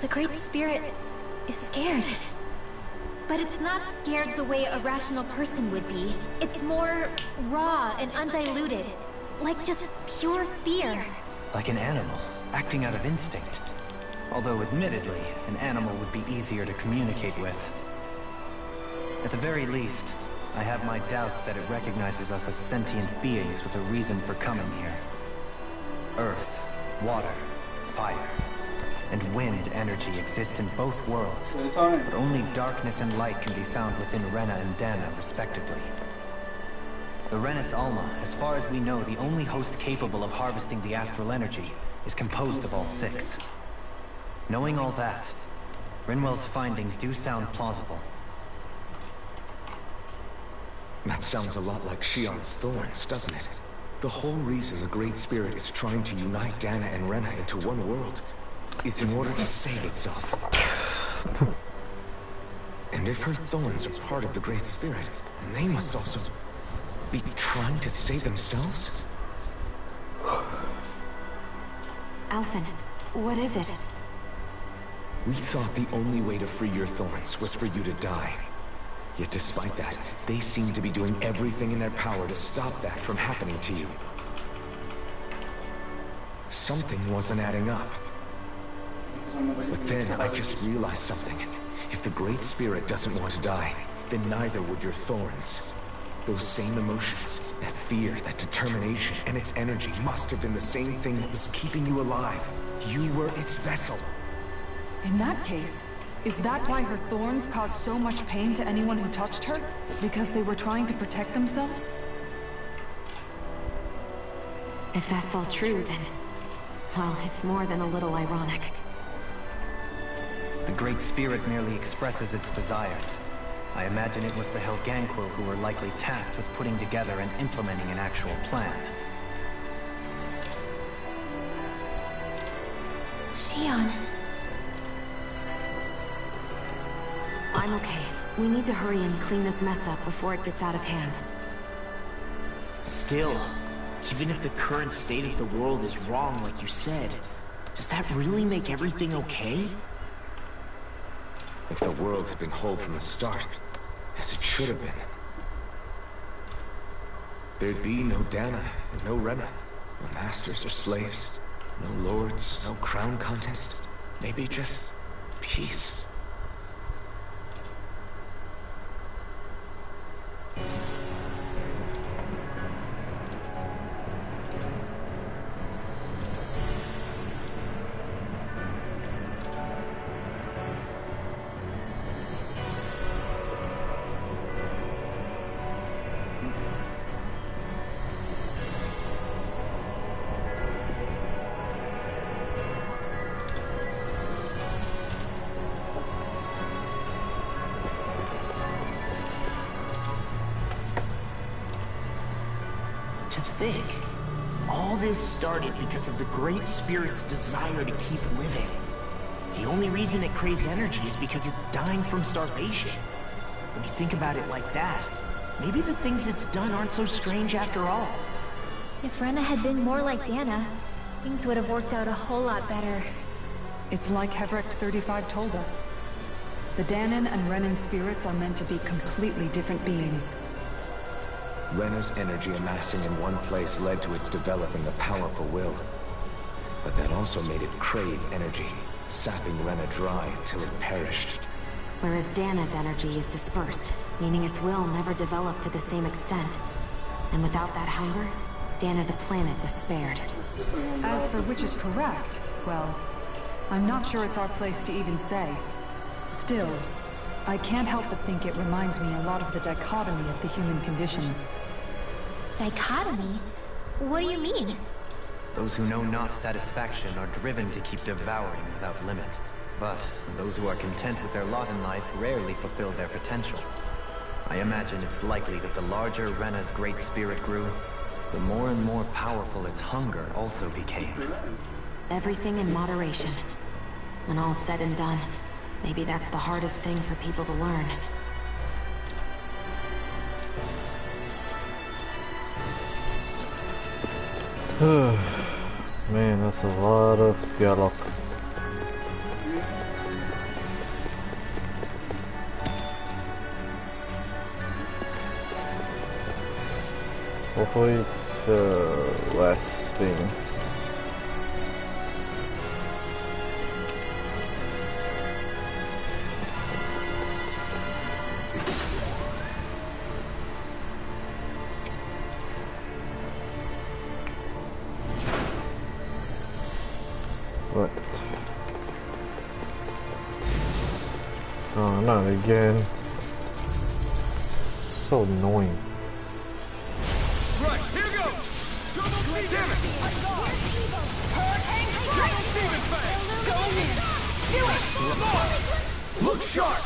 [SPEAKER 3] The Great Spirit is scared. But it's not scared the way a rational person would be. It's more raw and undiluted. Like just pure fear.
[SPEAKER 7] Like an animal, acting out of instinct. Although admittedly, an animal would be easier to communicate with. At the very least, I have my doubts that it recognizes us as sentient beings with a reason for coming here. Earth, water, fire, and wind energy exist in both worlds, but only darkness and light can be found within Rena and Dana, respectively. The Renis Alma, as far as we know, the only host capable of harvesting the astral energy, is composed of all six. Knowing all that, Rinwell's findings do sound plausible.
[SPEAKER 12] That sounds a lot like Shion's thorns, doesn't it? The whole reason the Great Spirit is trying to unite Dana and Rena into one world is in order to save itself. And if her thorns are part of the Great Spirit, then they must also be trying to save themselves?
[SPEAKER 14] Alphen, what is it?
[SPEAKER 12] We thought the only way to free your thorns was for you to die. Yet despite that, they seem to be doing everything in their power to stop that from happening to you. Something wasn't adding up. But then I just realized something. If the Great Spirit doesn't want to die, then neither would your thorns. Those same emotions, that fear, that determination, and its energy must have been the same thing that was keeping you alive. You were its vessel.
[SPEAKER 8] In that case, is that why her thorns caused so much pain to anyone who touched her? Because they were trying to protect themselves?
[SPEAKER 14] If that's all true, then... well, it's more than a little ironic.
[SPEAKER 7] The Great Spirit merely expresses its desires. I imagine it was the Helganquil who were likely tasked with putting together and implementing an actual plan.
[SPEAKER 3] Xion.
[SPEAKER 14] I'm okay. We need to hurry and clean this mess up before it gets out of hand.
[SPEAKER 13] Still, even if the current state of the world is wrong like you said, does that really make everything okay?
[SPEAKER 12] If the world had been whole from the start, as it should have been, there'd be no Dana and no Rena, no masters or slaves, no lords, no crown contest, maybe just peace.
[SPEAKER 13] To think, all this started because of the Great Spirit's desire to keep living. The only reason it craves energy is because it's dying from starvation. When you think about it like that, maybe the things it's done aren't so strange after all.
[SPEAKER 3] If Rena had been more like Dana, things would have worked out a whole lot better.
[SPEAKER 8] It's like Hevrecht 35 told us. The Danan and Renan spirits are meant to be completely different beings.
[SPEAKER 12] Rena's energy amassing in one place led to its developing a powerful will. But that also made it crave energy, sapping Rena dry until it perished.
[SPEAKER 14] Whereas Dana's energy is dispersed, meaning its will never developed to the same extent. And without that hunger, Dana the planet was spared.
[SPEAKER 8] As for which is correct, well, I'm not sure it's our place to even say. Still, I can't help but think it reminds me a lot of the dichotomy of the human condition.
[SPEAKER 3] Dichotomy? What do you mean?
[SPEAKER 7] Those who know not satisfaction are driven to keep devouring without limit. But those who are content with their lot in life rarely fulfill their potential. I imagine it's likely that the larger Rena's Great Spirit grew, the more and more powerful its hunger also became.
[SPEAKER 14] Everything in moderation. When all's said and done, maybe that's the hardest thing for people to learn.
[SPEAKER 1] Man, that's a lot of dialogue. Hopefully it's last thing. What? Oh, not again. So annoying.
[SPEAKER 4] Right, here goes! Double Steven! Damn it! Double Steven Fang! Go in! Do it! Look sharp!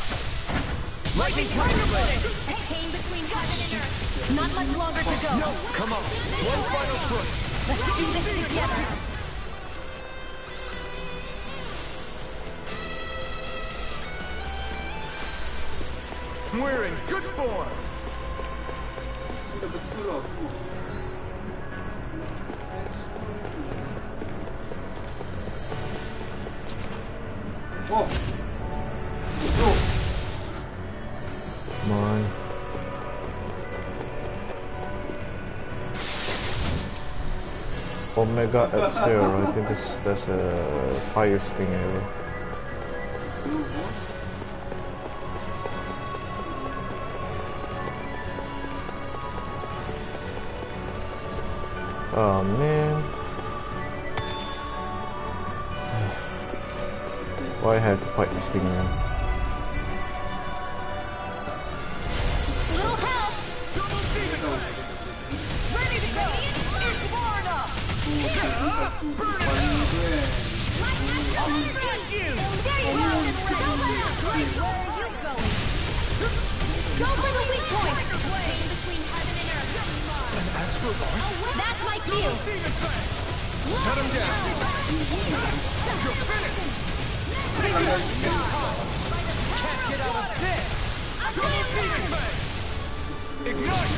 [SPEAKER 5] Lightning Tiger Blade! Pain between heaven and earth. Not much longer to go.
[SPEAKER 4] No, come on! One final push!
[SPEAKER 5] Let's do this together.
[SPEAKER 4] We're in good form!
[SPEAKER 6] Whoa!
[SPEAKER 1] Come on. Omega F0, I think that's a highest thing ever. Oh man. Why I had to fight this thing man?
[SPEAKER 5] Little help!
[SPEAKER 4] Double Steven Fang!
[SPEAKER 5] Ready to go! It's Warna!
[SPEAKER 4] Burn it down!
[SPEAKER 5] There you go! Don't let up! Where are you going? Go for the weak point! Chain between heaven and earth.
[SPEAKER 4] An astral art?
[SPEAKER 5] That's my cue!
[SPEAKER 4] Shut him down! You're finished! Can't get out of this! Double demon fang! Ignite!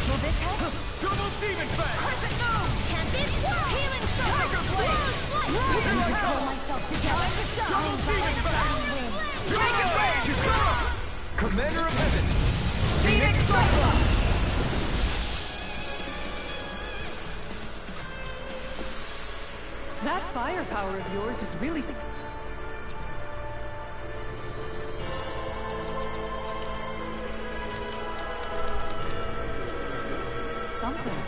[SPEAKER 5] Will this help?
[SPEAKER 4] Double demon fang!
[SPEAKER 5] Crescent move! Tempest! Healing circle! Tiger blade! I need to pull myself together.
[SPEAKER 4] Double demon fang! Take it back! Commander of Heaven!
[SPEAKER 5] Phoenix Cyclops!
[SPEAKER 8] That firepower of yours is really... something.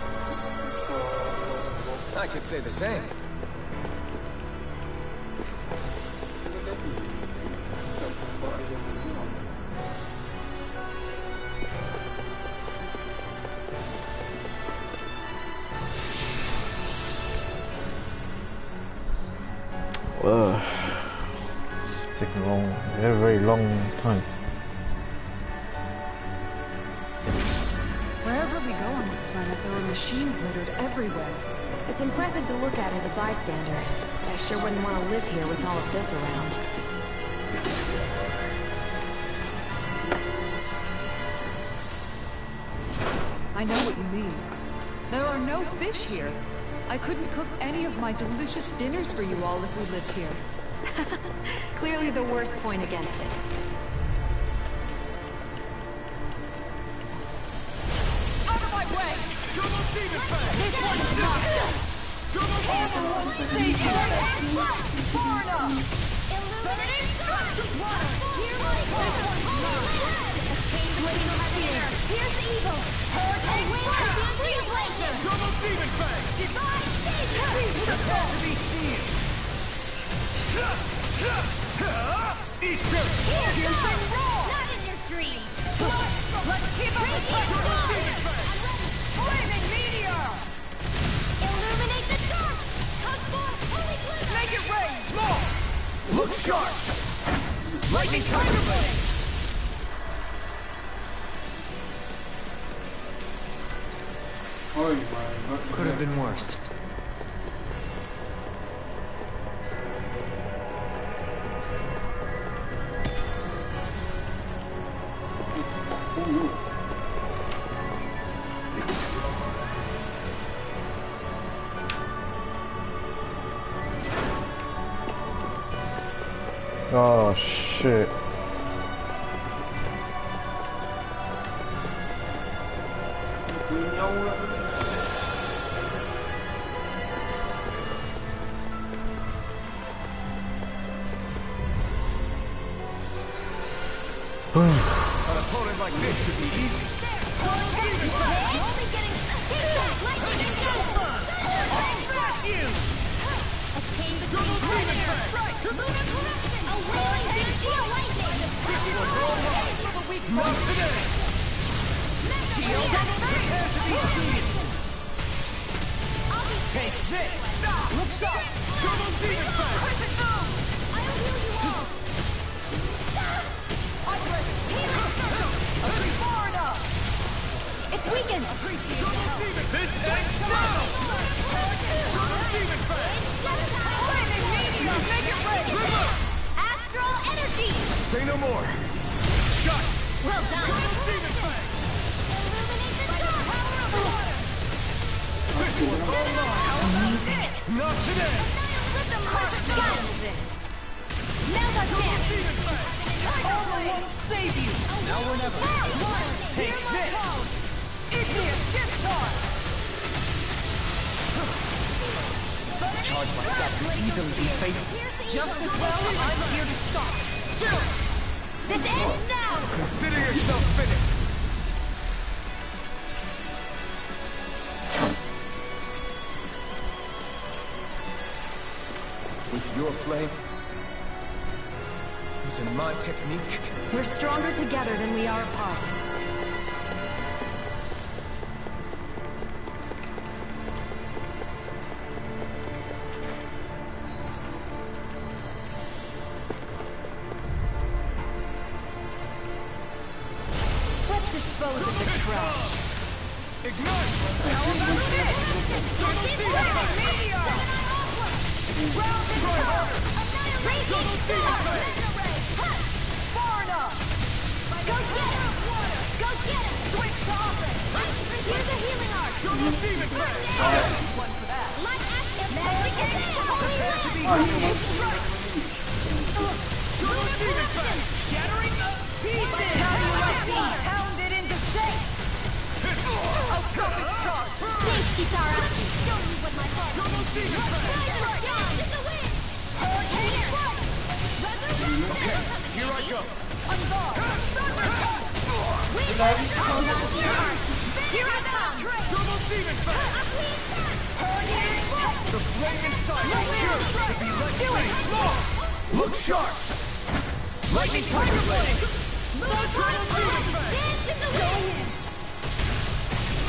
[SPEAKER 17] I could say the same.
[SPEAKER 1] It's taking a very long time.
[SPEAKER 8] Wherever we go on this planet, there are machines littered everywhere.
[SPEAKER 14] It's impressive to look at as a bystander, but I sure wouldn't want to live here with all of this around.
[SPEAKER 8] I know what you mean. There are no fish here. I couldn't cook any of my delicious dinners for you all if we lived here.
[SPEAKER 14] Clearly the worst point against it.
[SPEAKER 5] Out of my way!
[SPEAKER 4] Double demon fang!
[SPEAKER 5] This one's not good!
[SPEAKER 4] Double demon fang!
[SPEAKER 5] Save you! Far enough! Illuminating strike! Hear my voice! Chain between heaven and earth! Here's evil! Hurricane wind! Blazer!
[SPEAKER 4] Double demon fang!
[SPEAKER 5] Divine Savior!
[SPEAKER 4] Prepare to be seen! Eat dirt!
[SPEAKER 5] Here's the roar! Not in your dreams! Let's keep up the fight! Flaming meteor! Illuminate the dark! Come forth, holy glitter!
[SPEAKER 4] Make it rain! More! Look sharp! Lightning tiger blade!
[SPEAKER 6] Oh my god.
[SPEAKER 7] Could have been worse.
[SPEAKER 1] Oh shit.
[SPEAKER 4] An opponent like this should be easy. Not today! Shield, prepare to be seen! Take this! Look sharp! Double demon fang!
[SPEAKER 5] It's weakened!
[SPEAKER 4] This ends now! Double demon fang!
[SPEAKER 5] Flaming meteor! Make it rain! Astral energy!
[SPEAKER 4] Say no more! Shut!
[SPEAKER 5] Well done!
[SPEAKER 4] Double demon fang!
[SPEAKER 5] Illuminate the dark! Power of water!
[SPEAKER 4] This one's all mine! Not today!
[SPEAKER 5] Let them got this! Now's our chance!
[SPEAKER 4] Demon fang!
[SPEAKER 13] Armor won't save you!
[SPEAKER 4] Now or never! Take this!
[SPEAKER 13] Igneous discharge!
[SPEAKER 7] Charge like that could easily be fatal.
[SPEAKER 8] Just as well, I'm here to stop.
[SPEAKER 4] Chill!
[SPEAKER 5] This ends now!
[SPEAKER 4] Consider yourself finished!
[SPEAKER 17] With your flame, using my technique,
[SPEAKER 14] We're stronger together than we are apart.
[SPEAKER 5] dispose of the trash.
[SPEAKER 4] Ignite! How about this? Double demon effect!
[SPEAKER 5] Round and
[SPEAKER 4] Try
[SPEAKER 5] power!
[SPEAKER 4] harder! Double demon effect!
[SPEAKER 5] Far enough! Go get him! Go get him! Switch to offense! Use a healing art!
[SPEAKER 4] Double demon effect!
[SPEAKER 5] One for that! Light active!
[SPEAKER 4] Prepare to be healed! Double demon effect!
[SPEAKER 5] Shattering the pieces! How do you like me? Pound it into shape! I'll stop its charge! Thanks, Kitara! Show me what my heart is!
[SPEAKER 4] Double demon effect!
[SPEAKER 5] It's a win! Hurricane strike!
[SPEAKER 4] Okay, here I go!
[SPEAKER 5] On guard! Here I come!
[SPEAKER 4] Double demon effect! The flame inside is pure to be let free! Look sharp! Lightning Tiger Blade! Double demon effect!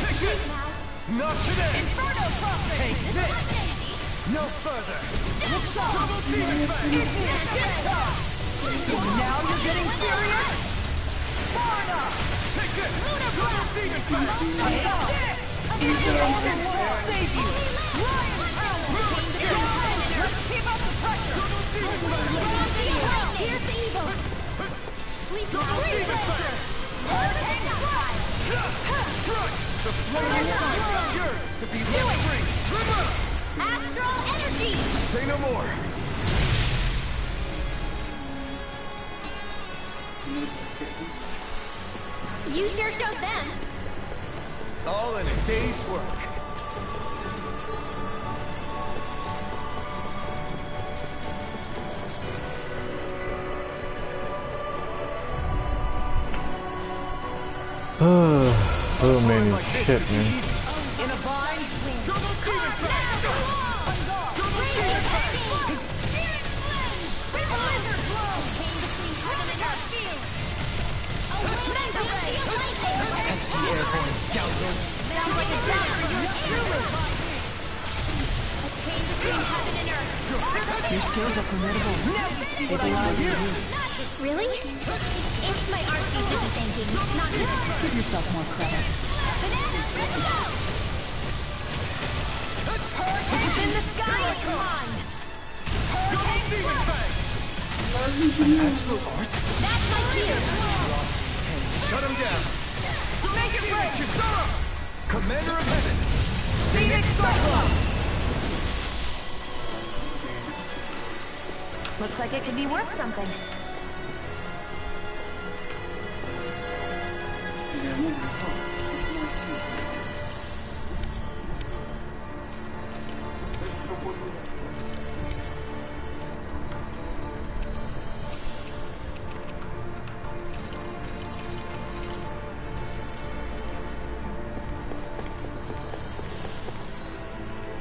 [SPEAKER 4] Take it! Not today!
[SPEAKER 5] Inferno Prophet!
[SPEAKER 4] Take this! No further!
[SPEAKER 5] Look sharp!
[SPEAKER 4] Double demon effect!
[SPEAKER 5] Now you're getting serious? Far enough!
[SPEAKER 4] Take this! Double demon effect!
[SPEAKER 5] Endgame won't save you! Lion power! Let's keep up the pressure! Here's the evil!
[SPEAKER 4] Double demon effect!
[SPEAKER 5] Hurricane strike!
[SPEAKER 4] Strike! The flame inside is yours to be let free!
[SPEAKER 5] Astral energy!
[SPEAKER 4] Say no more!
[SPEAKER 3] You sure showed them.
[SPEAKER 4] All in a day's work.
[SPEAKER 1] So many shit, man.
[SPEAKER 5] In a vine!
[SPEAKER 4] Double demon effect!
[SPEAKER 5] Double demon effect! Spirit flame! Blizzard blow! Came between heaven and earth field! Mega ray!
[SPEAKER 7] Pesky airborne scoundrels!
[SPEAKER 5] Sounds like a job for your truly! A chain between heaven and earth!
[SPEAKER 8] Your skills are formidable.
[SPEAKER 5] It
[SPEAKER 8] lies in you.
[SPEAKER 3] Really? It's my art piece that you're thinking, not me.
[SPEAKER 8] Give yourself more credit.
[SPEAKER 5] It's in the sky, it's mine!
[SPEAKER 4] Double demon effect!
[SPEAKER 7] An astral art?
[SPEAKER 5] That's my fear!
[SPEAKER 4] Shut him down!
[SPEAKER 5] Make it break!
[SPEAKER 4] Kisara! Commander of Heaven!
[SPEAKER 5] Phoenix Cyclone!
[SPEAKER 14] Looks like it could be worth something.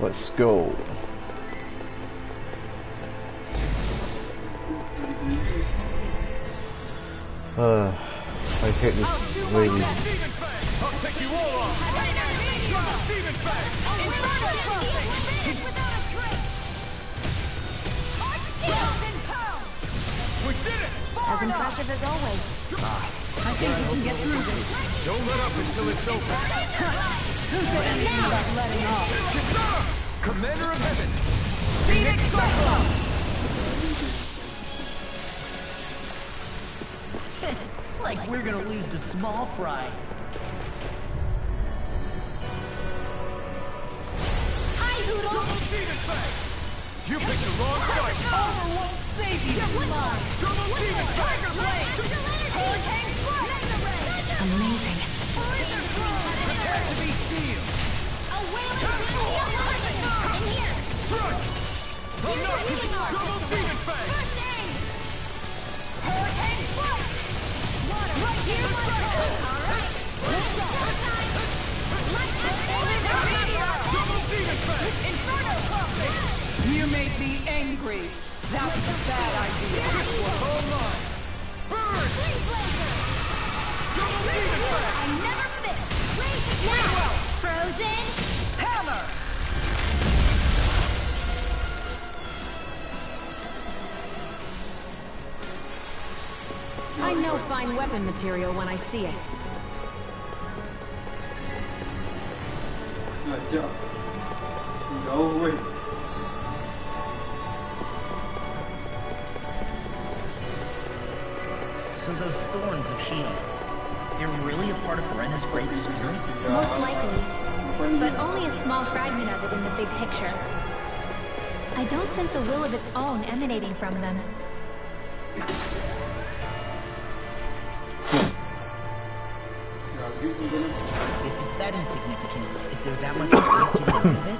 [SPEAKER 1] Let's go. I hate this lady.
[SPEAKER 4] I'll take you all on! Double demon effect!
[SPEAKER 5] Inferno Prophet! Without a trace! Pound and pound!
[SPEAKER 4] We did it!
[SPEAKER 14] As impressive as always.
[SPEAKER 8] I think we can get through this.
[SPEAKER 4] Don't let up until it's over!
[SPEAKER 8] Who said anything about letting off?
[SPEAKER 4] Kisara! Commander of Heaven!
[SPEAKER 5] Phoenix Cyclone!
[SPEAKER 13] Like we're gonna lose to small fry.
[SPEAKER 5] Hi, Hoodle!
[SPEAKER 4] Double demon effect! You picked the wrong fight!
[SPEAKER 5] Armor won't save you! Mine!
[SPEAKER 4] Double demon effect!
[SPEAKER 5] Tiger Blade! Hurricane Strike!
[SPEAKER 14] Amazing.
[SPEAKER 5] Blizzard Blow!
[SPEAKER 4] Prepare to be sealed!
[SPEAKER 5] A wailing in here!
[SPEAKER 4] Strike! I'm not
[SPEAKER 5] Healing art!
[SPEAKER 4] double demon effect!
[SPEAKER 5] First aid! Hurricane Strike! Water! Right here, alright! Light meteor!
[SPEAKER 4] Double demon effect!
[SPEAKER 5] Inferno Prophet!
[SPEAKER 8] You made me angry. That was a bad idea.
[SPEAKER 4] This one's all mine! Burn!
[SPEAKER 5] Flame Blazer!
[SPEAKER 4] Double demon effect!
[SPEAKER 5] I never miss! Now! Frozen! Hammer!
[SPEAKER 14] I know fine weapon material when I see it.
[SPEAKER 6] Jauh weh.
[SPEAKER 13] So those thorns of shields, they're really a part of Rena's great spirit?
[SPEAKER 3] Most likely. But only a small fragment of it in the big picture. I don't sense a will of its own emanating from them.
[SPEAKER 13] If it's that insignificant, is there that much point getting rid of it?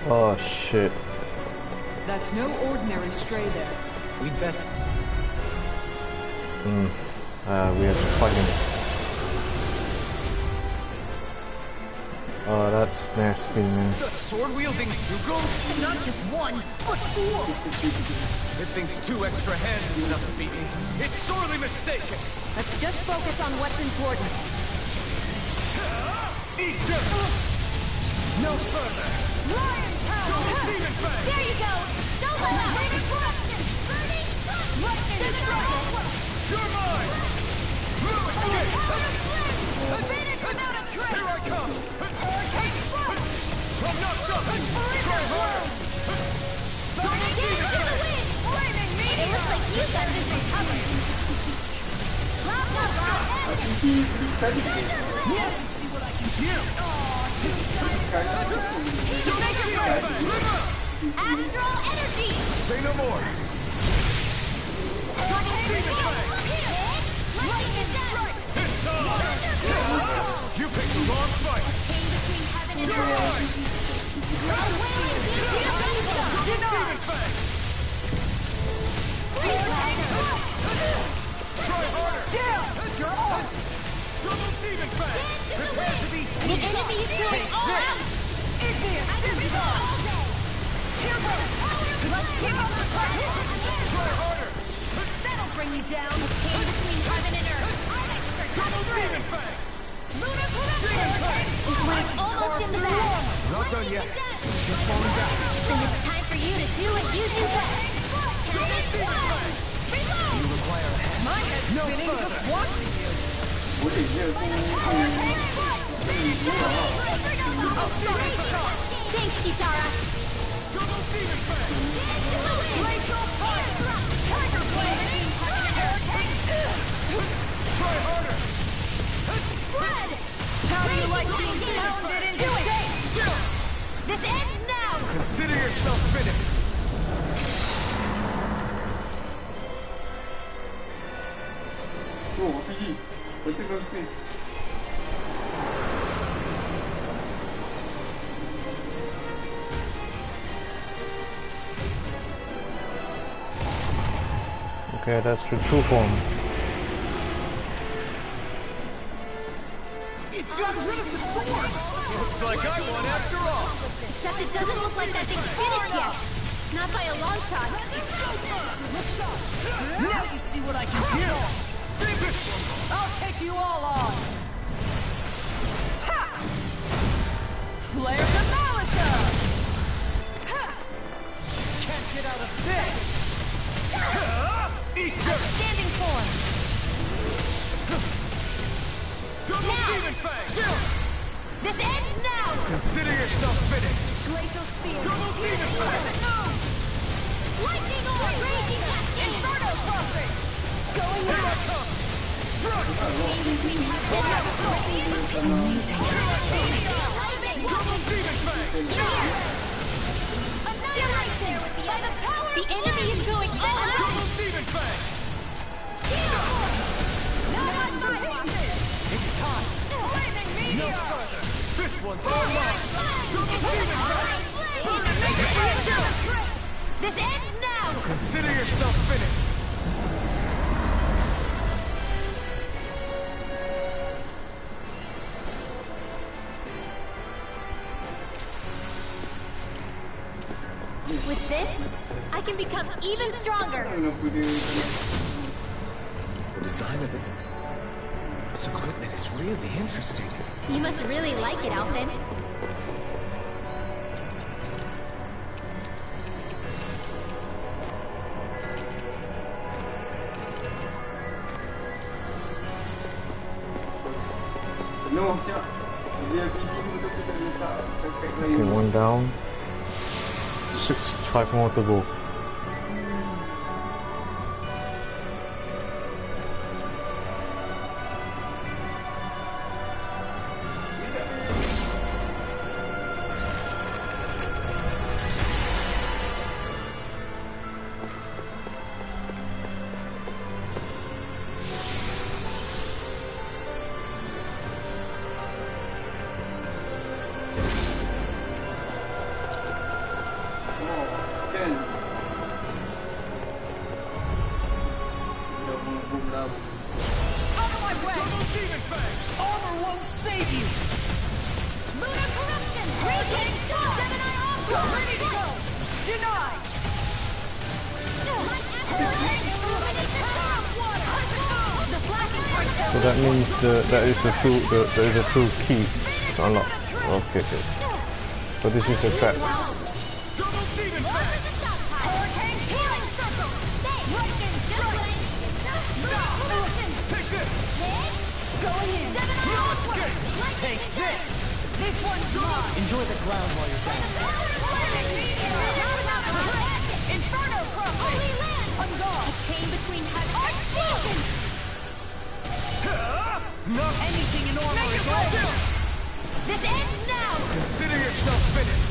[SPEAKER 1] Oh shit.
[SPEAKER 8] That's no ordinary stray there.
[SPEAKER 7] We'd best...
[SPEAKER 1] We have to fight him. Oh, that's nasty, man.
[SPEAKER 11] The sword-wielding Zuko?
[SPEAKER 13] Not just one, but four!
[SPEAKER 11] It thinks 2 extra hands is enough to beat me. It's sorely mistaken!
[SPEAKER 14] Let's just focus on what's important.
[SPEAKER 11] Eat dirt! No further!
[SPEAKER 5] Lion power! There you go! Don't let up! Lightning strike!
[SPEAKER 11] You're mine! Move escape!
[SPEAKER 5] Advantage without a trick!
[SPEAKER 11] Here I come!
[SPEAKER 5] Hurricane strike!
[SPEAKER 11] I'm not done! Try harder!
[SPEAKER 5] Lightning into the wind! Flaming meteor! It looks like you got this one covered! Round up,
[SPEAKER 13] Yes! See what I can do!
[SPEAKER 5] Astral energy!
[SPEAKER 11] Say no more!
[SPEAKER 5] Lightning strike!
[SPEAKER 11] It's on! You picked the wrong fight!
[SPEAKER 5] Between heaven and earth!
[SPEAKER 11] Demon Fang! Try harder!
[SPEAKER 5] Down! You're on!
[SPEAKER 11] Double Demon Fang! Prepare to be...
[SPEAKER 5] The enemy is going all out! Let's keep up the fight!
[SPEAKER 11] Try harder!
[SPEAKER 5] That'll bring you down! Came between heaven and earth!
[SPEAKER 11] Double Demon Fang!
[SPEAKER 5] Lunar Hurricane! This one's almost in the bag!
[SPEAKER 11] Not done yet. Just falling back.
[SPEAKER 5] Then it's time for you to do what you do best!
[SPEAKER 11] Double Demon Fang!
[SPEAKER 7] You require a hand.
[SPEAKER 13] My head's spinning just watching you!
[SPEAKER 5] Thanks, Kitara!
[SPEAKER 11] Double Demon Fang!
[SPEAKER 5] Glacial fire! Tiger blade!
[SPEAKER 11] Try harder!
[SPEAKER 5] Spread!
[SPEAKER 13] How do you like being pounded into shape?
[SPEAKER 5] This ends now!
[SPEAKER 11] Consider yourself finished!
[SPEAKER 6] Oh, pergi. Betul kau space.
[SPEAKER 1] Okay, that's the true form.
[SPEAKER 11] It got rid of the sword! Looks like I won after all!
[SPEAKER 5] Except it doesn't look like that thing's finished yet. Not by a long shot.
[SPEAKER 13] Now you see what I can do! I'll take you all on! Ha! Flare the Malisa! Ha!
[SPEAKER 11] Can't get out of this! Eat dirt!
[SPEAKER 5] Standing form.
[SPEAKER 11] Double Demon Fang!
[SPEAKER 5] This ends now!
[SPEAKER 11] Consider yourself finished!
[SPEAKER 5] Glacial spear.
[SPEAKER 11] Double Demon Fang!
[SPEAKER 5] Lightning orb! Raging cascade! Inferno crossing! Going
[SPEAKER 11] Here I
[SPEAKER 5] out!
[SPEAKER 11] come! Struck! Double Demon Fang!
[SPEAKER 5] Annihilation! By the power of the enemy is going all out!
[SPEAKER 11] Double Demon Fang!
[SPEAKER 5] It's time! Flaming meteor!
[SPEAKER 11] No further! This one's all mine! Double Demon Fang!
[SPEAKER 5] This ends now!
[SPEAKER 11] Consider yourself finished!
[SPEAKER 3] With this, I can become even stronger.
[SPEAKER 12] The design of this equipment is really interesting.
[SPEAKER 3] You must really like it, Alphen.
[SPEAKER 6] No, siap. Dia video tu kita letak paket lain.
[SPEAKER 1] Okay, one down. 5 more to go. So that means that is the true key to unlock. Okay, okay. So this is a trap.
[SPEAKER 13] Take this! This one's mine! Enjoy the ground while you're down. Inferno Prophet! Holy Land! I'm gone! Came between heaven. Anything in armor is over! This ends now!
[SPEAKER 12] Consider yourself finished!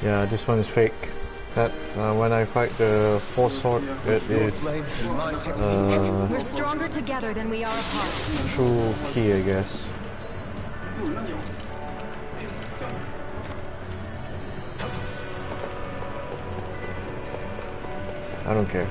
[SPEAKER 1] Yeah, this one is fake. That when I fight the force sword, it is
[SPEAKER 8] We're stronger together than we are apart.
[SPEAKER 1] true key, I guess. I don't care.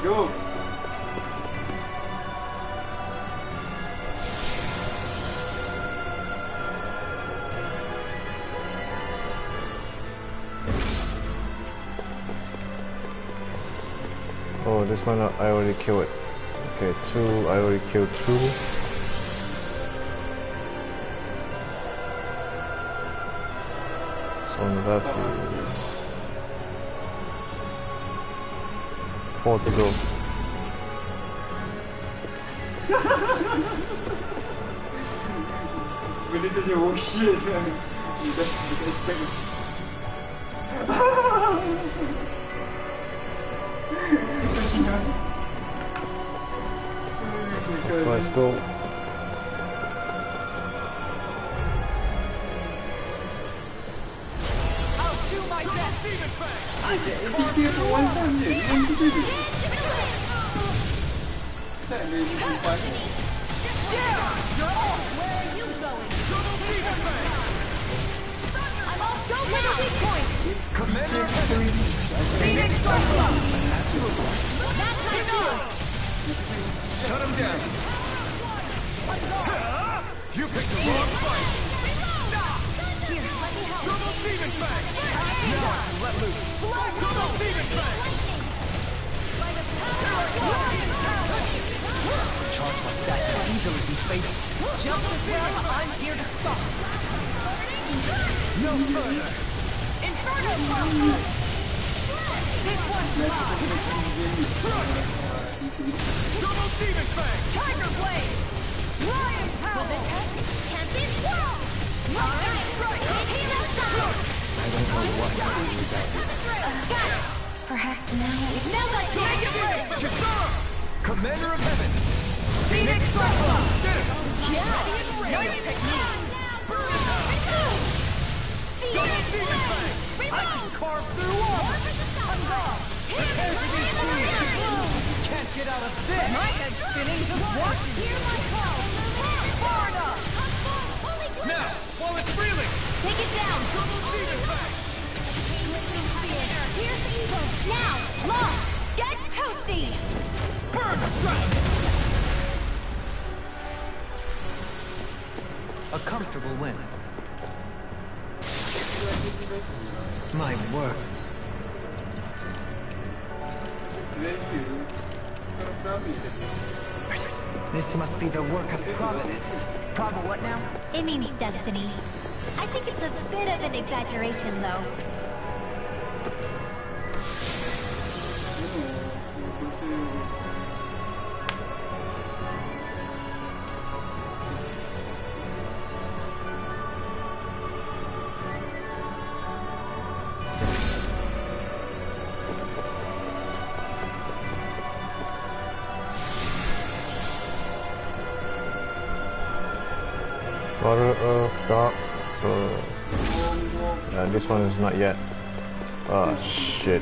[SPEAKER 6] Go!
[SPEAKER 1] Oh, this one I already killed it. Okay, 2, I already killed 2. So that is 4 to go.
[SPEAKER 6] Benda tu je, oh shit. Dia expect.
[SPEAKER 1] Let's go.
[SPEAKER 13] I'll do my best!
[SPEAKER 6] Dia tu one time je, yang tu je. Tak ada yang simpan.
[SPEAKER 13] Where are you going? I'm all go for the weak point!
[SPEAKER 12] Commander Heaven!
[SPEAKER 13] Phoenix Circle! That's my goal!
[SPEAKER 12] Shut him down! You picked the wrong fight!
[SPEAKER 13] Here, let me help!
[SPEAKER 12] Double Demon Fang! Now let loose! Double Demon Fang!
[SPEAKER 13] Charge like that can easily be fatal. Just as well, I'm here to stop.
[SPEAKER 12] No further!
[SPEAKER 13] Inferno Prophet! This one's mine!
[SPEAKER 12] Double Demon Fang!
[SPEAKER 13] Tiger Blade! Lion Power!
[SPEAKER 3] Can't be strong!
[SPEAKER 13] Alright!
[SPEAKER 12] I don't know what happened with that.
[SPEAKER 13] Got it!
[SPEAKER 14] Perhaps now we
[SPEAKER 13] Now let's take it away!
[SPEAKER 12] Kisara! Commander of Heaven!
[SPEAKER 13] Phoenix Circle!
[SPEAKER 12] Did it!
[SPEAKER 13] Yeah! Nice technique!
[SPEAKER 12] Double Demon Fang!
[SPEAKER 13] I can carve through armor! I'm gone!
[SPEAKER 12] Prepare to be squeezed!
[SPEAKER 13] Can't get out of this! My head's spinning just watching! Hear my call!
[SPEAKER 4] while it's reeling!
[SPEAKER 5] Take it down! Here's evil! Now! Long! Get toasty!
[SPEAKER 4] Burn strike!
[SPEAKER 7] A comfortable win. My work. This must be the work of Providence.
[SPEAKER 3] What now? It means destiny. I think it's a bit of an exaggeration, though.
[SPEAKER 1] Water, dark, so... Yeah, this one is not yet. Oh shit.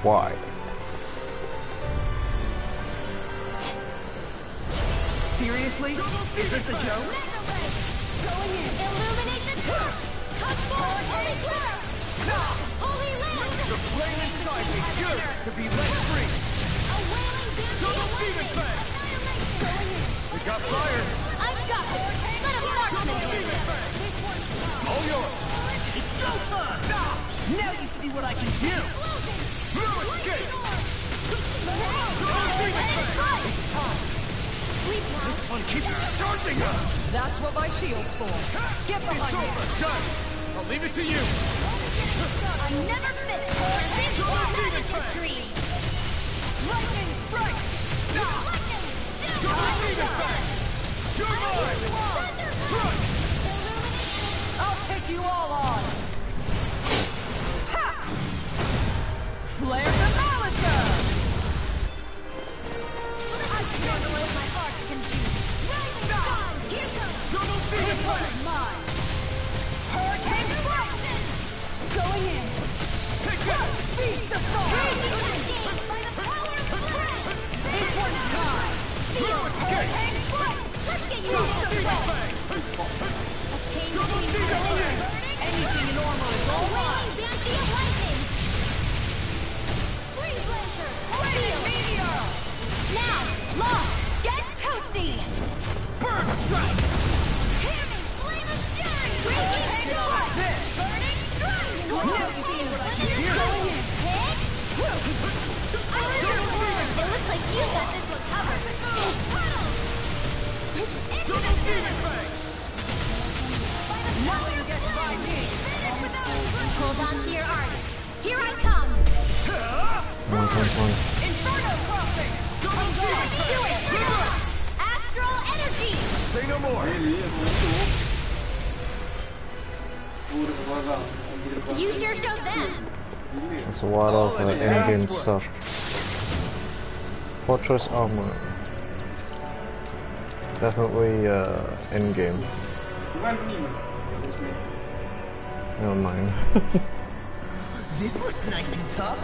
[SPEAKER 1] Why?
[SPEAKER 5] Seriously? Is this a joke? Going in. Illuminate the dark! Come forward, Holy Cloud! Holy Land!
[SPEAKER 4] The flame inside me yearns to be let free!
[SPEAKER 5] A wailing
[SPEAKER 4] Double demon fang!
[SPEAKER 5] Going in.
[SPEAKER 4] We got fire!
[SPEAKER 5] I've got it! Let him marksman handle it!
[SPEAKER 4] All yours!
[SPEAKER 13] It's go time! Now you see what I can do!
[SPEAKER 4] No escape!
[SPEAKER 13] This
[SPEAKER 4] one keeps charging us!
[SPEAKER 8] That's what my shield's for. Get behind me!
[SPEAKER 4] Done! I'll leave it to you!
[SPEAKER 5] I'm never finished! Dream!
[SPEAKER 13] Lightning strike!
[SPEAKER 5] Lightning!
[SPEAKER 4] Double demon fang! You're mine! Strike!
[SPEAKER 8] I'll take you all on! Ha! Flare the Malisa!
[SPEAKER 5] I struggle with my heart confused. Here goes!
[SPEAKER 4] Double demon fang!
[SPEAKER 8] Mine!
[SPEAKER 5] Hurricane strike!
[SPEAKER 8] Going in!
[SPEAKER 4] Take that!
[SPEAKER 8] Feast the soul!
[SPEAKER 5] By the power of strength!
[SPEAKER 8] This one's mine!
[SPEAKER 4] No escape!
[SPEAKER 5] Hurricane strike! Let's get you
[SPEAKER 4] Double
[SPEAKER 5] to the
[SPEAKER 4] demon
[SPEAKER 5] front!
[SPEAKER 4] fang!
[SPEAKER 5] A chain
[SPEAKER 4] Double
[SPEAKER 5] between
[SPEAKER 4] demon
[SPEAKER 5] fire
[SPEAKER 4] fang!
[SPEAKER 5] and burning!
[SPEAKER 8] Anything normal is all
[SPEAKER 5] A
[SPEAKER 8] mine!
[SPEAKER 5] wailing banshee of lightning! Freeze laser! Steel!
[SPEAKER 8] Meteor!
[SPEAKER 5] Now! Long! Get toasty!
[SPEAKER 4] Burn strike!
[SPEAKER 5] Hear me! Flame of fury! Breaking strike! Burning strike!
[SPEAKER 8] Now you see what I can do!
[SPEAKER 5] Hit! It looks like you got this one covered.
[SPEAKER 4] Double demon fang!
[SPEAKER 8] Nothing gets by me!
[SPEAKER 5] Hold on to your art. Here I come.
[SPEAKER 8] Inferno crossing!
[SPEAKER 5] Do it! Astral energy!
[SPEAKER 4] Say no more!
[SPEAKER 5] You sure showed them.
[SPEAKER 1] It's a lot of endgame stuff. Fortress armor. Definitely endgame. Never mind.
[SPEAKER 13] This looks nice and tough.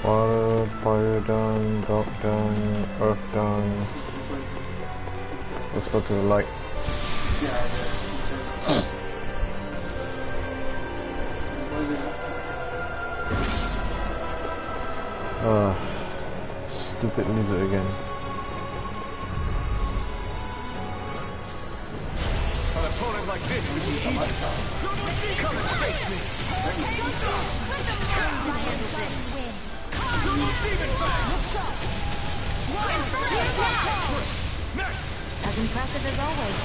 [SPEAKER 1] Water, fire done, dark done, earth done. Let's go to the light. Stupid lizard again.
[SPEAKER 4] An opponent like this would be easy. Come and face me! Double demon fang! Next!
[SPEAKER 14] As impressive as always.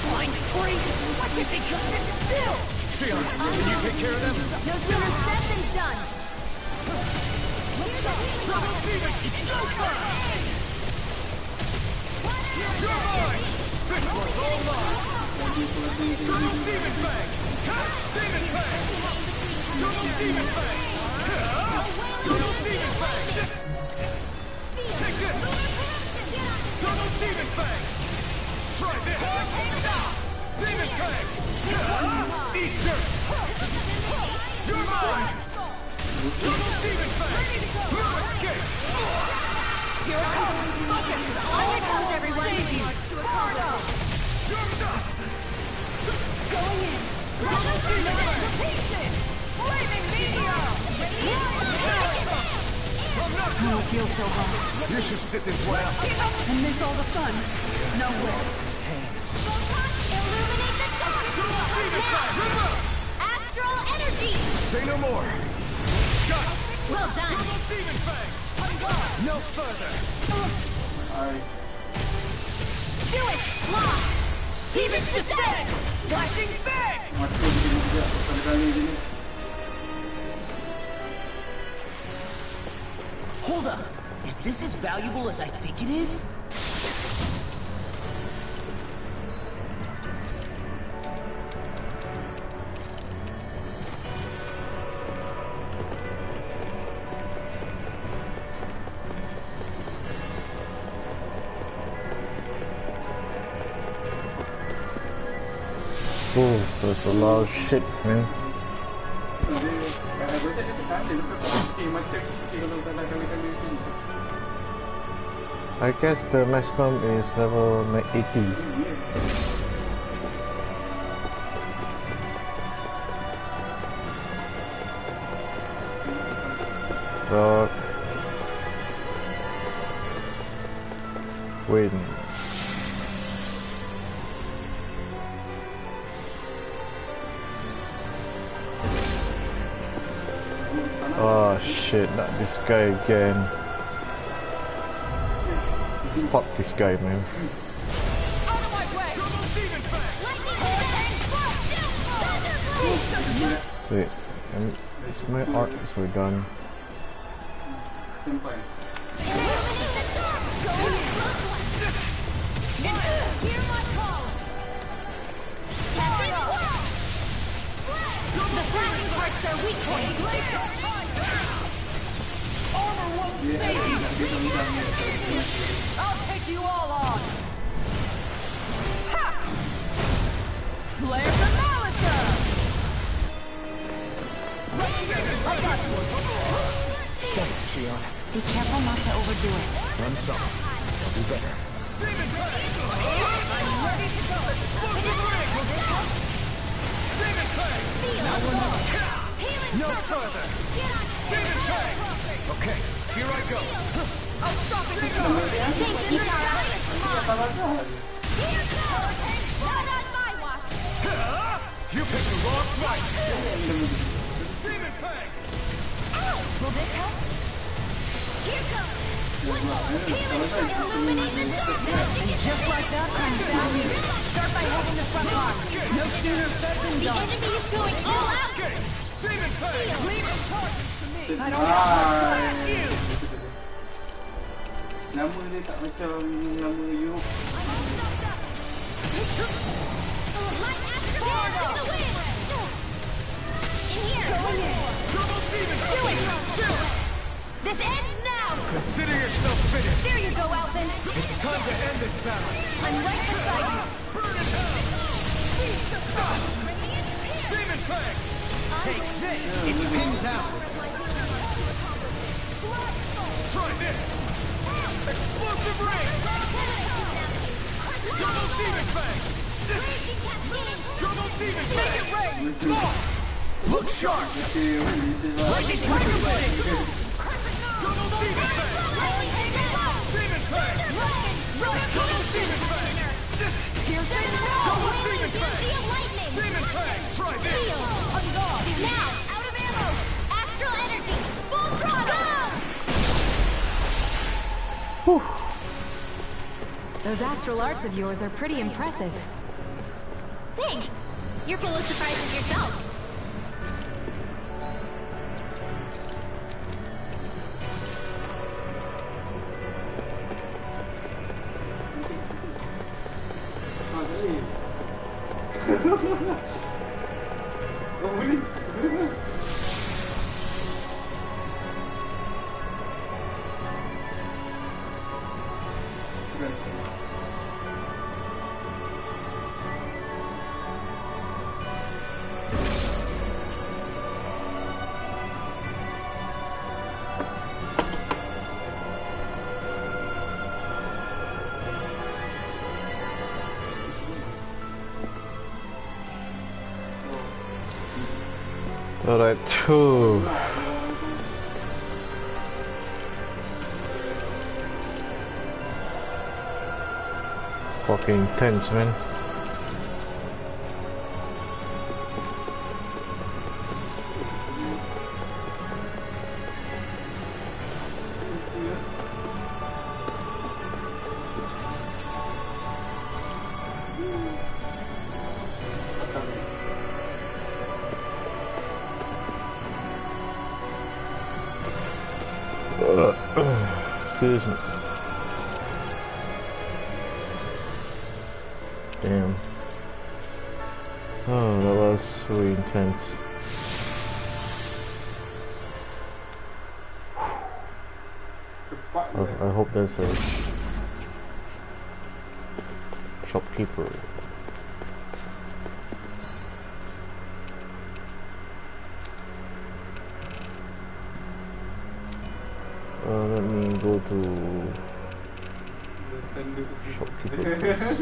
[SPEAKER 13] Blind freak! Why can't they just sit still?
[SPEAKER 4] Sion, can you take care of them?
[SPEAKER 5] No sooner said than done.
[SPEAKER 4] Double demon! Go first! You're mine! This one's all mine! You should sit this one out.
[SPEAKER 8] And miss all the fun. No way.
[SPEAKER 5] Illuminate the dark! Astral energy!
[SPEAKER 4] Say no more. Got it.
[SPEAKER 5] Well done!
[SPEAKER 4] No further.
[SPEAKER 5] Do it! Lock! Demons descend! Flashing bang!
[SPEAKER 13] Hold up. Is this as valuable as I think it is?
[SPEAKER 1] Oh, there's a lot of shit, man. I guess the maximum is level 80. Rock. Wind. Oh shit, not this guy again. Fuck this guy, man. Wait, is my art is we done?
[SPEAKER 5] I'll take you all on! Ha! Flare the Malisa! I got you!
[SPEAKER 12] Thanks, Shion.
[SPEAKER 9] Be careful not to overdo it.
[SPEAKER 12] I'm sorry. I'll do better.
[SPEAKER 5] I'm ready to go!
[SPEAKER 4] No further. Okay, here I go.
[SPEAKER 5] I'll stop it! Thank you, Tara! Not on my watch!
[SPEAKER 4] You picked the wrong fight. Demon Fang!
[SPEAKER 5] Will this help? Here goes! Illuminate the dark!
[SPEAKER 8] And just like that comes value. Start by holding the front line. No sooner said than
[SPEAKER 5] The
[SPEAKER 8] done.
[SPEAKER 5] enemy is going all out!
[SPEAKER 4] Demon Fang!
[SPEAKER 8] Leave it charges to me. I don't have
[SPEAKER 6] you. Nama dia tak macam nama Europe.
[SPEAKER 5] Light astral to the wind! In here! Do it! This ends now!
[SPEAKER 4] Consider yourself finished.
[SPEAKER 5] There you go, Alvin!
[SPEAKER 4] It's time to end this battle.
[SPEAKER 5] I'm right beside you!
[SPEAKER 4] Burn it out! Demon Fang! Take this! It's pinned down! Try this! Explosive ring! Double Demon Fang! Double Demon Fang! Make it rain! Look sharp! Lightning Tiger Blade! Double Demon Fang! Demon Fang! Double Demon Fang! Double Demon Fang! Demon Fang! Try this!
[SPEAKER 5] Now, out of ammo! Astral energy! Full throttle!
[SPEAKER 14] Whew. Those astral arts of yours are pretty impressive.
[SPEAKER 3] Thanks. You're full of surprises yourself.
[SPEAKER 6] Oh, boleh.
[SPEAKER 1] Alright, two. Fucking intense, man. Excuse me. Damn. Oh, that was really intense. I hope there's a shopkeeper. Let me go to shopkeeper first.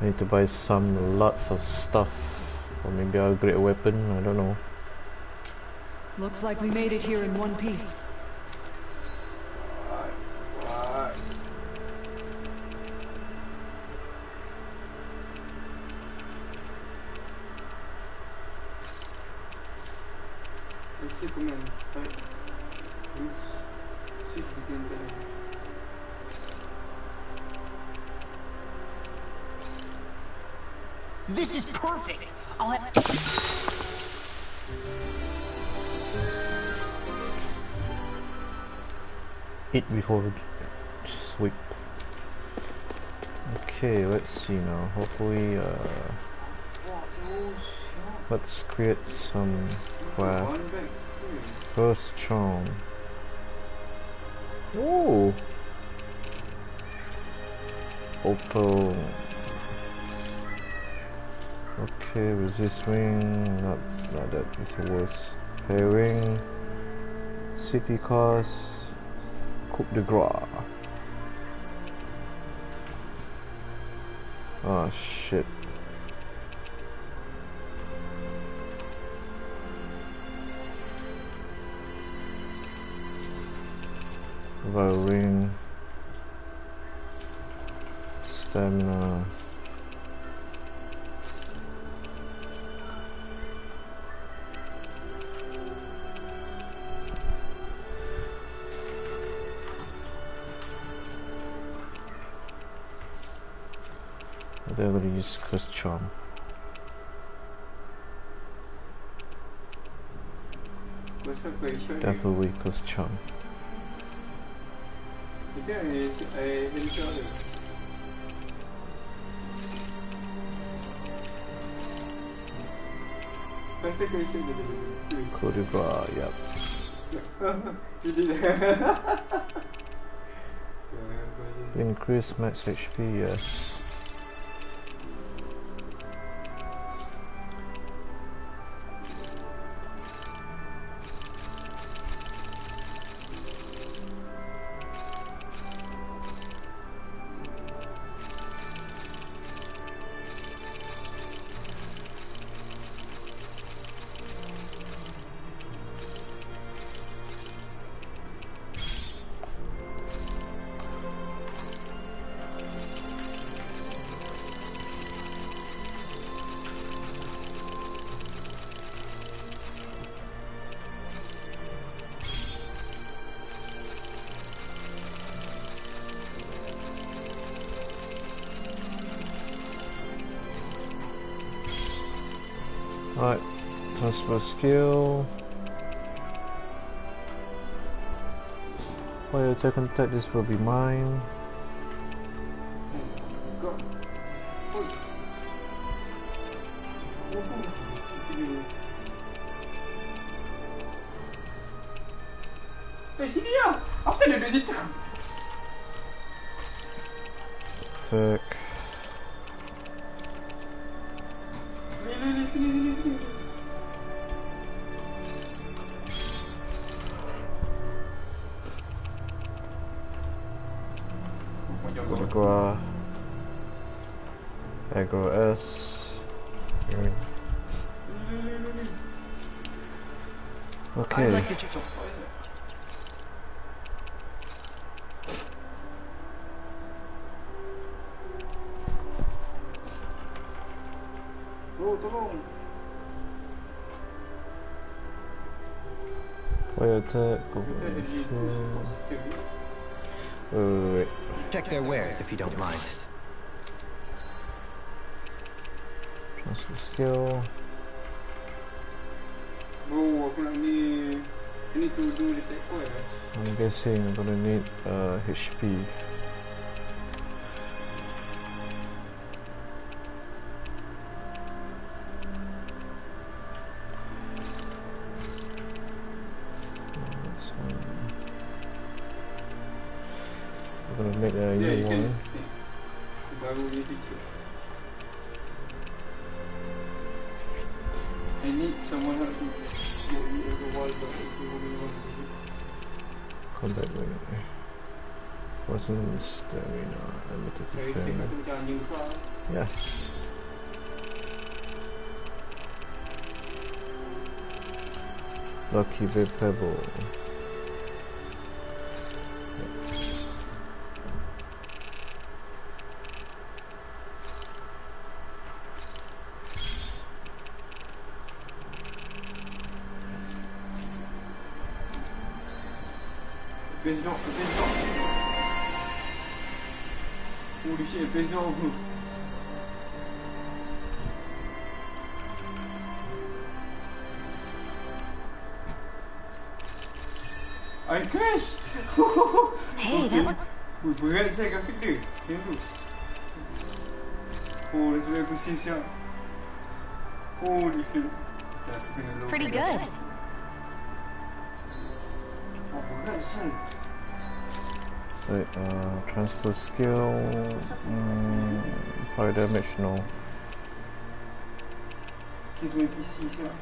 [SPEAKER 1] I need to buy lots of stuff. Or maybe I'll upgrade a weapon, I don't know.
[SPEAKER 8] Looks like we made it here in one piece.
[SPEAKER 13] This is perfect! I'll have...
[SPEAKER 1] Eat before sweep. Okay, let's see now. Hopefully, let's create some first charm. Ooh! Open. Okay, resist ring. Not that is the worst. Pairing. CP cost. Coup de grace. Oh shit. Ring. Stamina. They're going to use Curse Charm. Definitely Curse Charm. Coup de grace, yep. Increase max HP, yes. Alright, transfer skill. Fire attack contact, this will be mine.
[SPEAKER 6] Sini lah. Apa dia duduk situ?
[SPEAKER 1] Attack.
[SPEAKER 6] Sini.
[SPEAKER 1] Aggro S. Okay.
[SPEAKER 2] I'd like to
[SPEAKER 6] tolong.
[SPEAKER 1] Fire attack. Wait.
[SPEAKER 10] Check their wares if you don't mind.
[SPEAKER 1] Transfer skill.
[SPEAKER 6] Bro, aku nak ni. I need to do this echo
[SPEAKER 1] I'm guessing I'm gonna need HP. I'm gonna make a new one.
[SPEAKER 6] I need someone help to get me over the wall, but
[SPEAKER 1] Combat wing. Wasn't stamina. Limited defense. Yeah. Lucky Big Pebble.
[SPEAKER 6] Base dog. Holy shit, base dog. I crashed!
[SPEAKER 14] Hey, that
[SPEAKER 6] was... Berat saya grafik dia. Yang tu. Oh, that's very aggressive siap. Holy shit.
[SPEAKER 14] pretty good.
[SPEAKER 1] Wait, transfer skill. Fire damage, no.
[SPEAKER 6] Kiss my PC siap.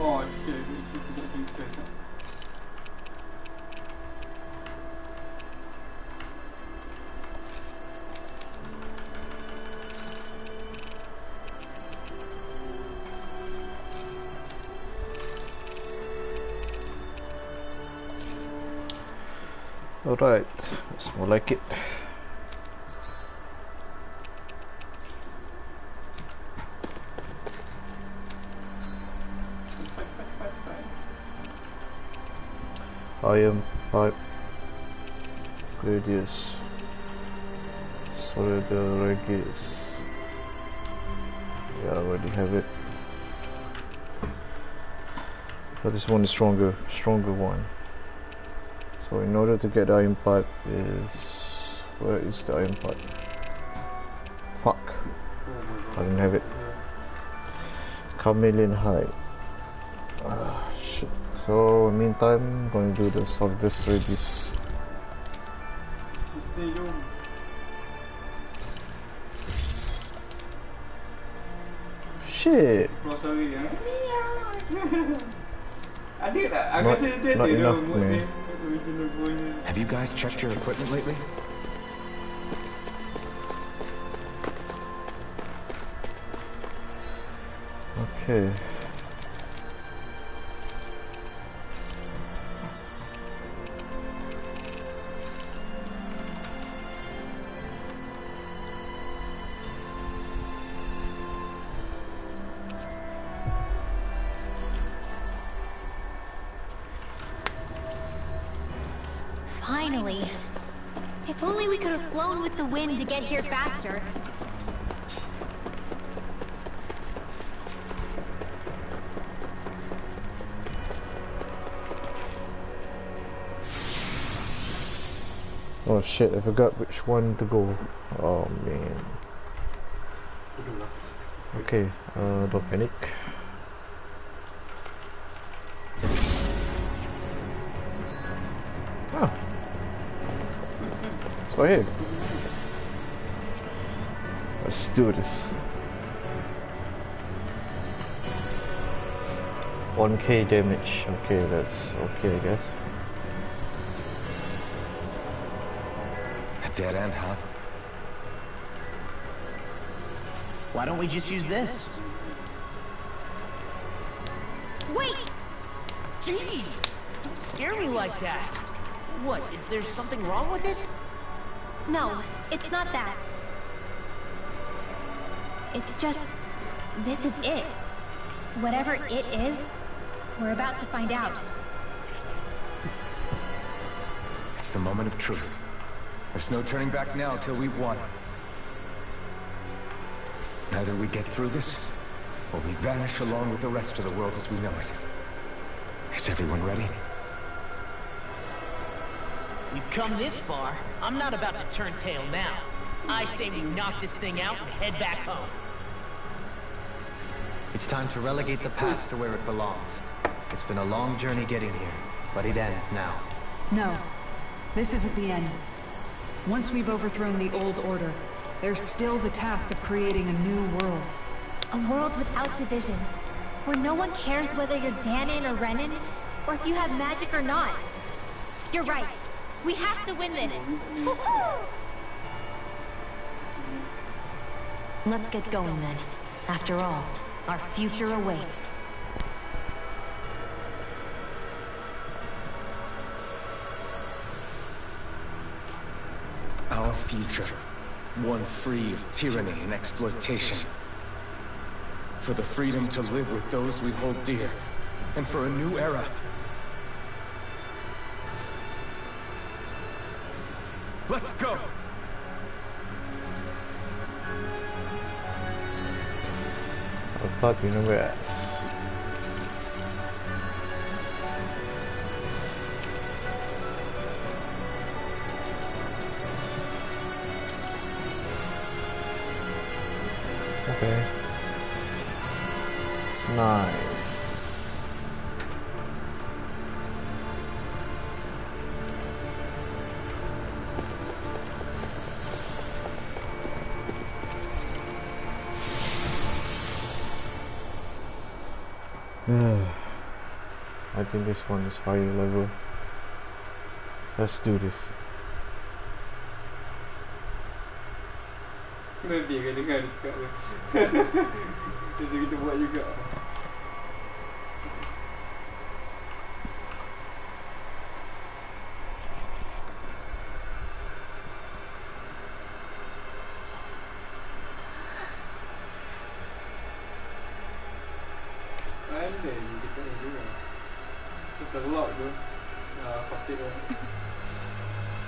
[SPEAKER 6] Oh shit, itu tidak singkat.
[SPEAKER 1] Alright, that's more like it. Iron pipe radius, solid radius. Yeah, I already have it. But this one is stronger one. So in order to get the iron pipe is, where is the iron pipe? Fuck, I didn't have it. Chameleon hide. Shit. So meantime, I'm going to do the solidus radius. Shit. Not enough, man.
[SPEAKER 12] Have you guys checked your equipment lately?
[SPEAKER 1] Okay.
[SPEAKER 3] Finally. If only we could have flown with the wind to get here faster.
[SPEAKER 1] Oh shit, I forgot which one to go. Oh man. Okay, don't panic. Ah. It's right here. Let's do this. 1k damage. Okay, that's okay, I guess.
[SPEAKER 12] A dead end, huh?
[SPEAKER 13] Why don't we just use this?
[SPEAKER 3] Wait!
[SPEAKER 13] Jeez! Don't scare me like that! What, is there something wrong with it?
[SPEAKER 3] No, it's not that. It's just... this is it. Whatever it is, we're about to find out.
[SPEAKER 12] It's the moment of truth. There's no turning back now till we've won. Either we get through this, or we vanish along with the rest of the world as we know it. Is everyone ready?
[SPEAKER 13] We've come this far. I'm not about to turn tail now. I say we knock this thing out and head back home.
[SPEAKER 7] It's time to relegate the past to where it belongs. It's been a long journey getting here, but it ends now.
[SPEAKER 8] No, this isn't the end. Once we've overthrown the old order, there's still the task of creating a new world.
[SPEAKER 3] A world without divisions, where no one cares whether you're Danon or Renan, or if you have magic or not. You're right. We have to win this.
[SPEAKER 14] Let's get going then. After all, our future awaits.
[SPEAKER 12] Our future. One free of tyranny and exploitation. For the freedom to live with those we hold dear. And for a new era. Let's go!
[SPEAKER 1] I thought you know where. Okay. Nice. I think this one is higher level. Let's do this.
[SPEAKER 6] Nanti akan dengar dekat tu. Biasa kita buat juga. Ada ni dekat ni juga. Terlock tu. Fakir tu.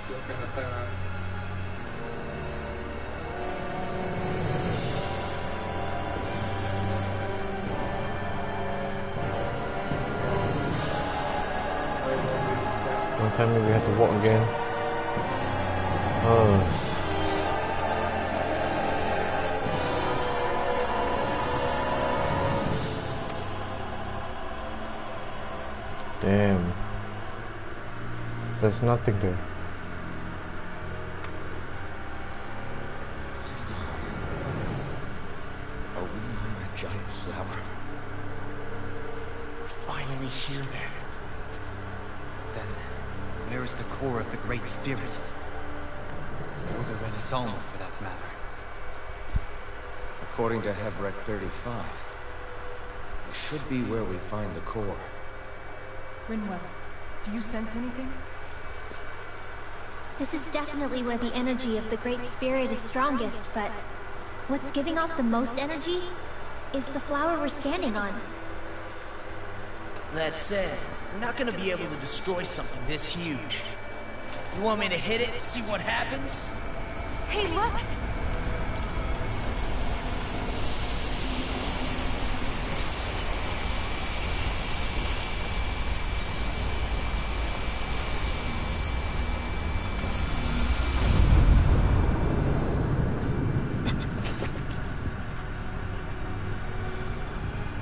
[SPEAKER 6] Dia akan datang lah.
[SPEAKER 1] Don't tell me we have to walk again. Oh. Damn. There's nothing there.
[SPEAKER 12] Are we on that giant flower?
[SPEAKER 13] We're finally here then.
[SPEAKER 7] Then, where is the core of the Great Spirit? Or the Renaissance, for that matter?
[SPEAKER 12] According to Hebrek 35, it should be where we find the core.
[SPEAKER 8] Rinwell, do you sense anything?
[SPEAKER 3] This is definitely where the energy of the Great Spirit is strongest, but what's giving off the most energy is the flower we're standing on.
[SPEAKER 13] That said, we're not gonna be able to destroy something this huge. You want me to hit it and see what happens?
[SPEAKER 8] Hey, look!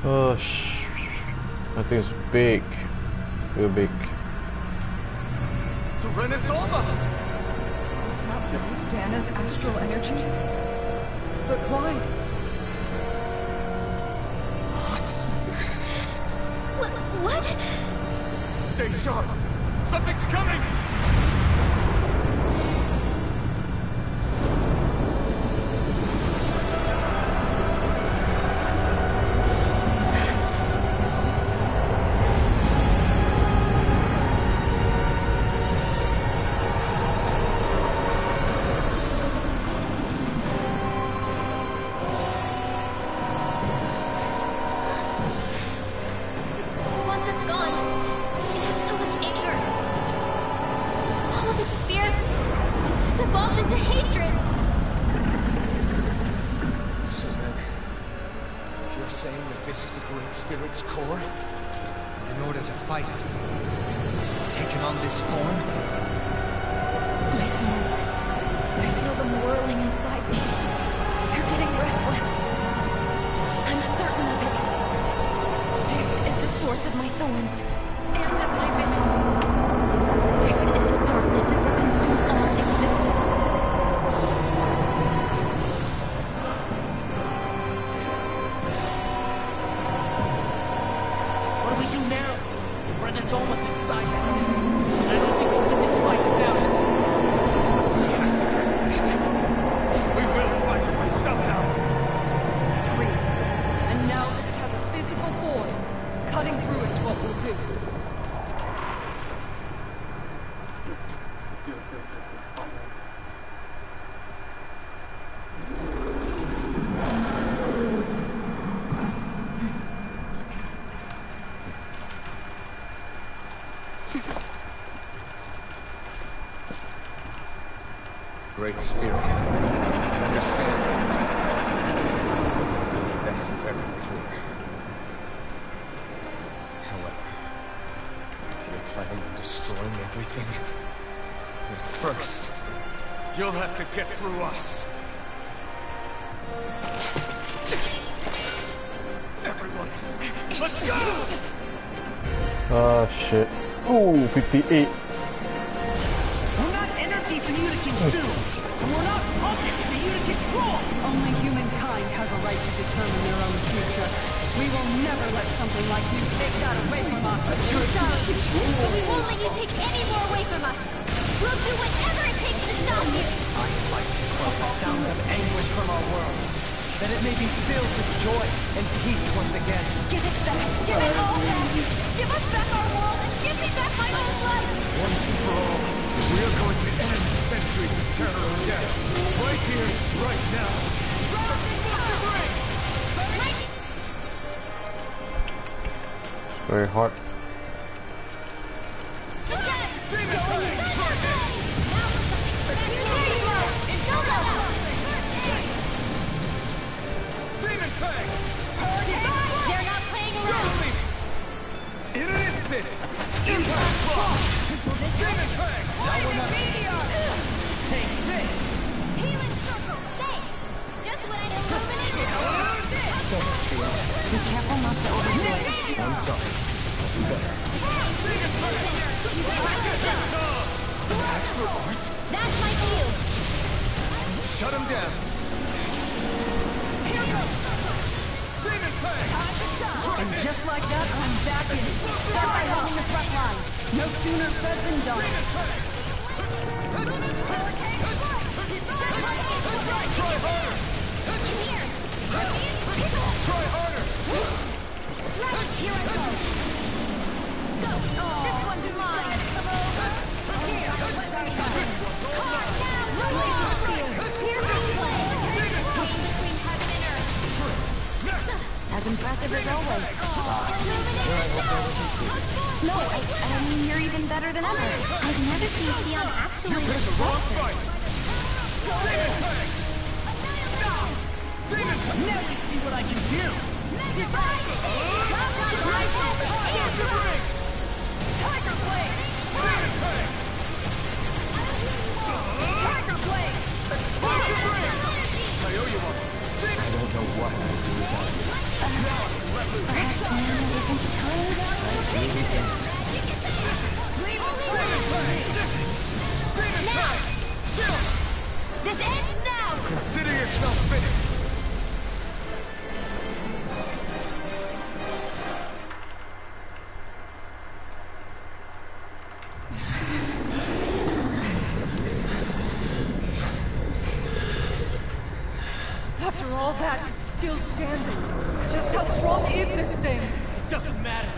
[SPEAKER 1] Oh, that thing's big. Real big.
[SPEAKER 12] The Renaissance!
[SPEAKER 8] Is that Dana's astral energy? But why?
[SPEAKER 3] What?
[SPEAKER 12] Stay sharp! Something's coming!
[SPEAKER 3] Once it's gone, it has so much anger. All of its fear has evolved into hatred.
[SPEAKER 12] So then, you're saying that this is the Great Spirit's core?
[SPEAKER 7] And in order to fight us, it's taken on this form?
[SPEAKER 8] My thorns. I feel them whirling inside me. They're getting restless. I'm certain of it. This is the source of my thorns, and of my visions. This is the darkness that will consume all existence.
[SPEAKER 13] What do we do now? Renaissance was inside that thing, and I don't think we win this fight without it.
[SPEAKER 12] We have to get it back. We will find a way somehow.
[SPEAKER 8] Agreed. And now that it has a physical form, cutting through it's what we'll do.
[SPEAKER 12] Great Spirit, I understand what you're doing. You made that very clear. However, if you're planning on destroying everything, then first, you'll have to get through us. Everyone, let's go!
[SPEAKER 1] Oh shit. Ooh, 58.
[SPEAKER 13] We're not energy for you to consume, and we're not puppets for you to control!
[SPEAKER 8] Only humankind has a right to determine their own future. We will never let something like you take that away from us.
[SPEAKER 3] Sorry, but we won't let you take any more away from us. We'll do whatever it takes to stop you.
[SPEAKER 2] I fight to quell the sound of anguish from our world, that it may be filled with joy and peace once again.
[SPEAKER 3] Give it back. Give it all back. Give us back our world and give me back my old life.
[SPEAKER 12] Once and for all, we are going to end centuries of terror and death. Right here, right now.
[SPEAKER 1] Very hard.
[SPEAKER 3] They're not playing around.
[SPEAKER 12] In an instant! Impact block! Demon Fang!
[SPEAKER 3] Now we're not...
[SPEAKER 2] Take this!
[SPEAKER 3] Healing circle. Thanks. Just when I illuminated.
[SPEAKER 14] Be careful not to overdo it.
[SPEAKER 12] I'm sorry. I'll do better. Astral Art?
[SPEAKER 3] That's my field.
[SPEAKER 12] Shut him down!
[SPEAKER 3] Here goes.
[SPEAKER 12] Demon Fang!
[SPEAKER 8] And just like that, I'm back in. Start by holding the front line. No sooner said than done.
[SPEAKER 12] Try harder! Try harder!
[SPEAKER 3] Here I go. Go. This one's mine. Here. Calm down. Piercing blade. Between heaven and earth.
[SPEAKER 14] As impressive as always. No, I mean, you're even better than ever.
[SPEAKER 3] I've never seen Theon actually
[SPEAKER 12] It's the wrong fight!
[SPEAKER 13] Now you see what I can do!
[SPEAKER 3] Tiger blade. Tiger blade.
[SPEAKER 12] I owe you one. I don't know what I would do without you.
[SPEAKER 14] Perhaps now isn't the time.
[SPEAKER 12] Maybe don't.
[SPEAKER 3] This ends now.
[SPEAKER 12] Consider yourself finished.
[SPEAKER 8] After all that, it's still standing. Just how strong is this thing?
[SPEAKER 13] It doesn't matter.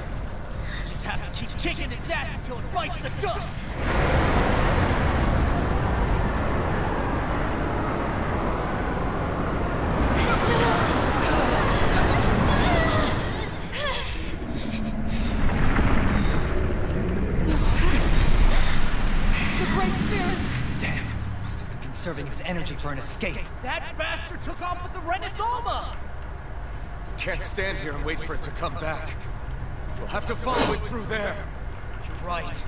[SPEAKER 13] Just have to keep kicking its ass until it bites the dust!
[SPEAKER 8] The Great Spirit!
[SPEAKER 2] Damn, must have been conserving its energy for an escape.
[SPEAKER 13] That bastard took off with the Renaissoma!
[SPEAKER 12] We can't stand here and wait for it to come back. We'll have to follow it through there.
[SPEAKER 13] You're right.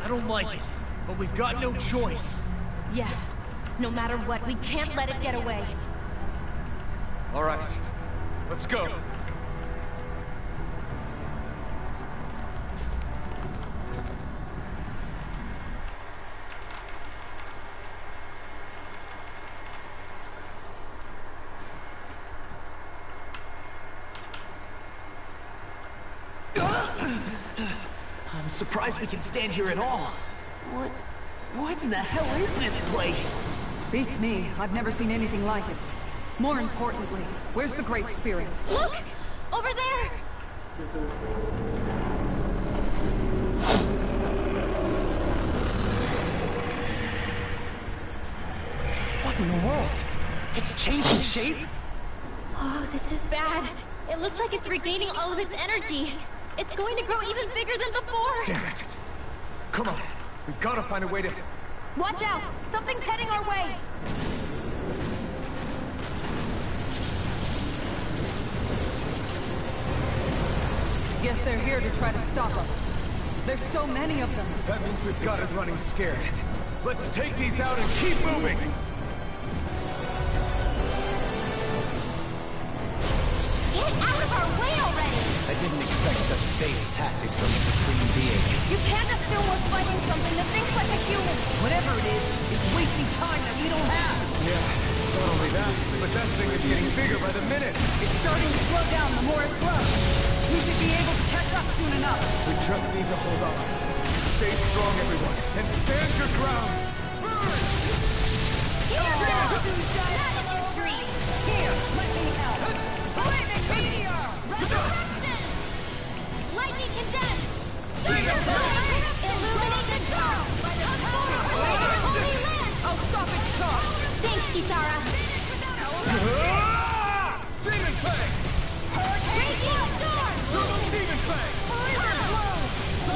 [SPEAKER 13] I don't like it, but we've got no choice.
[SPEAKER 3] Yeah. No matter what, we can't let it get away.
[SPEAKER 12] All right, let's go.
[SPEAKER 13] I'm surprised we can stand here at all. What in the hell is this place?
[SPEAKER 8] Beats me. I've never seen anything like it. More importantly, where's the Great Spirit?
[SPEAKER 3] Look! Over there!
[SPEAKER 2] What in the world? It's changing shape?
[SPEAKER 3] Oh, this is bad. It looks like it's regaining all of its energy. It's going to grow even bigger than before.
[SPEAKER 12] Damn it. Come on, we've got to find a way to...
[SPEAKER 3] Watch out! Something's heading our way!
[SPEAKER 8] Guess they're here to try to stop us. There's so many of them.
[SPEAKER 12] That means we've got it running scared. Let's take these out and keep moving!
[SPEAKER 3] Get out of our way already!
[SPEAKER 2] I didn't expect such base tactics from a supreme being.
[SPEAKER 3] You can't assume we're fighting something that thinks like a human!
[SPEAKER 13] Whatever it is, it's wasting time that we don't have.
[SPEAKER 12] Yeah,
[SPEAKER 4] Not only that, but that thing is getting bigger by the minute.
[SPEAKER 8] It's starting to slow down the more it grows. We should be able to catch up soon enough.
[SPEAKER 4] We just need to hold on. Stay strong, everyone, and stand your ground. Burn!
[SPEAKER 5] Here, let me help. Flaming meteor! Resurrection! Lightning condense! Illuminated girl! Holy land!
[SPEAKER 8] I'll stop its charge!
[SPEAKER 3] Thanks, Kisara.
[SPEAKER 4] Demon Fang!
[SPEAKER 5] Radiant storm!
[SPEAKER 4] Turbo Demon Fang!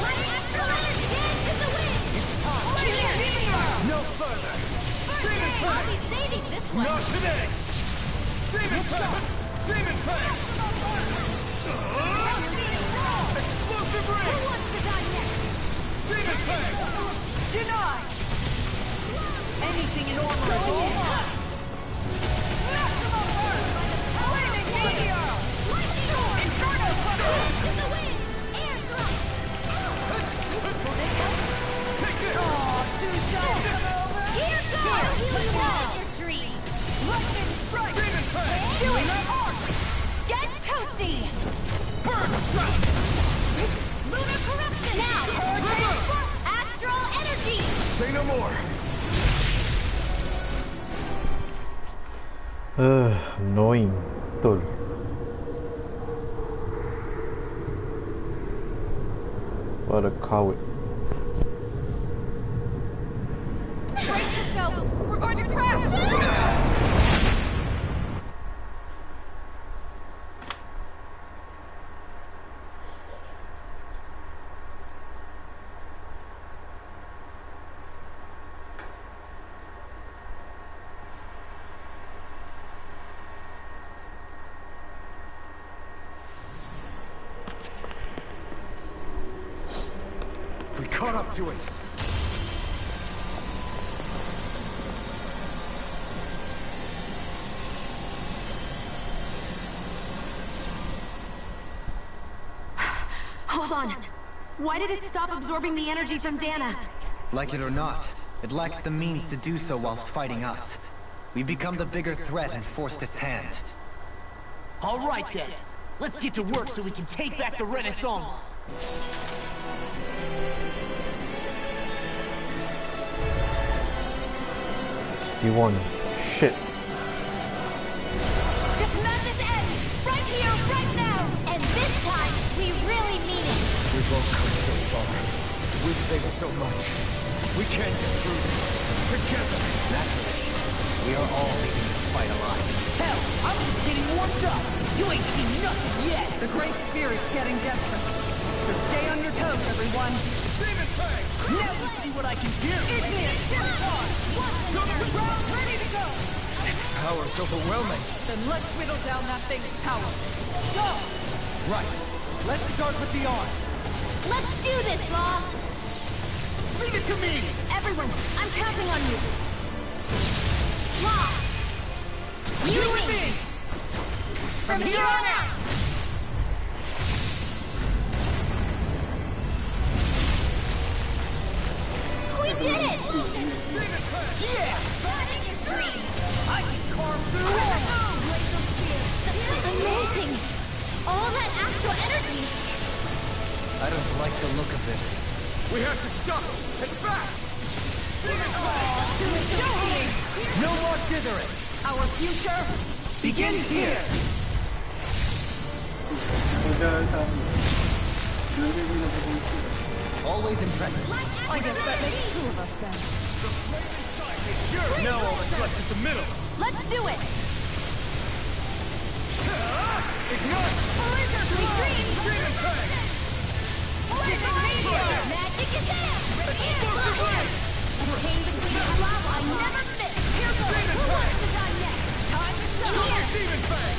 [SPEAKER 5] Lightning strike! Dance in the wind!
[SPEAKER 4] It's time!
[SPEAKER 5] Flaming meteor!
[SPEAKER 4] No further! Demon
[SPEAKER 5] I'll
[SPEAKER 4] Fang!
[SPEAKER 5] be saving this one!
[SPEAKER 4] Not today! Demon Fang! Demon Fang! Explosive
[SPEAKER 5] Who
[SPEAKER 4] ring!
[SPEAKER 5] wants to die next?
[SPEAKER 4] Demon Fang!
[SPEAKER 8] Denied! Anything in order is all mine!
[SPEAKER 5] Maximum burn! Flaming meteor! Lightning storm! Inferno dance in the wind! Air thrust!
[SPEAKER 4] Take this!
[SPEAKER 5] Here goes! Let's all your dreams!
[SPEAKER 8] Lightning strike!
[SPEAKER 4] Demon Fang!
[SPEAKER 8] Do it! Get toasty!
[SPEAKER 4] Burn strike!
[SPEAKER 5] Lunar corruption! Now! Hurricane spark! Astral energy!
[SPEAKER 4] Say no more!
[SPEAKER 1] Annoying. Betul. What a coward.
[SPEAKER 8] Brace yourselves! We're going to crash!
[SPEAKER 4] We caught up to it!
[SPEAKER 14] Hold on. Why did it stop absorbing the energy from Dana?
[SPEAKER 7] Like it or not, it lacks the means to do so whilst fighting us. We've become the bigger threat and forced its hand.
[SPEAKER 13] All right then. Let's get to work so we can take back the Renaissance.
[SPEAKER 1] 61. Shit.
[SPEAKER 5] This madness ends! Right here, right now! And this time, we really mean it!
[SPEAKER 4] We've all come so far. We've faced so much. We can't get through this. Together!
[SPEAKER 7] Naturally, we are all leaving this fight alive.
[SPEAKER 13] Hell, I'm just getting warmed up. You ain't seen nothing yet.
[SPEAKER 8] The Great Spirit's getting desperate. So stay on your toes, everyone.
[SPEAKER 4] Demon Fang!
[SPEAKER 13] Now you see what I can do.
[SPEAKER 8] Igneous charge!
[SPEAKER 5] Round ready to go!
[SPEAKER 4] Its power's overwhelming.
[SPEAKER 8] Then let's whittle down that thing's power. Go!
[SPEAKER 13] Right. Let's start with the arms.
[SPEAKER 5] Let's do this, Law!
[SPEAKER 13] Leave it to me!
[SPEAKER 3] Everyone, I'm counting on you.
[SPEAKER 5] Law! You
[SPEAKER 13] and
[SPEAKER 5] win!
[SPEAKER 13] me!
[SPEAKER 5] From here on out! We did it!
[SPEAKER 13] Yeah!
[SPEAKER 5] Burning your dreams!
[SPEAKER 13] I can carve through all.
[SPEAKER 5] Amazing! All that astral energy!
[SPEAKER 7] I don't like the look of this.
[SPEAKER 4] We have to stop it! And fast!
[SPEAKER 13] No more dithering.
[SPEAKER 8] Our future
[SPEAKER 13] Begins here.
[SPEAKER 7] Always impressive.
[SPEAKER 8] I guess that makes two of us then.
[SPEAKER 4] Now all that's left is the middle.
[SPEAKER 5] Let's do it!
[SPEAKER 4] Ignite!
[SPEAKER 5] Sweet dreams!
[SPEAKER 4] Demon Fang!
[SPEAKER 5] Magic is there!
[SPEAKER 4] Explosive ring!
[SPEAKER 5] Obtain the queen of lava, never miss! Here goes!
[SPEAKER 4] Demon
[SPEAKER 5] Who
[SPEAKER 4] Fang!
[SPEAKER 5] wants to die next? Time to stop! Here!
[SPEAKER 4] Demon Fang!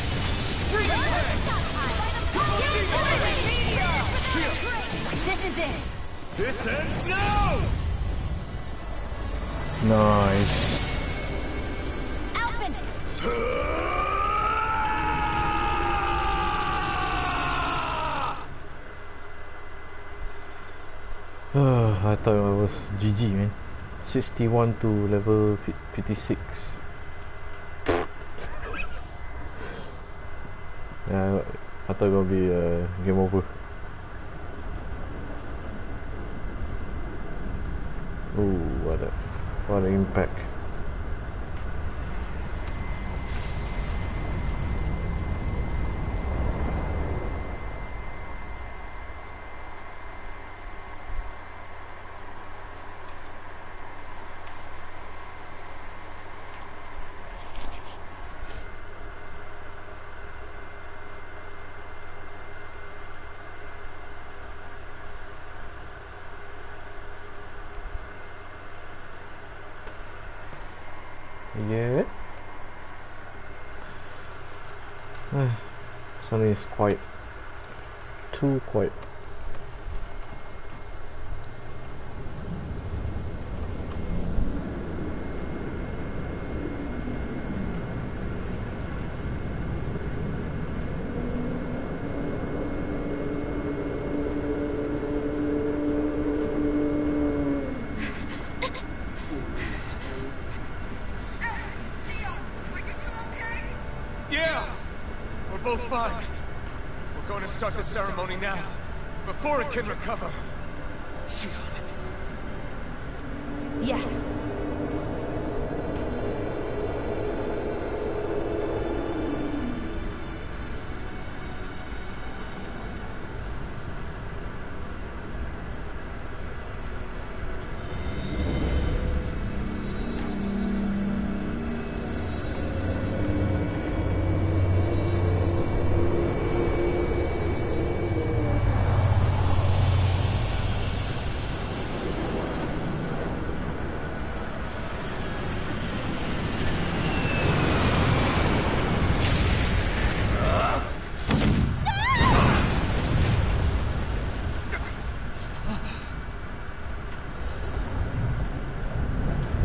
[SPEAKER 4] Demon Fang!
[SPEAKER 5] This is it!
[SPEAKER 4] This ends now!
[SPEAKER 1] Nice.
[SPEAKER 5] Alphen!
[SPEAKER 1] I thought it was GG, man. 61 to level 56. Yeah, I thought it was gonna be game over. Ooh, what an impact. Yeah. Sunny is quite too quiet.
[SPEAKER 19] Yeah! We're both fine. We're going to start the ceremony now, before it can recover. She's on it.
[SPEAKER 8] Yeah.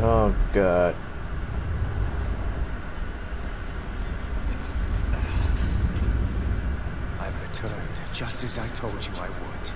[SPEAKER 1] Oh god.
[SPEAKER 19] I've returned, just as I told you I would.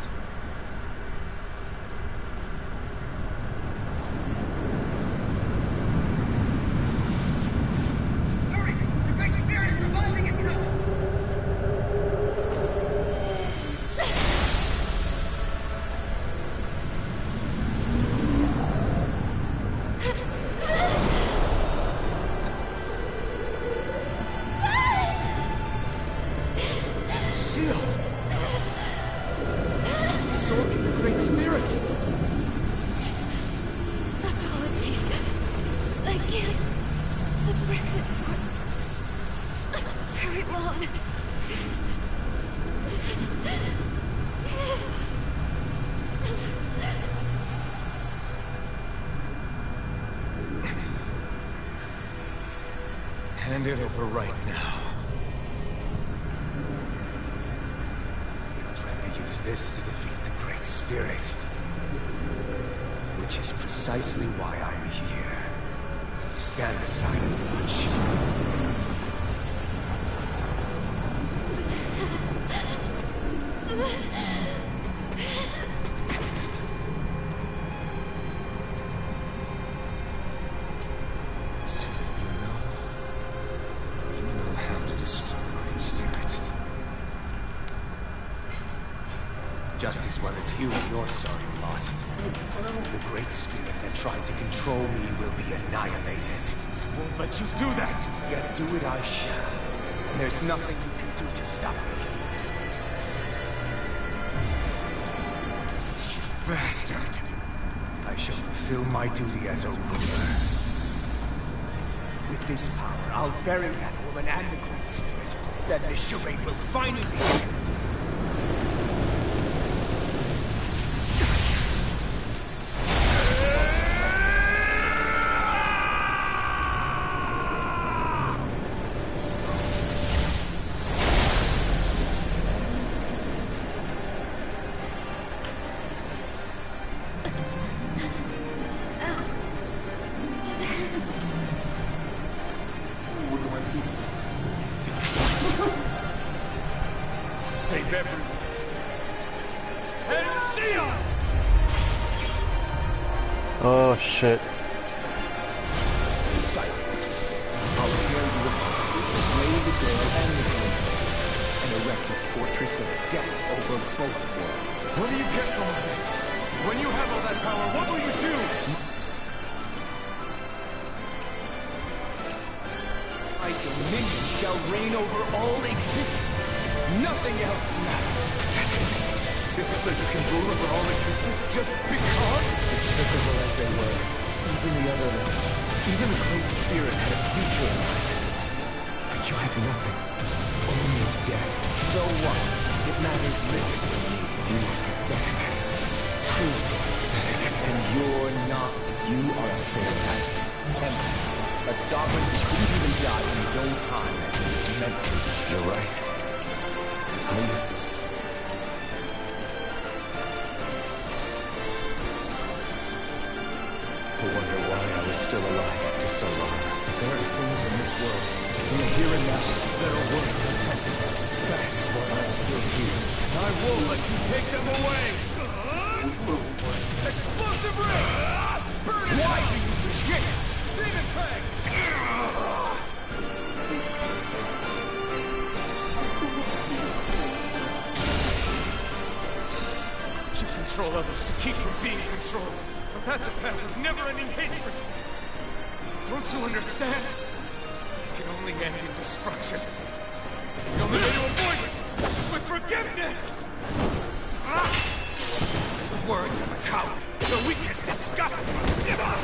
[SPEAKER 19] Hand it over right now. You plan to use this to defeat the Great Spirit. Which is precisely why I'm here. Stand aside and watch. Just as well as you and your sorry lot. The Great Spirit that tried to control me will be annihilated. Won't let you do that! Yet do it I shall. And there's nothing you can do to stop me. You bastard! I shall fulfill my duty as a ruler. With this power, I'll bury that woman and the Great Spirit. Then this charade will finally end. Save everyone. And Sion!
[SPEAKER 1] Oh shit.
[SPEAKER 19] Silence. I'll hear you with the blade, the door, and the door. erect a fortress of death over both worlds. What do you get from all this? When you have all that power, what will you do? My dominion shall reign over all existence. Nothing else matters. This is so you can rule over all existence just because? Despicable as they were, even the other ones, even the Great Spirit had a future in mind. But you have nothing. Only death. So what? It matters little to me. You are pathetic. Truly pathetic. And you're not. You are a failure. Empty. A sovereign who couldn't even die in his own time as he was meant to. You're right. I just... to wonder why I was still alive after so long. But there are things in this world, in the here and now, that are worth protecting. That's why I'm still here. I won't let you take them away! Explosive ray! Burn it! Why do you reject? Demon Fang! You control others to keep from being controlled. But that's a path of never-ending hatred. Don't you understand? It can only end in destruction. The only way to avoid it is with forgiveness! The words of a coward. The weakness disgusts us. Give up!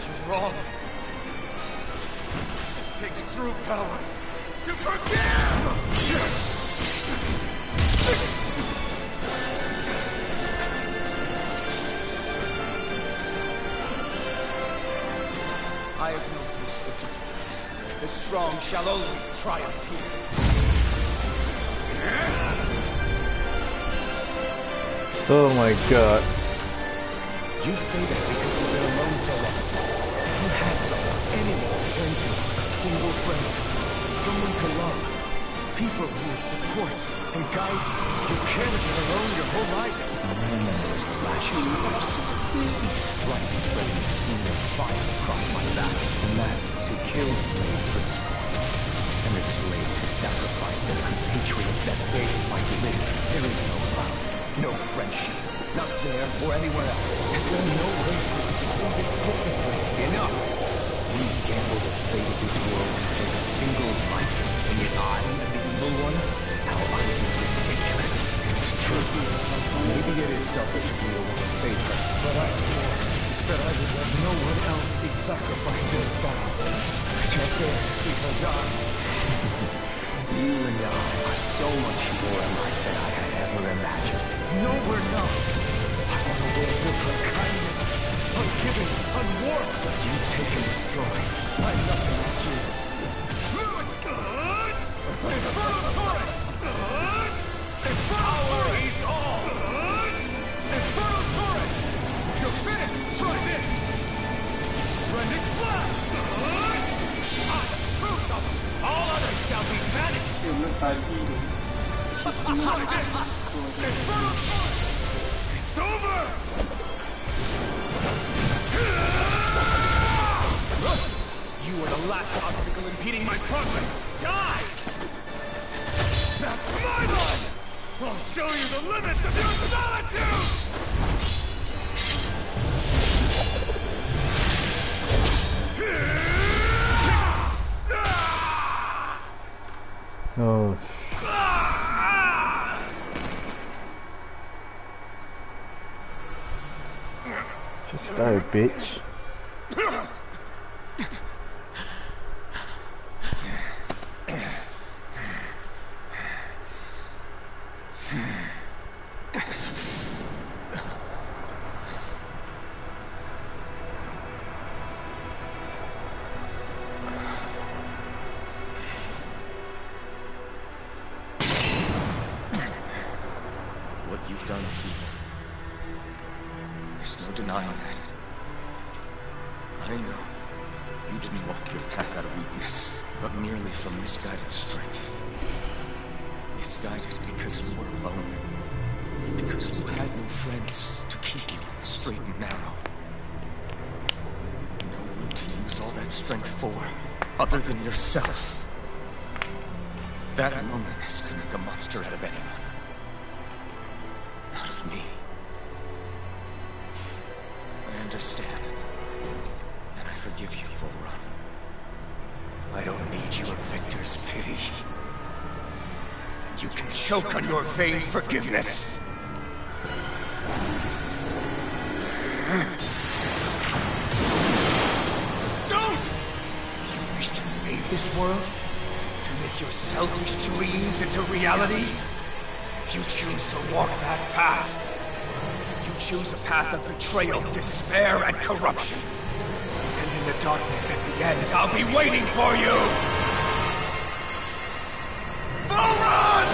[SPEAKER 19] You're wrong. It takes true power to forgive! I have no use for weakness. The strong shall always triumph here.
[SPEAKER 1] Oh my god.
[SPEAKER 19] You say that because you've been alone so long. You had someone, anyone to turn to. A single friend. Someone to love. People who would support and guide you. You can't have been alone your whole life. I remember as the lashes burst. Each strike spreading a stream of fire across my back. The masters who killed slaves for sport. And the slaves who sacrificed their compatriots that they might live. There is no love, no friendship. Not there or anywhere else. Is there no way for you to see this differently? Enough! We gamble the fate of this world to take a single life, and yet I am the evil one? How utterly ridiculous. It's true. Maybe it is selfish of me to want to save her, but I swore that I would let no one else be sacrificed in this battle. I can't bear to see her die. You and I are so much more alike than I had ever imagined. No, we're not. I want a world built on kindness, unforgiving, unwarped. You take and destroy. I'm nothing like you. Lewis! Good! Infernal Torrent! Good! Infernal Torrent! Is all! Good! Infernal Torrent! You're finished! Try this! Rending Blast! Good! I approve of them! All others shall be vanished! Try this! Infernal Torrent! It's over! You are the last obstacle impeding my progress! Die! That's my line! I'll show you the limits of your solitude!
[SPEAKER 1] Oh. Just die, bitch.
[SPEAKER 19] What you've done is evil. There's no denying that. I know you didn't walk your path out of weakness, but merely from misguided strength. Misguided because you were alone. Because you had no friends to keep you on the straight and narrow. No one to use all that strength for, other than yourself. That loneliness could make a monster out of anyone. Out of me. I understand. And I forgive you, Full Run. I don't need your victor's pity. And you can choke on your vain forgiveness. Don't! You wish to save this world? To make your selfish dreams into reality? If you choose to walk that path, you choose a path of betrayal, despair, and corruption. And in the darkness at the end, I'll be waiting for you! Full Run!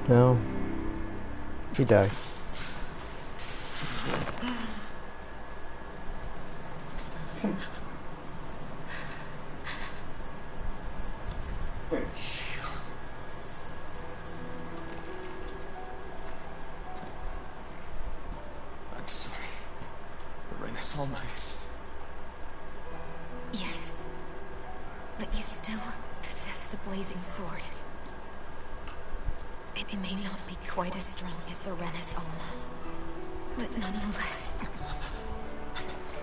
[SPEAKER 1] No. He died.
[SPEAKER 19] I'm sorry. Ren is all mice.
[SPEAKER 14] Yes. But you still possess the blazing sword. It may not be quite as strong as the Rena's Oma, but nonetheless...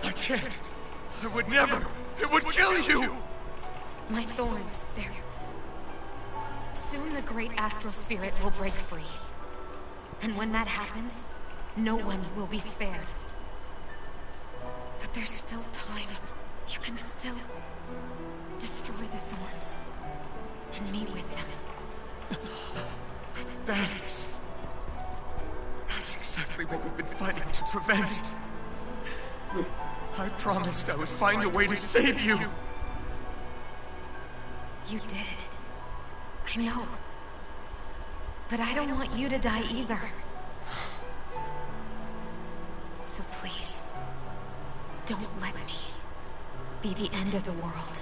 [SPEAKER 19] I can't! I would never! It would kill you!
[SPEAKER 14] My thorns, they're... Soon the great astral spirit will break free. And when that happens, no one will be spared. But there's still time. You can still... destroy the thorns. And meet with them.
[SPEAKER 19] That's exactly what we've been fighting to prevent. I promised I would find a way to save you.
[SPEAKER 14] You did it. I know. But I don't want you to die either. So please, don't let me be the end of the world.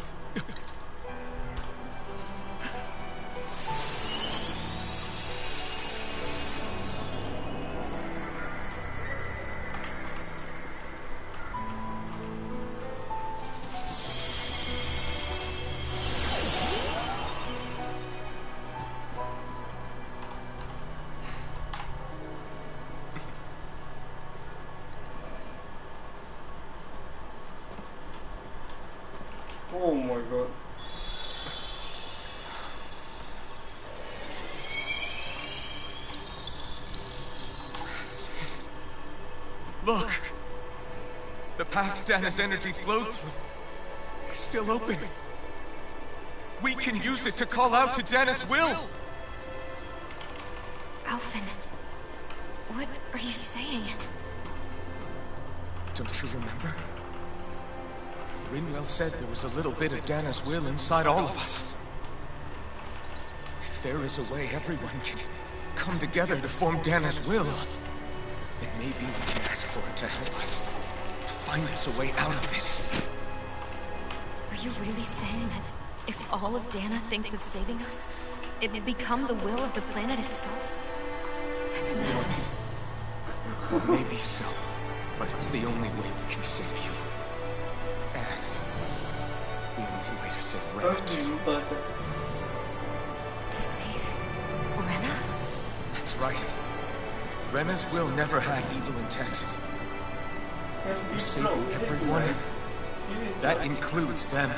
[SPEAKER 6] Oh my god.
[SPEAKER 19] That's it. Look! The path Dana's energy flowed through is still open. We can use it to call out to Dana's will!
[SPEAKER 14] Alphen, what are you saying?
[SPEAKER 19] Don't you remember? Rinwell said there was a little bit of Dana's will inside all of us. If there is a way everyone can come together to form Dana's will, then maybe we can ask for it to help us, to find us a way out of this.
[SPEAKER 14] Are you really saying that if all of Dana thinks of saving us, it will become the will of the planet itself? That's madness.
[SPEAKER 19] Maybe so, but it's the only way we can save you. The only way to save Rena, too.
[SPEAKER 14] To save Rena?
[SPEAKER 19] That's right. Rena's will never had evil intent. If we're saving everyone, that includes them.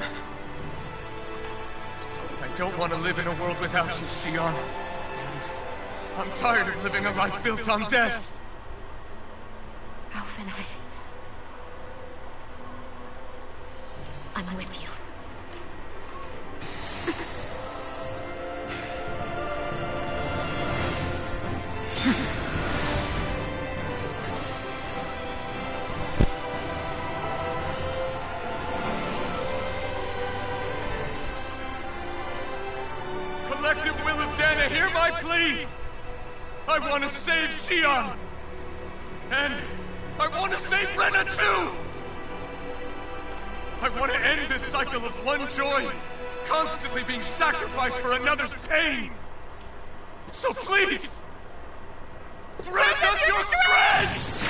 [SPEAKER 19] I don't want to live in a world without you, Sion. And I'm tired of living a life built on death.
[SPEAKER 14] Alphen, I'm with you.
[SPEAKER 19] Collective will of Dana, hear my plea! I want to save Sion! And I want to save Rena too! I want to end this cycle of one joy
[SPEAKER 16] constantly being sacrificed for another's pain. So please, grant us your strength!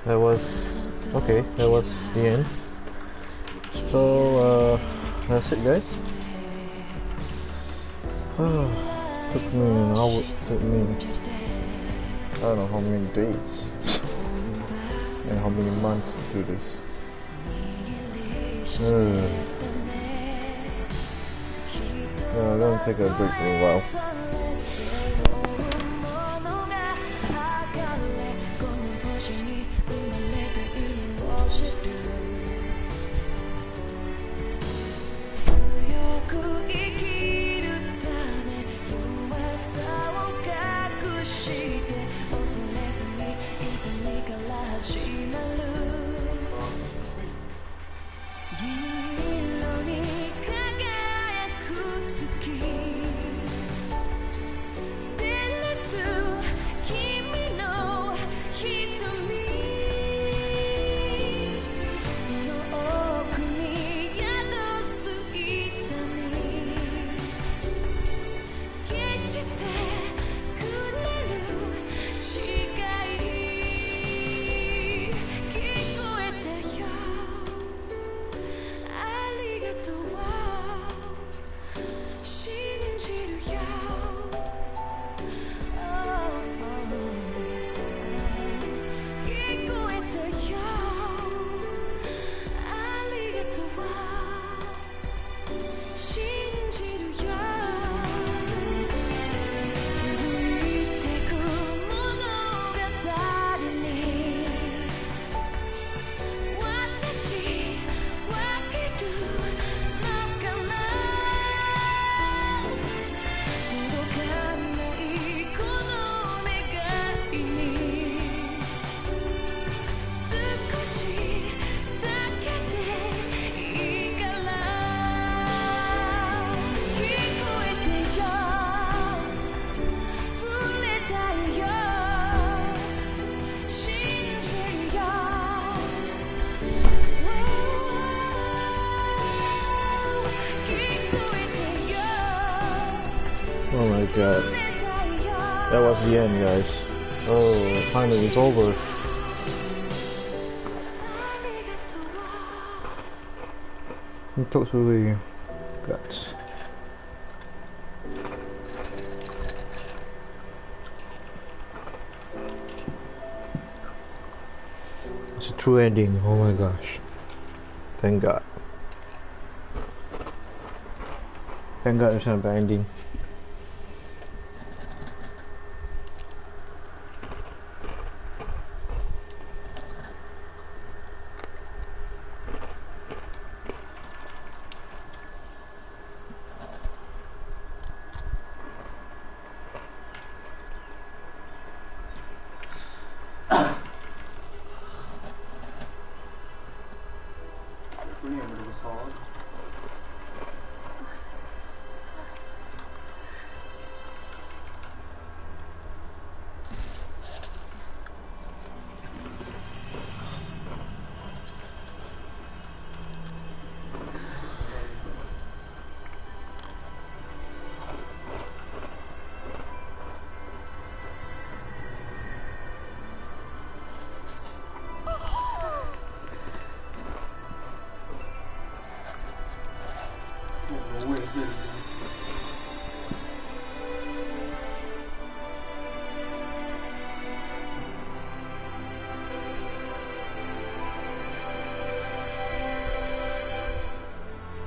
[SPEAKER 1] That was okay. That was the end. So that's it, guys. Took me an hour. Took me I don't know how many days and how many months to do this. I'm gonna take a break for a while. god. That was the end, guys. Oh, finally it's over. Totally guts. It's a true ending. Oh my gosh. Thank God. Thank God it's not a bad ending.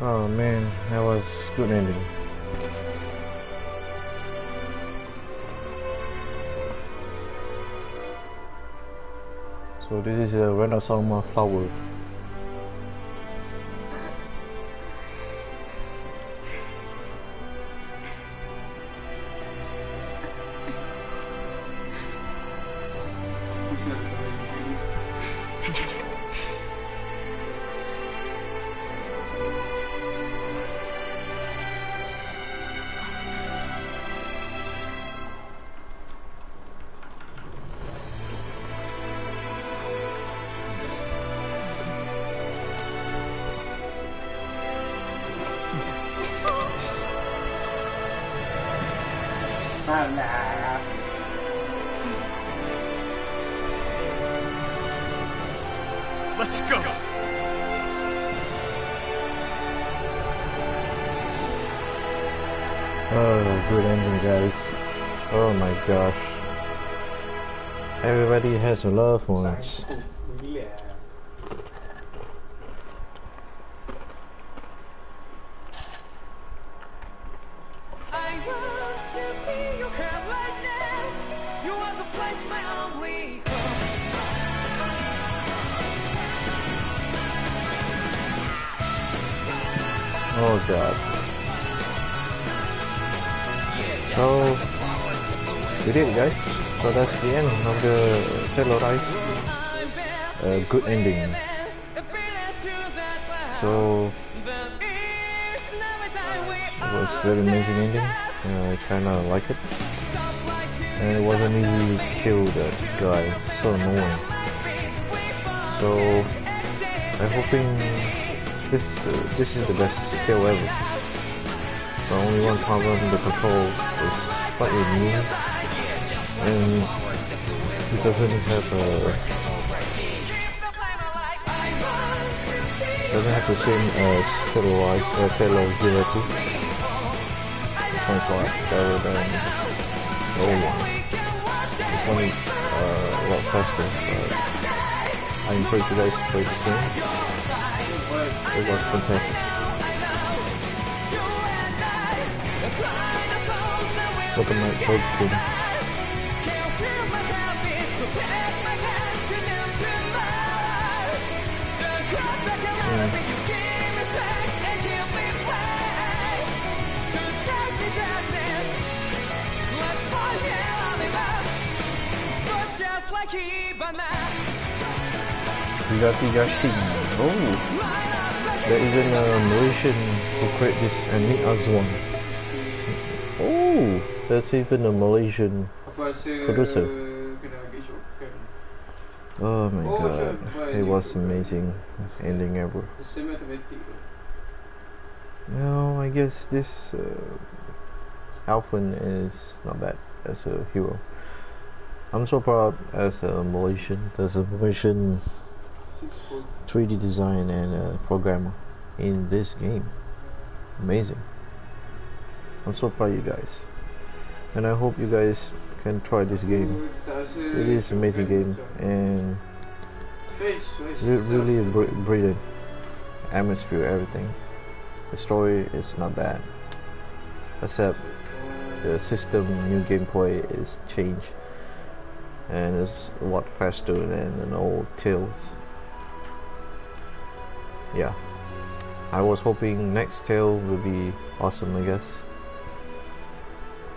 [SPEAKER 1] Oh man, that was good ending. So this is a AwEsoMeMonKeYboY flower.
[SPEAKER 4] Let's go!
[SPEAKER 1] Oh, good ending, guys. Oh my gosh. Everybody has loved ones. Oh god. So we did it, guys. So that's the end of the Terrorize. Good ending. So it was very amazing ending. I kinda like it. And it wasn't easy to kill that guy. It's so annoying. So I'm hoping this is the best kill ever. The only one problem, the control is slightly new, and it doesn't have the same as Taylor 02. Quite better than the old one. This one is a lot faster, but I encourage you guys to play this game. It was fantastic. Welcome my third game. Yashi. Oh, there is a Malaysian who created this and made us one. Oh, there's even a Malaysian producer. Oh my god, it was amazing ending ever. No, I guess this Alphen is not bad as a hero. I'm so proud as a Malaysian. There's a Malaysian 3D design and a programmer in this game. Amazing. I'm so proud of you guys, and I hope you guys can try this game. It is an amazing game and really brilliant atmosphere, everything. The story is not bad, except the system new gameplay is changed and it's a lot faster than an old Tales. Yeah, I was hoping next Tale will be awesome, I guess,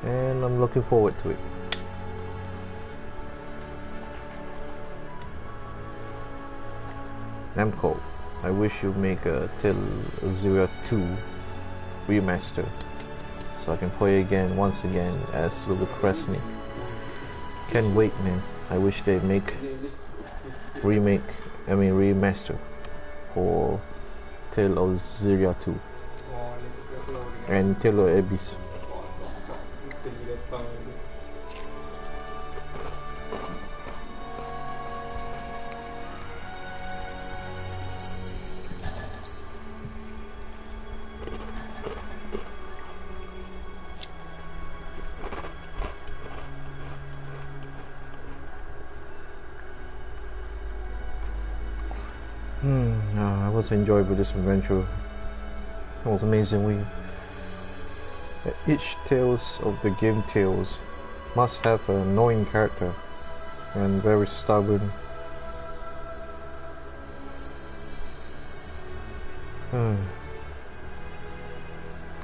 [SPEAKER 1] and I'm looking forward to it. Namco, I wish you make a Tale 02 remaster so I can play again once again as Luke Kresny. Can't wait, man. I wish they make remaster for Tale of Xillia 2 and Tale of Abyss. I was enjoyed with this adventure. It was amazing. Each Tales of the game Tales must have an annoying character and very stubborn.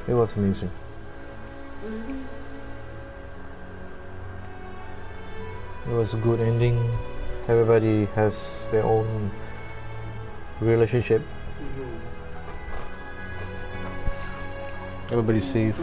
[SPEAKER 1] It was amazing. It was a good ending. Everybody has their own relationship. Everybody's safe.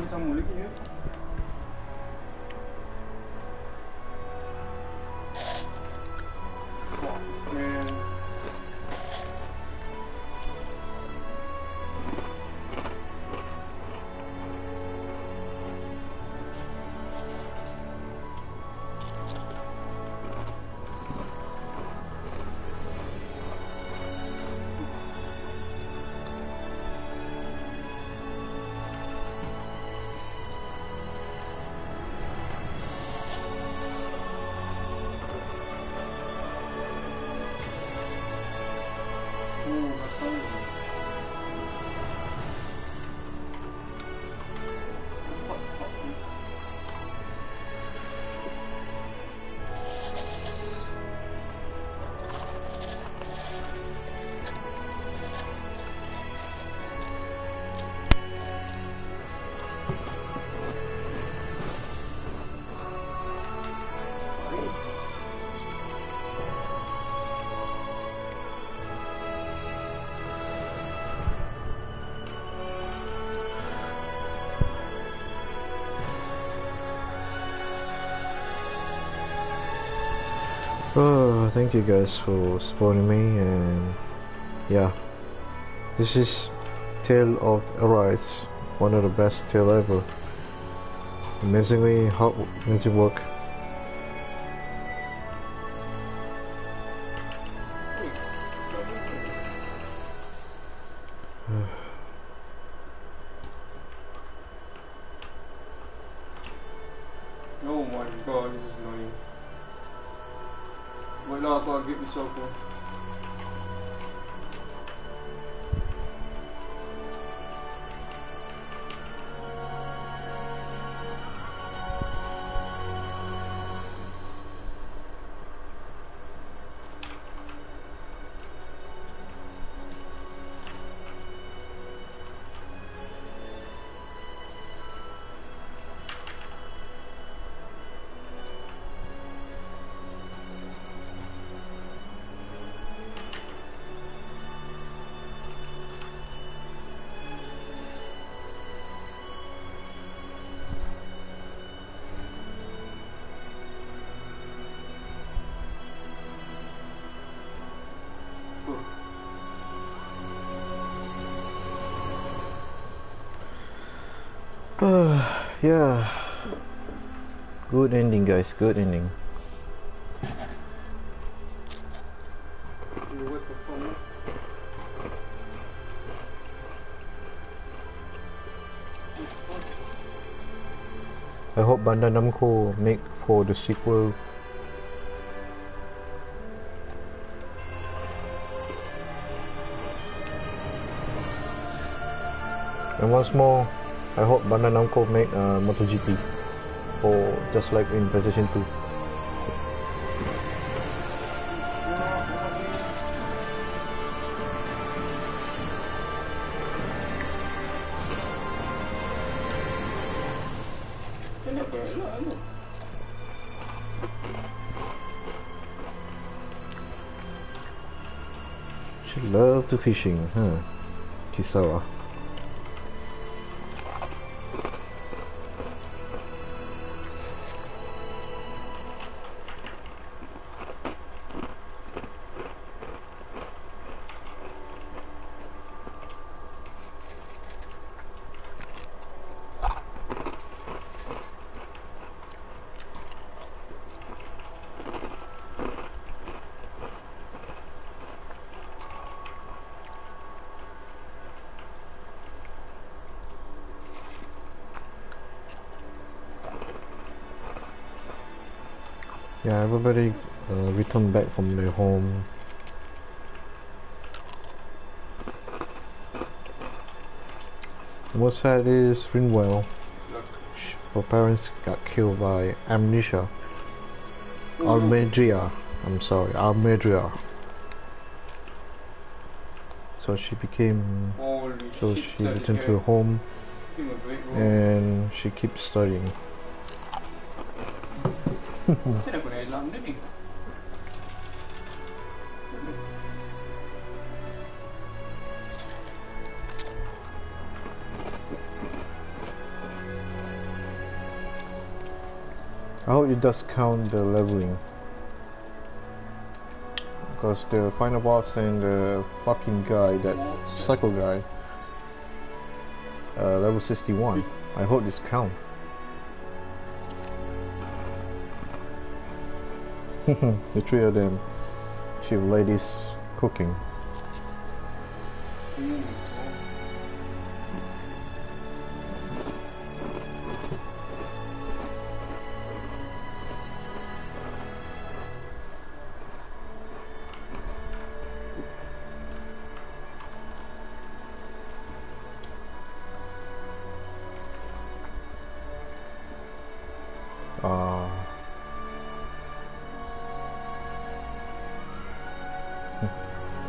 [SPEAKER 1] Thank you guys for supporting me, and yeah, this is Tale of Arise, one of the best tale ever. Amazing work.
[SPEAKER 6] Oh my god, this is annoying. Wait, no, I thought I'd get myself one.
[SPEAKER 1] Yeah, Good ending, guys. Good ending. I hope Bandai Namco make for the sequel. And once more, I hope Bandai Namco make MotoGP, or just like in PlayStation 2. She loved to fishing, huh? Kisara. Yeah, everybody returned back from their home. What's sad is Rinwell, her parents got killed by amnesia. Almedria, I'm sorry, Almedria. So she became, so she returned to her home and she keeps studying. I hope it does count the leveling, because the final boss and the fucking guy, that psycho guy, level 61. I hope this count. The three of them, chief ladies cooking.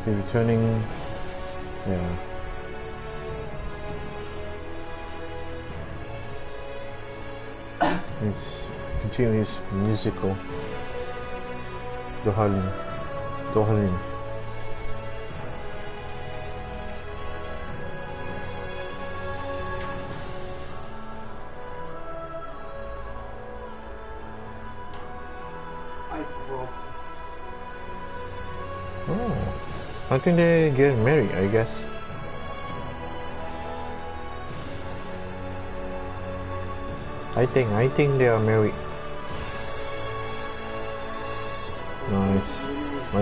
[SPEAKER 1] Returning, yeah. He's continue his musical. Dohalin. I think they get married, I guess. I think they are married. Nice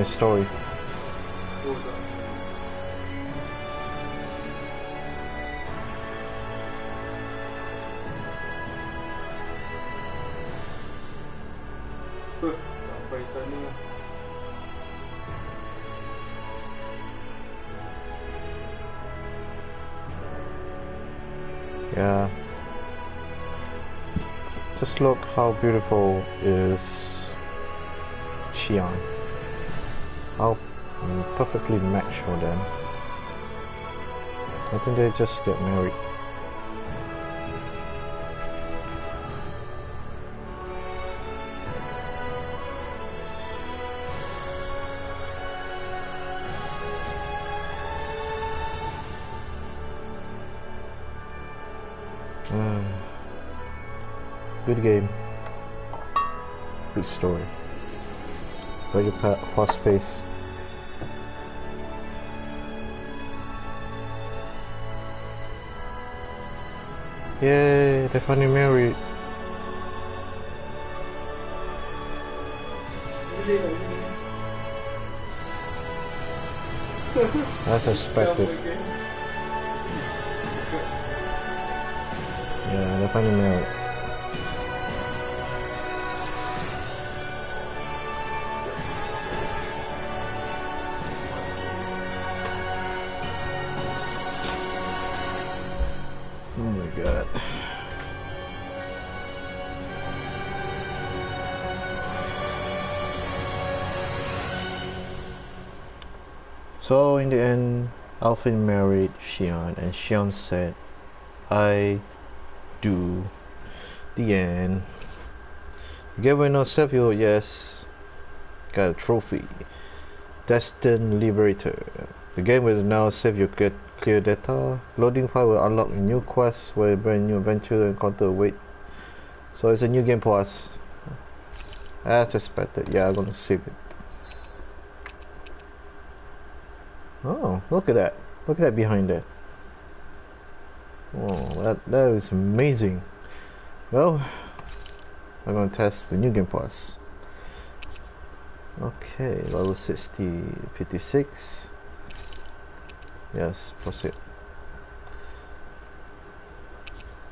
[SPEAKER 1] story.
[SPEAKER 6] Sampai sana.
[SPEAKER 1] Yeah. Just look how beautiful is Xi'an. How perfectly matched for them. I think they just get married. Good game. Good story. Very fast pace. Yay, they finally married. As expected. Yeah, they're finally married. Oh my god. So in the end, Alvin married Xion, and Xion said, I do. The end. The game will not save you, yes. Got a trophy. Destined Liberator. The game will now save you get clear data. Loading file will unlock new quests where a brand new adventure encounter wait. So it's a new game for us. As expected. Yeah, I'm gonna save it. Oh, look at that. Look at that behind that. Oh, that is amazing. Well, I'm gonna test the new game pass. Okay, level 60, 56. Yes, proceed.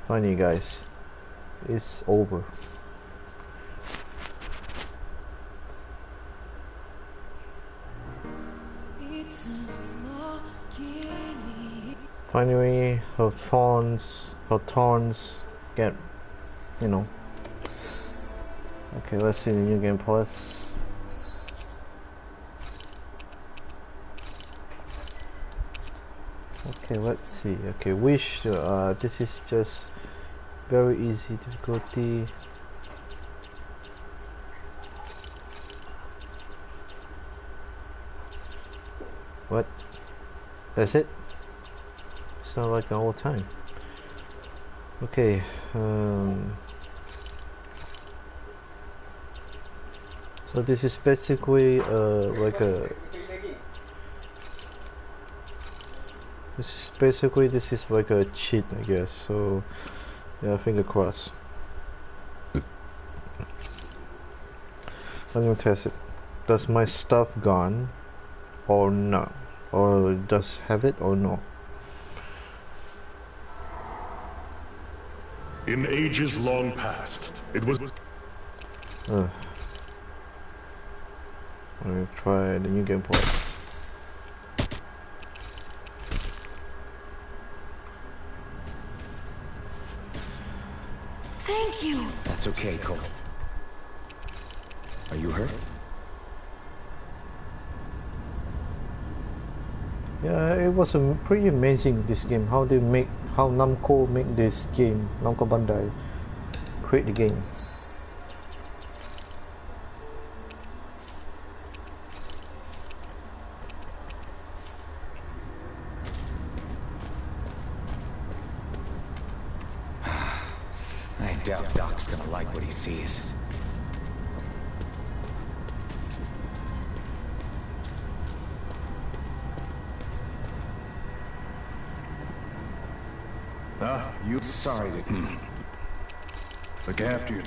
[SPEAKER 1] Finally, guys, it's over. Finally, her thorns get, you know. Okay, let's see the new game plus. Okay, let's see. Okay, wish. This is just very easy difficulty. What? That's it? It's not like all the time. Okay. So this is basically like a. This is like a cheat, I guess. So yeah, finger crossed. I'm gonna test it. Does my stuff gone or not? Or does have it or no?
[SPEAKER 16] In ages long past, it was.
[SPEAKER 1] I'm gonna try the new game plus.
[SPEAKER 9] Thank you.
[SPEAKER 12] That's okay, Cole. Are you hurt?
[SPEAKER 1] Yeah, it was pretty amazing, this game. How Namco make this game, Namco Bandai create the game.
[SPEAKER 12] I doubt Doc's gonna like what he sees. You sorry to
[SPEAKER 16] look after you.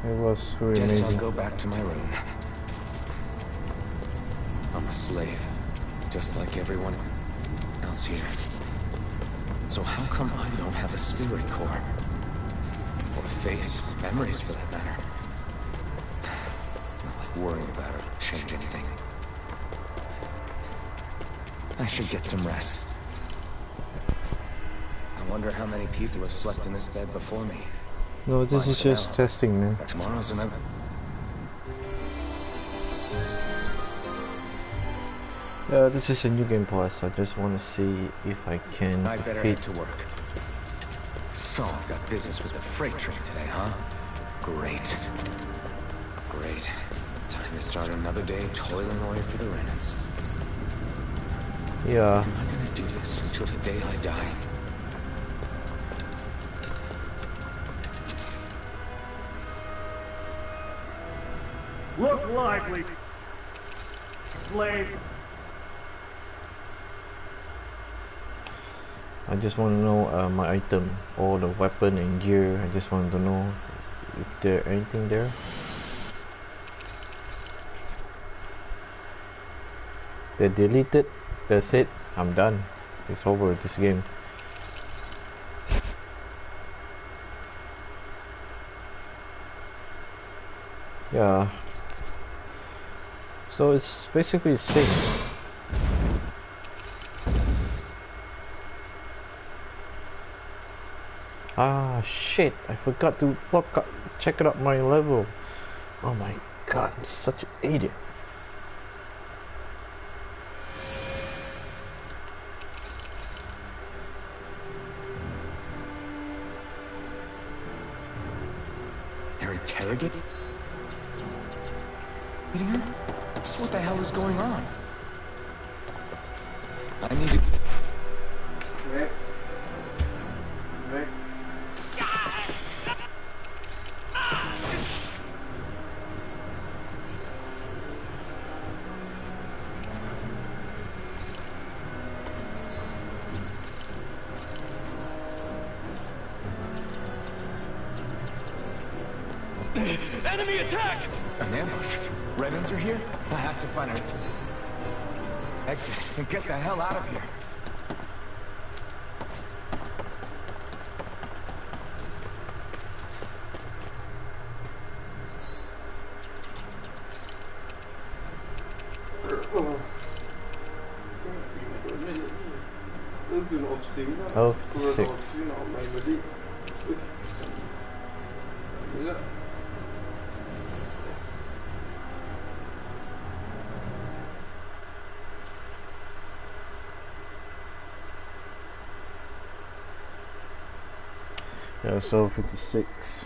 [SPEAKER 1] It was really
[SPEAKER 12] Guess
[SPEAKER 1] amazing.
[SPEAKER 12] I'll go back to my room. I'm a slave, just like everyone else here. So how come I don't have a spirit core? Or a face, memories for that matter? Not like worrying about it will change anything. I should get some rest. I wonder how many people have slept in this bed before me.
[SPEAKER 1] No, this is just testing, man.
[SPEAKER 12] Tomorrow's another.
[SPEAKER 1] This is a new game plus. I just want to see if I can
[SPEAKER 12] I better head to work. So I've got business with the freight train today, huh? Great. Great. Time to start another day toiling away for the Renans.
[SPEAKER 1] Yeah.
[SPEAKER 12] I'm gonna do this until the day I die.
[SPEAKER 20] Look lively, slave.
[SPEAKER 1] I just want to know my item or the weapon and gear. I just want to know if there anything there. They delete it. That's it. I'm done. It's over with this game. Yeah. So it's basically the same. Ah shit! I forgot to check it out my level. Oh my god! I'm such an idiot.
[SPEAKER 12] They're interrogating her? Just what the hell is going on? I need to...
[SPEAKER 6] Rick.
[SPEAKER 12] Enemy attack! An ambush. Renans are here? I have to find her. Exit and get the hell out of here.
[SPEAKER 1] Oh, 56. Yeah, so 56.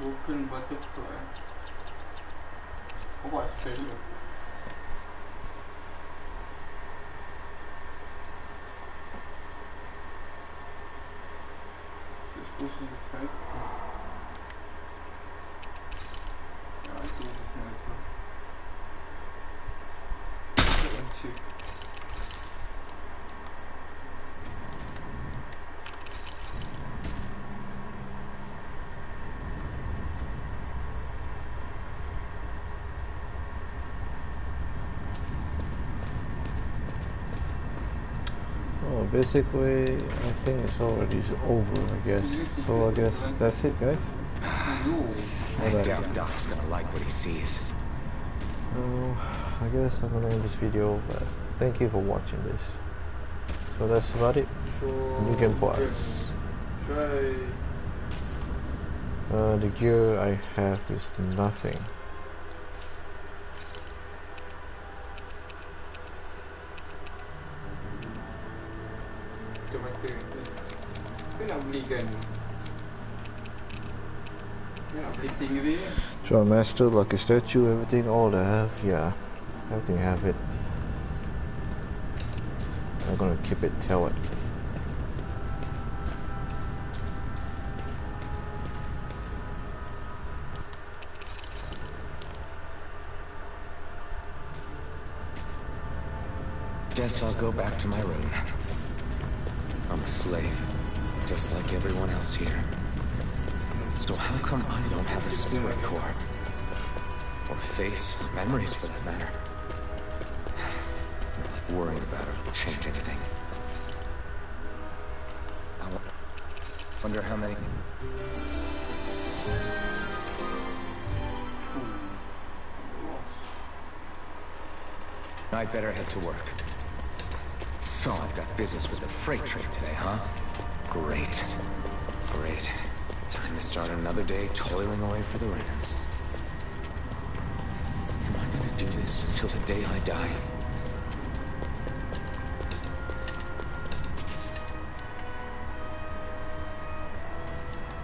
[SPEAKER 6] Broken butterfly. Oh, what's failure? Is it supposed to be sniper? Yeah, I think it's a sniper. That one too.
[SPEAKER 1] Basically, I think it's already over, I guess. So I guess that's it, guys.
[SPEAKER 12] I doubt Doc's gonna like what he sees.
[SPEAKER 1] I guess I'm gonna end this video, but thank you for watching this. So that's about it. You can pause. The gear I have is nothing. So master, lucky statue, everything, all that I have, yeah, everything I have it. I'm gonna keep it, tell it.
[SPEAKER 12] Guess I'll go back to my room. I'm a slave, just like everyone else here. So how come I don't have a spirit core? Or face, or memories for that matter? I'm like worrying about it will change anything. I wonder how many... I'd better head to work. So I've got business with the freight train today, huh? Great. Great. Time to start another day toiling away for the Renans. Am I gonna do this until the day I die?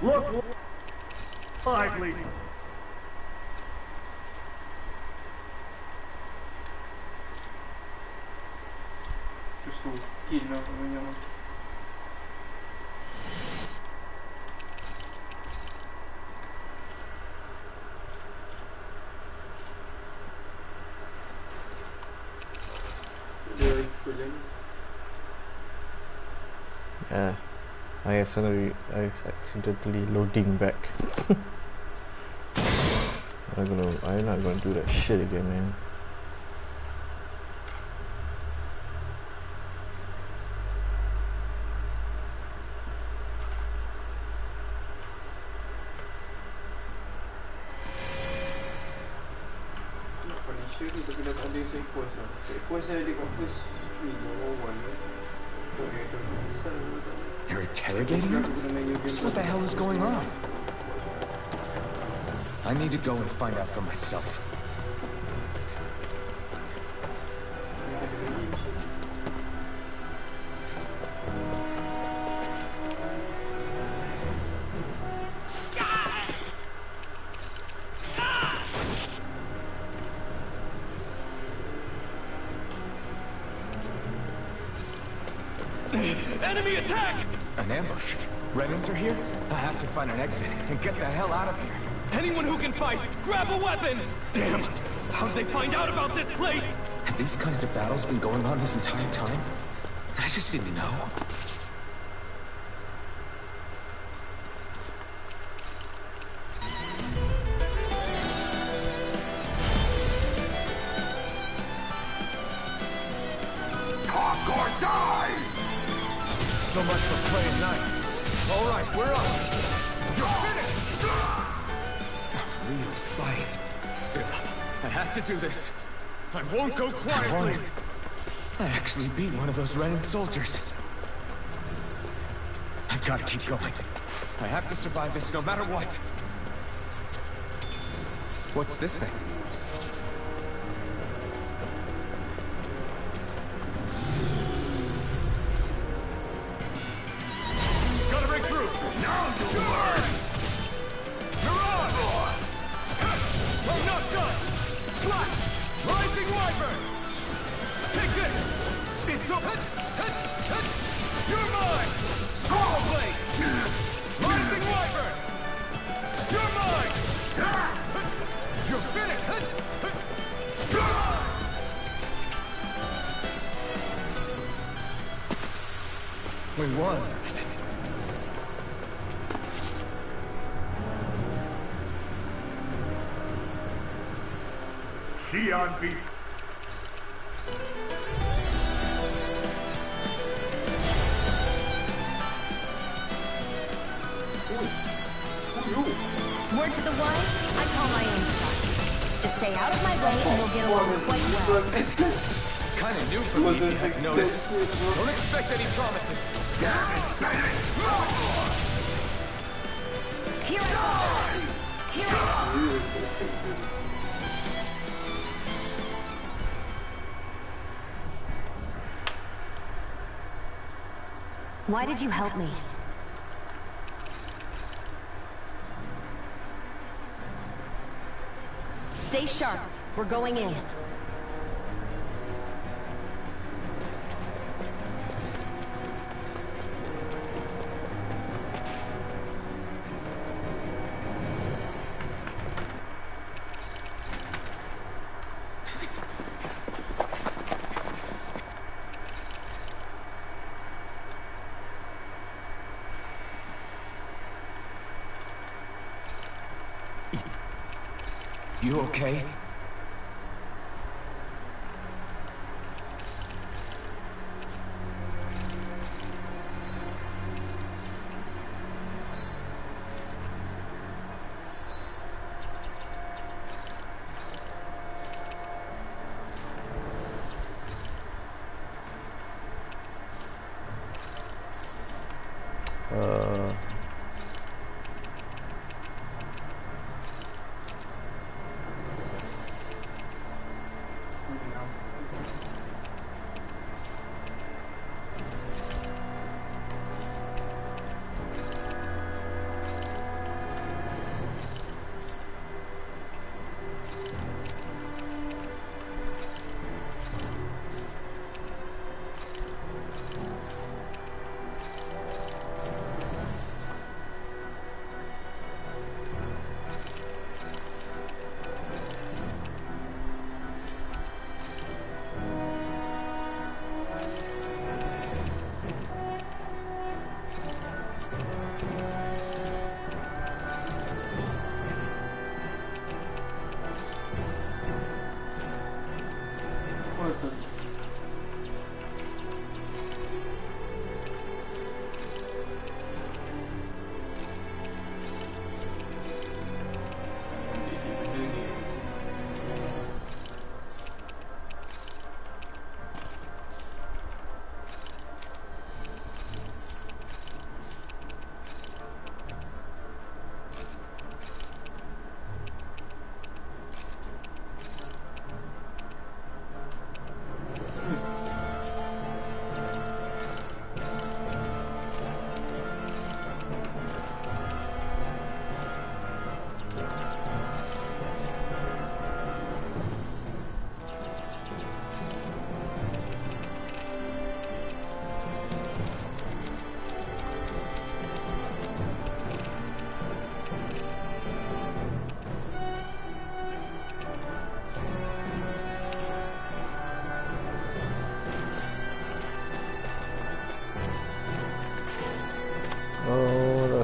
[SPEAKER 20] Look lively.
[SPEAKER 6] Terus tu kill lah banyak.
[SPEAKER 1] Yeah, I accidentally loading back. I'm not gonna do that shit again, man.
[SPEAKER 6] Tapi dah tak ada set quest lah. Set quest saya dekat first stream awal lah.
[SPEAKER 12] They're interrogating him? So what the hell is going on? I need to go and find out for myself.
[SPEAKER 19] Enemy attack!
[SPEAKER 12] An ambush? Renans are here? I have to find an exit and get the hell out of here.
[SPEAKER 19] Anyone who can fight, grab a weapon! Damn! How did they find out about this place?
[SPEAKER 12] Have these kinds of battles been going on this entire time? I just didn't know.
[SPEAKER 19] Talk or die!
[SPEAKER 12] So much for playing nice. All right, we're up.
[SPEAKER 19] You're finished!
[SPEAKER 12] A real fight.
[SPEAKER 19] Still, I have to do this. I won't go quietly.
[SPEAKER 12] I actually beat one of those Renan soldiers. I've got to keep going. I have to survive this no matter what. What's this thing?
[SPEAKER 19] Gotta break through! Now you learn! Mirage! I'm not done! Slash! Rising Wyvern! Take this! It's up! You're mine! Swallow Blade! Rising Wyvern! You're mine! You're finished!
[SPEAKER 12] We won.
[SPEAKER 20] Xi'an beat.
[SPEAKER 5] Word to the wise, I call my own shot. Just stay out of my way and we'll get along quite well.
[SPEAKER 12] Kind of new for me, if you haven't noticed. Don't expect any promises.
[SPEAKER 5] Here I come! Here I come!
[SPEAKER 14] Why did you help me? Stay sharp. We're going in.
[SPEAKER 12] You okay?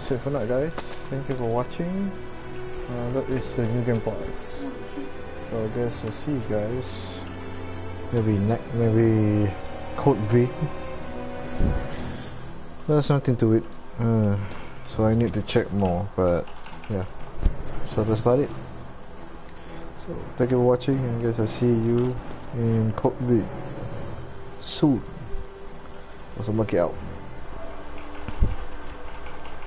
[SPEAKER 1] that's it for now, guys. Thank you for watching. That is the Endgame parts. So I guess I'll see you guys maybe Code V. There's nothing to it, so I need to check more, but yeah, so that's about it. So thank you for watching, and guys, I'll see you in Code V soon. AwEsoMeMonKey out.